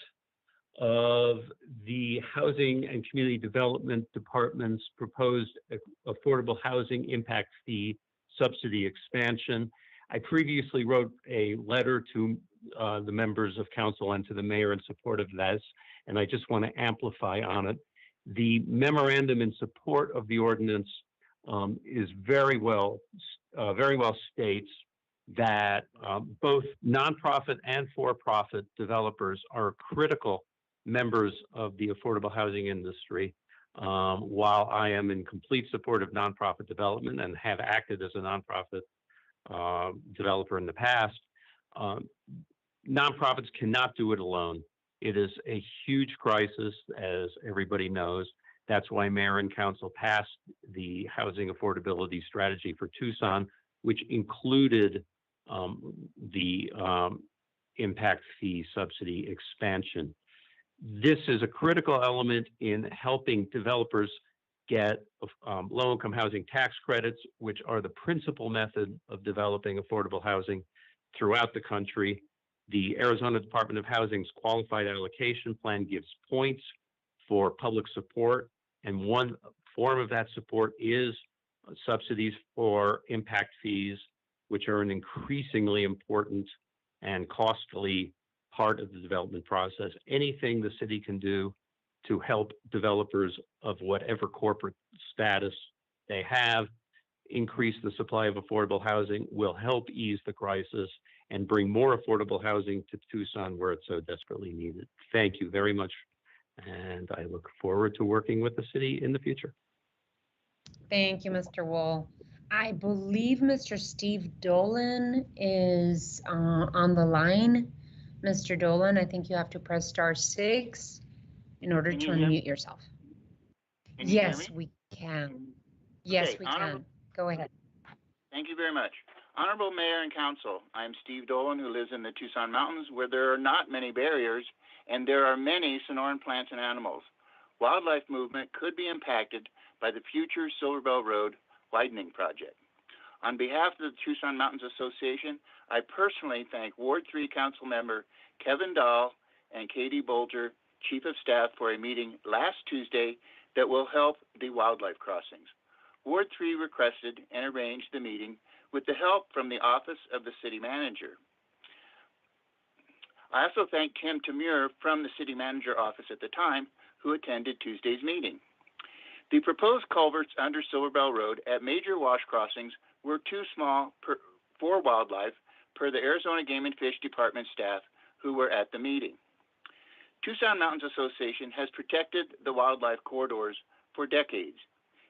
of the Housing and Community Development Department's proposed affordable housing impact fee subsidy expansion. I previously wrote a letter to the members of council and to the mayor in support of this, and I just want to amplify on it. The memorandum in support of the ordinance is very well states that both nonprofit and for-profit developers are critical members of the affordable housing industry. While I am in complete support of nonprofit development and have acted as a nonprofit developer in the past, nonprofits cannot do it alone. It is a huge crisis, as everybody knows. That's why mayor and council passed the housing affordability strategy for Tucson, which included the impact fee subsidy expansion. This is a critical element in helping developers get low-income housing tax credits, which are the principal method of developing affordable housing throughout the country. The Arizona Department of Housing's Qualified Allocation Plan gives points for public support, and one form of that support is subsidies for impact fees, which are an increasingly important and costly part of the development process. Anything the city can do to help developers of whatever corporate status they have increase the supply of affordable housing will help ease the crisis and bring more affordable housing to Tucson where it's so desperately needed. Thank you very much. And I look forward to working with the city in the future. Thank you, Mr. Wool. I believe Mr. Steve Dolan is on the line. Mr. Dolan, I think you have to press *6 in order to unmute yourself. Yes, we can. Yes, we can. Go ahead. Thank you very much. Honorable Mayor and Council, I'm Steve Dolan, who lives in the Tucson Mountains, where there are not many barriers, and there are many Sonoran plants and animals. Wildlife movement could be impacted by the future Silver Bell Road widening project. On behalf of the Tucson Mountains Association, I personally thank Ward 3 Council Member Kevin Dahl and Katie Bolger, Chief of Staff, for a meeting last Tuesday that will help the wildlife crossings. Ward 3 requested and arranged the meeting with the help from the Office of the City Manager. I also thank Tim Tamur from the City Manager office at the time, who attended Tuesday's meeting. The proposed culverts under Silver Bell Road at major wash crossings were too small for wildlife, per the Arizona Game and Fish Department staff who were at the meeting. Tucson Mountains Association has protected the wildlife corridors for decades.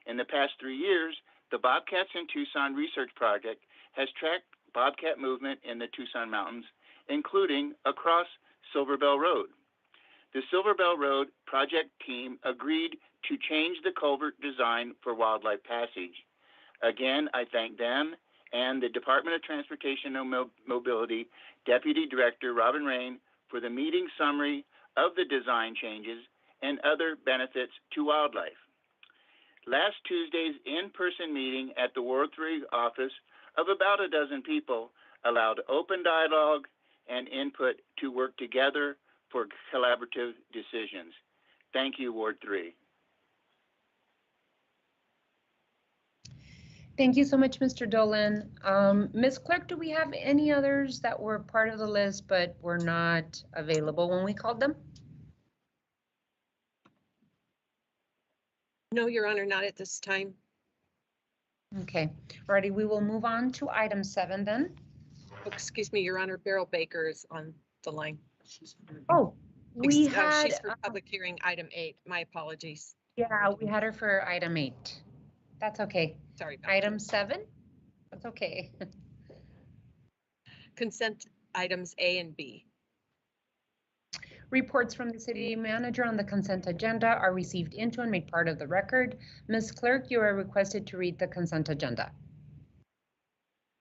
In the past 3 years, the Bobcats in Tucson Research Project has tracked bobcat movement in the Tucson Mountains, including across Silver Bell Road. The Silver Bell Road project team agreed to change the culvert design for wildlife passage. Again, I thank them and the Department of Transportation and Mobility Deputy Director Robin Rain for the meeting summary of the design changes and other benefits to wildlife. Last Tuesday's in-person meeting at the Ward 3 office of about a dozen people allowed open dialogue and input to work together for collaborative decisions. Thank you, Ward 3. Thank you so much, Mr. Dolan. Ms. Clerk, do we have any others that were part of the list but were not available when we called them? No, Your Honor, not at this time. Okay, alrighty, we will move on to item 7 then. Excuse me, Your Honor, Beryl Baker is on the line. Oh, we had. She's for public hearing item 8. My apologies. Yeah, we had her for item 8. That's okay. Sorry. Item 7? That's okay. Consent items A and B. Reports from the city manager on the consent agenda are received into and made part of the record. Ms. Clerk, you are requested to read the consent agenda.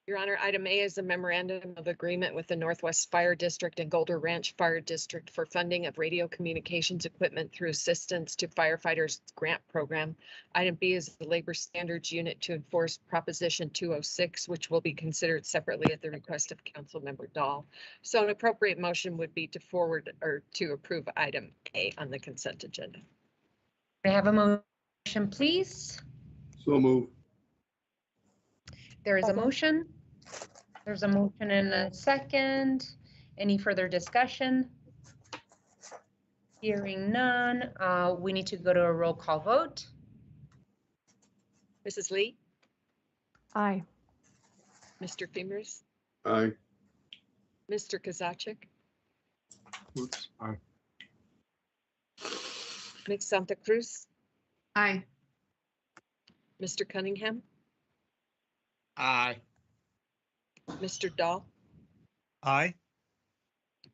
Your Honor, item A is a memorandum of agreement with the Northwest Fire District and Golder Ranch Fire District for funding of radio communications equipment through assistance to firefighters grant program. Item B is the labor standards unit to enforce Proposition 206, which will be considered separately at the request of Council Member Dahl. So an appropriate motion would be to forward or to approve item A on the consent agenda. May I have a motion, please? So move. There is a motion. There's a motion and a second. Any further discussion? Hearing none, we need to go to a roll call vote. Mrs. Lee? Aye. Mr. Femers? Aye. Mr. Kozaczek? Oops. Aye. Ms. Santa Cruz? Aye. Mr. Cunningham? Aye. Mr. Dahl? Aye.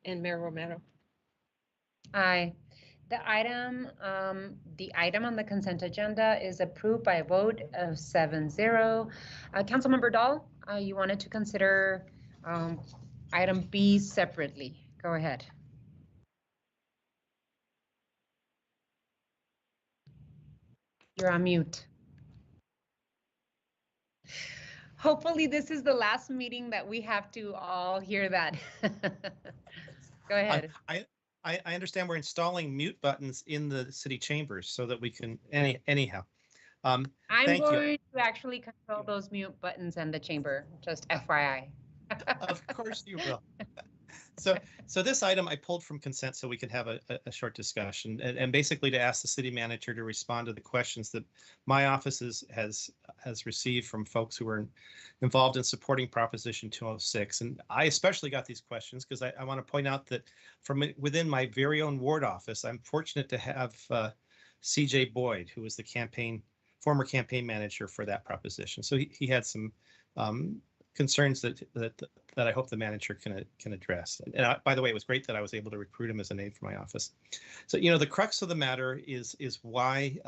And Mayor Romero? Aye. The item on the consent agenda is approved by a vote of 7-0. Councilmember Dahl, you wanted to consider item B separately. Go ahead. You're on mute. Hopefully this is the last meeting that we have to all hear that. Go ahead. I understand we're installing mute buttons in the city chambers so that we can, anyhow. I'm Thank you. going to actually control those mute buttons in the chamber, just FYI. Of course you will. So this item I pulled from consent so we could have a short discussion and basically to ask the city manager to respond to the questions that my office has received from folks who were involved in supporting Proposition 206. And I especially got these questions because I want to point out that from within my very own ward office, I'm fortunate to have CJ Boyd, who was the former campaign manager for that proposition. So he had some concerns that I hope the manager can address. And by the way, it was great that I was able to recruit him as an aide for my office. So, the crux of the matter is why,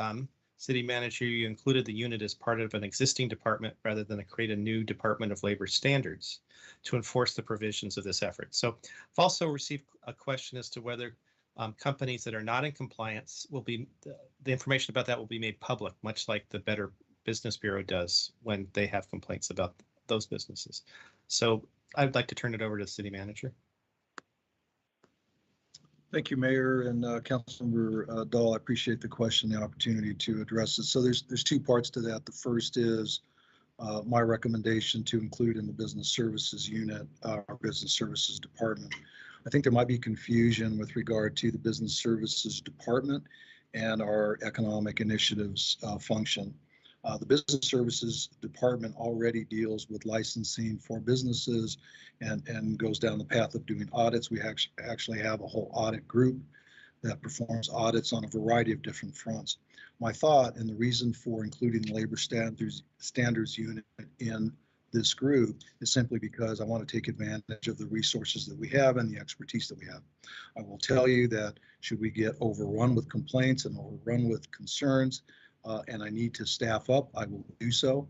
city manager, you included the unit as part of an existing department rather than to create a new Department of Labor standards to enforce the provisions of this effort. So I've also received a question as to whether companies that are not in compliance will be, the information about that will be made public, much like the Better Business Bureau does when they have complaints about those businesses. So I'd like to turn it over to the city manager. Thank you, Mayor and Councilmember Dahl. I appreciate the question, the opportunity to address it. So there's two parts to that. The first is my recommendation to include in the business services unit, our business services department. I think there might be confusion with regard to the business services department and our economic initiatives function. The business services department already deals with licensing for businesses and goes down the path of doing audits. We actually have a whole audit group that performs audits on a variety of different fronts. My thought and the reason for including the labor standards unit in this group is simply because I want to take advantage of the resources that we have and the expertise that we have. I will tell you that should we get overrun with complaints and overrun with concerns, and I need to staff up, I will do so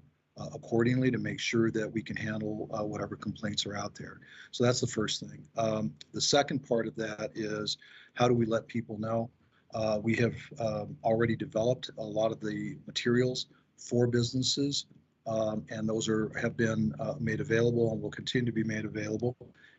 accordingly to make sure that we can handle whatever complaints are out there. So that's the first thing. The second part of that is how do we let people know? We have already developed a lot of the materials for businesses, and those have been made available and will continue to be made available.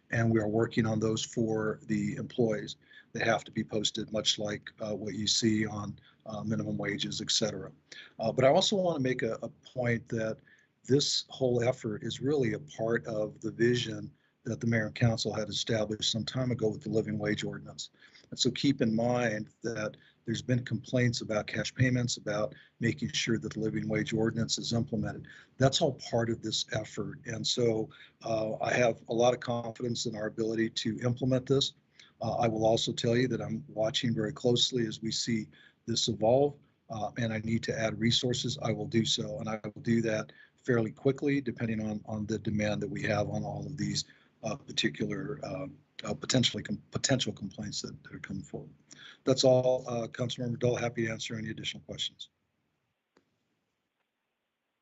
And we are working on those for the employees. They have to be posted much like what you see on minimum wages, et cetera. But I also want to make a point that this whole effort is really a part of the vision that the mayor and council had established some time ago with the living wage ordinance. And so keep in mind that there's been complaints about cash payments, about making sure that the living wage ordinance is implemented. That's all part of this effort. And so I have a lot of confidence in our ability to implement this. I will also tell you that I'm watching very closely as we see this evolve, and I need to add resources. I will do so, and I will do that fairly quickly, depending on the demand that we have on all of these particular potential complaints that are coming forward. That's all, Councilmember Dahl. Happy to answer any additional questions.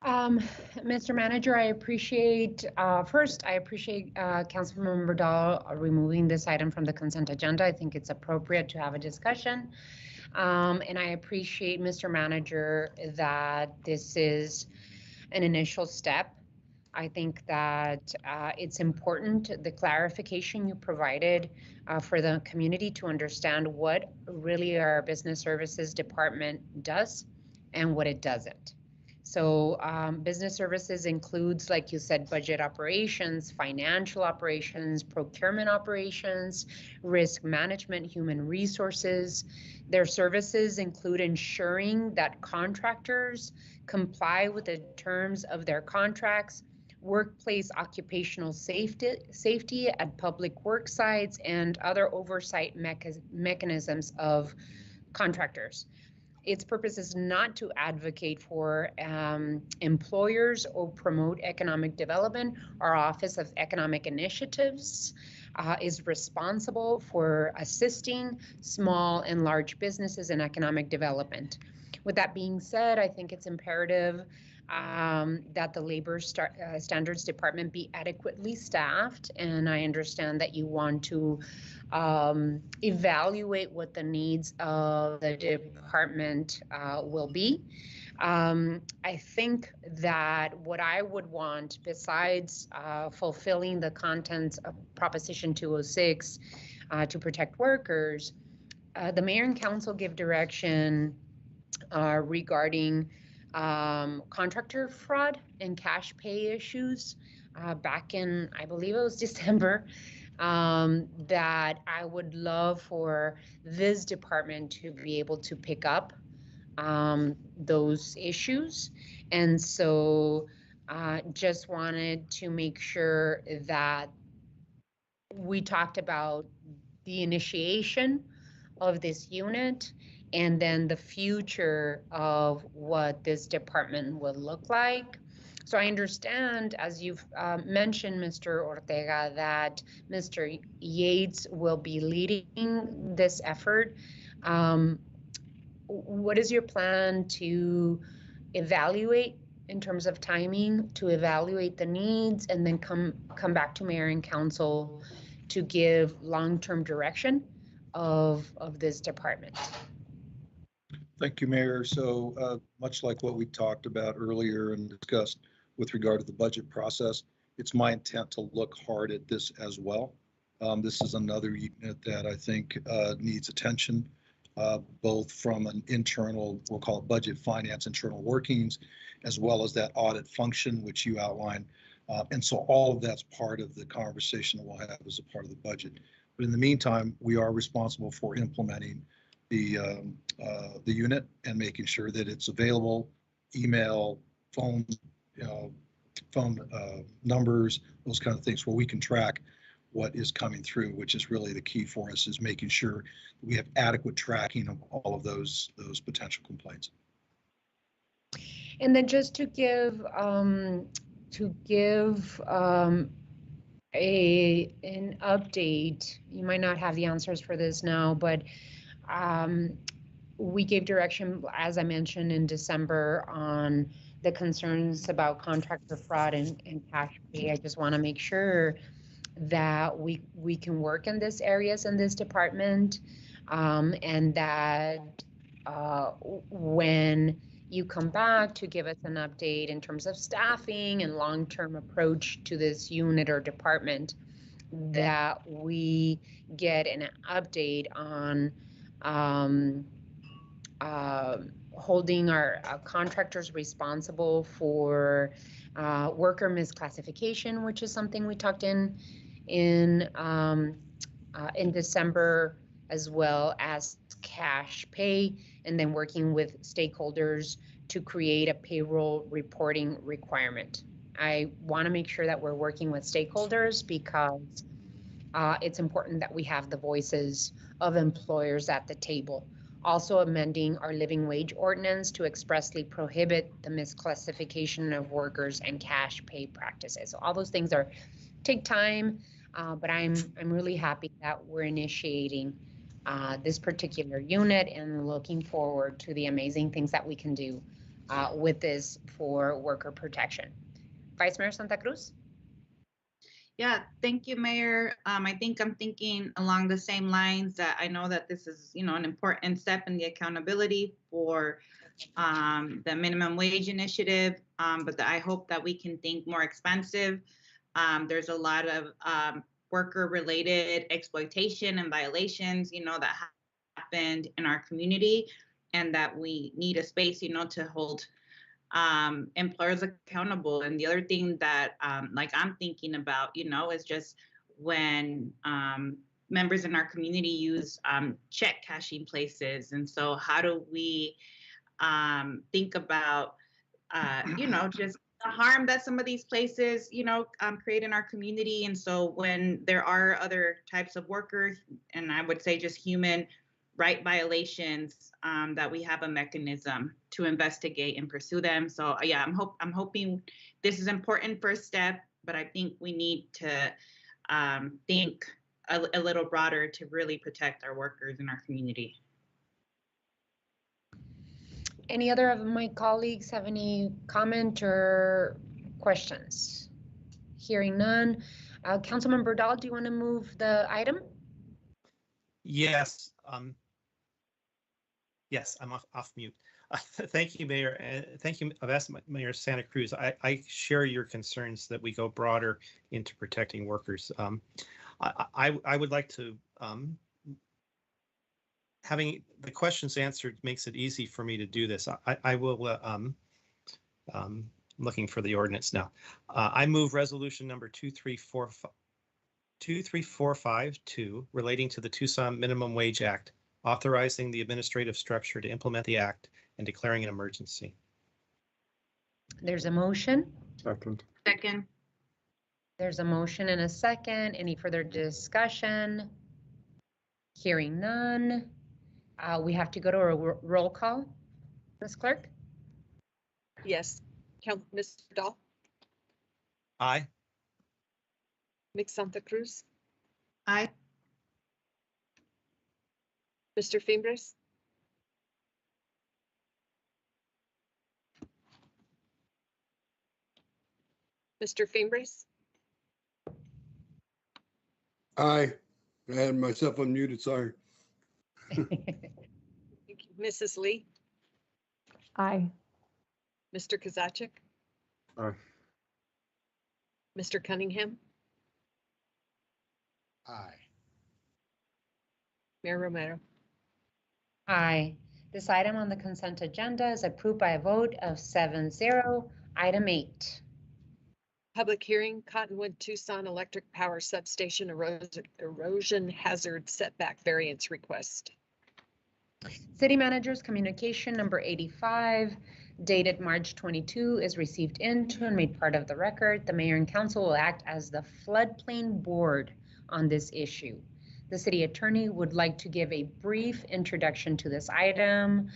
Mr. Manager, I appreciate, first, I appreciate Councilmember Dahl removing this item from the consent agenda. I think it's appropriate to have a discussion. And I appreciate, Mr. Manager, that this is an initial step. I think that it's important, the clarification you provided for the community to understand what really our business services department does and what it doesn't. So business services includes, like you said, budget operations, financial operations, procurement operations, risk management, human resources. Their services include ensuring that contractors comply with the terms of their contracts, workplace occupational safety at public work sites, and other oversight mechanisms of contractors. Its purpose is not to advocate for employers or promote economic development. Our Office of Economic Initiatives is responsible for assisting small and large businesses in economic development. With that being said, I think it's imperative that the Labor Standards Department be adequately staffed, and I understand that you want to evaluate what the needs of the department will be. I think that what I would want, besides fulfilling the contents of Proposition 206 to protect workers, the mayor and council give direction regarding contractor fraud and cash pay issues back in, I believe it was December, that I would love for this department to be able to pick up those issues. And so just wanted to make sure that we talked about the initiation of this unit and then the future of what this department will look like. So I understand, as you've mentioned, Mr. Ortega, that Mr. Yates will be leading this effort. What is your plan to evaluate in terms of timing, to evaluate the needs, and then come back to mayor and council to give long-term direction of this department? Thank you, Mayor. So much like what we talked about earlier and discussed with regard to the budget process, it's my intent to look hard at this as well. This is another unit that I think needs attention, both from an internal, we'll call it budget finance, internal workings, as well as that audit function, which you outlined. And so all of that's part of the conversation that we'll have as a part of the budget. But in the meantime, we are responsible for implementing the unit and making sure that it's available, email, phone, phone numbers, those kind of things, where we can track what is coming through, which is really the key for us, is making sure we have adequate tracking of all of those potential complaints. And then just to give an update, you might not have the answers for this now, but we gave direction, as I mentioned, in December on the concerns about contractor fraud and cash pay. I just want to make sure that we can work in these areas in this department, and that when you come back to give us an update in terms of staffing and long-term approach to this unit or department, that we get an update on holding our contractors responsible for worker misclassification, which is something we talked in December, as well as cash pay, and then working with stakeholders to create a payroll reporting requirement. I want to make sure that we're working with stakeholders because it's important that we have the voices of employers at the table. Also amending our living wage ordinance to expressly prohibit the misclassification of workers and cash pay practices. So all those things take time, but I'm really happy that we're initiating this particular unit and looking forward to the amazing things that we can do with this for worker protection. Vice Mayor Santa Cruz? Yeah, thank you, Mayor. I think I'm thinking along the same lines, that I know that this is, an important step in the accountability for the minimum wage initiative, but I hope that we can think more expansive. There's a lot of worker-related exploitation and violations, that happened in our community, and that we need a space, to hold employers accountable. And the other thing that I'm thinking about, is just when members in our community use check cashing places. And so how do we think about, just the harm that some of these places, create in our community. And so when there are other types of workers, and I would say just human right violations, that we have a mechanism to investigate and pursue them. So yeah, I'm hoping this is an important first step, but I think we need to think a little broader to really protect our workers in our community. Any other of my colleagues have any comment or questions? Hearing none. Councilmember Dahl, do you want to move the item? Yes. Yes, I'm off mute. Thank you, Mayor. Thank you. I've asked Mayor Santa Cruz. I share your concerns that we go broader into protecting workers. I would like to, having the questions answered makes it easy for me to do this. I will, looking for the ordinance now. I move resolution number 23452 relating to the Tucson Minimum Wage Act, authorizing the administrative structure to implement the act and declaring an emergency. There's a motion. Second. Second. There's a motion and a second. Any further discussion? Hearing none. We have to go to a roll call. Ms. Clerk? Yes. Mr. Dahl, Aye. Ms. Santa Cruz, Aye. Mr. Fimbres, Mr. Fimbres, Aye. I had myself unmuted, sorry. Mrs. Lee, Aye. Mr. Kozaczek, Aye. Mr. Cunningham, Aye. Mayor Romero. Aye. This item on the consent agenda is approved by a vote of 7-0. Item 8. Public hearing, Cottonwood Tucson Electric Power Substation erosion hazard setback variance request. City Manager's communication number 85, dated March 22, is received into and made part of the record. The Mayor and Council will act as the floodplain board on this issue. The City Attorney would like to give a brief introduction to this item.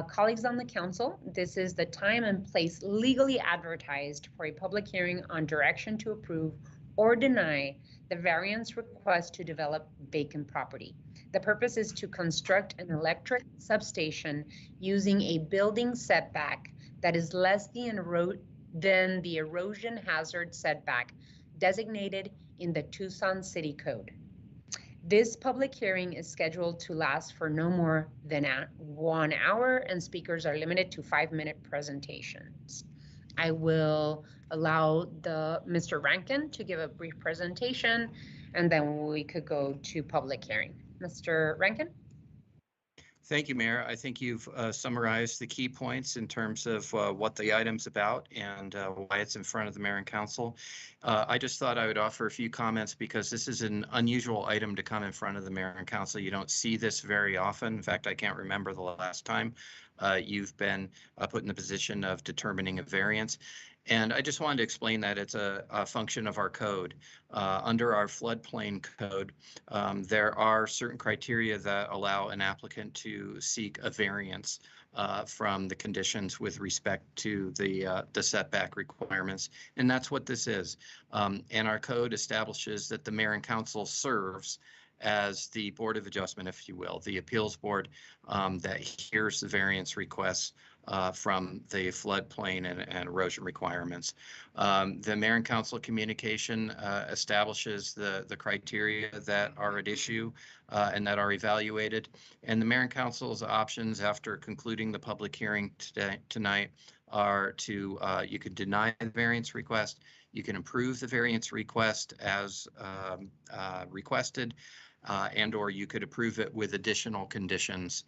Colleagues on the Council, this is the time and place legally advertised for a public hearing on direction to approve or deny the variance request to develop vacant property. The purpose is to construct an electric substation using a building setback that is less than the erosion hazard setback designated in the Tucson City Code. This public hearing is scheduled to last for no more than 1 hour, and speakers are limited to 5-minute presentations. I will allow Mr. Rankin to give a brief presentation, and then we could go to public hearing. Mr. Rankin? Thank you, Mayor. I think you've summarized the key points in terms of what the item's about and why it's in front of the Mayor and Council. I just thought I would offer a few comments because this is an unusual item to come in front of the Mayor and Council. You don't see this very often. In fact, I can't remember the last time you've been put in the position of determining a variance. And I just wanted to explain that it's a function of our code. Under our floodplain code, there are certain criteria that allow an applicant to seek a variance from the conditions with respect to the setback requirements. And that's what this is. And our code establishes that the Mayor and Council serves as the Board of Adjustment, if you will, the appeals board that hears the variance requests from the floodplain and erosion requirements. The Mayor and Council communication establishes the criteria that are at issue and that are evaluated. And the Mayor and Council's options after concluding the public hearing tonight are to, you could deny the variance request, you can approve the variance request as requested, and or you could approve it with additional conditions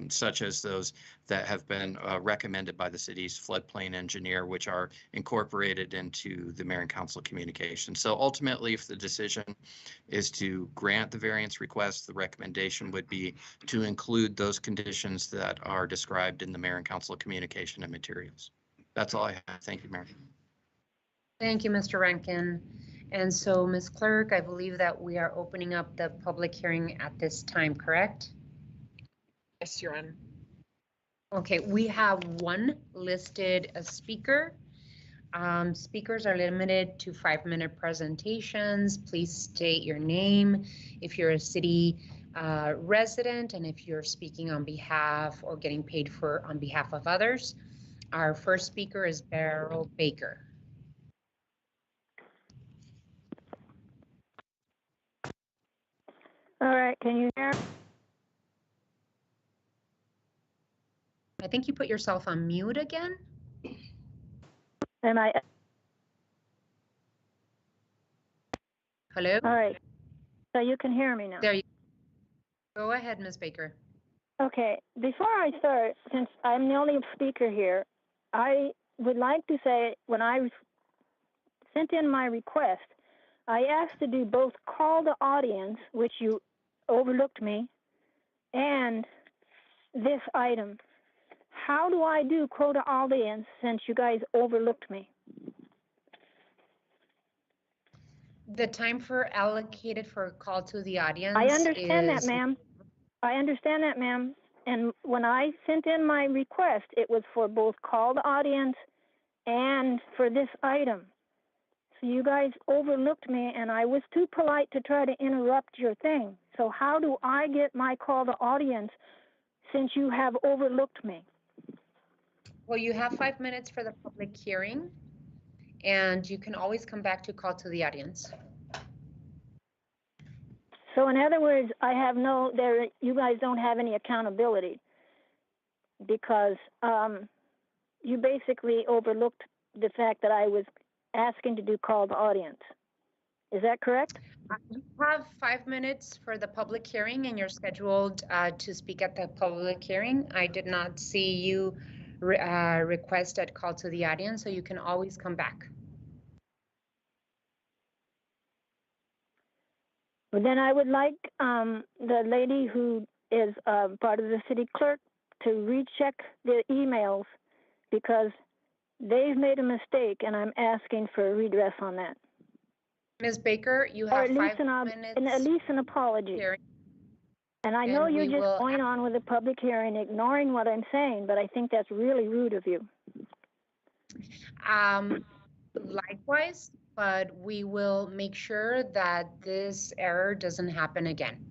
such as those that have been recommended by the city's floodplain engineer, which are incorporated into the Mayor and Council communication. So ultimately, if the decision is to grant the variance request, the recommendation would be to include those conditions that are described in the Mayor and Council communication and materials. That's all I have. Thank you, Mayor. Thank you, Mr. Rankin. And so, Ms. Clerk, I believe that we are opening up the public hearing at this time, correct? Yes, Your Honor. Okay, we have one listed speaker. Speakers are limited to 5-minute presentations. Please state your name if you're a city resident and if you're speaking on behalf or getting paid for on behalf of others. Our first speaker is Beryl Baker. All right, can you hear? I think you put yourself on mute again. Am I? Hello? All right. So you can hear me now. There you go. Ahead, Ms. Baker. Okay. Before I start, since I'm the only speaker here, I would like to say when I sent in my request, I asked to do both call the audience, which you overlooked me, and this item. How do I do call the audience since you guys overlooked me? The time for allocated for call to the audience. I understand that, is ma'am. I understand that, ma'am. And when I sent in my request, it was for both call the audience and for this item. So you guys overlooked me, and I was too polite to try to interrupt your thing. So how do I get my call to audience since you have overlooked me? Well, you have 5 minutes for the public hearing, and you can always come back to call to the audience. So in other words, I have no, you guys don't have any accountability because you basically overlooked the fact that I was asking to do call to audience. Is that correct? You have 5 minutes for the public hearing, and you're scheduled to speak at the public hearing. I did not see you request a call to the audience, so you can always come back. But then I would like the lady who is part of the city clerk to recheck the emails because they've made a mistake, and I'm asking for a redress on that. Ms. Baker, you have 5 minutes. And at least an apology. Hearing. And I know And you're we just will going on with the public hearing, ignoring what I'm saying, but I think that's really rude of you. Likewise, but we will make sure that this error doesn't happen again.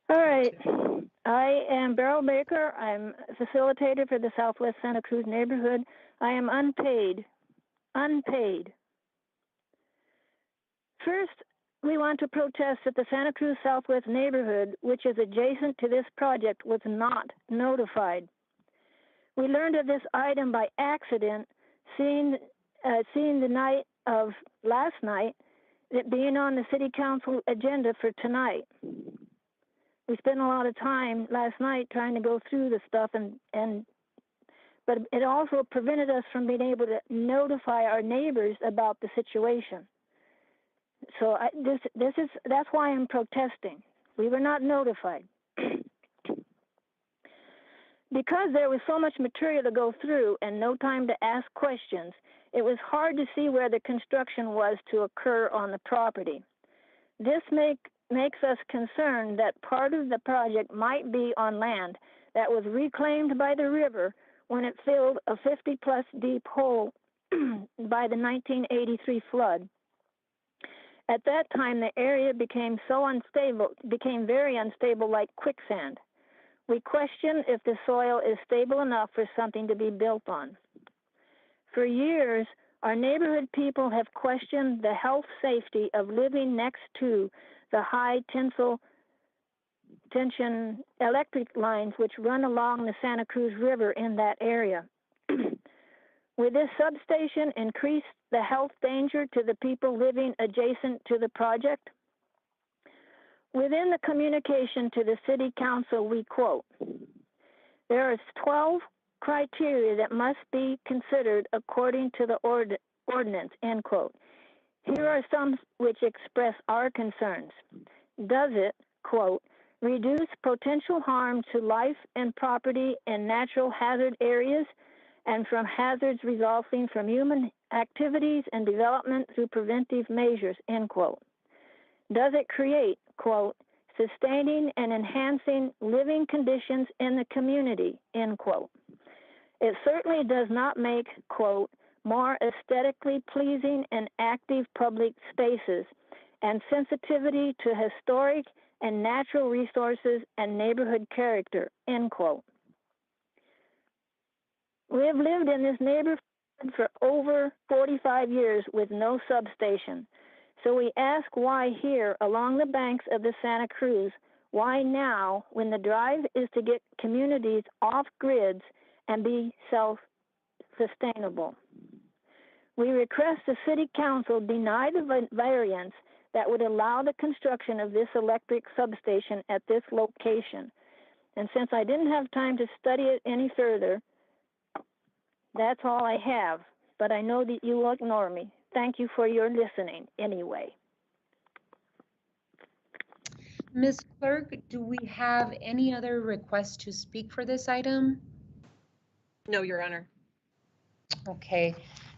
All right. I am Beryl Baker. I'm facilitator for the Southwest Santa Cruz neighborhood. I am unpaid. Unpaid. First, we want to protest that the Santa Cruz Southwest neighborhood, which is adjacent to this project, was not notified. We learned of this item by accident, seeing the night of last night, it being on the city council agenda for tonight. We spent a lot of time last night trying to go through the stuff, but it also prevented us from being able to notify our neighbors about the situation. So that's why I'm protesting. We were not notified. Because there was so much material to go through and no time to ask questions, it was hard to see where the construction was to occur on the property. This makes us concerned that part of the project might be on land that was reclaimed by the river when it filled a 50-plus deep hole by the 1983 flood. At that time, the area became very unstable like quicksand. We question if the soil is stable enough for something to be built on. For years, our neighborhood people have questioned the health safety of living next to the high tension electric lines which run along the Santa Cruz River in that area. Will this substation increase the health danger to the people living adjacent to the project? Within the communication to the City Council, we quote, there are 12 criteria that must be considered according to the ordinance, end quote. Here are some which express our concerns. Does it, quote, reduce potential harm to life and property in natural hazard areas and from hazards resulting from human activities and development through preventive measures, end quote. Does it create, quote, sustaining and enhancing living conditions in the community, end quote. It certainly does not make, quote, more aesthetically pleasing and active public spaces and sensitivity to historic and natural resources and neighborhood character, end quote. We have lived in this neighborhood for over 45 years with no substation. So we ask why here along the banks of the Santa Cruz, why now when the drive is to get communities off grids and be self-sustainable. We request the City Council deny the variance that would allow the construction of this electric substation at this location. And since I didn't have time to study it any further, that's all I have. But I know that you will ignore me. Thank you for your listening anyway. Ms. Clerk, do we have any other requests to speak for this item? No, Your Honor. Okay,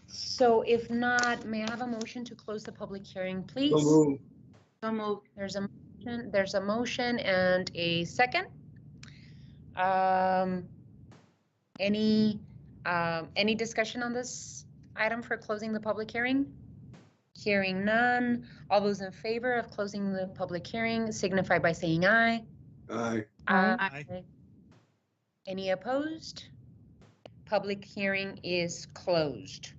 so if not, may I have a motion to close the public hearing, please? So moved. So moved. There's a motion and a second. Any discussion on this item for closing the public hearing? Hearing none. All those in favor of closing the public hearing signify by saying aye. Aye. Aye. Any opposed? Public hearing is closed.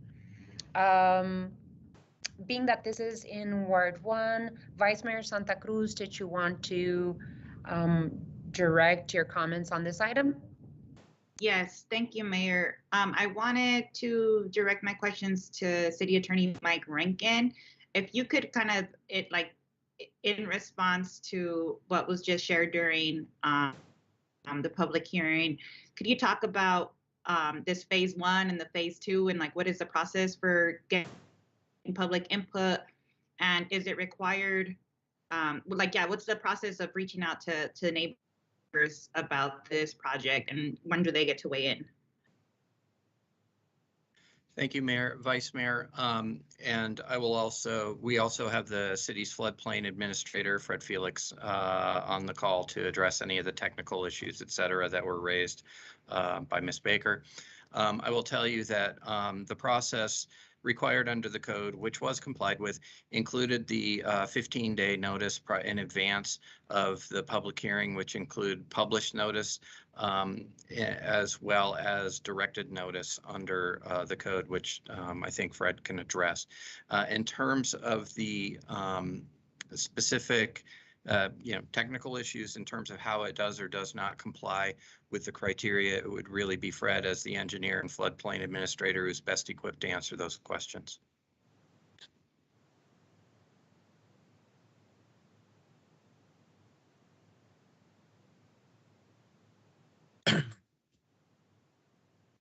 Being that this is in Ward 1, Vice Mayor Santa Cruz, did you want to direct your comments on this item? Yes, thank you, Mayor. I wanted to direct my questions to City Attorney Mike Rankin. If you could kind of, in response to what was just shared during the public hearing, could you talk about this phase 1 and the phase 2 and what is the process for getting public input? And is it required, what's the process of reaching out to neighbors about this project, and when do they get to weigh in? Thank you, Mayor, Vice Mayor. And we also have the city's floodplain administrator, Fred Felix, on the call to address any of the technical issues, et cetera, that were raised by Ms. Baker. I will tell you that the process required under the code, which was complied with, included the 15-day notice in advance of the public hearing, which include published notice, as well as directed notice under the code, which I think Fred can address. In terms of the specific technical issues in terms of how it does or does not comply with the criteria, it would really be Fred as the engineer and floodplain administrator who's best equipped to answer those questions.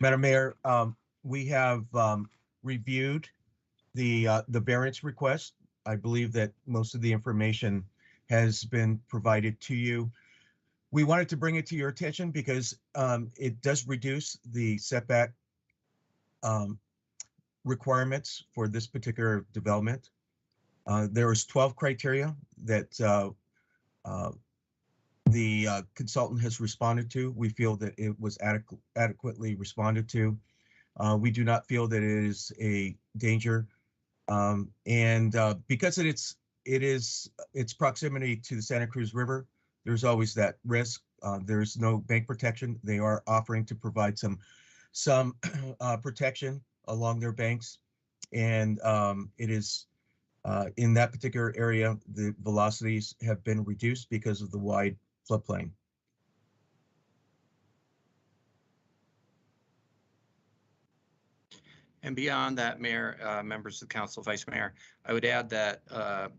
Madam Mayor, we have reviewed the variance request. I believe that most of the information has been provided to you. We wanted to bring it to your attention because it does reduce the setback requirements for this particular development. There is 12 criteria that the consultant has responded to. We feel that it was adequately responded to. We do not feel that it is a danger. Because its proximity to the Santa Cruz River, there's always that risk. There's no bank protection. They are offering to provide some protection along their banks. And it is in that particular area, the velocities have been reduced because of the wide floodplain. And beyond that, Mayor, members of the council, Vice Mayor, I would add that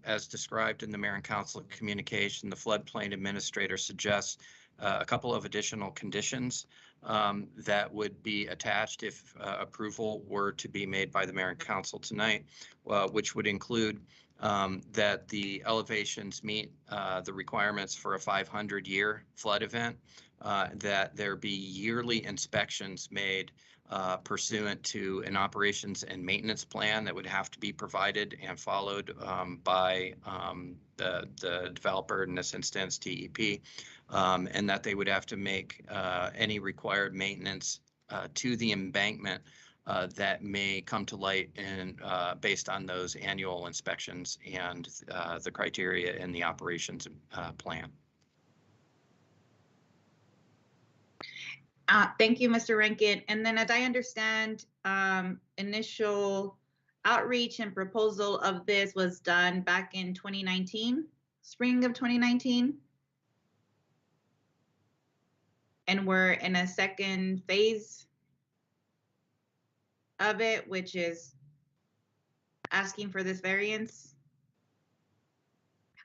as described in the Mayor and Council communication, the floodplain administrator suggests a couple of additional conditions that would be attached if approval were to be made by the Mayor and Council tonight, which would include that the elevations meet the requirements for a 500-year flood event, that there be yearly inspections made pursuant to an operations and maintenance plan that would have to be provided and followed by the developer, in this instance TEP, and that they would have to make any required maintenance to the embankment that may come to light in, based on those annual inspections and the criteria in the operations plan. Thank you, Mr. Rankin. And then as I understand, initial outreach and proposal of this was done back in 2019, spring of 2019. And we're in a second phase of it, which is asking for this variance.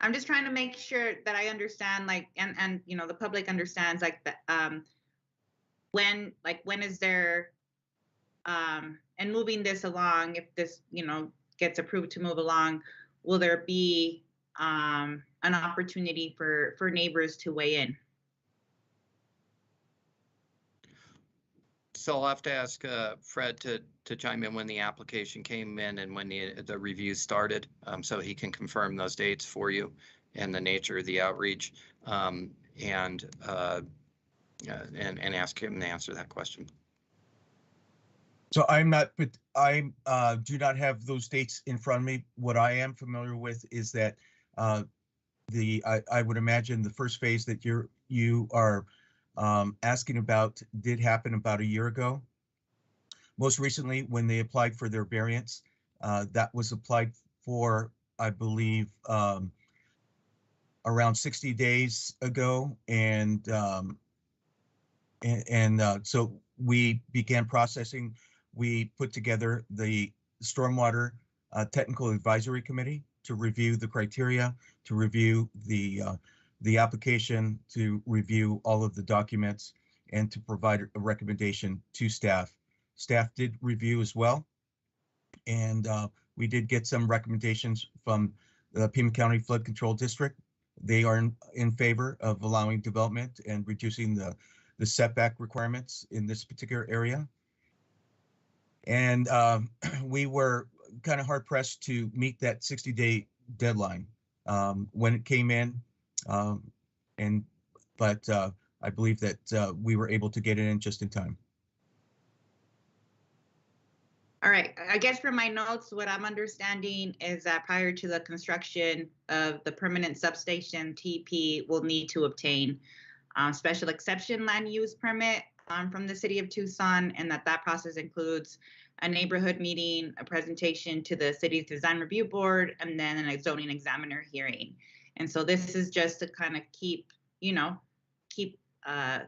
I'm just trying to make sure that I understand, like, and you know, the public understands, like, when is there, and moving this along, if this, you know, gets approved to move along, will there be an opportunity for neighbors to weigh in? So I'll have to ask Fred to chime in when the application came in and when the review started, so he can confirm those dates for you and the nature of the outreach, and ask him to answer that question. So I do not have those dates in front of me. What I am familiar with is that I would imagine the first phase that you are asking about did happen about a year ago. Most recently, when they applied for their variance, that was applied for, I believe, around 60 days ago, and so we began processing. We put together the Stormwater Technical Advisory Committee to review the criteria, to review the application, to review all of the documents, and to provide a recommendation to staff. Staff did review as well, and we did get some recommendations from the Pima County Flood Control District. They are in favor of allowing development and reducing the setback requirements in this particular area. And we were kind of hard pressed to meet that 60-day deadline when it came in. But I believe that we were able to get it in just in time. All right, I guess from my notes, what I'm understanding is that prior to the construction of the permanent substation, TP will need to obtain special exception land use permit from the city of Tucson, and that process includes a neighborhood meeting, a presentation to the city's design review board, and then a zoning examiner hearing. And so this is just to kind of keep, you know, I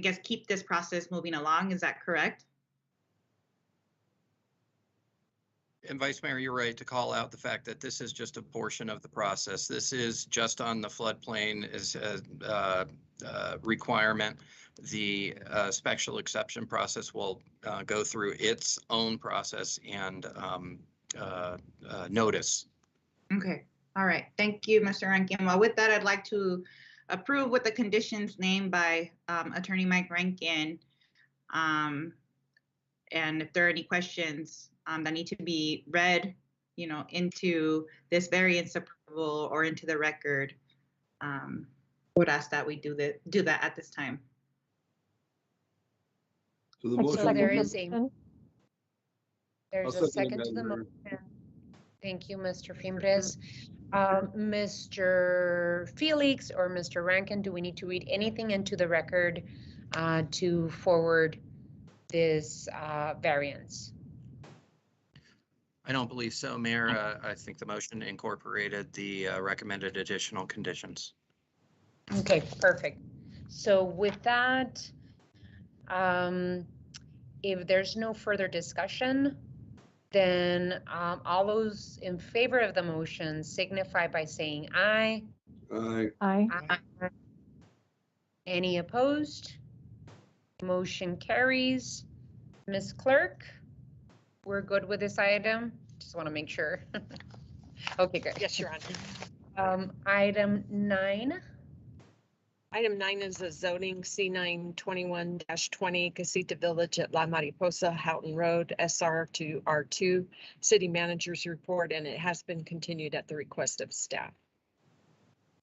guess keep this process moving along. Is that correct? And Vice Mayor, you're right to call out the fact that this is just a portion of the process. This is just on the floodplain as a requirement. The special exception process will go through its own process and notice. Okay. All right. Thank you, Mr. Rankin. Well, with that, I'd like to approve with the conditions named by Attorney Mike Rankin. And if there are any questions that need to be read, you know, into this variance approval or into the record, would ask that we do that at this time. So the motion. There's a second to the motion. Thank you, Mr. Fimbres. Mr. Felix or Mr. Rankin, do we need to read anything into the record to forward this variance? I don't believe so, Mayor. I think the motion incorporated the recommended additional conditions. Okay, perfect. So with that, if there's no further discussion, then all those in favor of the motion signify by saying aye. Aye. Aye. Aye. Any opposed? Motion carries. Ms. Clerk, we're good with this item? Just want to make sure. Okay, good. Yes, Your Honor. Item 9. Item 9 is a zoning C921-20 Casita Village at La Mariposa, Houghton Road, SR to R2, City Manager's report, and it has been continued at the request of staff.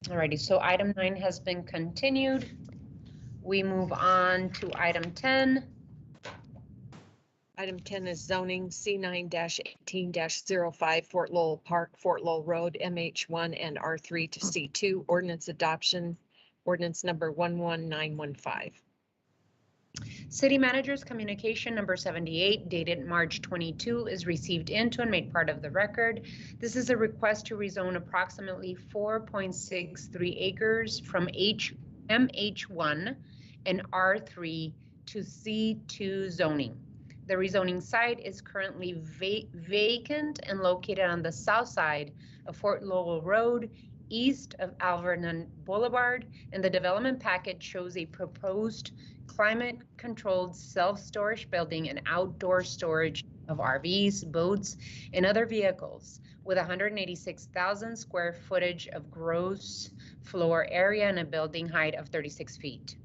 Alrighty, so item 9 has been continued. We move on to item 10. Item 10 is zoning C9-18-05 Fort Lowell Park, Fort Lowell Road, MH1 and R3 to C2, ordinance adoption, ordinance number 11915. City Manager's communication number 78 dated March 22 is received into and made part of the record. This is a request to rezone approximately 4.63 acres from MH1 and R3 to C2 zoning. The rezoning site is currently vacant and located on the south side of Fort Lowell Road, east of Alvernon Boulevard, and the development package shows a proposed climate-controlled self-storage building and outdoor storage of RVs, boats, and other vehicles with 186,000 square footage of gross floor area and a building height of 36 feet.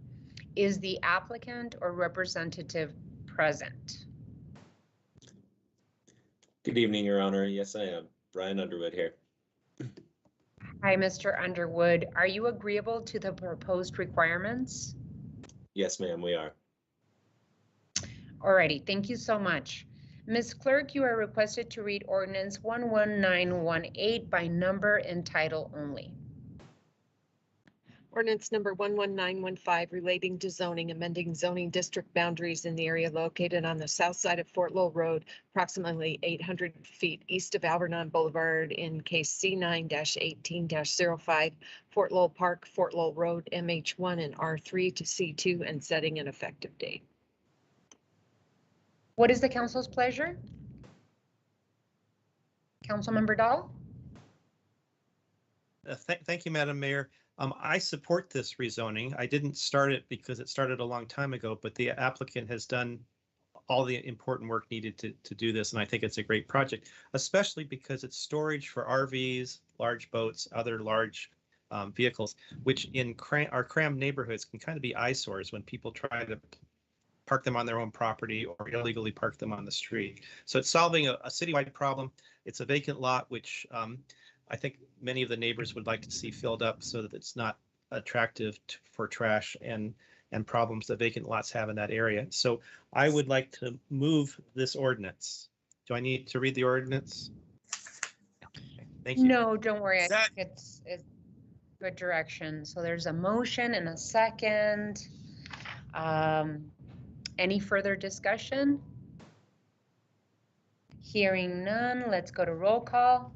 Is the applicant or representative present? Good evening, Your Honor. Yes, I am. Brian Underwood here. Hi, Mr. Underwood. Are you agreeable to the proposed requirements? Yes, ma'am, we are. Alrighty, thank you so much. Ms. Clerk, you are requested to read Ordinance 11918 by number and title only. Ordinance number 11915 relating to zoning, amending zoning district boundaries in the area located on the south side of Fort Lowell Road, approximately 800 feet east of Alvernon Boulevard in case C9-18-05, Fort Lowell Park, Fort Lowell Road, MH1 and R3 to C2, and setting an effective date. What is the council's pleasure? Councilmember Dahl? Thank you, Madam Mayor. I support this rezoning. I didn't start it because it started a long time ago, but the applicant has done all the important work needed to do this, and I think it's a great project, especially because it's storage for RVs, large boats, other large vehicles, which in our crammed neighborhoods can kind of be eyesores when people try to park them on their own property or illegally park them on the street. So it's solving a citywide problem. It's a vacant lot, which I think many of the neighbors would like to see filled up so that it's not attractive for trash and problems that vacant lots have in that area. So I would like to move this ordinance. Do I need to read the ordinance? Thank you. No, don't worry. I think it's good direction. So there's a motion and a second. Any further discussion? Hearing none, let's go to roll call.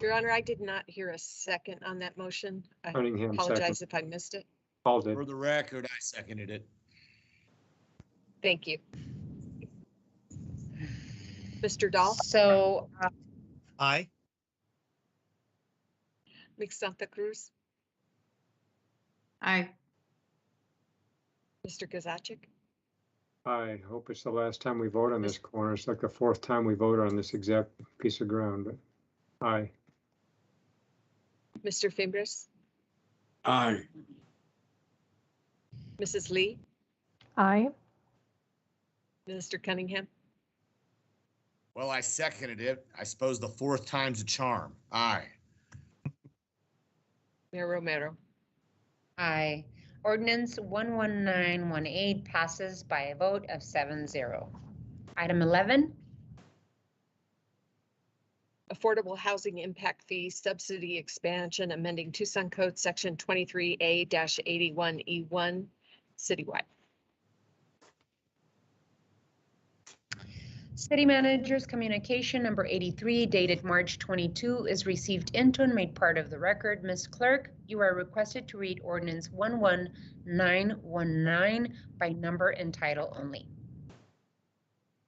Your Honor, I did not hear a second on that motion. I Cunningham, apologize second. if I missed it. Paul did. For the record, I seconded it. Thank you. Mr. Dahl? So, aye. Ms. Santa Cruz? Aye. Mr. Kozaczek? I hope it's the last time we vote on this corner. It's like the fourth time we vote on this exact piece of ground, but aye. Mr. Fimbres? Aye. Mrs. Lee? Aye. Mr. Cunningham? Well, I seconded it. I suppose the fourth time's a charm. Aye. Mayor Romero? aye. Ordinance 11918 passes by a vote of 7-0. Item 11. Affordable Housing Impact Fee Subsidy Expansion, amending Tucson Code Section 23A-81E1 citywide. City Manager's communication number 83 dated March 22 is received into and made part of the record. Ms. Clerk, you are requested to read Ordinance 11919 by number and title only.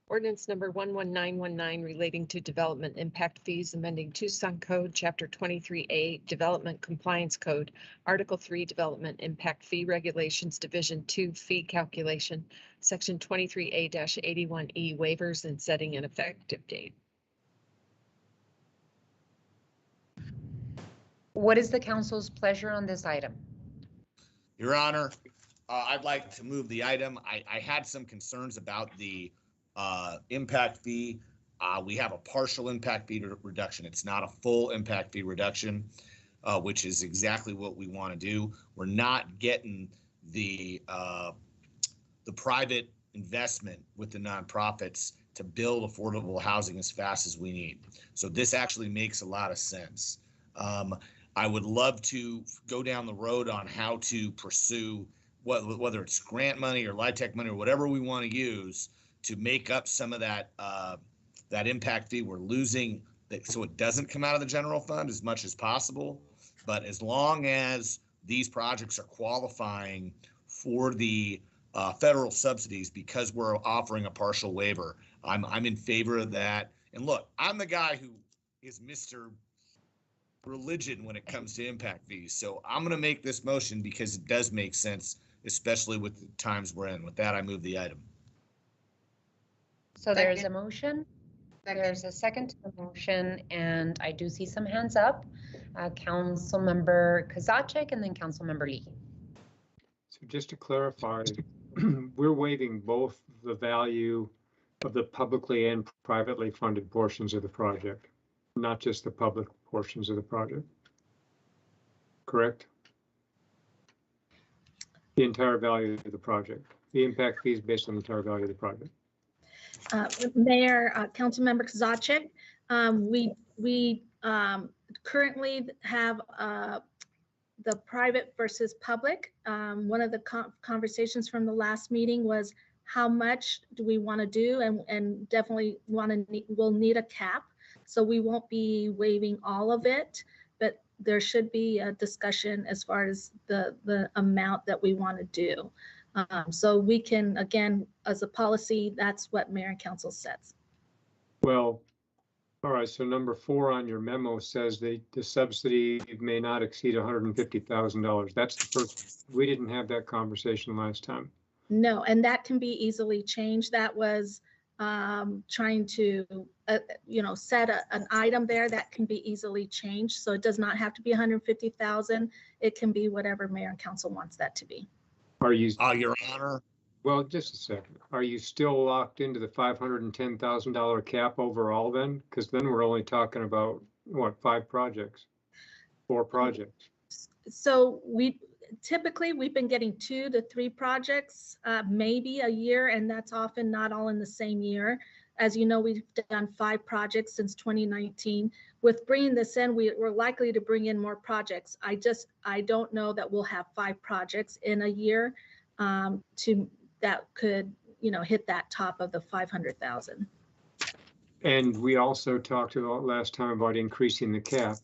Ordinance number 11919 relating to development impact fees, amending Tucson Code Chapter 23A Development Compliance Code, Article 3 Development Impact Fee Regulations, Division 2 Fee Calculation, Section 23A-81E waivers, and setting an effective date. What is the council's pleasure on this item? Your Honor, I'd like to move the item. I had some concerns about the impact fee. We have a partial impact fee reduction. It's not a full impact fee reduction, which is exactly what we want to do. We're not getting the private investment with the nonprofits to build affordable housing as fast as we need. So this actually makes a lot of sense. I would love to go down the road on how to pursue whether it's grant money or LIHTC money or whatever we want to use to make up some of that that impact fee we're losing, so it doesn't come out of the general fund as much as possible. But as long as these projects are qualifying for the federal subsidies because we're offering a partial waiver, I'm in favor of that. And look, I'm the guy who is Mr. Religion when it comes to impact fees. So I'm going to make this motion because it does make sense, especially with the times we're in. With that, I move the item. So there's a motion. There's a second to the motion, and I do see some hands up. Councilmember Kozachik and then Councilmember Lee. So just to clarify, we're waiving both the value of the publicly and privately funded portions of the project, not just the public portions of the project. Correct? The entire value of the project. The impact fee is based on the entire value of the project. Mayor, Councilmember Kozachik, we currently have the private versus public. One of the conversations from the last meeting was how much do we want to do, and definitely we'll need a cap. So we won't be waiving all of it, but there should be a discussion as far as the amount that we want to do. So we can, again, as a policy, that's what Mayor and Council sets. Well, all right, so number 4 on your memo says the subsidy may not exceed $150,000. That's the first, we didn't have that conversation last time. No, and that can be easily changed. That was trying to, set an item there that can be easily changed. So it does not have to be 150,000. It can be whatever Mayor and Council wants that to be. Are you? Your Honor. Well, just a second. Are you still locked into the $510,000 cap overall then? Because then we're only talking about, what, 4 projects? So typically we've been getting 2 to 3 projects, maybe a year, and that's often not all in the same year. As you know, we've done 5 projects since 2019. With bringing this in, we're likely to bring in more projects. I don't know that we'll have 5 projects in a year that could, hit that top of the 500,000. And we also talked about last time about increasing the cap.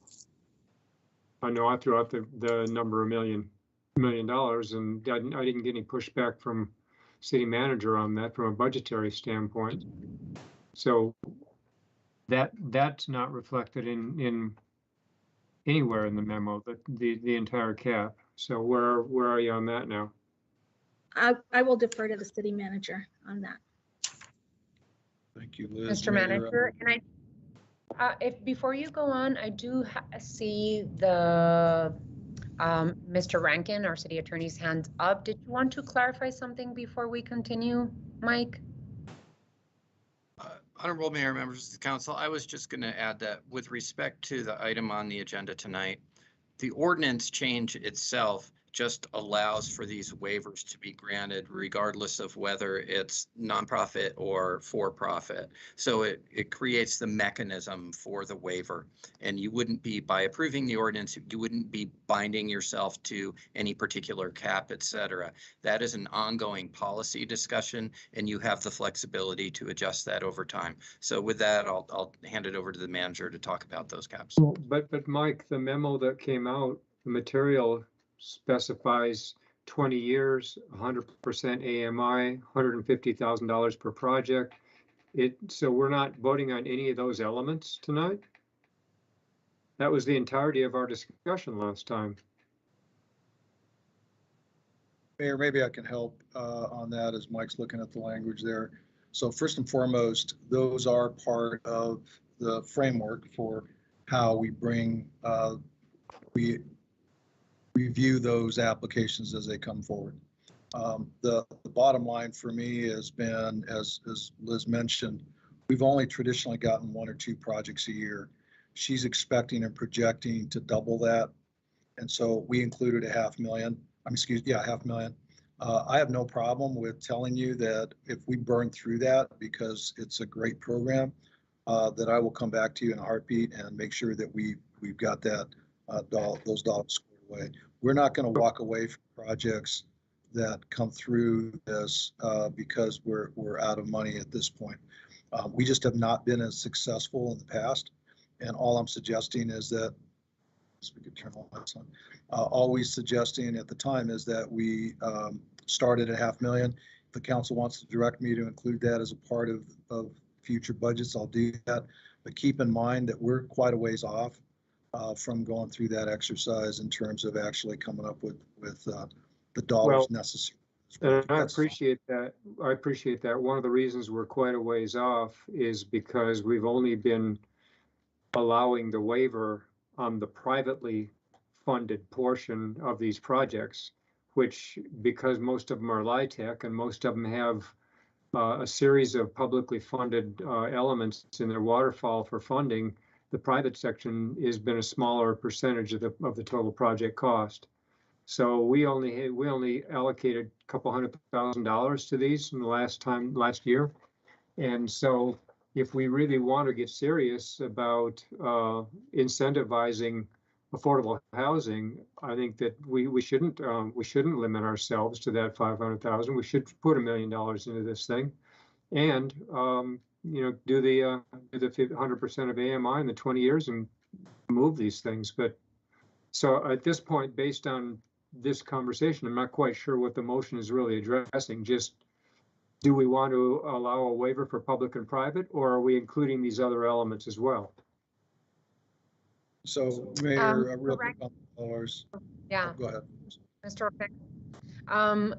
I know I threw out the number $1 million, and I didn't get any pushback from city manager on that from a budgetary standpoint. So that's not reflected in anywhere in the memo, the entire cap. So where are you on that now? I will defer to the city manager on that. Thank you, Liz. Mr. Manager, and if before you go on, I do see the Mr. Rankin, our city attorney's hand up. Did you want to clarify something before we continue, Mike? Honorable Mayor, members of the council, I was just going to add that with respect to the item on the agenda tonight, the ordinance change itself just allows for these waivers to be granted regardless of whether it's nonprofit or for-profit. So it creates the mechanism for the waiver. And you wouldn't be, by approving the ordinance, you wouldn't be binding yourself to any particular cap, et cetera. That is an ongoing policy discussion, and you have the flexibility to adjust that over time. So with that, I'll hand it over to the manager to talk about those caps. But Mike, the memo that came out, the material specifies 20 years, 100% AMI, $150,000 per project. So we're not voting on any of those elements tonight? That was the entirety of our discussion last time. Mayor, maybe I can help on that as Mike's looking at the language there. So first and foremost, those are part of the framework for how we bring, we review those applications as they come forward. The bottom line for me has been, as Liz mentioned, we've only traditionally gotten 1 or 2 projects a year. She's expecting and projecting to double that. And so we included $500,000. $500,000. I have no problem with telling you that if we burn through that, because it's a great program, that I will come back to you in a heartbeat and make sure that we've got that those dollars squared away. We're not going to walk away from projects that come through this because we're out of money at this point. We just have not been as successful in the past. And all I'm suggesting is that, so we could turn all lights on, always suggesting at the time is that we started at $500,000. If the council wants to direct me to include that as a part of future budgets, I'll do that. But keep in mind that we're quite a ways off from going through that exercise in terms of actually coming up with the dollars necessary. And I appreciate that. I appreciate that. One of the reasons we're quite a ways off is because we've only been allowing the waiver on the privately funded portion of these projects, which, because most of them are LIHTC and most of them have a series of publicly funded elements in their waterfall for funding, the private section has been a smaller percentage of the total project cost. So we only allocated a couple $100,000 to these in the last year. And so if we really want to get serious about incentivizing affordable housing, I think that we shouldn't limit ourselves to that 500,000. We should put $1 million into this thing, and do the 100% of AMI in the 20 years and move these things. But so at this point, based on this conversation, I'm not quite sure what the motion is really addressing. Just, do we want to allow a waiver for public and private, or are we including these other elements as well? So, Mayor, real quick on dollars. Yeah. Go ahead. Mr. Orpik.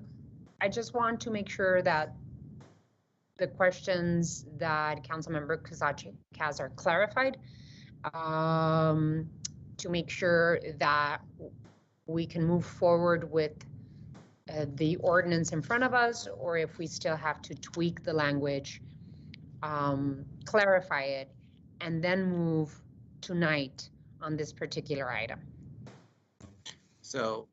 I just want to make sure that the questions that Councilmember Kozachik has are clarified, to make sure that we can move forward with the ordinance in front of us, or if we still have to tweak the language, clarify it, and then move tonight on this particular item. So,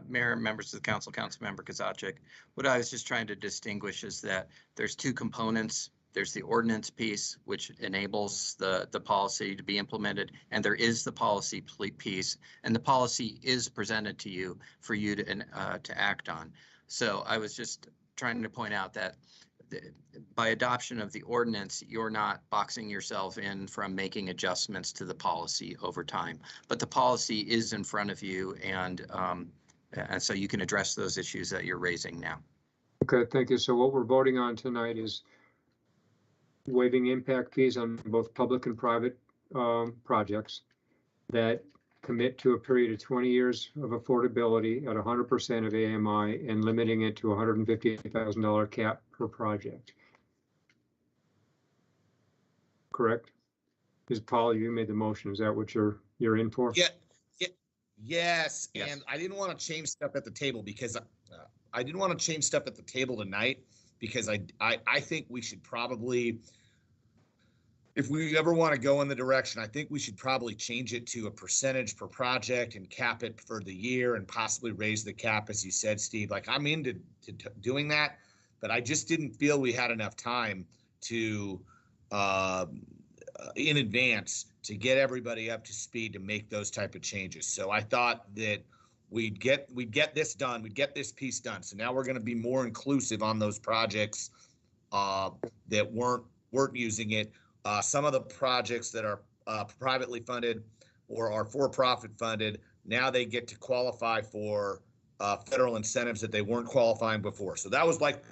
Mayor, members of the council, Councilmember Kozachik, what I was just trying to distinguish is that there's two components. There's the ordinance piece, which enables the policy to be implemented, and there is the policy piece, and the policy is presented to you for you to act on. So I was just trying to point out that by adoption of the ordinance, you're not boxing yourself in from making adjustments to the policy over time, but the policy is in front of you, and so you can address those issues that you're raising now. Okay, thank you. So what we're voting on tonight is waiving impact fees on both public and private projects that commit to a period of 20 years of affordability at 100% of AMI and limiting it to a $150,000 cap per project. Correct? Is Paul, you made the motion. Is that what you're in for? Yeah. Yes. And I didn't want to change stuff at the table because tonight, because I think we should probably, if we ever want to go in the direction, I think we should probably change it to a percentage per project and cap it for the year and possibly raise the cap, as you said, Steve. Like, I'm into doing that, but I just didn't feel we had enough time to, in advance, to get everybody up to speed to make those type of changes. So I thought that we'd get this done, we'd get this piece done. So now we're going to be more inclusive on those projects that weren't using it. Some of the projects that are privately funded or are for-profit funded, now they get to qualify for federal incentives that they weren't qualifying before. So that was like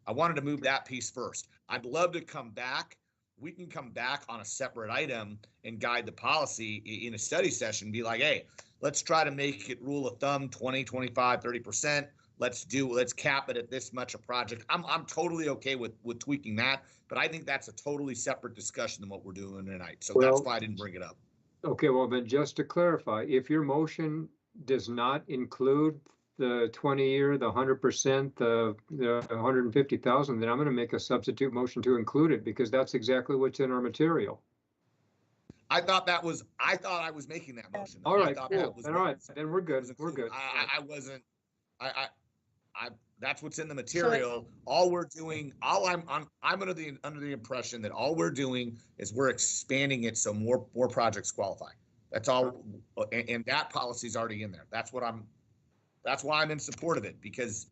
I wanted to move that piece first. I'd love to come back. We can come back on a separate item and guide the policy in a study session, be like, hey, let's try to make it rule of thumb 20, 25, 30%. Let's cap it at this much a project. I'm totally okay with tweaking that, but I think that's a totally separate discussion than what we're doing tonight. So that's why I didn't bring it up. Okay, well then, just to clarify, if your motion does not include the 20-year, the 100%, the 150,000, then I'm going to make a substitute motion to include it, because that's exactly what's in our material. I thought I was making that motion. All right, cool. All right, then we're good. We're good. I wasn't. That's what's in the material. I'm under the impression that all we're doing is we're expanding it so more projects qualify. That's all, and that policy is already in there. That's why I'm in support of it, because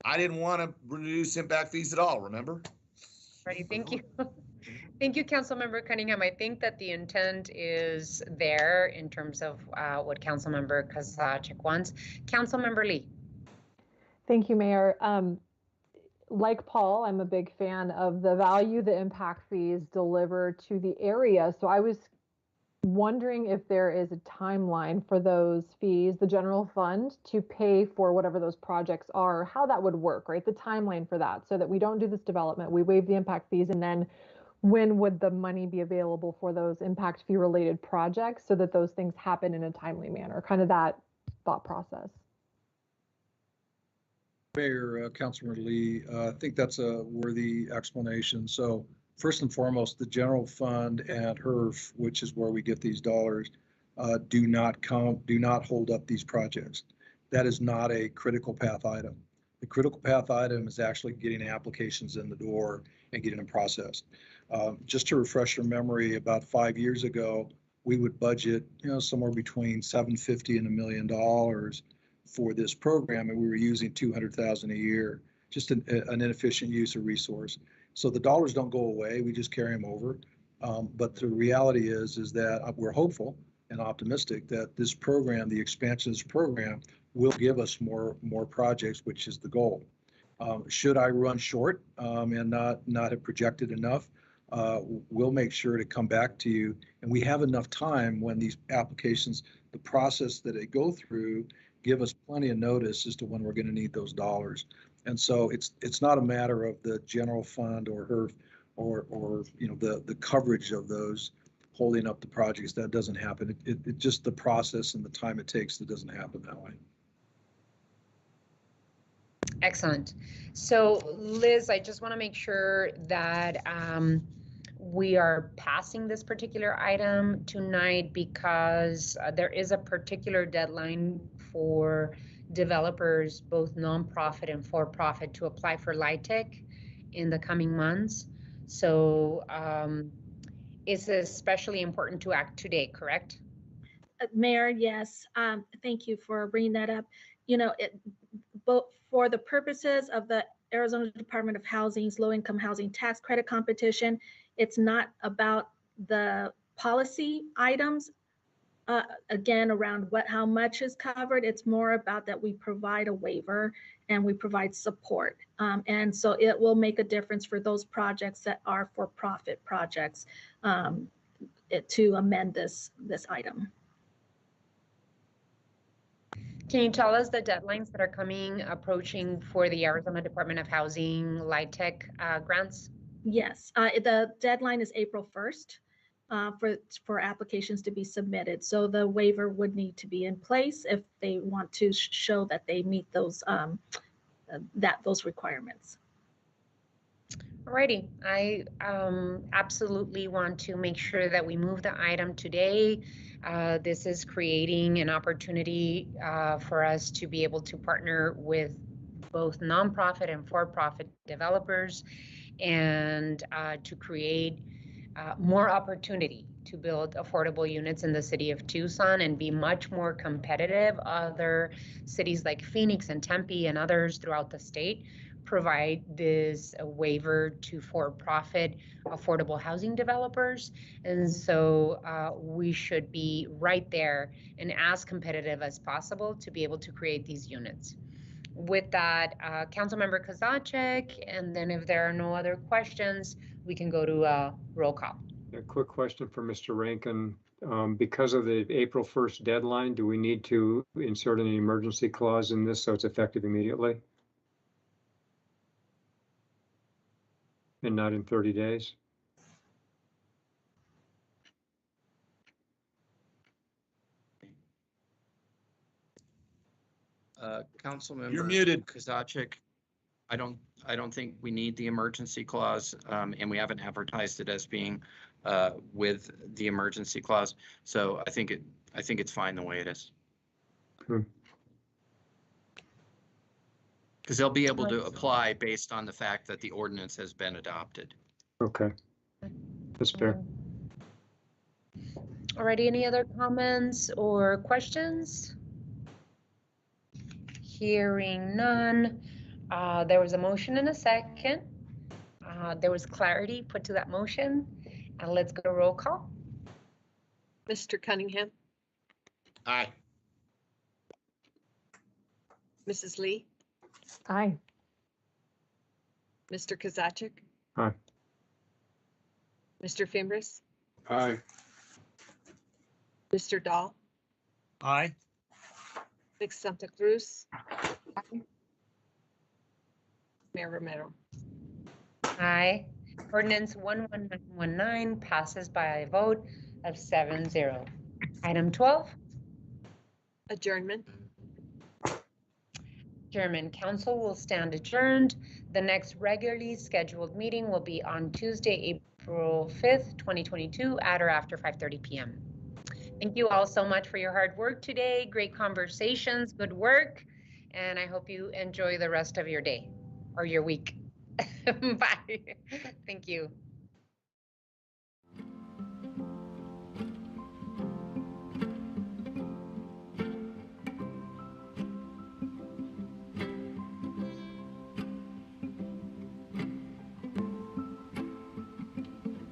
I didn't want to reduce impact fees at all, remember? Ready, thank you. Thank you, Councilmember Cunningham. I think that the intent is there in terms of what Councilmember Kozachik wants. Councilmember Lee. Thank you, Mayor. Like Paul, I'm a big fan of the value the impact fees deliver to the area. So I was wondering if there is a timeline for those fees, the general fund, to pay for whatever those projects are, how that would work, right? The timeline for that, so that we don't do this development, we waive the impact fees, and then when would the money be available for those impact fee related projects so that those things happen in a timely manner, kind of that thought process. Mayor, Councilor Lee, I think that's a worthy explanation. So first and foremost, the general fund and HERF, which is where we get these dollars, do not hold up these projects. That is not a critical path item. The critical path item is actually getting applications in the door and getting them processed. Just to refresh your memory, about 5 years ago, we would budget, somewhere between $750,000 and $1 million for this program, and we were using $200,000 a year. Just an inefficient use of resource. So the dollars don't go away; we just carry them over. But the reality is that we're hopeful and optimistic that this program, the expansion of this program, will give us more projects, which is the goal. Should I run short and not have projected enough, we'll make sure to come back to you. And we have enough time when these applications, the process that they go through, give us plenty of notice as to when we're going to need those dollars. And so it's not a matter of the general fund or HERF or the coverage of those holding up the projects. That doesn't happen. It just the process and the time it takes that doesn't happen that way. Excellent. So Liz, I just want to make sure that we are passing this particular item tonight because there is a particular deadline for developers, both nonprofit and for-profit, to apply for LIHTC in the coming months. So it's especially important to act today, correct? Mayor, yes. Thank you for bringing that up. Both for the purposes of the Arizona Department of Housing's low-income housing tax credit competition, it's not about the policy items, again, around how much is covered. It's more about that we provide a waiver and we provide support. And so it will make a difference for those projects that are for-profit projects to amend this item. Can you tell us the deadlines that are approaching for the Arizona Department of Housing LIHTC grants? Yes, the deadline is April 1st for applications to be submitted. So the waiver would need to be in place if they want to show that they meet those those requirements. Alrighty, I absolutely want to make sure that we move the item today. This is creating an opportunity for us to be able to partner with both nonprofit and for-profit developers and to create more opportunity to build affordable units in the city of Tucson and be much more competitive. Other cities like Phoenix and Tempe and others throughout the state provide this waiver to for-profit affordable housing developers. And so we should be right there and as competitive as possible to be able to create these units. With that, Councilmember Kozachik, and then if there are no other questions, we can go to roll call. A quick question for Mr. Rankin. Because of the April 1st deadline, do we need to insert an emergency clause in this so it's effective immediately? And not in 30 days? Councilmember, you're muted. Kozachik, I don't think we need the emergency clause, and we haven't advertised it as being with the emergency clause. So I think it's fine the way it is. Because they'll be able to apply based on the fact that the ordinance has been adopted. Okay, that's fair. Alrighty, any other comments or questions? Hearing none, There was a motion and a second. There was clarity put to that motion. Let's go to roll call. Mr. Cunningham, Aye. Mrs. Lee, Aye. Mr. Kozaczek, Aye. Mr. Fimbres, Aye. Mr. Dahl, Aye. Ms. Santa Cruz, Mayor Romero. Aye. Ordinance 11919 passes by a vote of 7-0. Item 12, Adjournment. German council will stand adjourned. The next regularly scheduled meeting will be on Tuesday, April 5th, 2022 at or after 5:30 p.m. Thank you all so much for your hard work today. Great conversations, good work, and I hope you enjoy the rest of your day or your week. Bye. Thank you.